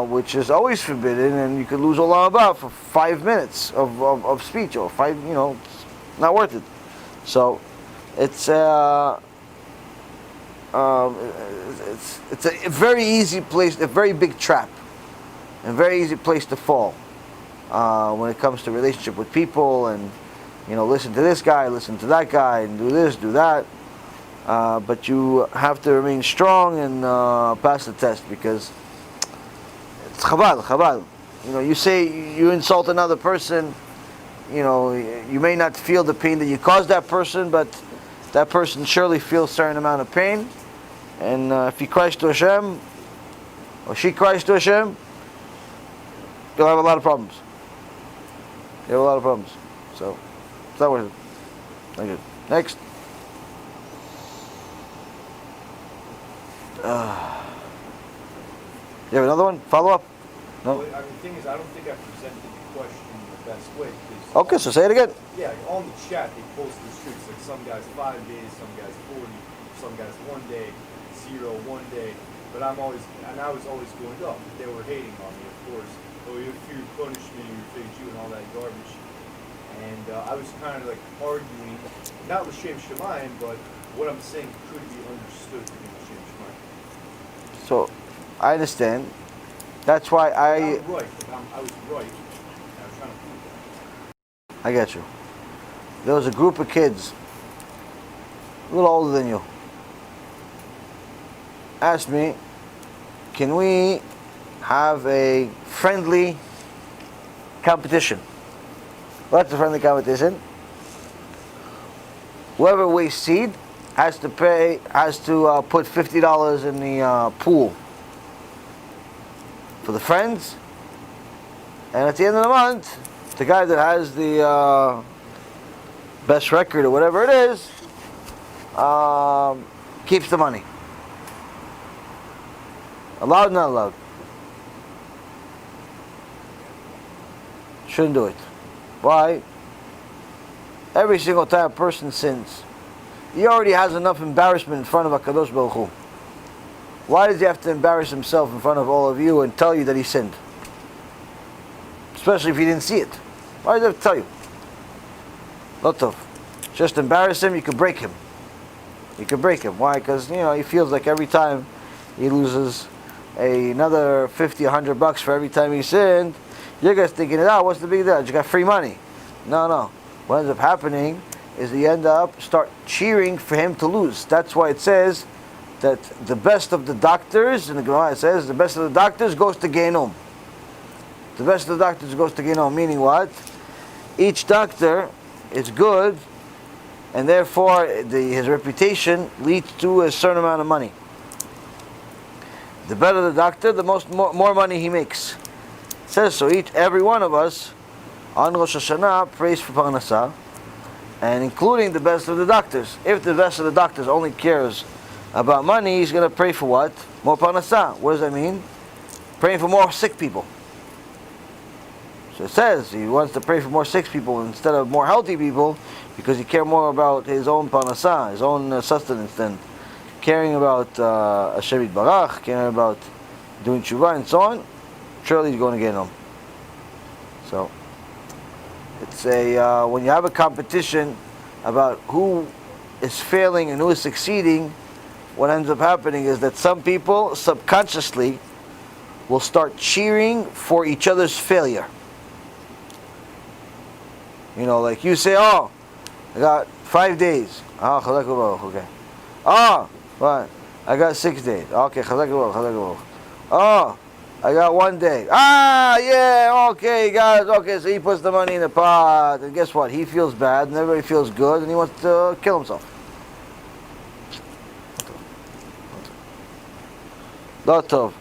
which is always forbidden, and you could lose Olam HaBa for 5 minutes of speech, or 5, it's not worth it. So it's a very easy place, a very big trap, and very easy place to fall when it comes to relationship with people, and listen to this guy, listen to that guy, and do this, do that. But you have to remain strong and pass the test, because it's chabal. You say you insult another person, you may not feel the pain that you caused that person, but that person surely feels a certain amount of pain. And if he cries to HaShem, or she cries to HaShem, you'll have a lot of problems. So, it's not worth it. Thank you. Next. You have another one? Follow up? No? The thing is, I don't think I presented the question the best way. Okay, so say it again. Yeah, on the chat, they post the streaks. Like some guys 5 days, some guys 40, some guys 1 day, 0 1 day. But I was always going up. They were hating on me, of course. Oh, if you punish me, you fake you, and all that garbage. And I was kind of like arguing, not with Shem Shemayim, but what I'm saying could be understood to be Shem Shemayim. So, I understand. That's why I'm right. I was right. And I was trying to prove that. I get you. There was a group of kids, a little older than you, asked me, can we have a friendly competition? What's a friendly competition? Whoever weighs seed has to put $50 in the pool for the friends, and at the end of the month, the guy that has the best record or whatever it is keeps the money. Allowed, not allowed? Shouldn't do it. Why? Every single time a person sins, he already has enough embarrassment in front of HaKadosh Baruch Hu. Why does he have to embarrass himself in front of all of you and tell you that he sinned? Especially if he didn't see it. Why does he have to tell you? Lot of. Just embarrass him, you could break him. You could break him. Why? Because, he feels like every time he loses another $50, $100 for every time he sinned, you're guys thinking, what's the big deal? You got free money. No. What ends up happening is you end up start cheering for him to lose. That's why it says that the best of the doctors, in the Gemara it says, the best of the doctors goes to Gehinom. The best of the doctors goes to Gehinom, meaning what? Each doctor is good, and therefore his reputation leads to a certain amount of money. The better the doctor, the more money he makes. It says so. Every one of us on Rosh Hashanah prays for Parnassah, and including the best of the doctors. If the best of the doctors only cares about money, he's going to pray for what? More Parnassah. What does that mean? Praying for more sick people. So it says he wants to pray for more sick people instead of more healthy people, because he cares more about his own Parnassah, his own sustenance, than caring about Hashem Yitbarach, caring about doing TeShuva and so on. Surely he's going to get home. So it's when you have a competition about who is failing and who is succeeding, what ends up happening is that some people subconsciously will start cheering for each other's failure. Like you say, I got 5 days. Okay. What? I got 6 days. Okay, I got 1 day. Yeah, okay, guys. Okay, so he puts the money in the pot, and guess what? He feels bad, and everybody feels good, and he wants to kill himself. Lot of.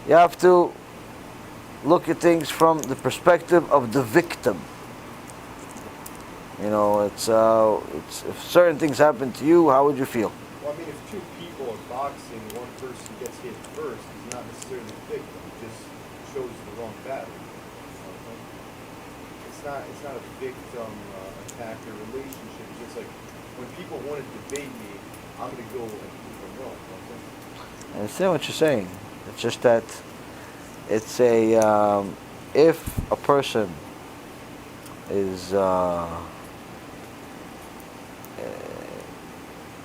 You have to look at things from the perspective of the victim. It's if certain things happen to you, how would you feel? Well, if two people are boxing, one person gets hit first, he's not necessarily the victim. It just shows the wrong battle. It's not a victim attacker relationship. It's just like when people want to debate me, I'm going to go and prove them I understand what you're saying. It's just that it's a if a person is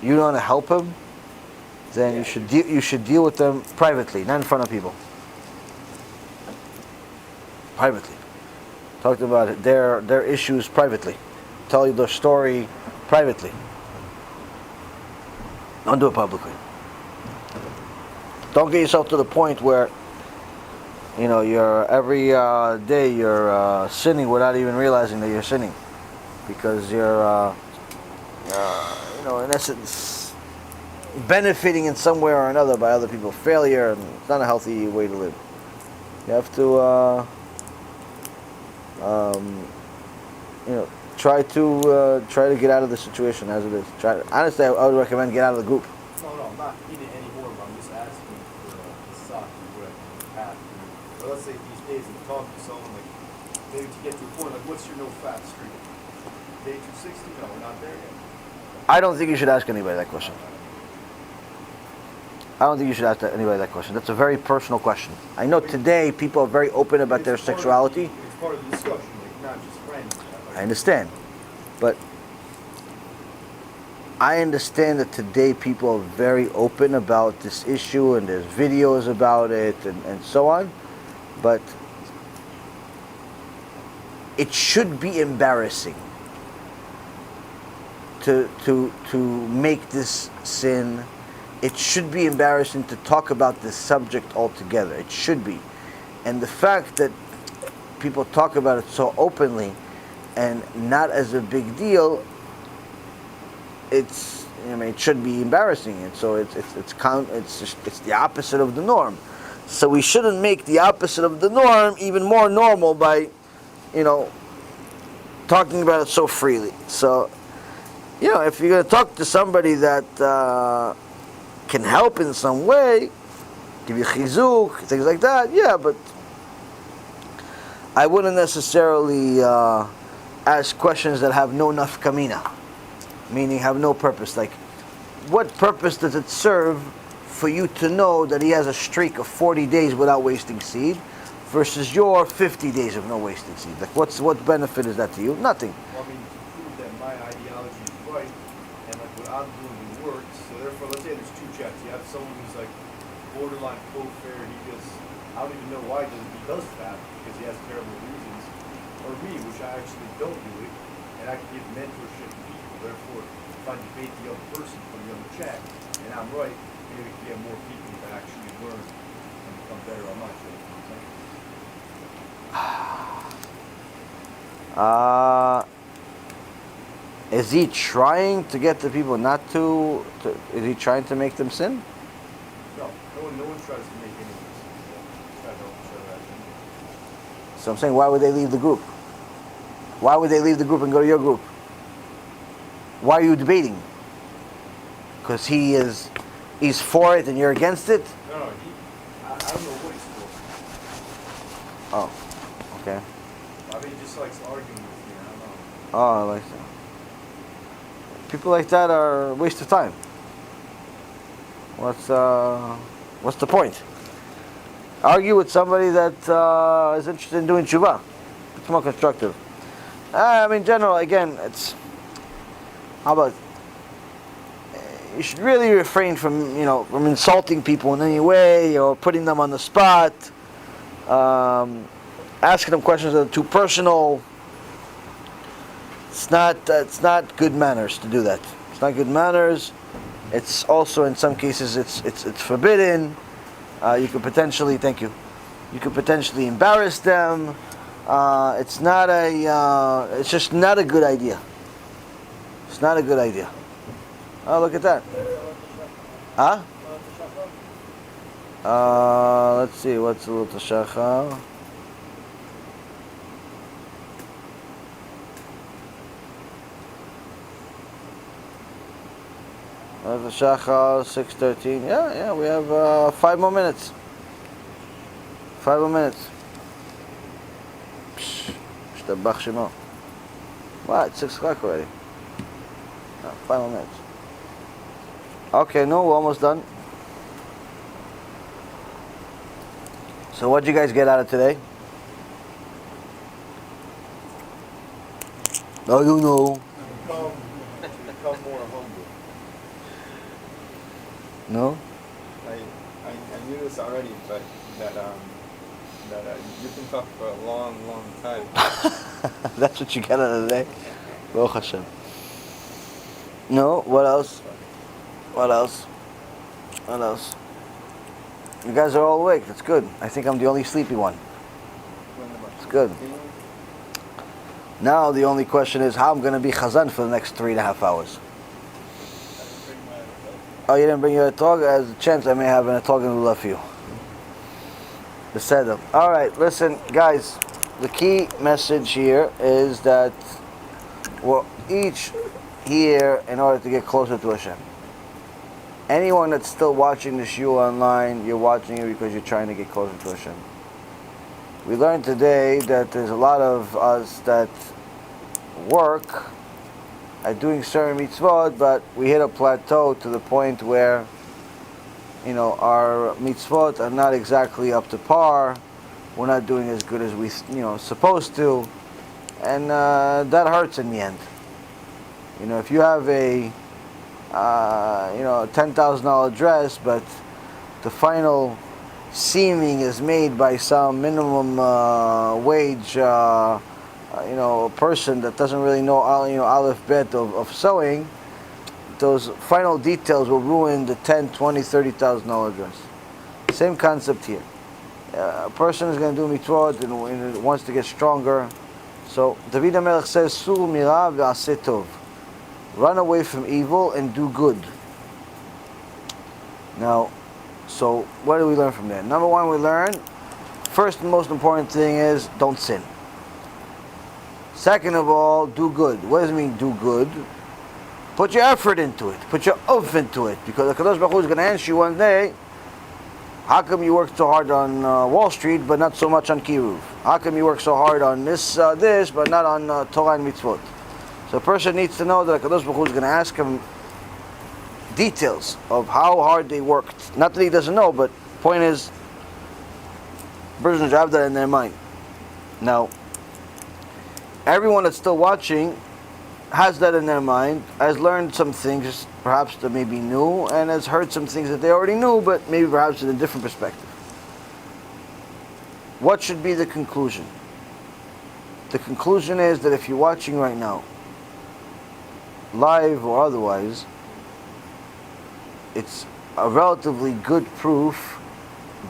you don't want to help him, then you should deal with them privately, not in front of people. Privately. Talk about it, their issues privately. Tell you their story privately. Don't do it publicly. Don't get yourself to the point where you're every day you're sinning without even realizing that you're sinning, because you're in essence benefiting in some way or another by other people's failure, and it's not a healthy way to live. You have to try to get out of the situation as it is. Honestly, I would recommend get out of the group. No, I'm not eating anymore, but I'm just asking for a sock or whatever path. But let's say these days I'm talking to someone, like, maybe to get to a point, like, what's your no fat streak? Day 260? No, we're not there yet. I don't think you should ask anybody that question. That's a very personal question. I know today people are very open about their sexuality. It's part of the discussion, like, not just friends. I understand. But I understand that today people are very open about this issue, and there's videos about it and so on. But it should be embarrassing to make this sin. It should be embarrassing to talk about this subject altogether. It should be. And the fact that people talk about it so openly and not as a big deal, it should be embarrassing. And so it's the opposite of the norm. So we shouldn't make the opposite of the norm even more normal by, talking about it so freely. So, if you're going to talk to somebody that can help in some way, give you chizuk, things like that, yeah, but I wouldn't necessarily ask questions that have no nafkamina, meaning have no purpose. Like, what purpose does it serve for you to know that he has a streak of 40 days without wasting seed versus your 50 days of no wasting seed? Like, what benefit is that to you? Nothing. Well, to prove that my ideology is right, and like what I'm doing works, so therefore, let's say there's two checks. You have someone who's like borderline co-fair, I don't even know why he does that, because he has terrible reasons, or me, which I actually don't do it, and I can give mentorship to people. Therefore, if I debate the other person for the other check, and I'm right, maybe we can get more people that actually learn and become better on my check. Is he trying to get the people not to? Is he trying to make them sin? No one tries to make any of this. Try to help each other out. So I'm saying, why would they leave the group? Why would they leave the group and go to your group? Why are you debating? Because he's for it and you're against it? No, I don't know what he's for. Oh, okay. I mean, he just likes arguing with me. I don't know. Oh, I like that. People like that are a waste of time. What's the point? Argue with somebody that is interested in doing TeShuva. It's more constructive. In general, again, how about, you should really refrain from insulting people in any way or putting them on the spot, asking them questions that are too personal. It's not good manners to do that. It's not good manners. It's also, in some cases, it's forbidden. You could potentially, you could potentially embarrass them. It's just not a good idea. It's not a good idea. Oh, look at that. Huh? Let's see, what's a little shachar? The shachar 6:13. Yeah, we have 5 more minutes. 5 more minutes. Shtabach Shemo. What? 6 o'clock already. 5 more minutes. Okay, no, we're almost done. So what'd you guys get out of today? I don't know. Become more humble. No? I knew this already, but that you can talk for a long, long time. That's what you got out of the day? Baruch HaShem. No, what else? What else? What else? You guys are all awake, that's good. I think I'm the only sleepy one. It's good. Now the only question is how I'm going to be chazan for the next 3.5 hours. Oh, you didn't bring your etog? As a chance I may have an etog in the left for you. The setup. Alright, listen guys, the key message here is that we're each here in order to get closer to Hashem. Anyone that's still watching the shiur online, you're watching it because you're trying to get closer to Hashem. We learned today that there's a lot of us that work at doing certain mitzvot, but we hit a plateau to the point where, our mitzvot are not exactly up to par. We're not doing as good as we, supposed to, and that hurts in the end. If you have a $10,000 dress, but the final seaming is made by some minimum wage, person that doesn't really know, aleph bet of sewing. Those final details will ruin the $10,000, $20,000, $30,000 dress. Same concept here. A person is going to do mitzvot and wants to get stronger. So David HaMelech says, "Sur mira ve'aseh tov." Run away from evil and do good. Now, so what do we learn from there? Number one, we learn, first and most important thing is don't sin. Second of all, do good. What does it mean, do good? Put your effort into it. Put your oomph into it. Because the Kadosh Baruch Hu is going to answer you one day, how come you worked so hard on Wall Street but not so much on Kiruv? How come you work so hard on this but not on Torah and mitzvot? So a person needs to know that Kadosh Baruch Hu is going to ask him details of how hard they worked. Not that he doesn't know, but point is, persons have that in their mind. Now, everyone that's still watching has that in their mind, has learned some things perhaps that may be new, and has heard some things that they already knew, but maybe perhaps in a different perspective. What should be the conclusion? The conclusion is that if you're watching right now, live or otherwise, it's a relatively good proof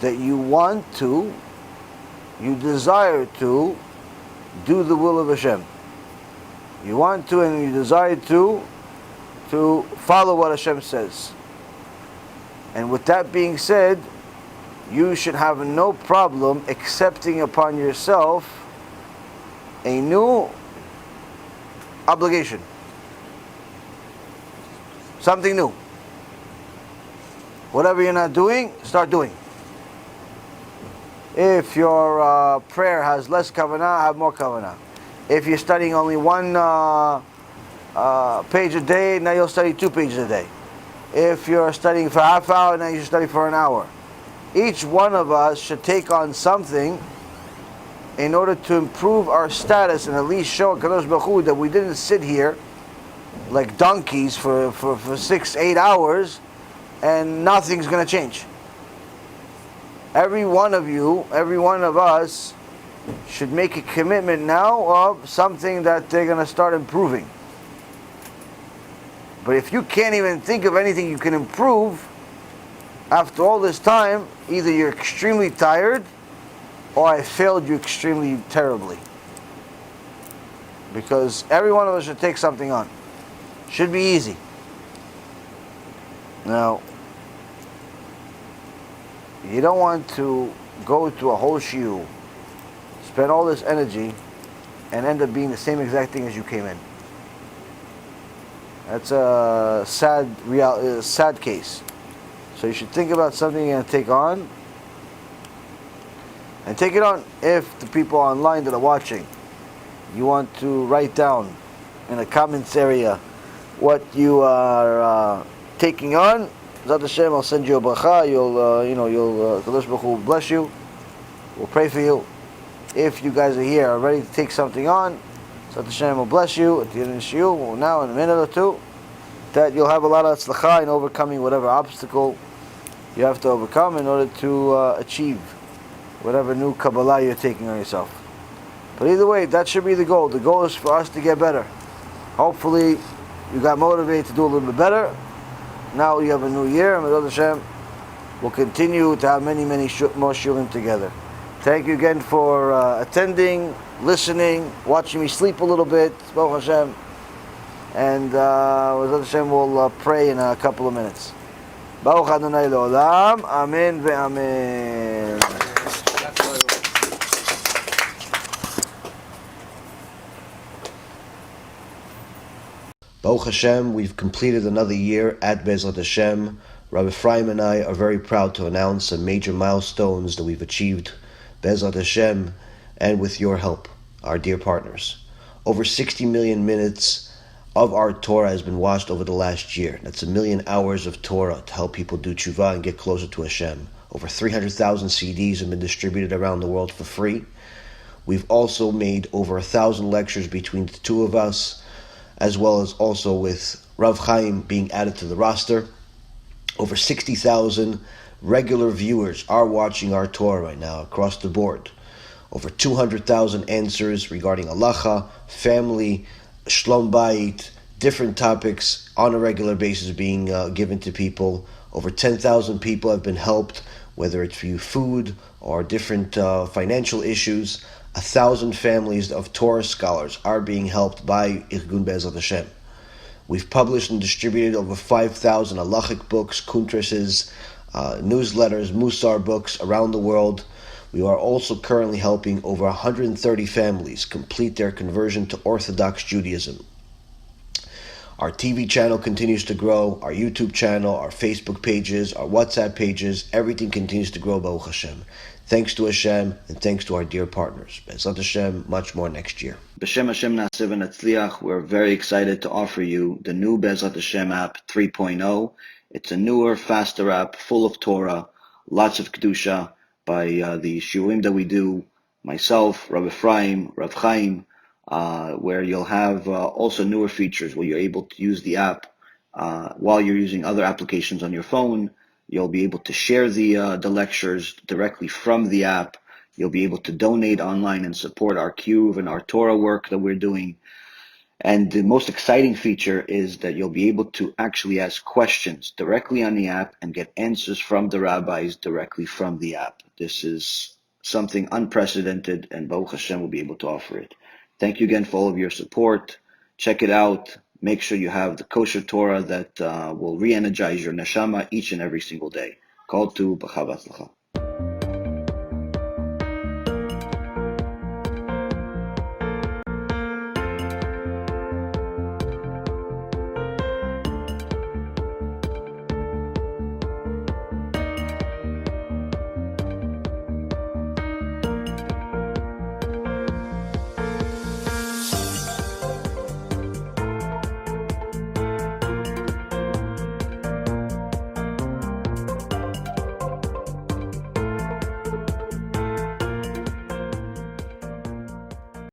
that you want to, you desire to do the will of Hashem. You want to and you desire to follow what Hashem says. And with that being said, you should have no problem accepting upon yourself a new obligation. Something new. Whatever you're not doing, start doing. If your prayer has less kavanah, have more kavanah. If you're studying only one page a day, now you'll study 2 pages a day. If you're studying for half hour, now you should study for an hour. Each one of us should take on something in order to improve our status and at least show Kadosh Baruch Hu that we didn't sit here like donkeys for 6-8 hours and nothing's going to change. Every one of you, every one of us should make a commitment now of something that they're going to start improving. But if you can't even think of anything you can improve after all this time, either you're extremely tired or I failed you extremely terribly. Because every one of us should take something on. Should be easy. Now, you don't want to go to a whole shiur, spend all this energy, and end up being the same exact thing as you came in. That's a sad case. So you should think about something you're going to take on, and take it on. If the people online that are watching, you want to write down in the comments area what you are taking on. Zat Hashem, I'll send you a bracha. Kadosh Baruch Hu will bless you. We'll pray for you. If you guys are ready to take something on, Zat Hashem will bless you at the end of the shiur, now in a minute or two, that you'll have a lot of tzlacha in overcoming whatever obstacle you have to overcome in order to achieve whatever new Kabbalah you're taking on yourself. But either way, that should be the goal. The goal is for us to get better. Hopefully, you got motivated to do a little bit better. Now you have a new year, and B'ezrat Hashem, we'll continue to have many more shurim together. Thank you again for attending, listening, watching me sleep a little bit. Baruch Hashem. And B'ezrat Hashem, we'll pray in a couple of minutes. Baruch Adonai Le'olam. Amen ve'amen. Baruch Hashem, we've completed another year at BeEzrat Hashem. Rabbi Efraim and I are very proud to announce some major milestones that we've achieved, BeEzrat Hashem, and with your help, our dear partners. Over 60 million minutes of our Torah has been watched over the last year. That's 1 million hours of Torah to help people do tshuva and get closer to Hashem. Over 300,000 CDs have been distributed around the world for free. We've also made over 1,000 lectures between the two of us, as well as also with Rav Chaim being added to the roster. Over 60,000 regular viewers are watching our Torah right now across the board. Over 200,000 answers regarding halacha, family, shlom bayit, different topics on a regular basis being given to people. Over 10,000 people have been helped, whether it's for food or different financial issues. 1,000 families of Torah scholars are being helped by Irgun BeEzrat Hashem. We've published and distributed over 5,000 halachic books, kuntreses, newsletters, musar books around the world. We are also currently helping over 130 families complete their conversion to Orthodox Judaism. Our TV channel continues to grow, our YouTube channel, our Facebook pages, our WhatsApp pages, everything continues to grow, Baruch Hashem. Thanks to Hashem and thanks to our dear partners. BeEzrat Hashem, much more next year. B'Shem Hashem Na'aseh v'Natzliach, we're very excited to offer you the new BeEzrat Hashem app 3.0. It's a newer, faster app full of Torah, lots of Kedusha by the shiurim that we do, myself, Rabbi Efraim, Rav Chaim, where you'll have also newer features where you're able to use the app while you're using other applications on your phone. You'll be able to share the lectures directly from the app. You'll be able to donate online and support our Cube and our Torah work that we're doing. And the most exciting feature is that you'll be able to actually ask questions directly on the app and get answers from the rabbis directly from the app. This is something unprecedented, and Baruch Hashem will be able to offer it. Thank you again for all of your support. Check it out. Make sure you have the kosher Torah that will re-energize your neshama each and every single day. Call to B'chav Atzlacha.